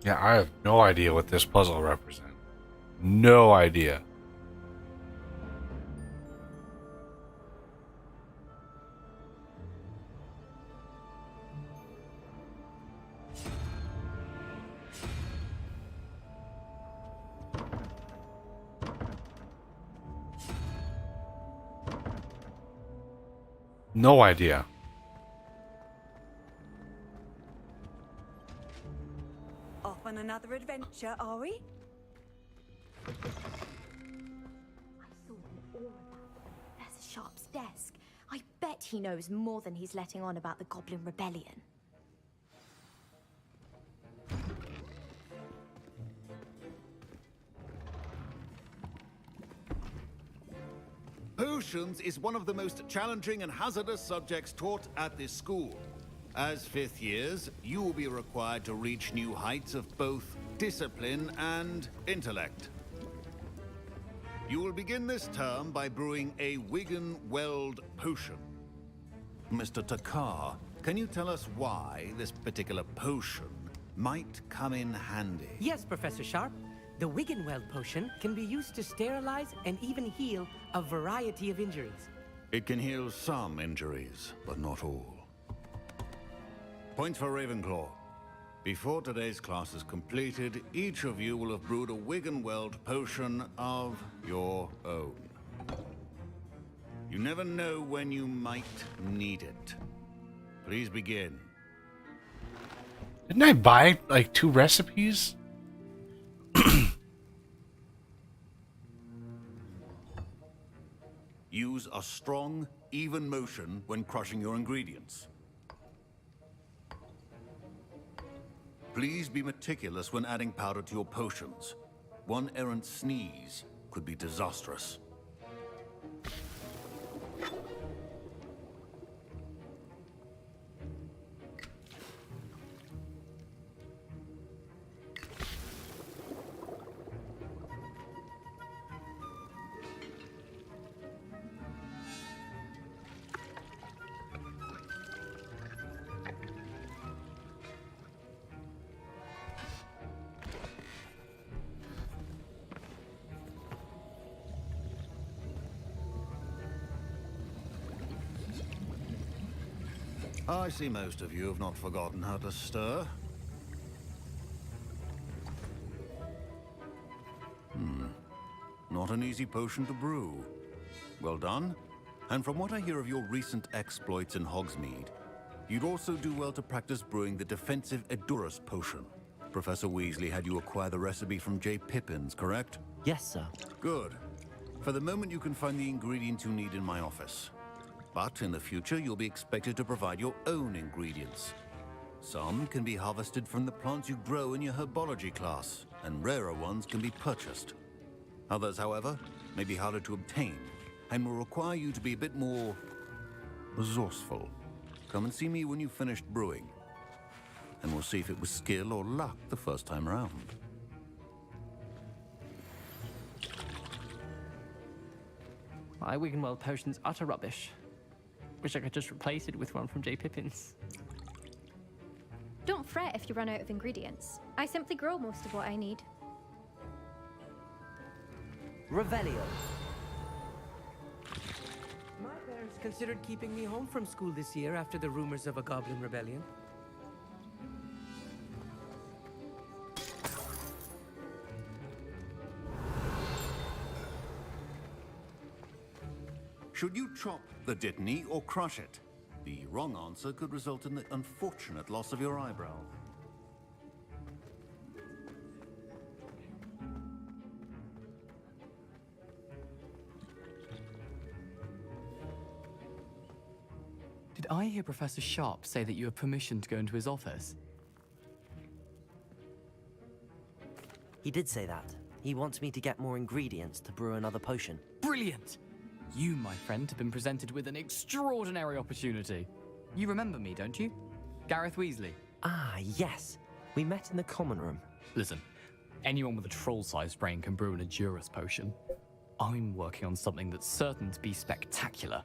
Yeah, I have no idea what this puzzle represents. No idea. No idea. Off on another adventure, are we? I saw him all about Professor Sharp's desk. I bet he knows more than he's letting on about the Goblin Rebellion. Potions is one of the most challenging and hazardous subjects taught at this school. As fifth years, you will be required to reach new heights of both discipline and intellect. You will begin this term by brewing a Wigan-Weld potion. Mr. Takar, can you tell us why this particular potion might come in handy? Yes, Professor Sharp. The Wiggenweld potion can be used to sterilize and even heal a variety of injuries. It can heal some injuries, but not all. Point for Ravenclaw. Before today's class is completed, each of you will have brewed a Wiggenweld potion of your own. You never know when you might need it. Please begin. Didn't I buy like 2 recipes? Use a strong, even motion when crushing your ingredients. Please be meticulous when adding powder to your potions. One errant sneeze could be disastrous. I see most of you have not forgotten how to stir. Not an easy potion to brew. Well done. And from what I hear of your recent exploits in Hogsmeade, you'd also do well to practice brewing the defensive Edurus potion. Professor Weasley had you acquire the recipe from J. Pippin's, correct? Yes, sir. Good. For the moment, you can find the ingredients you need in my office. But in the future, you'll be expected to provide your own ingredients. Some can be harvested from the plants you grow in your herbology class, and rarer ones can be purchased. Others, however, may be harder to obtain, and will require you to be a bit more resourceful. Come and see me when you've finished brewing, and we'll see if it was skill or luck the first time around. My Wiggenweld potion's utter rubbish. Wish I could just replace it with one from J. Pippin's. Don't fret if you run out of ingredients. I simply grow most of what I need. Revelio. My parents considered keeping me home from school this year after the rumors of a goblin rebellion. Should you chop the Dittany or crush it? The wrong answer could result in the unfortunate loss of your eyebrow. Did I hear Professor Sharp say that you have permission to go into his office? He did say that. He wants me to get more ingredients to brew another potion. Brilliant! You, my friend, have been presented with an extraordinary opportunity. You remember me, don't you? Gareth Weasley. Ah, yes. We met in the common room. Listen, anyone with a troll-sized brain can brew an Edurus potion. I'm working on something that's certain to be spectacular.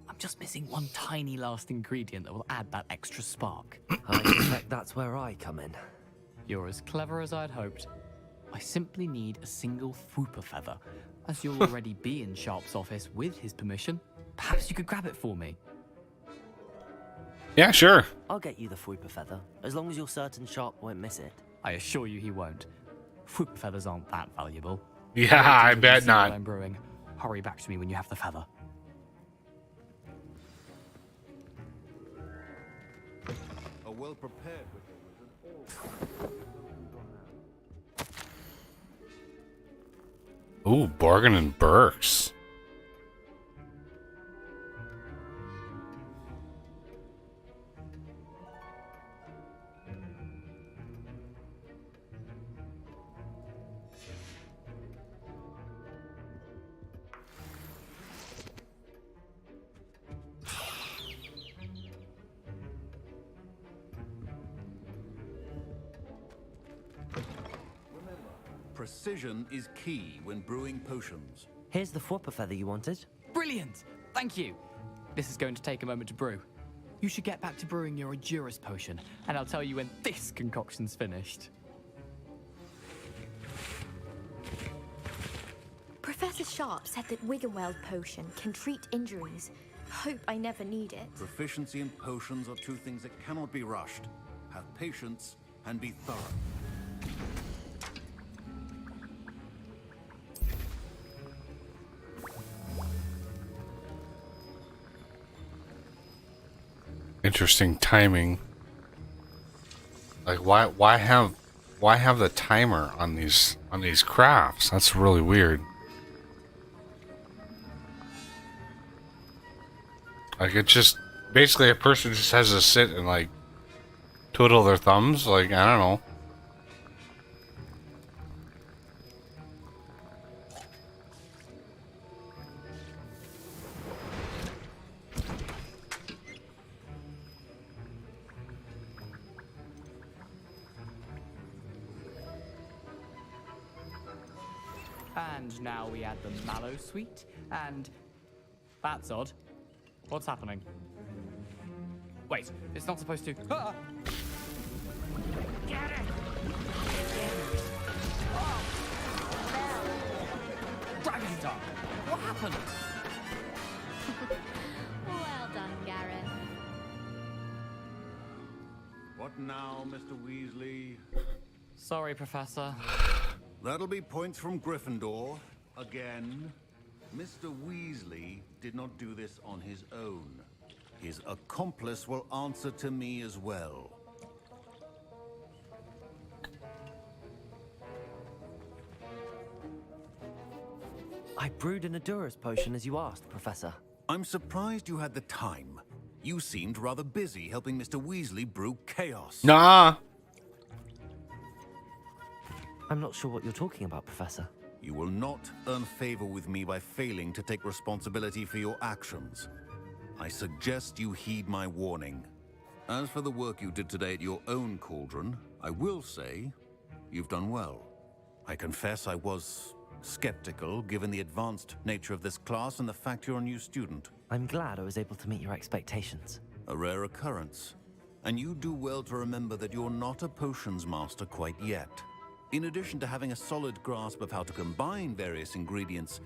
I'm just missing one tiny last ingredient that will add that extra spark. I suspect that's where I come in. You're as clever as I'd hoped. I simply need a single Fwooper feather. As you'll already be in Sharp's office with his permission, perhaps you could grab it for me. Yeah, sure. I'll get you the Fwooper feather, as long as you're certain Sharp won't miss it. I assure you he won't. Fwooper feathers aren't that valuable. Yeah, I bet not. I'm brewing. Hurry back to me when you have the feather. A well-prepared Ooh, Bargain and Burks. Precision is key when brewing potions. Here's the Fwooper feather you wanted. Brilliant! Thank you. This is going to take a moment to brew. You should get back to brewing your Edurus potion, and I'll tell you when this concoction's finished. Professor Sharp said that Wiggenweld potion can treat injuries. Hope I never need it. Proficiency in potions are two things that cannot be rushed. Have patience and be thorough. Interesting timing. Like why have the timer on these crafts? That's really weird. Like it's just basically a person just has to sit and like twiddle their thumbs, like I don't know. And now we add the mallow sweet, and that's odd. What's happening? Wait, it's not supposed to. Ah! Get it! Oh! Dragon Dog! What happened? Well done, Gareth. What now, Mr. Weasley? Sorry, Professor. That'll be points from Gryffindor. Again. Mr. Weasley did not do this on his own. His accomplice will answer to me as well. I brewed an Adurus potion as you asked, Professor. I'm surprised you had the time. You seemed rather busy helping Mr. Weasley brew chaos. Nah. I'm not sure what you're talking about, Professor. You will not earn favor with me by failing to take responsibility for your actions. I suggest you heed my warning. As for the work you did today at your own cauldron, I will say you've done well. I confess I was skeptical given the advanced nature of this class and the fact you're a new student. I'm glad I was able to meet your expectations. A rare occurrence. And you do well to remember that you're not a potions master quite yet. In addition to having a solid grasp of how to combine various ingredients,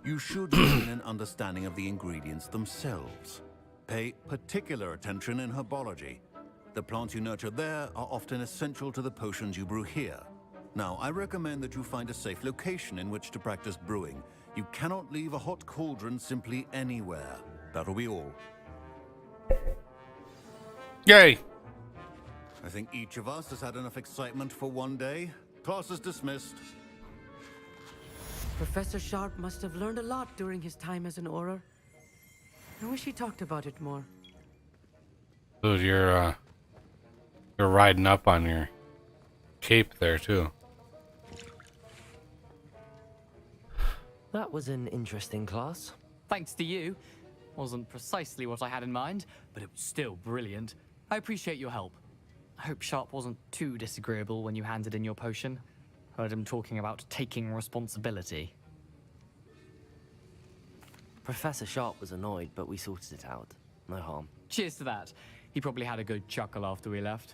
you should gain an understanding of the ingredients themselves. Pay particular attention in herbology. The plants you nurture there are often essential to the potions you brew here. Now, I recommend that you find a safe location in which to practice brewing. You cannot leave a hot cauldron simply anywhere. That'll be all. Yay! I think each of us has had enough excitement for one day. Class is dismissed. Professor Sharp must have learned a lot during his time as an Auror. I wish he talked about it more. Dude, you're riding up on your cape there too. That was an interesting class. Thanks to you. Wasn't precisely what I had in mind, but it was still brilliant. I appreciate your help. I hope Sharp wasn't too disagreeable when you handed in your potion. Heard him talking about taking responsibility. Professor Sharp was annoyed, but we sorted it out. No harm. Cheers to that. He probably had a good chuckle after we left.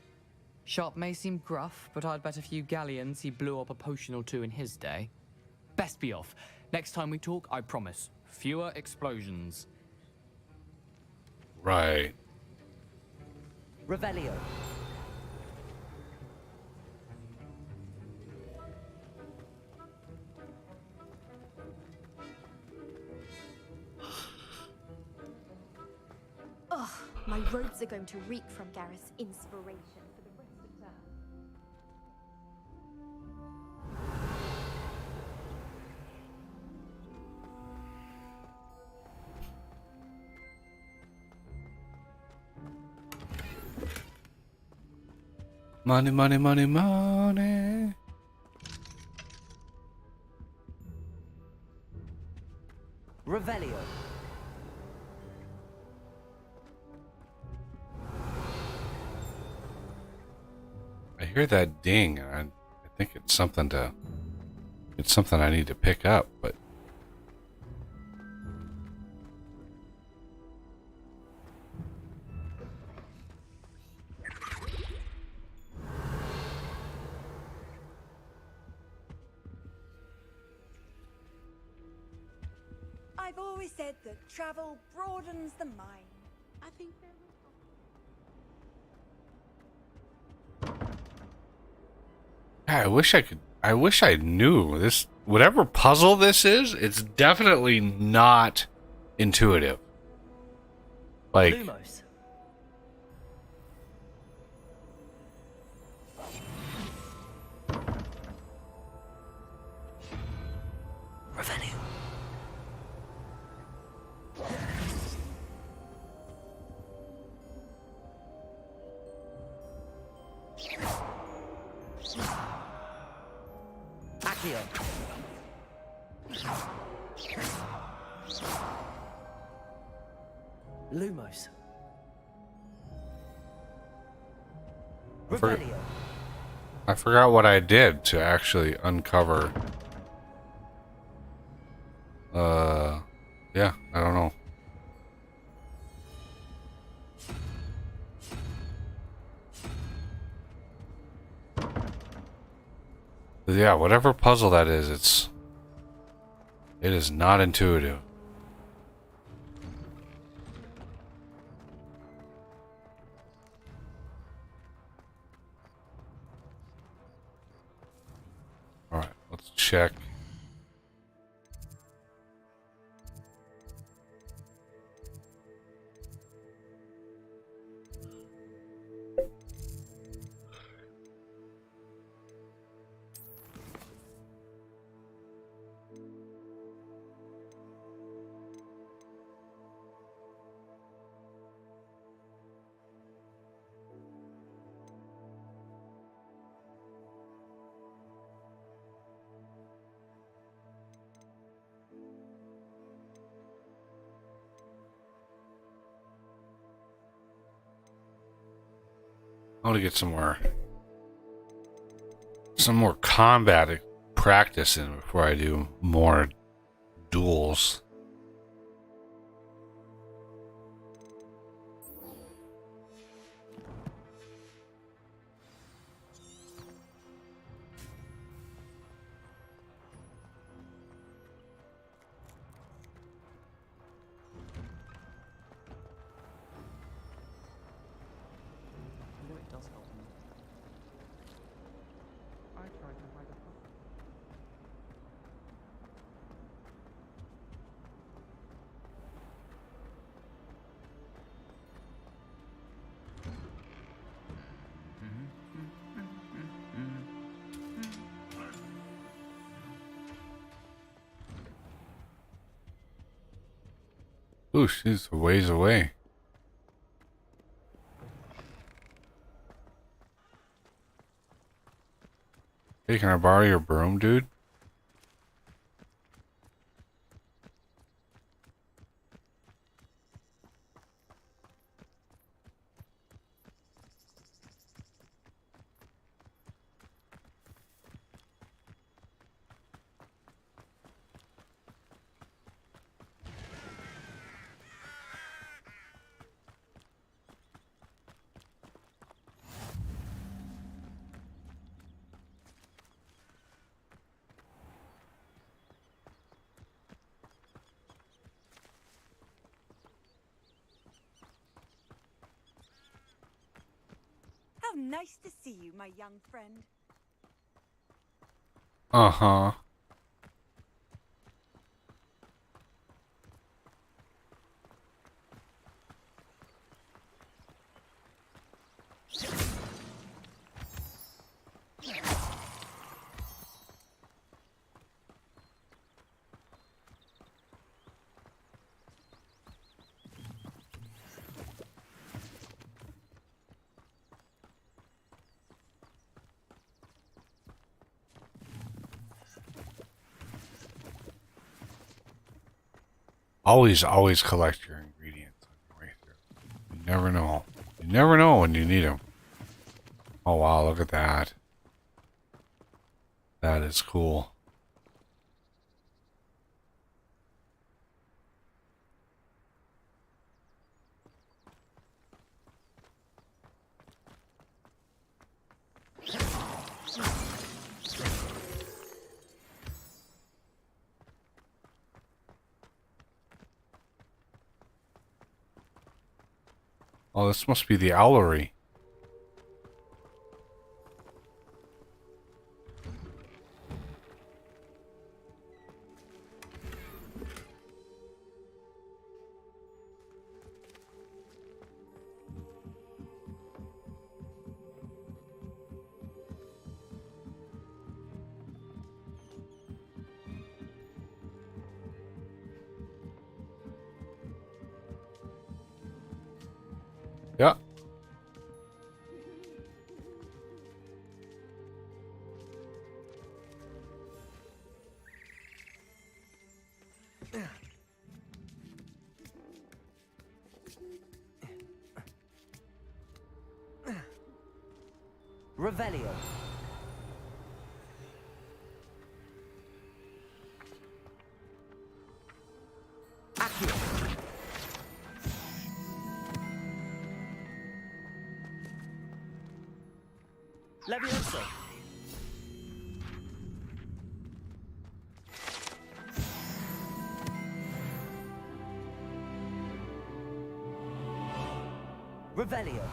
Sharp may seem gruff, but I'd bet a few galleons he blew up a potion or two in his day. Best be off. Next time we talk, I promise, fewer explosions. Right. Revelio. Ugh, my robes are going to reek from Gareth's inspiration for the rest of term. Money, money, money, money. Revelio. I hear that ding, and I think it's something I need to pick up, but I've always said that travel broadens the mind. I think there I wish I knew this. Whatever puzzle this is, it's definitely not intuitive. Like, Lumos. Revelio. Accio. Lumos. Revelio. I forgot what I did to actually uncover. Yeah, I don't know. Yeah, whatever puzzle that is, it is not intuitive. check. I want to get some more combat practice in before I do more duels. You know it does help me. I tried to hide a Ooh, she's a ways away. Hey, can I borrow your broom, dude? How nice to see you, my young friend. Uh-huh. Always collect your ingredients on your way through. You never know. You never know when you need them. Oh wow, look at that. That is cool. Oh, this must be the owlery. Yeah. Revelio. Accio. Levioso. Revelio.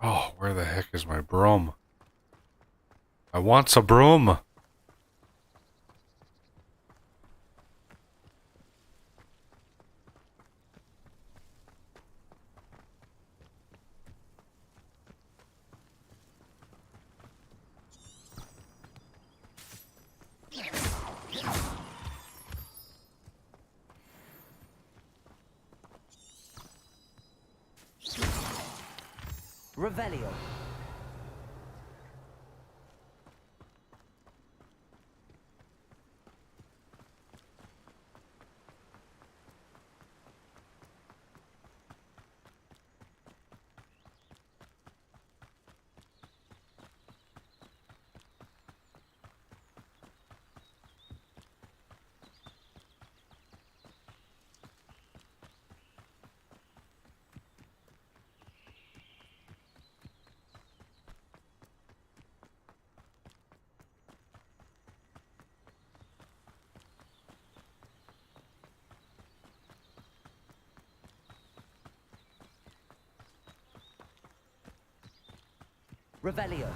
Oh, where the heck is my broom? I want a broom! Revelio. Revelio.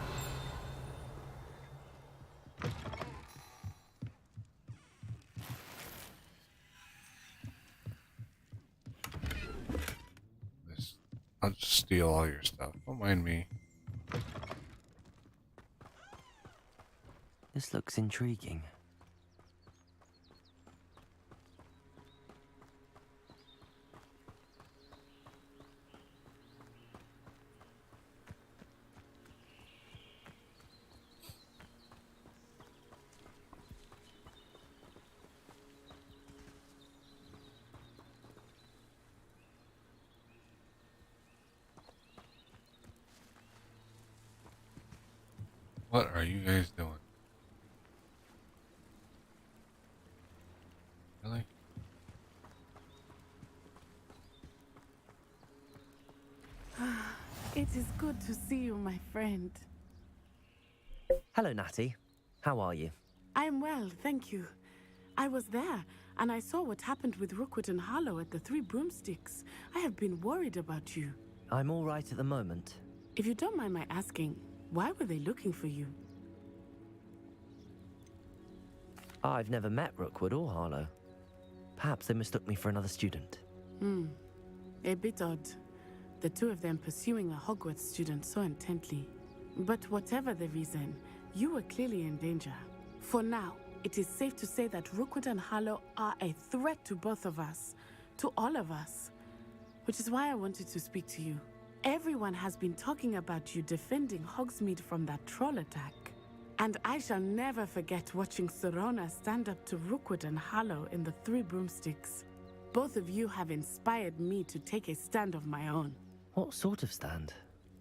I'll just steal all your stuff. Don't mind me. This looks intriguing. What are you guys doing? Really? It is good to see you, my friend. Hello, Natty. How are you? I'm well, thank you. I was there, and I saw what happened with Rookwood and Harlow at the Three Broomsticks. I have been worried about you. I'm all right at the moment. If you don't mind my asking, why were they looking for you? I've never met Rookwood or Harlow. Perhaps they mistook me for another student. A bit odd. The two of them pursuing a Hogwarts student so intently. But whatever the reason, you were clearly in danger. For now, it is safe to say that Rookwood and Harlow are a threat to both of us. To all of us. Which is why I wanted to speak to you. Everyone has been talking about you defending Hogsmeade from that troll attack. And I shall never forget watching Serona stand up to Rookwood and Harlow in the Three Broomsticks. Both of you have inspired me to take a stand of my own. What sort of stand?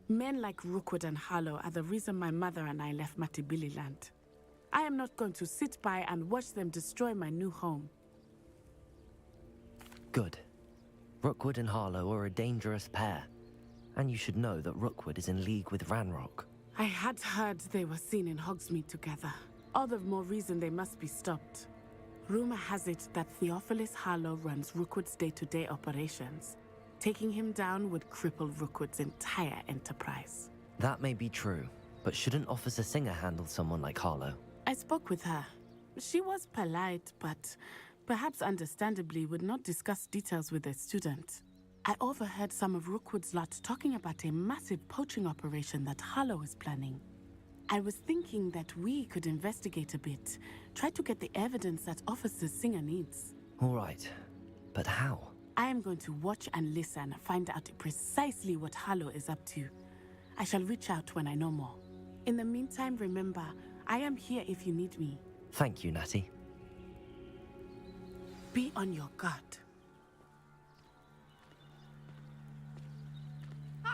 Men like Rookwood and Harlow are the reason my mother and I left Matibililand. I am not going to sit by and watch them destroy my new home. Good. Rookwood and Harlow are a dangerous pair. And you should know that Rookwood is in league with Ranrock. I had heard they were seen in Hogsmeade together. All the more reason they must be stopped. Rumor has it that Theophilus Harlow runs Rookwood's day-to-day operations. Taking him down would cripple Rookwood's entire enterprise. That may be true, but shouldn't Officer Singer handle someone like Harlow? I spoke with her. She was polite, but perhaps understandably would not discuss details with a student. I overheard some of Rookwood's lot talking about a massive poaching operation that Harlow is planning. I was thinking that we could investigate a bit, try to get the evidence that Officer Singer needs. All right, but how? I am going to watch and listen, find out precisely what Harlow is up to. I shall reach out when I know more. In the meantime, remember, I am here if you need me. Thank you, Natty. Be on your guard.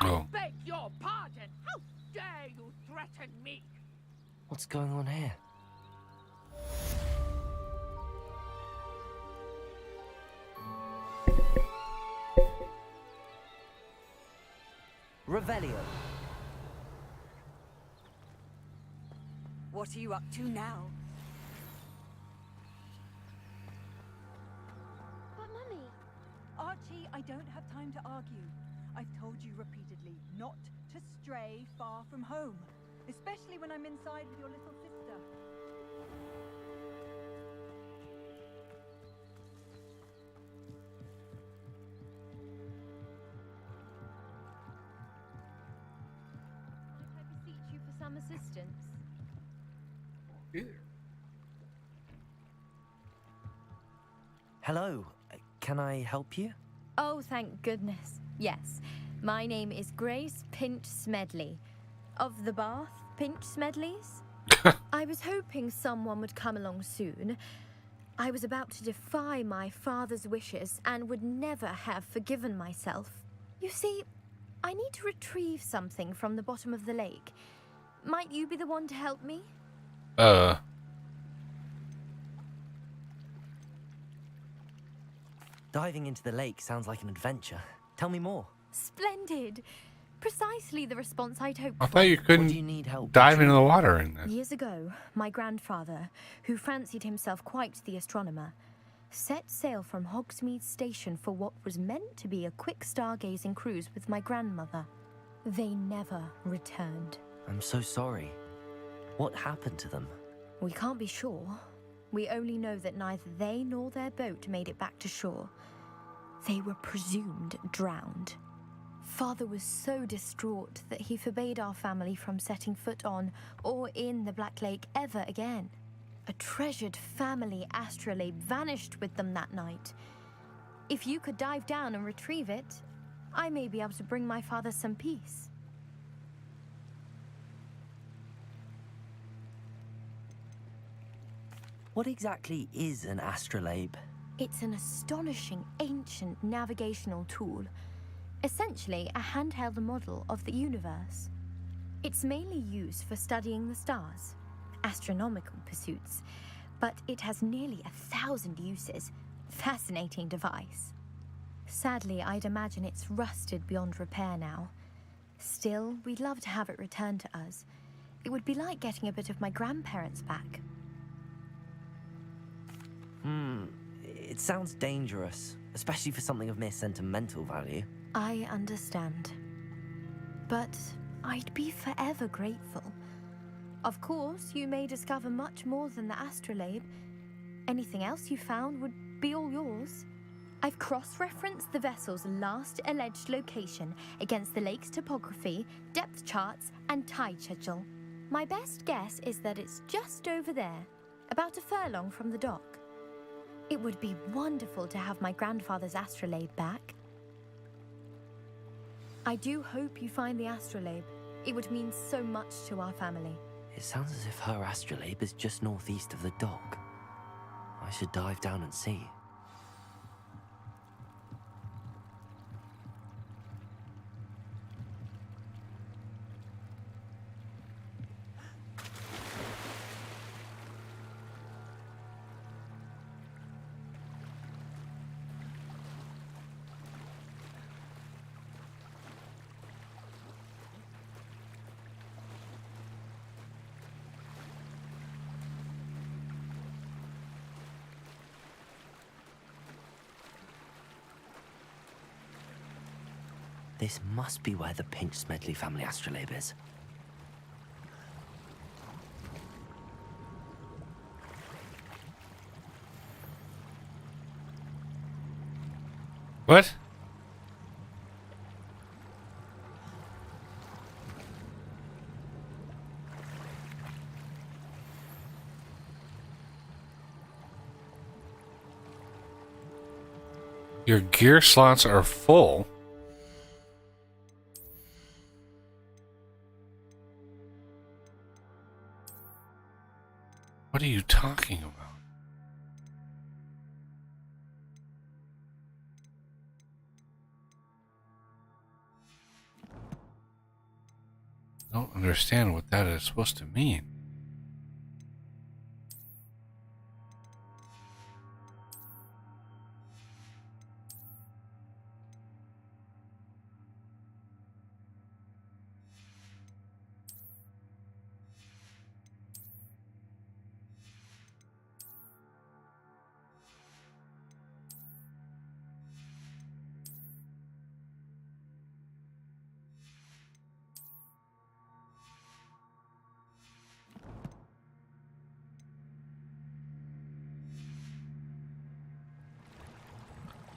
Oh. I beg your pardon. How dare you threaten me? What's going on here? Revelio. What are you up to now? But Mummy... Archie, I don't have time to argue. I've told you repeatedly not to stray far from home, especially when I'm inside with your little sister. Might I beseech you for some assistance? Hello, can I help you? Oh, thank goodness. Yes. My name is Grace Pinch Smedley. Of the Bath Pinch Smedleys? I was hoping someone would come along soon. I was about to defy my father's wishes and would never have forgiven myself. You see, I need to retrieve something from the bottom of the lake. Might you be the one to help me? Diving into the lake sounds like an adventure. Tell me more. Splendid. Precisely the response I'd hoped I for. thought you couldn't dive into the water in this. Years ago, my grandfather, who fancied himself quite the astronomer, set sail from Hogsmeade Station for what was meant to be a quick stargazing cruise with my grandmother. They never returned. I'm so sorry. What happened to them? We can't be sure. We only know that neither they nor their boat made it back to shore. They were presumed drowned. Father was so distraught that he forbade our family from setting foot on or in the Black Lake ever again. A treasured family astrolabe vanished with them that night. If you could dive down and retrieve it, I may be able to bring my father some peace. What exactly is an astrolabe? It's an astonishing ancient navigational tool. Essentially a handheld model of the universe. It's mainly used for studying the stars, astronomical pursuits, but it has nearly 1,000 uses. Fascinating device. Sadly, I'd imagine it's rusted beyond repair now. Still, we'd love to have it returned to us. It would be like getting a bit of my grandparents back. It sounds dangerous, especially for something of mere sentimental value. I understand. But I'd be forever grateful. Of course, you may discover much more than the astrolabe. Anything else you found would be all yours. I've cross-referenced the vessel's last alleged location against the lake's topography, depth charts, and tide schedule. My best guess is that it's just over there, about a furlong from the dock. It would be wonderful to have my grandfather's astrolabe back. I do hope you find the astrolabe. It would mean so much to our family. It sounds as if her astrolabe is just northeast of the dock. I should dive down and see. This must be where the Pinch Smedley family astrolabe is. What? Your gear slots are full. What are you talking about? I don't understand what that is supposed to mean.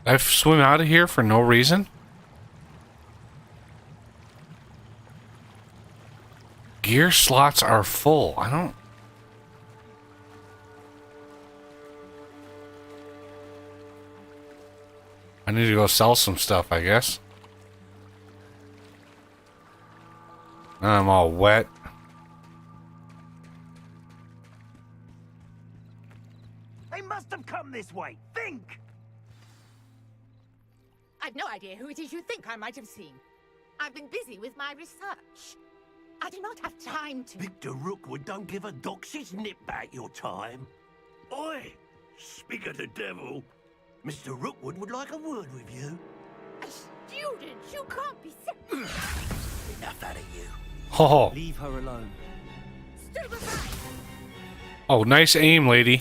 I swim out of here for no reason? Gear slots are full. I need to go sell some stuff, I guess. I'm all wet. They must have come this way. Think! I've no idea who it is you think I might have seen. I've been busy with my research. I do not have time to... Victor Rookwood don't give a doxy's nip back your time. Oi! Speak of the devil. Mr. Rookwood would like a word with you. A student? You can't be... Enough out of you. Oh. Leave her alone. Stand aside! Oh, nice aim, lady.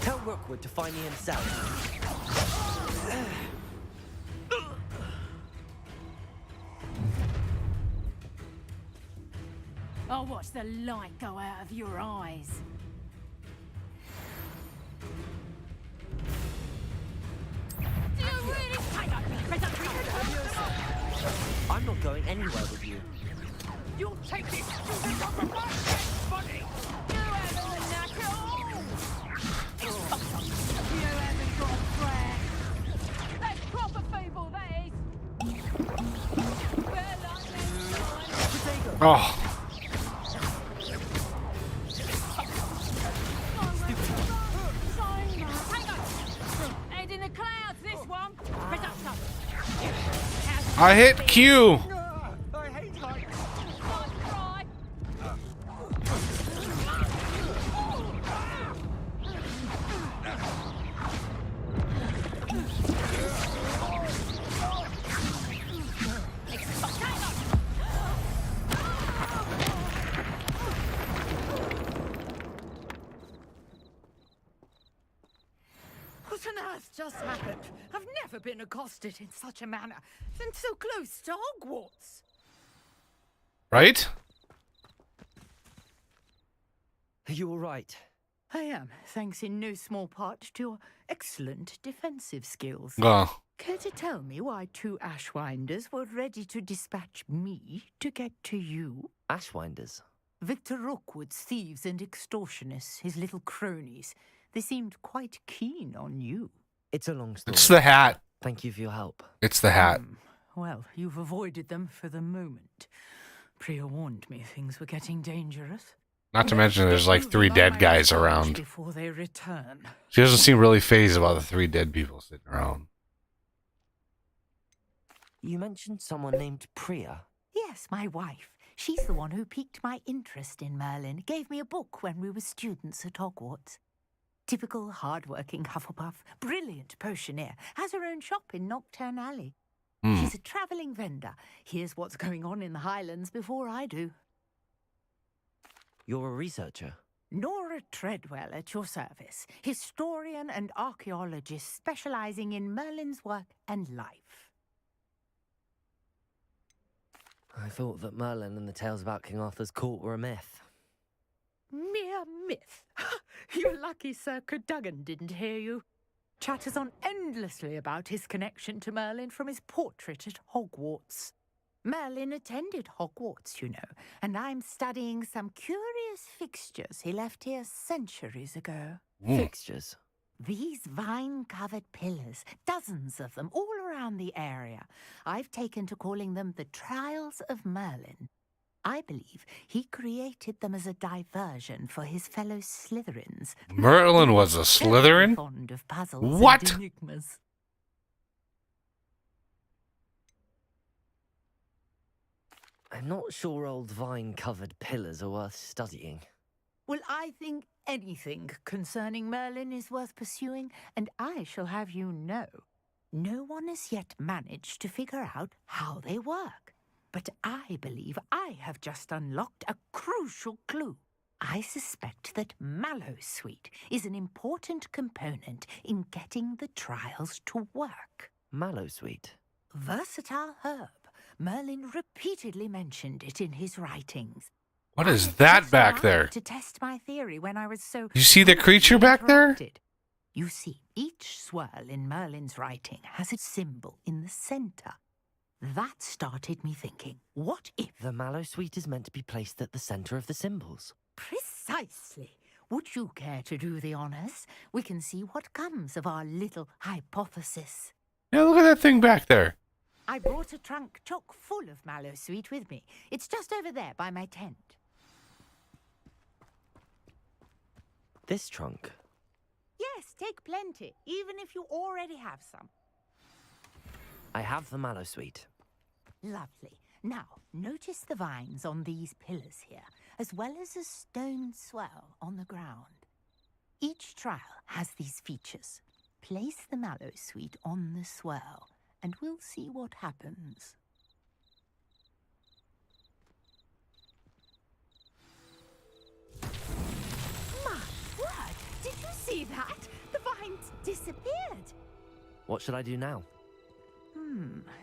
Tell Rookwood to find me himself. I'll watch the light go out of your eyes. Do you really... I'm not going anywhere with you. You'll take this student off of my head, buddy! You haven't the knack at all! You haven't got flair! That's proper feeble, that is! Well, Oh. Head in the clouds, this one! I hit Q. What on earth just happened? I've never been accosted in such a manner, and so close to Hogwarts. Right? Are you all right? I am, thanks in no small part to your excellent defensive skills. Oh. Care to tell me why two Ashwinders were ready to dispatch me to get to you? Ashwinders? Victor Rookwood's thieves and extortionists, his little cronies. They seemed quite keen on you. It's a long story. It's the hat. Thank you for your help. It's the hat. Well, you've avoided them for the moment. Priya warned me things were getting dangerous. Not to mention there's like 3 dead guys around. Before they return. She doesn't seem really fazed about the 3 dead people sitting around. You mentioned someone named Priya. Yes, my wife. She's the one who piqued my interest in Merlin. Gave me a book when we were students at Hogwarts. Typical hard-working Hufflepuff, brilliant potioneer, has her own shop in Knockturn Alley. She's a travelling vendor. Hears what's going on in the Highlands before I do. You're a researcher? Nora Treadwell at your service, historian and archaeologist specialising in Merlin's work and life. I thought that Merlin and the tales about King Arthur's court were a myth. Mere myth. You're lucky Sir Cadogan didn't hear you. Chatters on endlessly about his connection to Merlin from his portrait at Hogwarts. Merlin attended Hogwarts, you know, and I'm studying some curious fixtures he left here centuries ago. Fixtures? These vine-covered pillars, dozens of them, all around the area. I've taken to calling them the Trials of Merlin. I believe he created them as a diversion for his fellow Slytherins. Merlin was a Slytherin? Fond of puzzles What? and enigmas. I'm not sure old vine-covered pillars are worth studying. Well, I think anything concerning Merlin is worth pursuing, and I shall have you know, no one has yet managed to figure out how they work. But I believe I have just unlocked a crucial clue. I suspect that Mallowsweet is an important component in getting the trials to work. Mallowsweet? Versatile herb, Merlin repeatedly mentioned it in his writings. What is that back there? To test my theory when I was so You see the creature back there? You see, each swirl in Merlin's writing has a symbol in the center. That started me thinking, what if... The mallow sweet is meant to be placed at the center of the symbols. Precisely. Would you care to do the honors? We can see what comes of our little hypothesis. Yeah, look at that thing back there. I brought a trunk chock full of mallow sweet with me. It's just over there by my tent. This trunk? Yes, take plenty, even if you already have some. I have the mallow sweet. Lovely. Now, notice the vines on these pillars here, as well as a stone swell on the ground. Each trial has these features. Place the mallow sweet on the swell, and we'll see what happens. My word! Did you see that? The vines disappeared. What should I do now?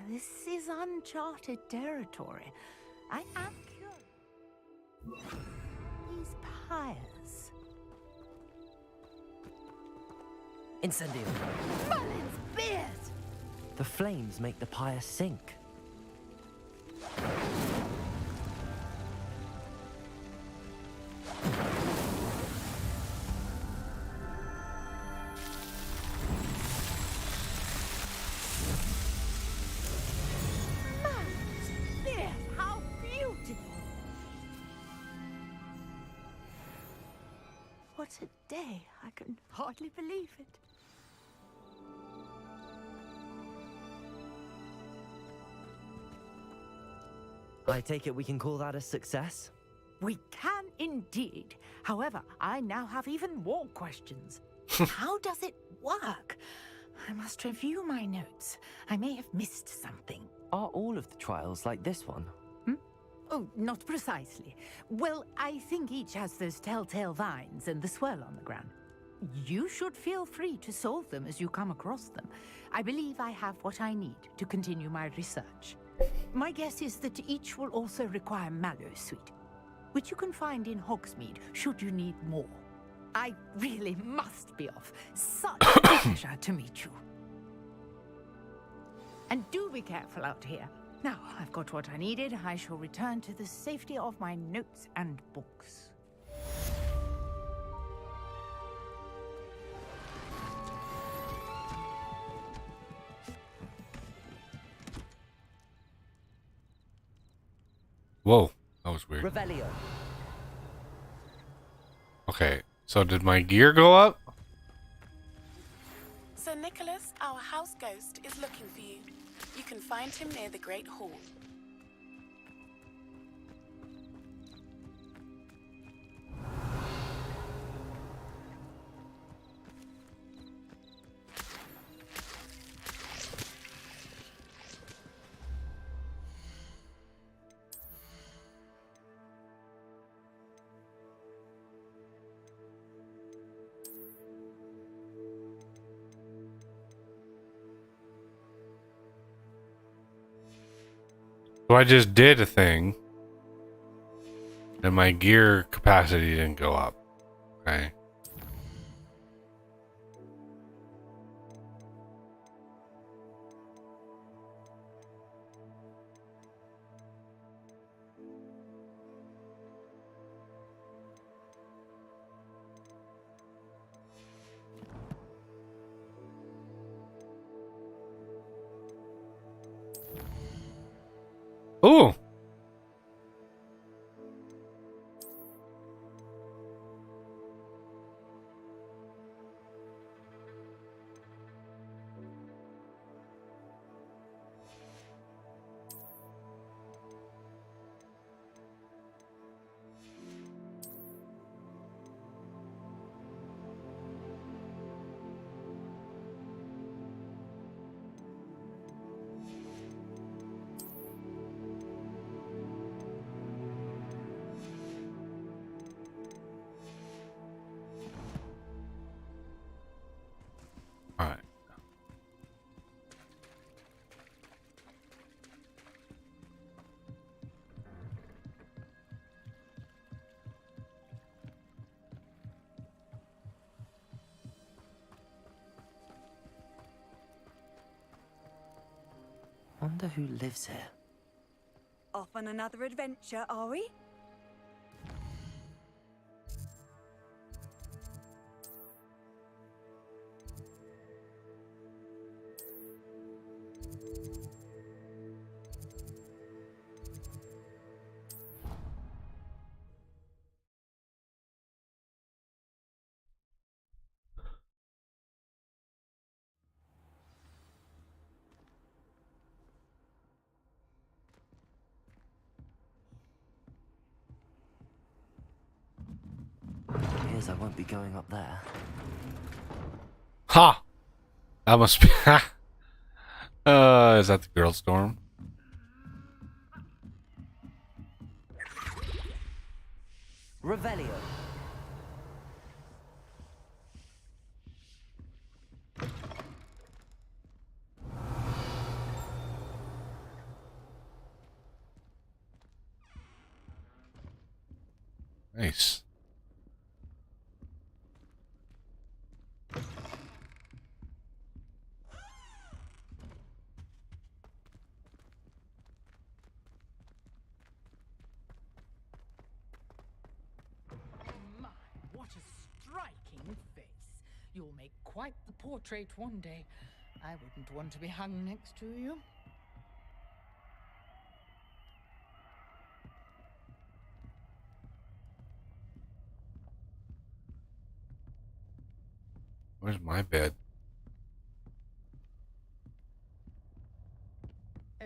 This is uncharted territory. I am curious. These pyres. Incendio. Merlin's beard! The flames make the pyre sink. How beautiful! What a day! I can hardly believe it. I take it we can call that a success? We can indeed. However, I now have even more questions. How does it work? I must review my notes. I may have missed something. Are all of the trials like this one? Oh, not precisely. Well, I think each has those telltale vines and the swirl on the ground. You should feel free to solve them as you come across them. I believe I have what I need to continue my research. My guess is that each will also require mallow sweet, which you can find in Hogsmeade should you need more. I really must be off. Such a pleasure to meet you. And do be careful out here. Now, I've got what I needed. I shall return to the safety of my notes and books. Whoa, that was weird. Revelio. Okay, so did my gear go up? Sir Nicholas, our house ghost, is looking for you. You can find him near the Great Hall. So I just did a thing, and my gear capacity didn't go up. Okay. Ooh. wonder who lives here. Off on another adventure, are we? Appears I won't be going up there. Ha! That must be... is that the girl's dorm? Revelio. Nice. My, what a striking face. You'll make quite the portrait one day. I wouldn't want to be hung next to you. Where's my bed? Oh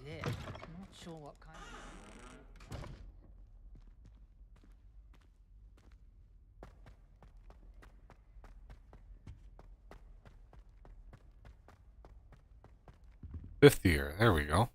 dear, not sure what kind of... Fifth year. There we go.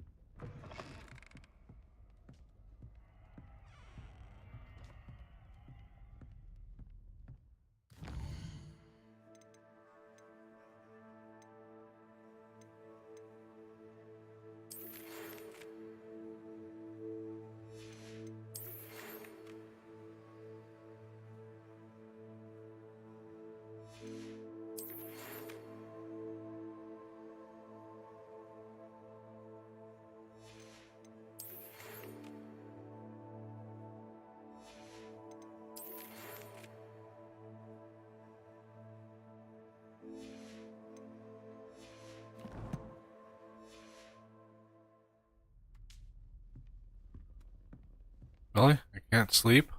Really? I can't sleep?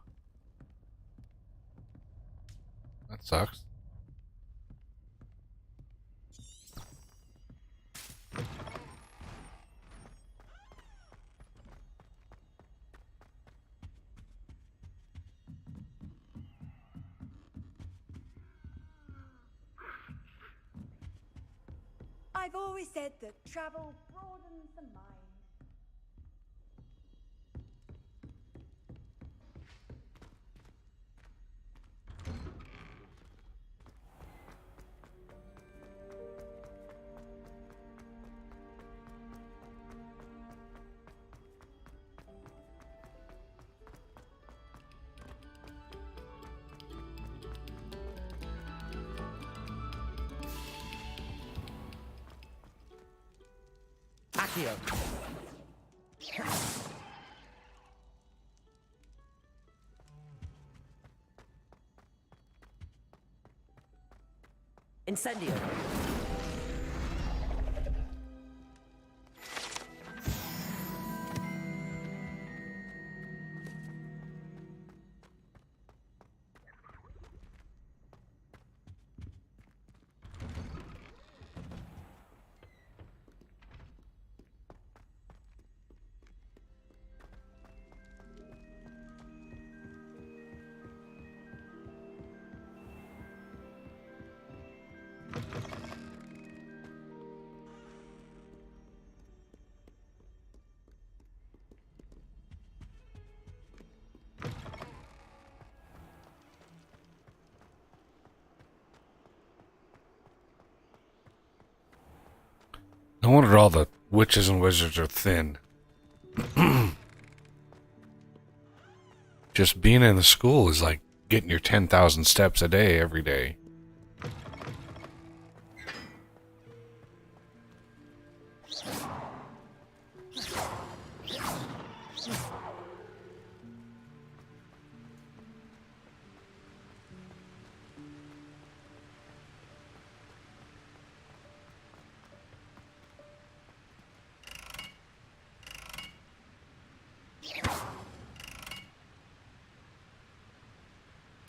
That sucks. I've always said that travel broadens the mind. Accio. Incendio. No wonder all the witches and wizards are thin. Just being in the school is like getting your 10,000 steps a day every day.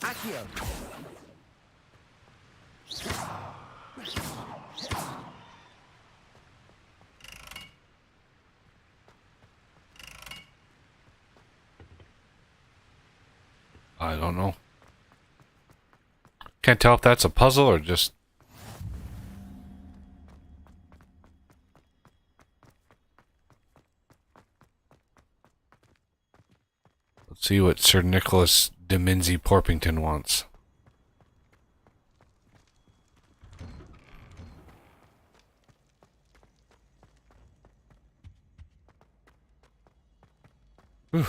Accio. I don't know. Can't tell if that's a puzzle or just... Let's see what Sir Nicholas de Minzy Porpington wants. Whew.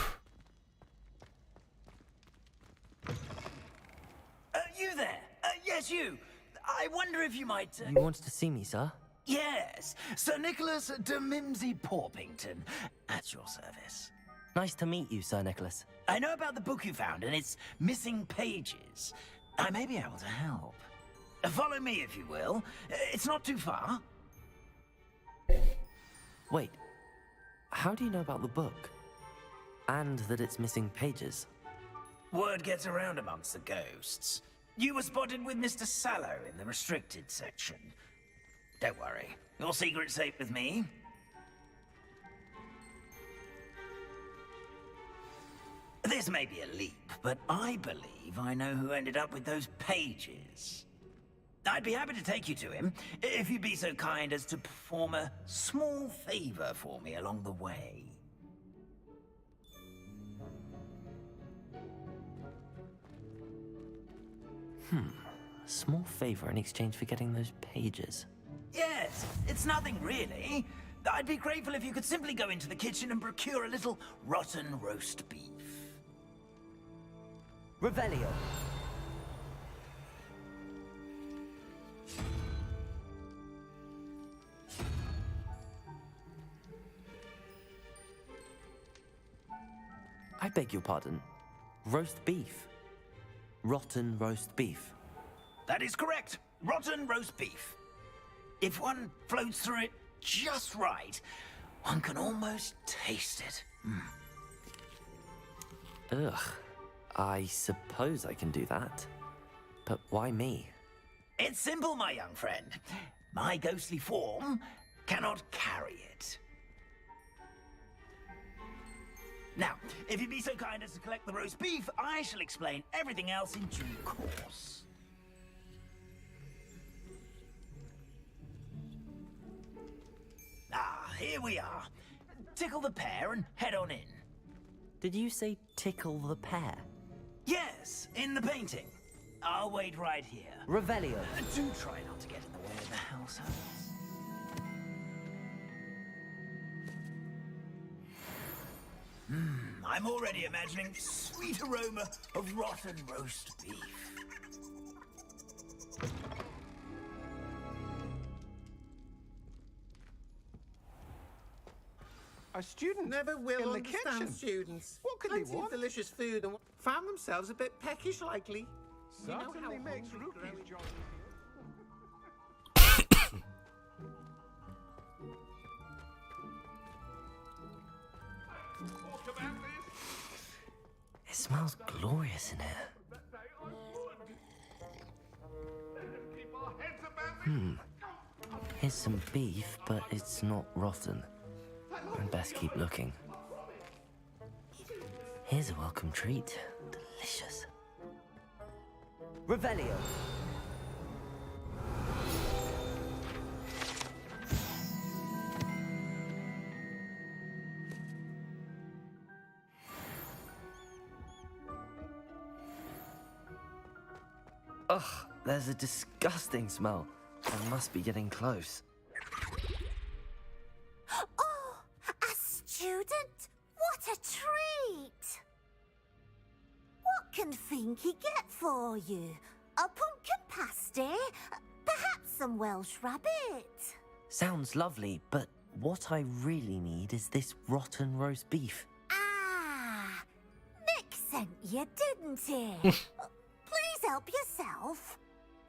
You there? Yes, you. I wonder if you might... You wanted to see me, sir? Yes, Sir Nicholas de Mimsy Porpington, at your service. Nice to meet you, Sir Nicholas. I know about the book you found and its missing pages. I may be able to help. Follow me, if you will. It's not too far. Wait, how do you know about the book? And that it's missing pages? Word gets around amongst the ghosts. You were spotted with Mr. Sallow in the restricted section. Don't worry, your secret's safe with me. This may be a leap, but I believe I know who ended up with those pages. I'd be happy to take you to him, if you'd be so kind as to perform a small favor for me along the way. A small favor in exchange for getting those pages. Yes, it's nothing really. I'd be grateful if you could simply go into the kitchen and procure a little rotten roast beef. Revelio. I beg your pardon. Roast beef. Rotten roast beef. That is correct. Rotten roast beef. If one floats through it just right, one can almost taste it. Ugh. I suppose I can do that. But why me? It's simple, my young friend. My ghostly form cannot carry it. Now, if you'd be so kind as to collect the roast beef, I shall explain everything else in due course. Ah, here we are. Tickle the pear and head on in. Did you say tickle the pear? Yes, in the painting. I'll wait right here. Revelio. Do try not to get in the way of the house elves. I'm already imagining sweet aroma of rotten roast beef. A student Never will in the understand kitchen. students. What could Plenty they of want? delicious food and found themselves a bit peckish likely. Certainly makes rupees jolly. It smells glorious in here. Here's some beef, but it's not rotten. I'd best keep looking. Here's a welcome treat. Delicious. Revelio. Ugh, there's a disgusting smell. I must be getting close. Oh, a student? What a treat! What can Finky get for you? A pumpkin pasty? Perhaps some Welsh rabbit? Sounds lovely, but what I really need is this rotten roast beef. Ah, Nick sent you, didn't he? Please help yourself.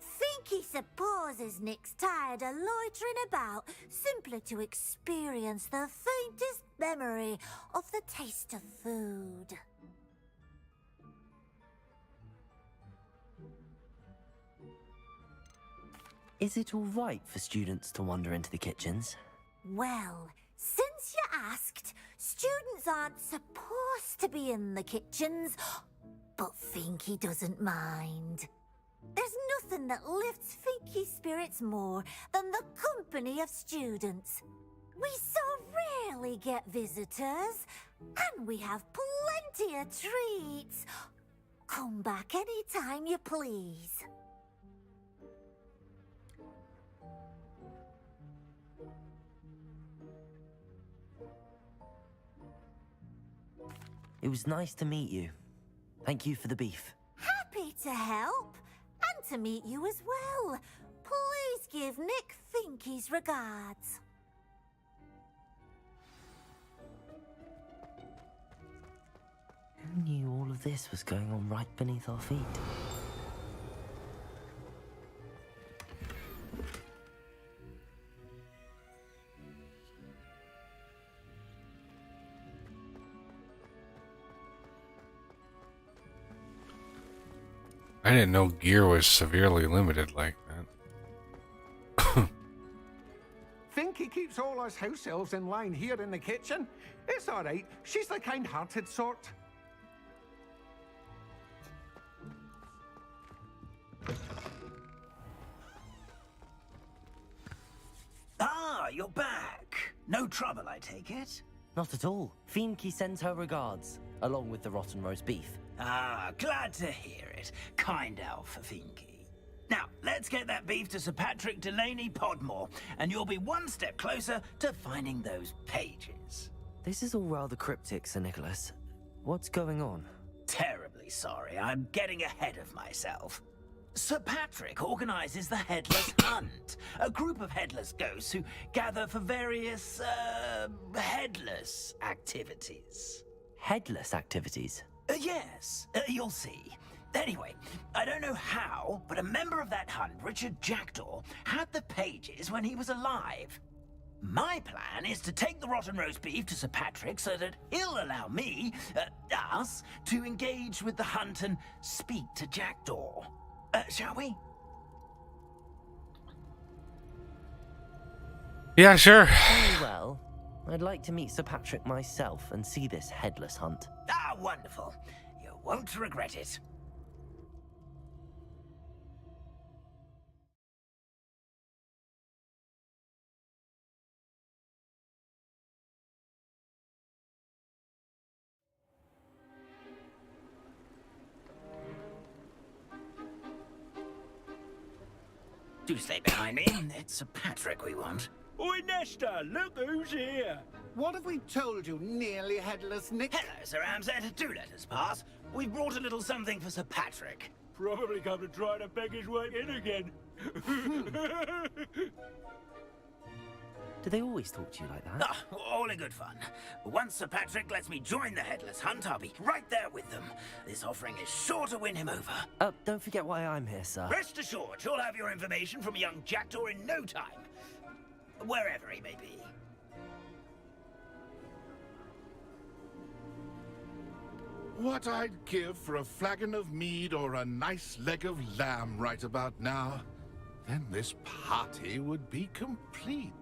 Finky supposes Nick's tired of loitering about simply to experience the faintest memory of the taste of food. Is it all right for students to wander into the kitchens? Well, since you asked, students aren't supposed to be in the kitchens, but Finky doesn't mind. There's nothing that lifts Finky's spirits more than the company of students. We so rarely get visitors, and we have plenty of treats. Come back any time you please. It was nice to meet you. Thank you for the beef. Happy to help, and to meet you as well. Please give Nick Finky's regards. Who knew all of this was going on right beneath our feet? I didn't know gear was severely limited like that. Finky keeps all us house elves in line here in the kitchen. It's all right. She's the kind-hearted sort. Ah, you're back. No trouble, I take it? Not at all. Finky sends her regards, along with the rotten roast beef. Ah, glad to hear it. Kind elf for Finky. Now, let's get that beef to Sir Patrick Delaney Podmore, and you'll be one step closer to finding those pages. This is all rather cryptic, Sir Nicholas. What's going on? Terribly sorry, I'm getting ahead of myself. Sir Patrick organizes the Headless Hunt, a group of headless ghosts who gather for various, headless activities. Headless activities? Yes, you'll see. Anyway, I don't know how, but a member of that hunt, Richard Jackdaw, had the pages when he was alive. My plan is to take the rotten roast beef to Sir Patrick so that he'll allow me, us, to engage with the hunt and speak to Jackdaw. Shall we? Yeah, sure. Very well. I'd like to meet Sir Patrick myself and see this headless hunt. Ah, wonderful. You won't regret it. Do stay behind me. It's Sir Patrick we want. Oi, Nesta, look who's here. What have we told you, nearly headless Nick? Hello, Sir Ramsay. Do let us pass. We've brought a little something for Sir Patrick. Probably come to try to beg his way in again. Do they always talk to you like that? Ah, all in good fun. Once Sir Patrick lets me join the Headless Hunt, I'll be right there with them. This offering is sure to win him over. Don't forget why I'm here, sir. Rest assured, you'll have your information from young Jackdaw in no time. Wherever he may be. What I'd give for a flagon of mead or a nice leg of lamb right about now. Then this party would be complete.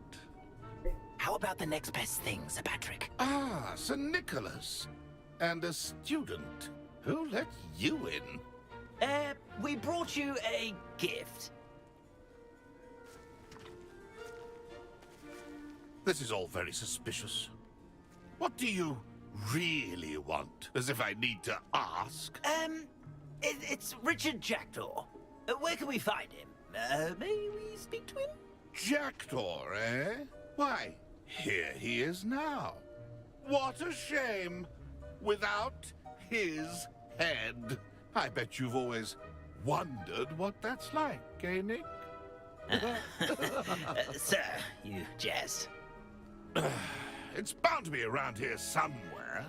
How about the next best thing, Sir Patrick? Ah, Sir Nicholas. And a student. Who let you in? We brought you a gift. This is all very suspicious. What do you really want? As if I need to ask. It's Richard Jackdaw. Where can we find him? May we speak to him? Jackdaw, eh? Why, here he is now. What a shame. Without his head. I bet you've always wondered what that's like, eh, Nick? Sir, you jest. It's bound to be around here somewhere.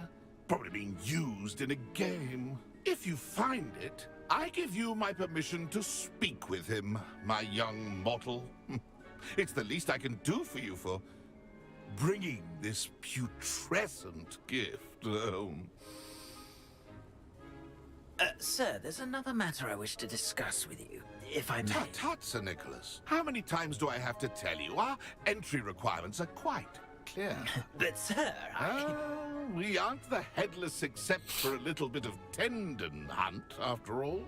Probably being used in a game. If you find it, I give you my permission to speak with him, my young mortal. It's the least I can do for you for bringing this putrescent gift home. Sir, there's another matter I wish to discuss with you, if I may. Tut tut, Sir Nicholas. How many times do I have to tell you? Our entry requirements are quite clear. But, sir, we aren't the headless except for a little bit of tendon hunt, after all.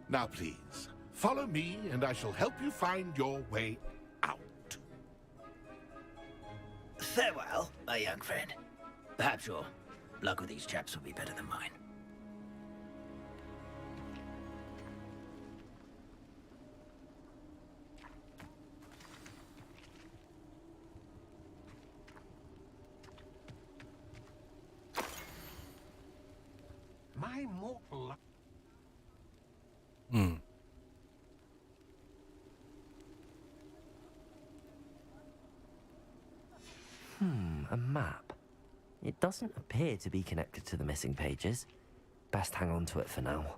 Now, please, follow me, and I shall help you find your way out. Farewell, my young friend. Perhaps your luck with these chaps will be better than mine. My mortal... A map. It doesn't appear to be connected to the missing pages. Best hang on to it for now.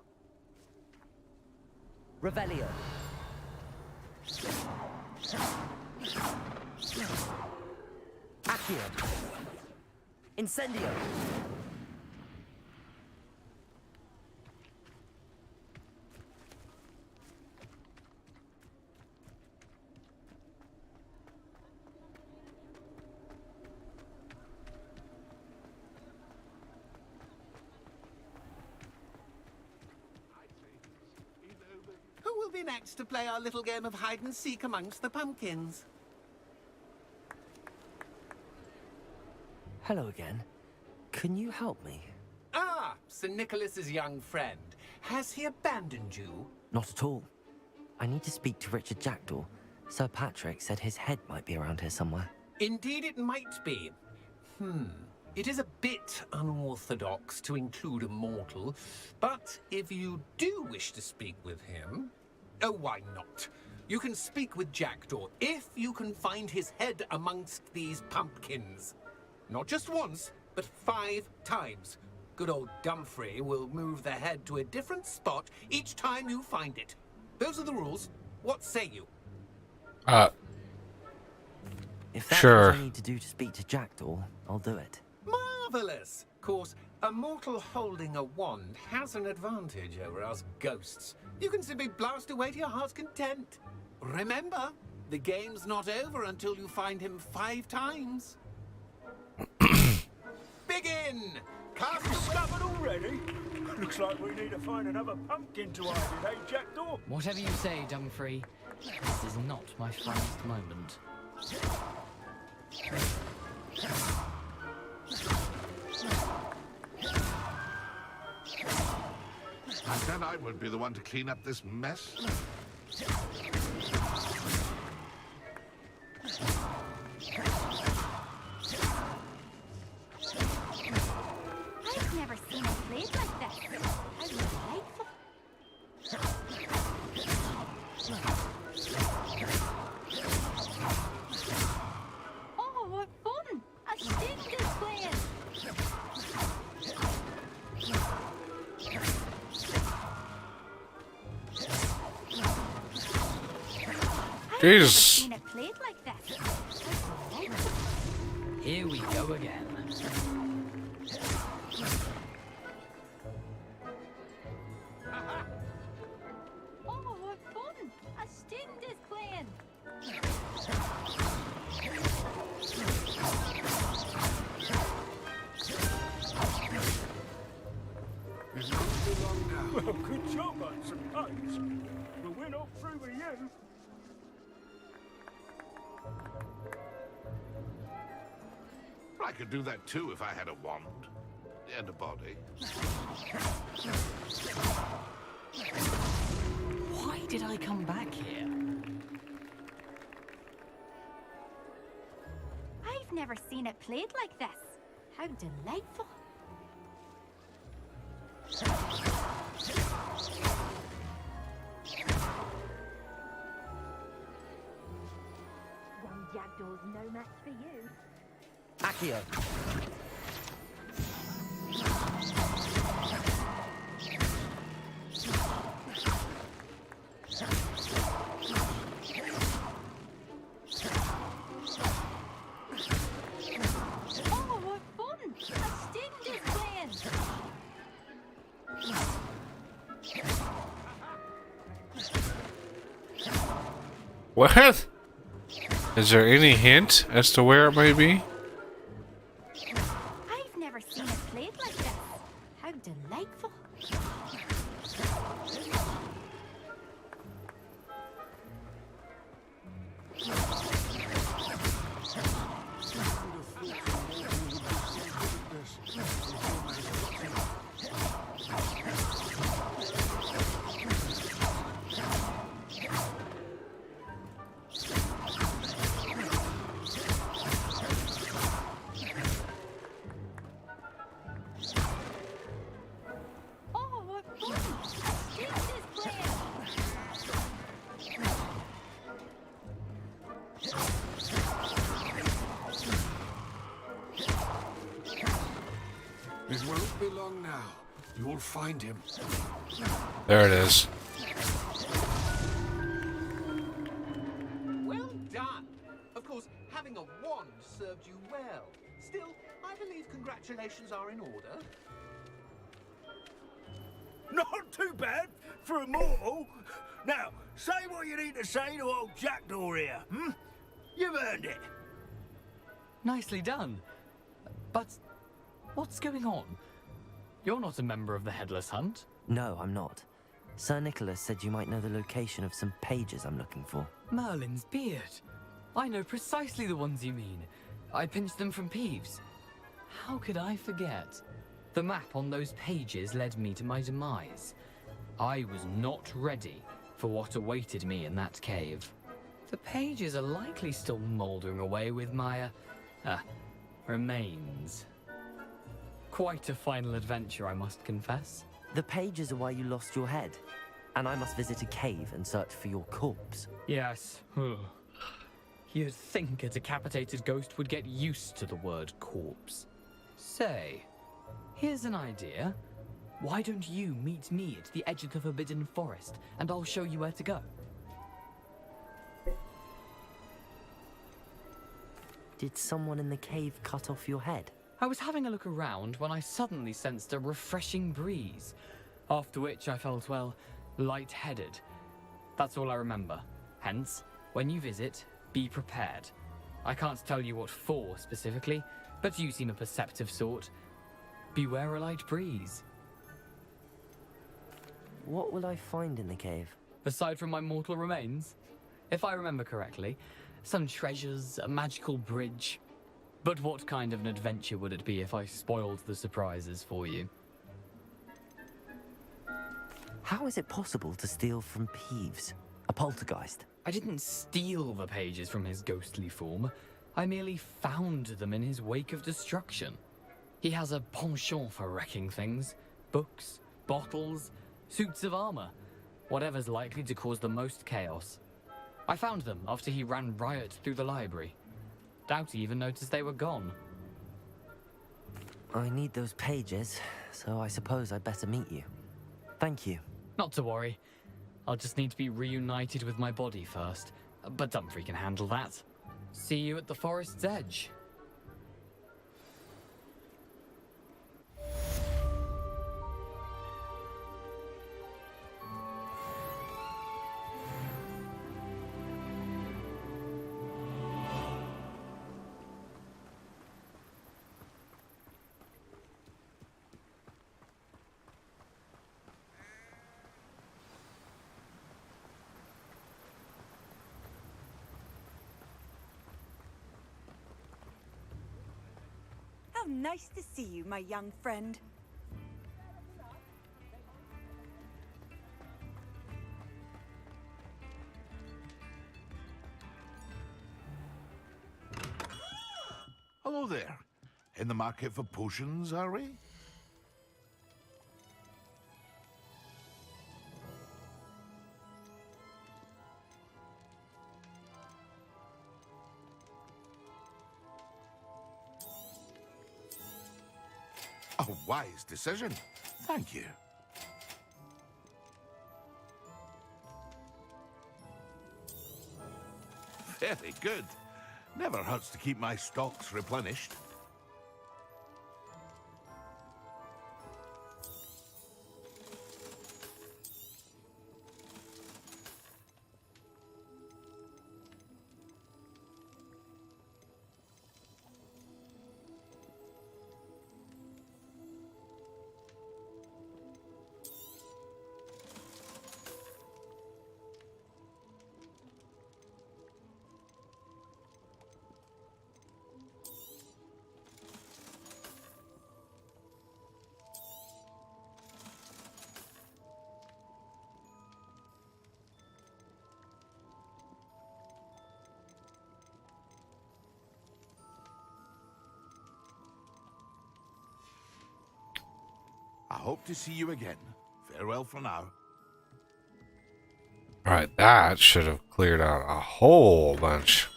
Revelio. Accio. Incendio. Who will be next to play our little game of hide-and-seek amongst the pumpkins? Hello again. Can you help me? Ah, Sir Nicholas's young friend. Has he abandoned you? Not at all. I need to speak to Richard Jackdaw. Sir Patrick said his head might be around here somewhere. Indeed it might be. It is a bit unorthodox to include a mortal, but if you do wish to speak with him... Oh, why not? You can speak with Jackdaw if you can find his head amongst these pumpkins. Not just once, but 5 times. Good old Dumfrey will move the head to a different spot each time you find it. Those are the rules. What say you? If that's Sure. what I need to do to speak to Jackdaw, I'll do it. Marvelous! Of course, a mortal holding a wand has an advantage over us ghosts. You can simply blast away to your heart's content. Remember, the game's not over until you find him 5 times. Begin! Cast Discovered already? Looks like we need to find another pumpkin to hide in, eh, Jackdaw? Whatever you say, Dumfrey. This is not my finest moment. And then I won't be the one to clean up this mess. I've never seen it played like this. How delightful. Oh, what fun! A sting is playing. Jesus. Seen it played like this. Here we go again. Oh, what fun! A sting is playing. Well, good job, I suppose. But we're not through with you. I could do that too if I had a wand and a body. Why did I come back here? I've never seen it played like this. How delightful. Young Jackdaw's no match for you. Accio. Oh, what fun! A sting is playing. What? Is there any hint as to where it might be? I've never seen a plate like this. How delightful. It won't be long now. You'll find him. There it is. Well done. Of course, having a wand served you well. Still, I believe congratulations are in order. Not too bad for a mortal. Now, say what you need to say to old Jackdaw here, hmm? You've earned it. Nicely done. But what's going on? You're not a member of the Headless Hunt. No, I'm not. Sir Nicholas said you might know the location of some pages I'm looking for. Merlin's beard. I know precisely the ones you mean. I pinched them from Peeves. How could I forget? The map on those pages led me to my demise. I was not ready for what awaited me in that cave. The pages are likely still mouldering away with my, remains. Quite a final adventure, I must confess. The pages are why you lost your head, and I must visit a cave and search for your corpse. Yes. You'd think a decapitated ghost would get used to the word corpse. Say, here's an idea. Why don't you meet me at the edge of the Forbidden Forest, and I'll show you where to go? Did someone in the cave cut off your head? I was having a look around when I suddenly sensed a refreshing breeze, after which I felt, well, lightheaded. That's all I remember. Hence, when you visit, be prepared. I can't tell you what for specifically, but you seem a perceptive sort. Beware a light breeze. What will I find in the cave? Aside from my mortal remains, if I remember correctly, some treasures, a magical bridge. But what kind of an adventure would it be if I spoiled the surprises for you? How is it possible to steal from Peeves, a poltergeist? I didn't steal the pages from his ghostly form. I merely found them in his wake of destruction. He has a penchant for wrecking things. Books, bottles, suits of armor. Whatever's likely to cause the most chaos. I found them after he ran riot through the library. Doubt he even noticed they were gone. I need those pages, so I suppose I'd better meet you. Thank you. Not to worry. I'll just need to be reunited with my body first. But Dumfrey can handle that. See you at the forest's edge. How nice to see you, my young friend. Hello there. In the market for potions, are we? A wise decision. Thank you. Very good. Never hurts to keep my stocks replenished. hope to see you again. Farewell for now. Alright, that should have cleared out a whole bunch.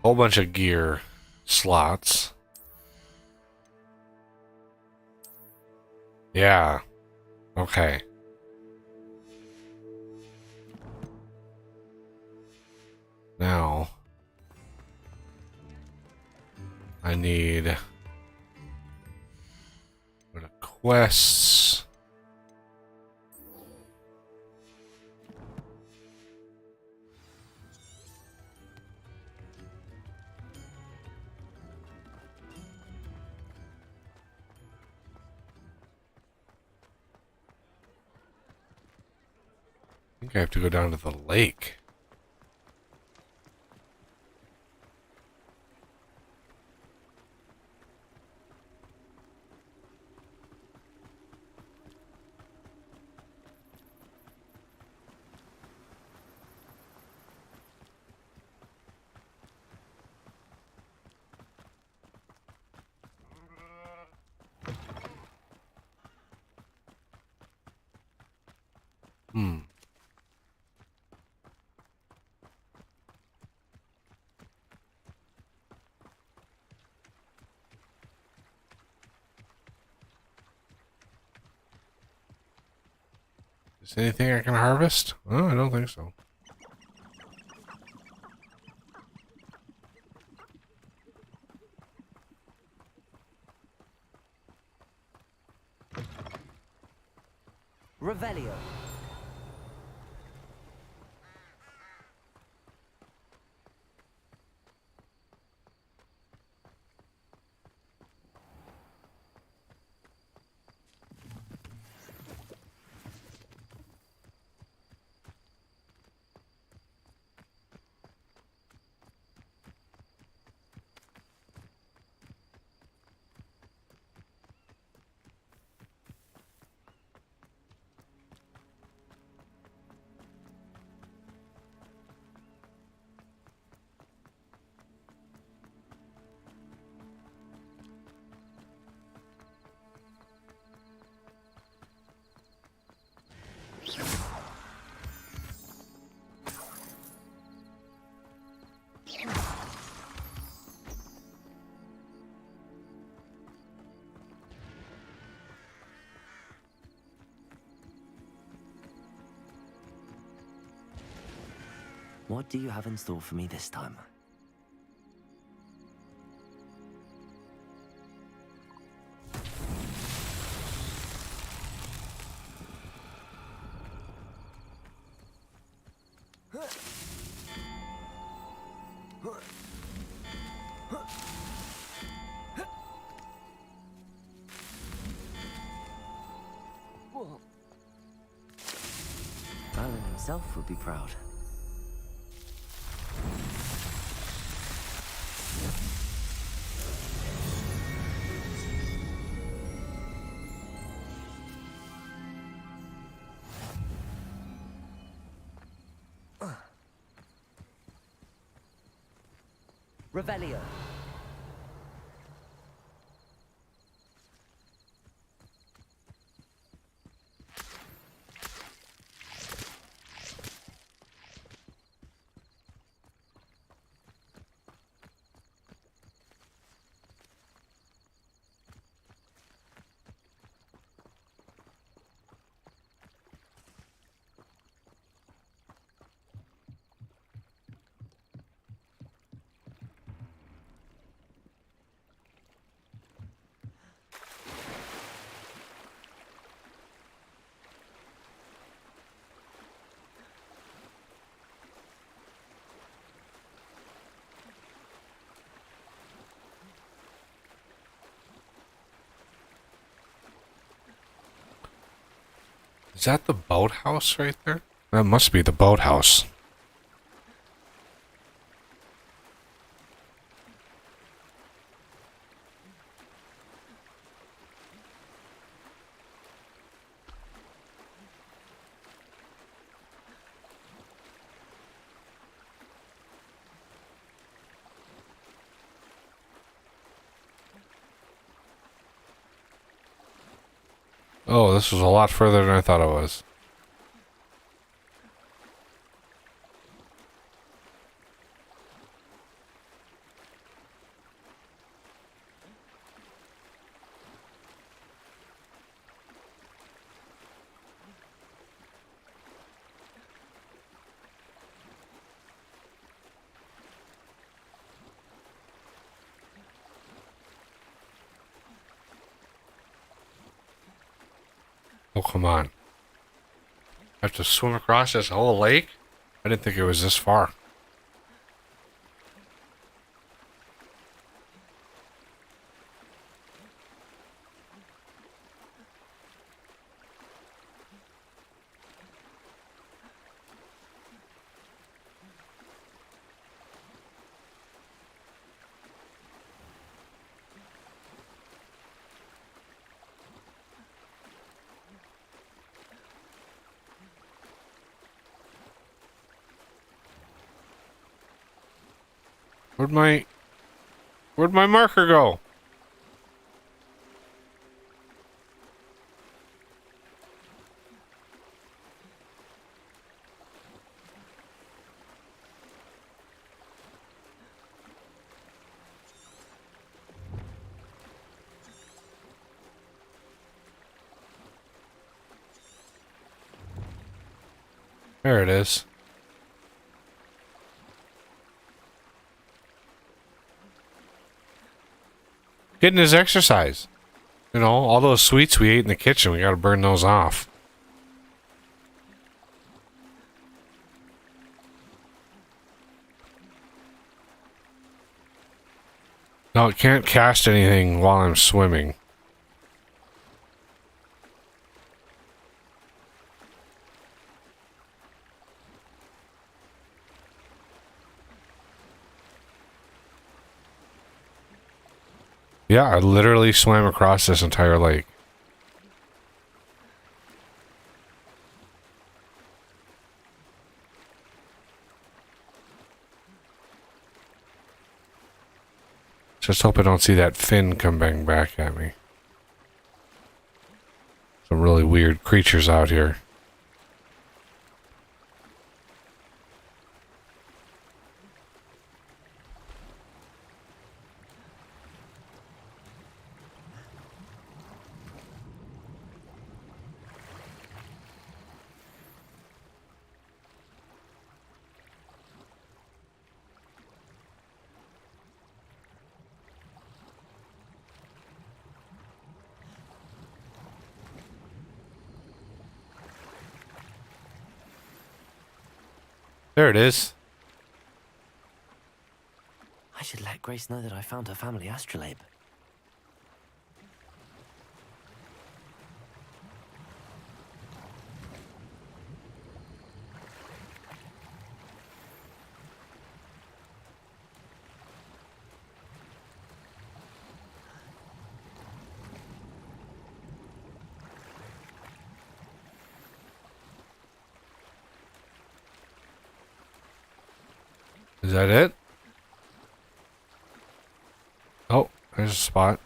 Whole bunch of gear slots. Yeah. Okay. Now I need go to quests. I think I have to go down to the lake. Hmm. Is there anything I can harvest? Oh, I don't think so. Revelio. What do you have in store for me this time? Merlin himself would be proud. Revelio. Is that the boathouse right there? That must be the boathouse. Oh, this was a lot further than I thought it was. Oh, come on. I have to swim across this whole lake? I didn't think it was this far. Where'd my marker go? There it is. Getting his exercise. You know, all those sweets we ate in the kitchen, we gotta burn those off. No, it can't cast anything while I'm swimming. Yeah, I literally swam across this entire lake. Just hope I don't see that fin come back at me. Some really weird creatures out here. There it is. I should let Grace know that I found her family astrolabe. Is that it? Oh, there's a spot.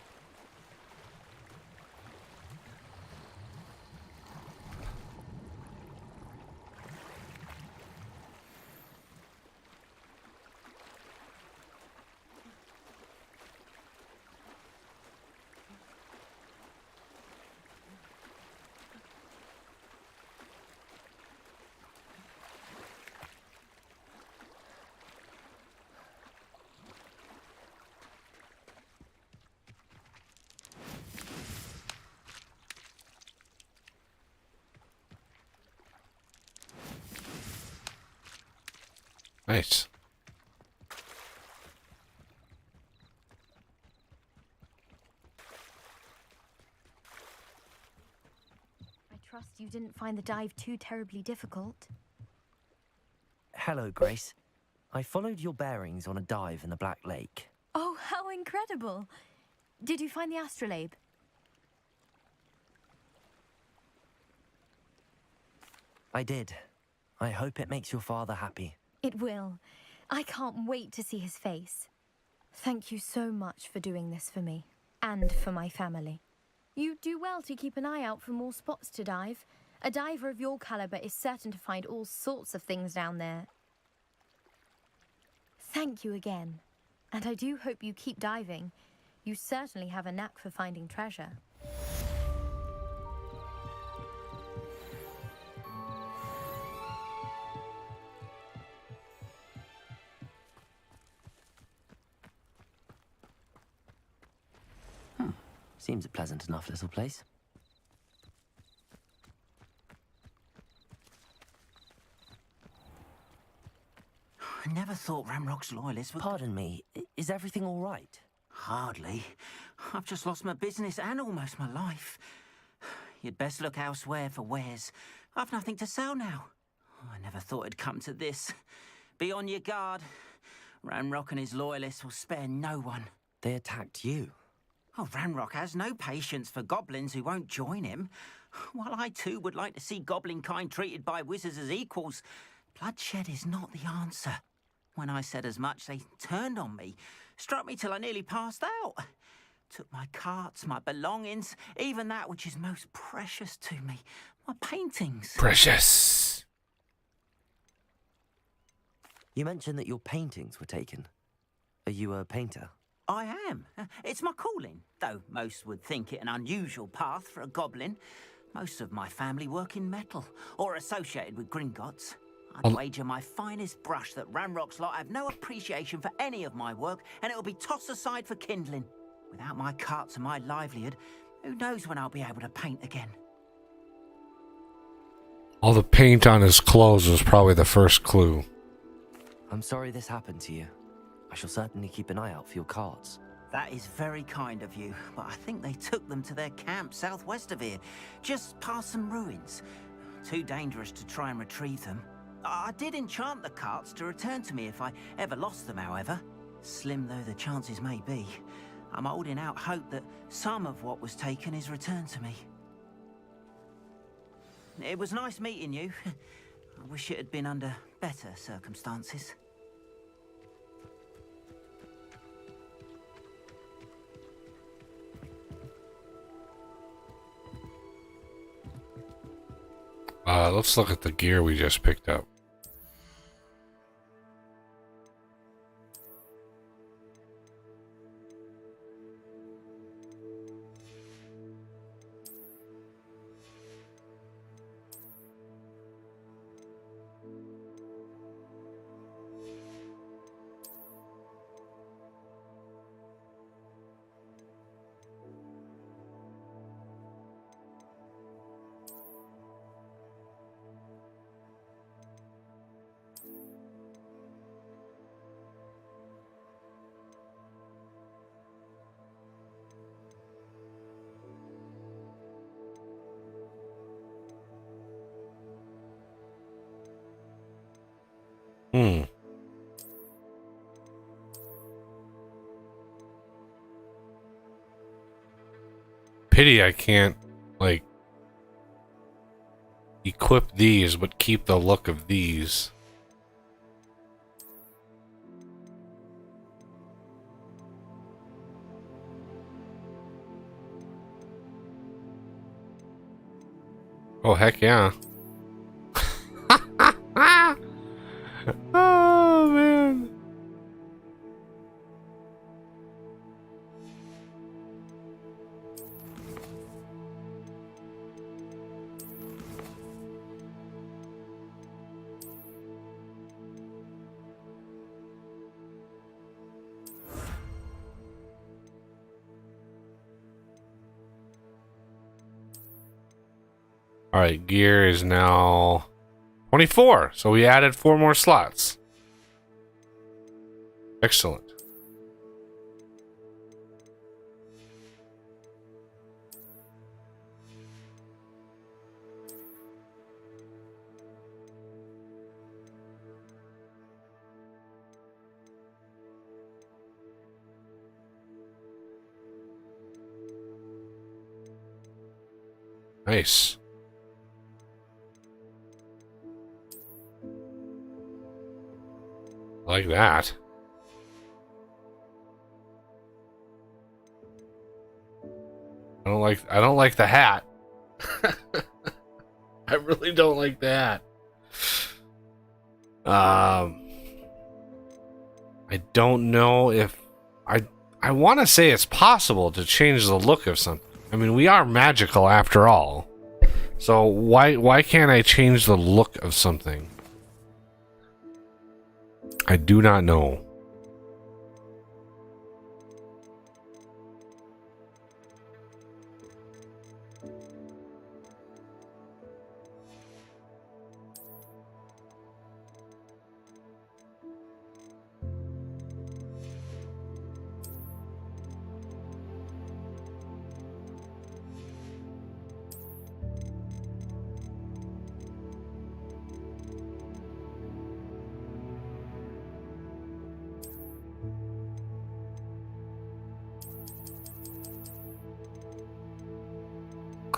Nice. I trust you didn't find the dive too terribly difficult. Hello, Grace. I followed your bearings on a dive in the Black Lake. Oh, how incredible! Did you find the astrolabe? I did. I hope it makes your father happy. It will. I can't wait to see his face. Thank you so much for doing this for me and for my family. You do well to keep an eye out for more spots to dive. A diver of your caliber is certain to find all sorts of things down there. Thank you again. And I do hope you keep diving. You certainly have a knack for finding treasure. Seems a pleasant enough little place. I never thought Ramrock's loyalists would... Pardon me, is everything all right? Hardly. I've just lost my business and almost my life. You'd best look elsewhere for wares. I've nothing to sell now. I never thought it'd come to this. Be on your guard. Ramrock and his loyalists will spare no one. They attacked you. Oh, Ranrock has no patience for goblins who won't join him. While I too would like to see goblin kind treated by wizards as equals, bloodshed is not the answer. When I said as much, they turned on me, struck me till I nearly passed out. Took my carts, my belongings, even that which is most precious to me, my paintings. Precious. You mentioned that your paintings were taken. Are you a painter? I am. It's my calling, though most would think it an unusual path for a goblin. Most of my family work in metal, or associated with Gringotts. I'd wager my finest brush that Ranrock's lot have no appreciation for any of my work, and it'll be tossed aside for kindling. Without my carts and my livelihood, who knows when I'll be able to paint again? All the paint on his clothes was probably the first clue. I'm sorry this happened to you. I shall certainly keep an eye out for your carts. That is very kind of you, but I think they took them to their camp southwest of here, just past some ruins. Too dangerous to try and retrieve them. I did enchant the carts to return to me if I ever lost them, however. Slim though the chances may be, I'm holding out hope that some of what was taken is returned to me. It was nice meeting you. I wish it had been under better circumstances. Let's look at the gear we just picked up. Pity I can't, like, equip these, but keep the look of these. Oh, heck yeah. Oh, man. All right, gear is now 24, so we added 4 more slots. Excellent. Nice. Like that. I don't like the hat. I really don't like the hat. I don't know if I want to say it's possible to change the look of something. I mean, we are magical after all. So why can't I change the look of something? I do not know.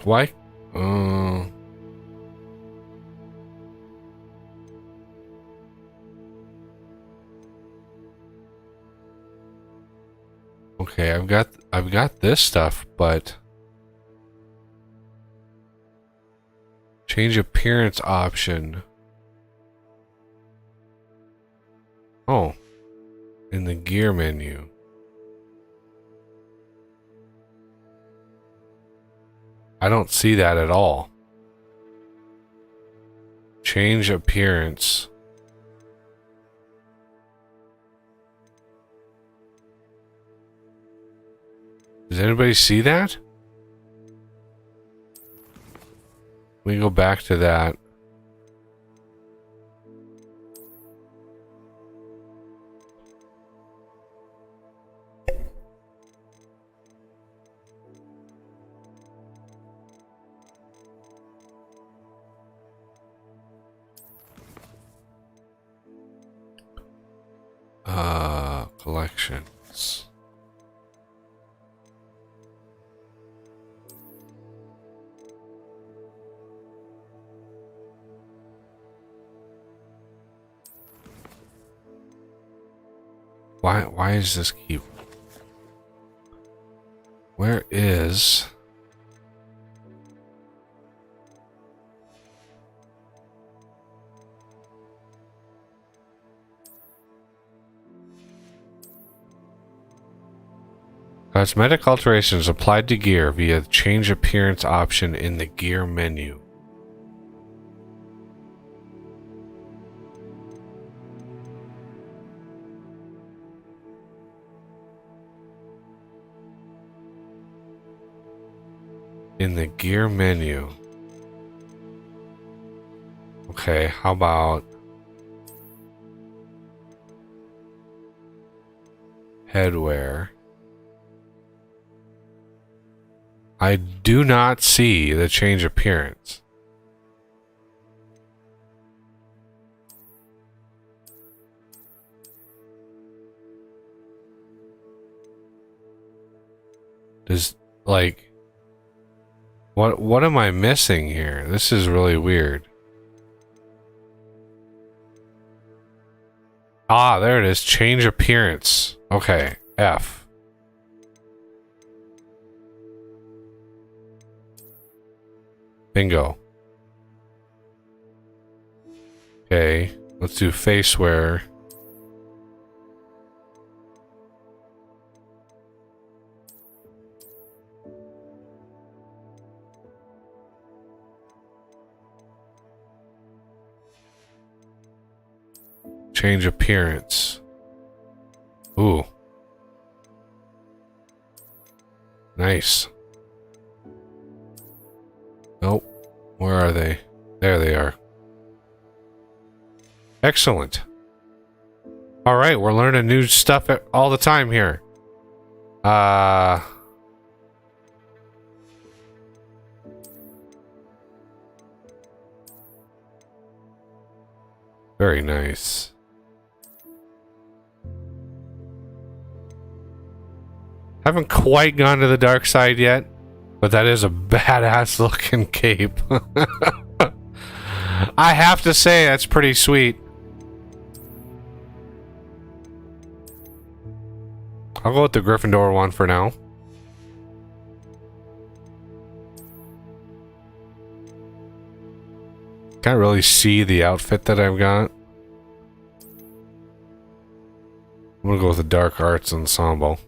Why? Okay, I've got this stuff, but change appearance option. Oh, in the gear menu. I don't see that at all. Change appearance. Does anybody see that? We go back to that. Collections. Why is this keep? Where is cosmetic alterations applied to gear via the change appearance option in the gear menu? In the gear menu. Okay, how about headwear? I do not see the change appearance. Does, like, what am I missing here? This is really weird. Ah, there it is. Change appearance. Okay, F. Bingo. Okay, let's do face wear. Change appearance. Ooh. Nice. Nope. Where are they? There they are. Excellent. All right, we're learning new stuff all the time here. Very nice. Haven't quite gone to the dark side yet, but that is a badass looking cape. I have to say, that's pretty sweet. I'll go with the Gryffindor one for now. Can't really see the outfit that I've got. I'm gonna go with the Dark Arts Ensemble.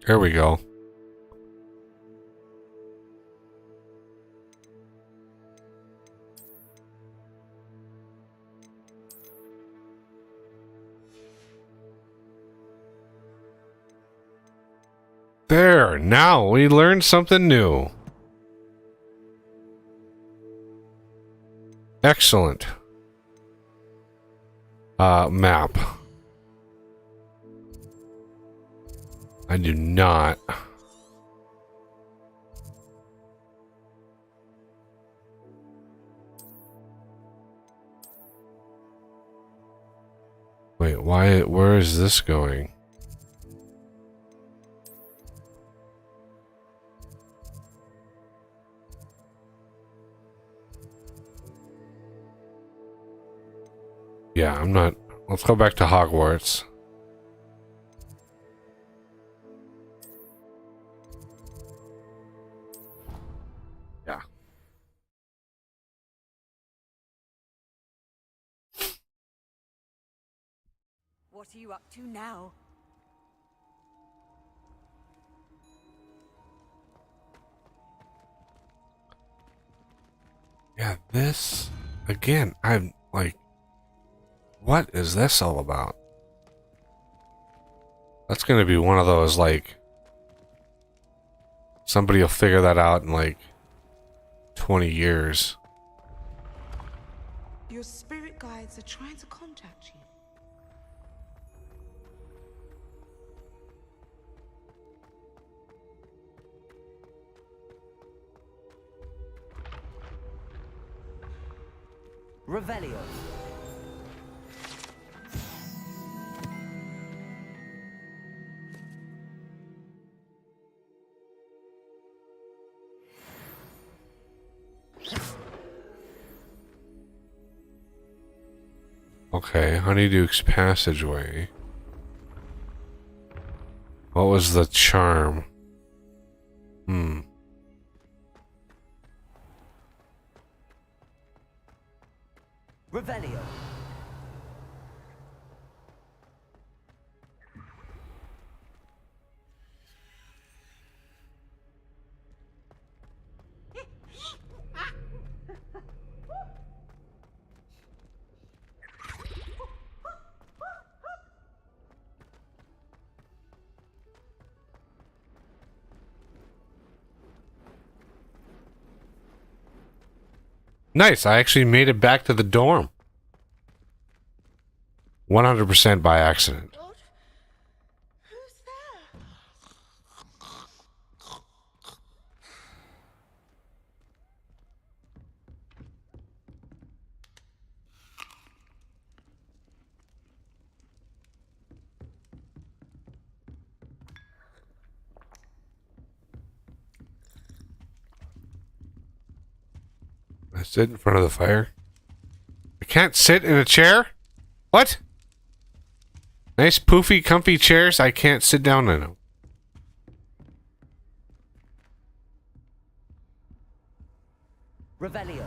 There we go. There, now we learned something new. Excellent. Map. I do not. Wait, why? Where is this going? Yeah, I'm not. Let's go back to Hogwarts. Yeah. What are you up to now? Yeah, this again. I'm like, what is this all about? That's gonna be one of those like somebody will figure that out in like 20 years. Your spirit guides are trying to contact you. Revelio. Okay, Honeyduke's Passageway. What was the charm? Revelio. Nice, I actually made it back to the dorm. 100% by accident. I sit in front of the fire. I can't sit in a chair? What? Nice poofy comfy chairs, I can't sit down in them. Revelio.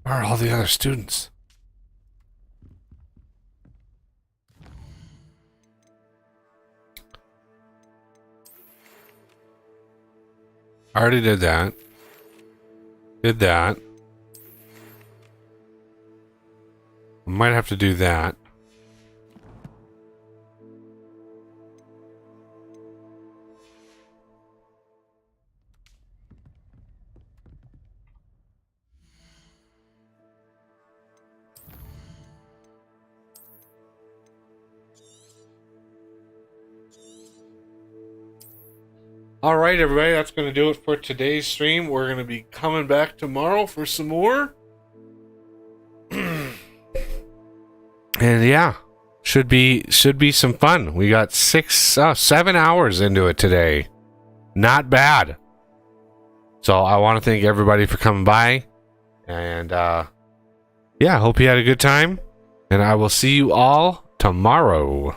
Where are all the other students? I already did that. Did that. Might have to do that. All right, everybody, that's going to do it for today's stream. We're going to be coming back tomorrow for some more. And yeah, should be some fun. We got 7 hours into it today. Not bad. So I want to thank everybody for coming by. And yeah, hope you had a good time. And I will see you all tomorrow.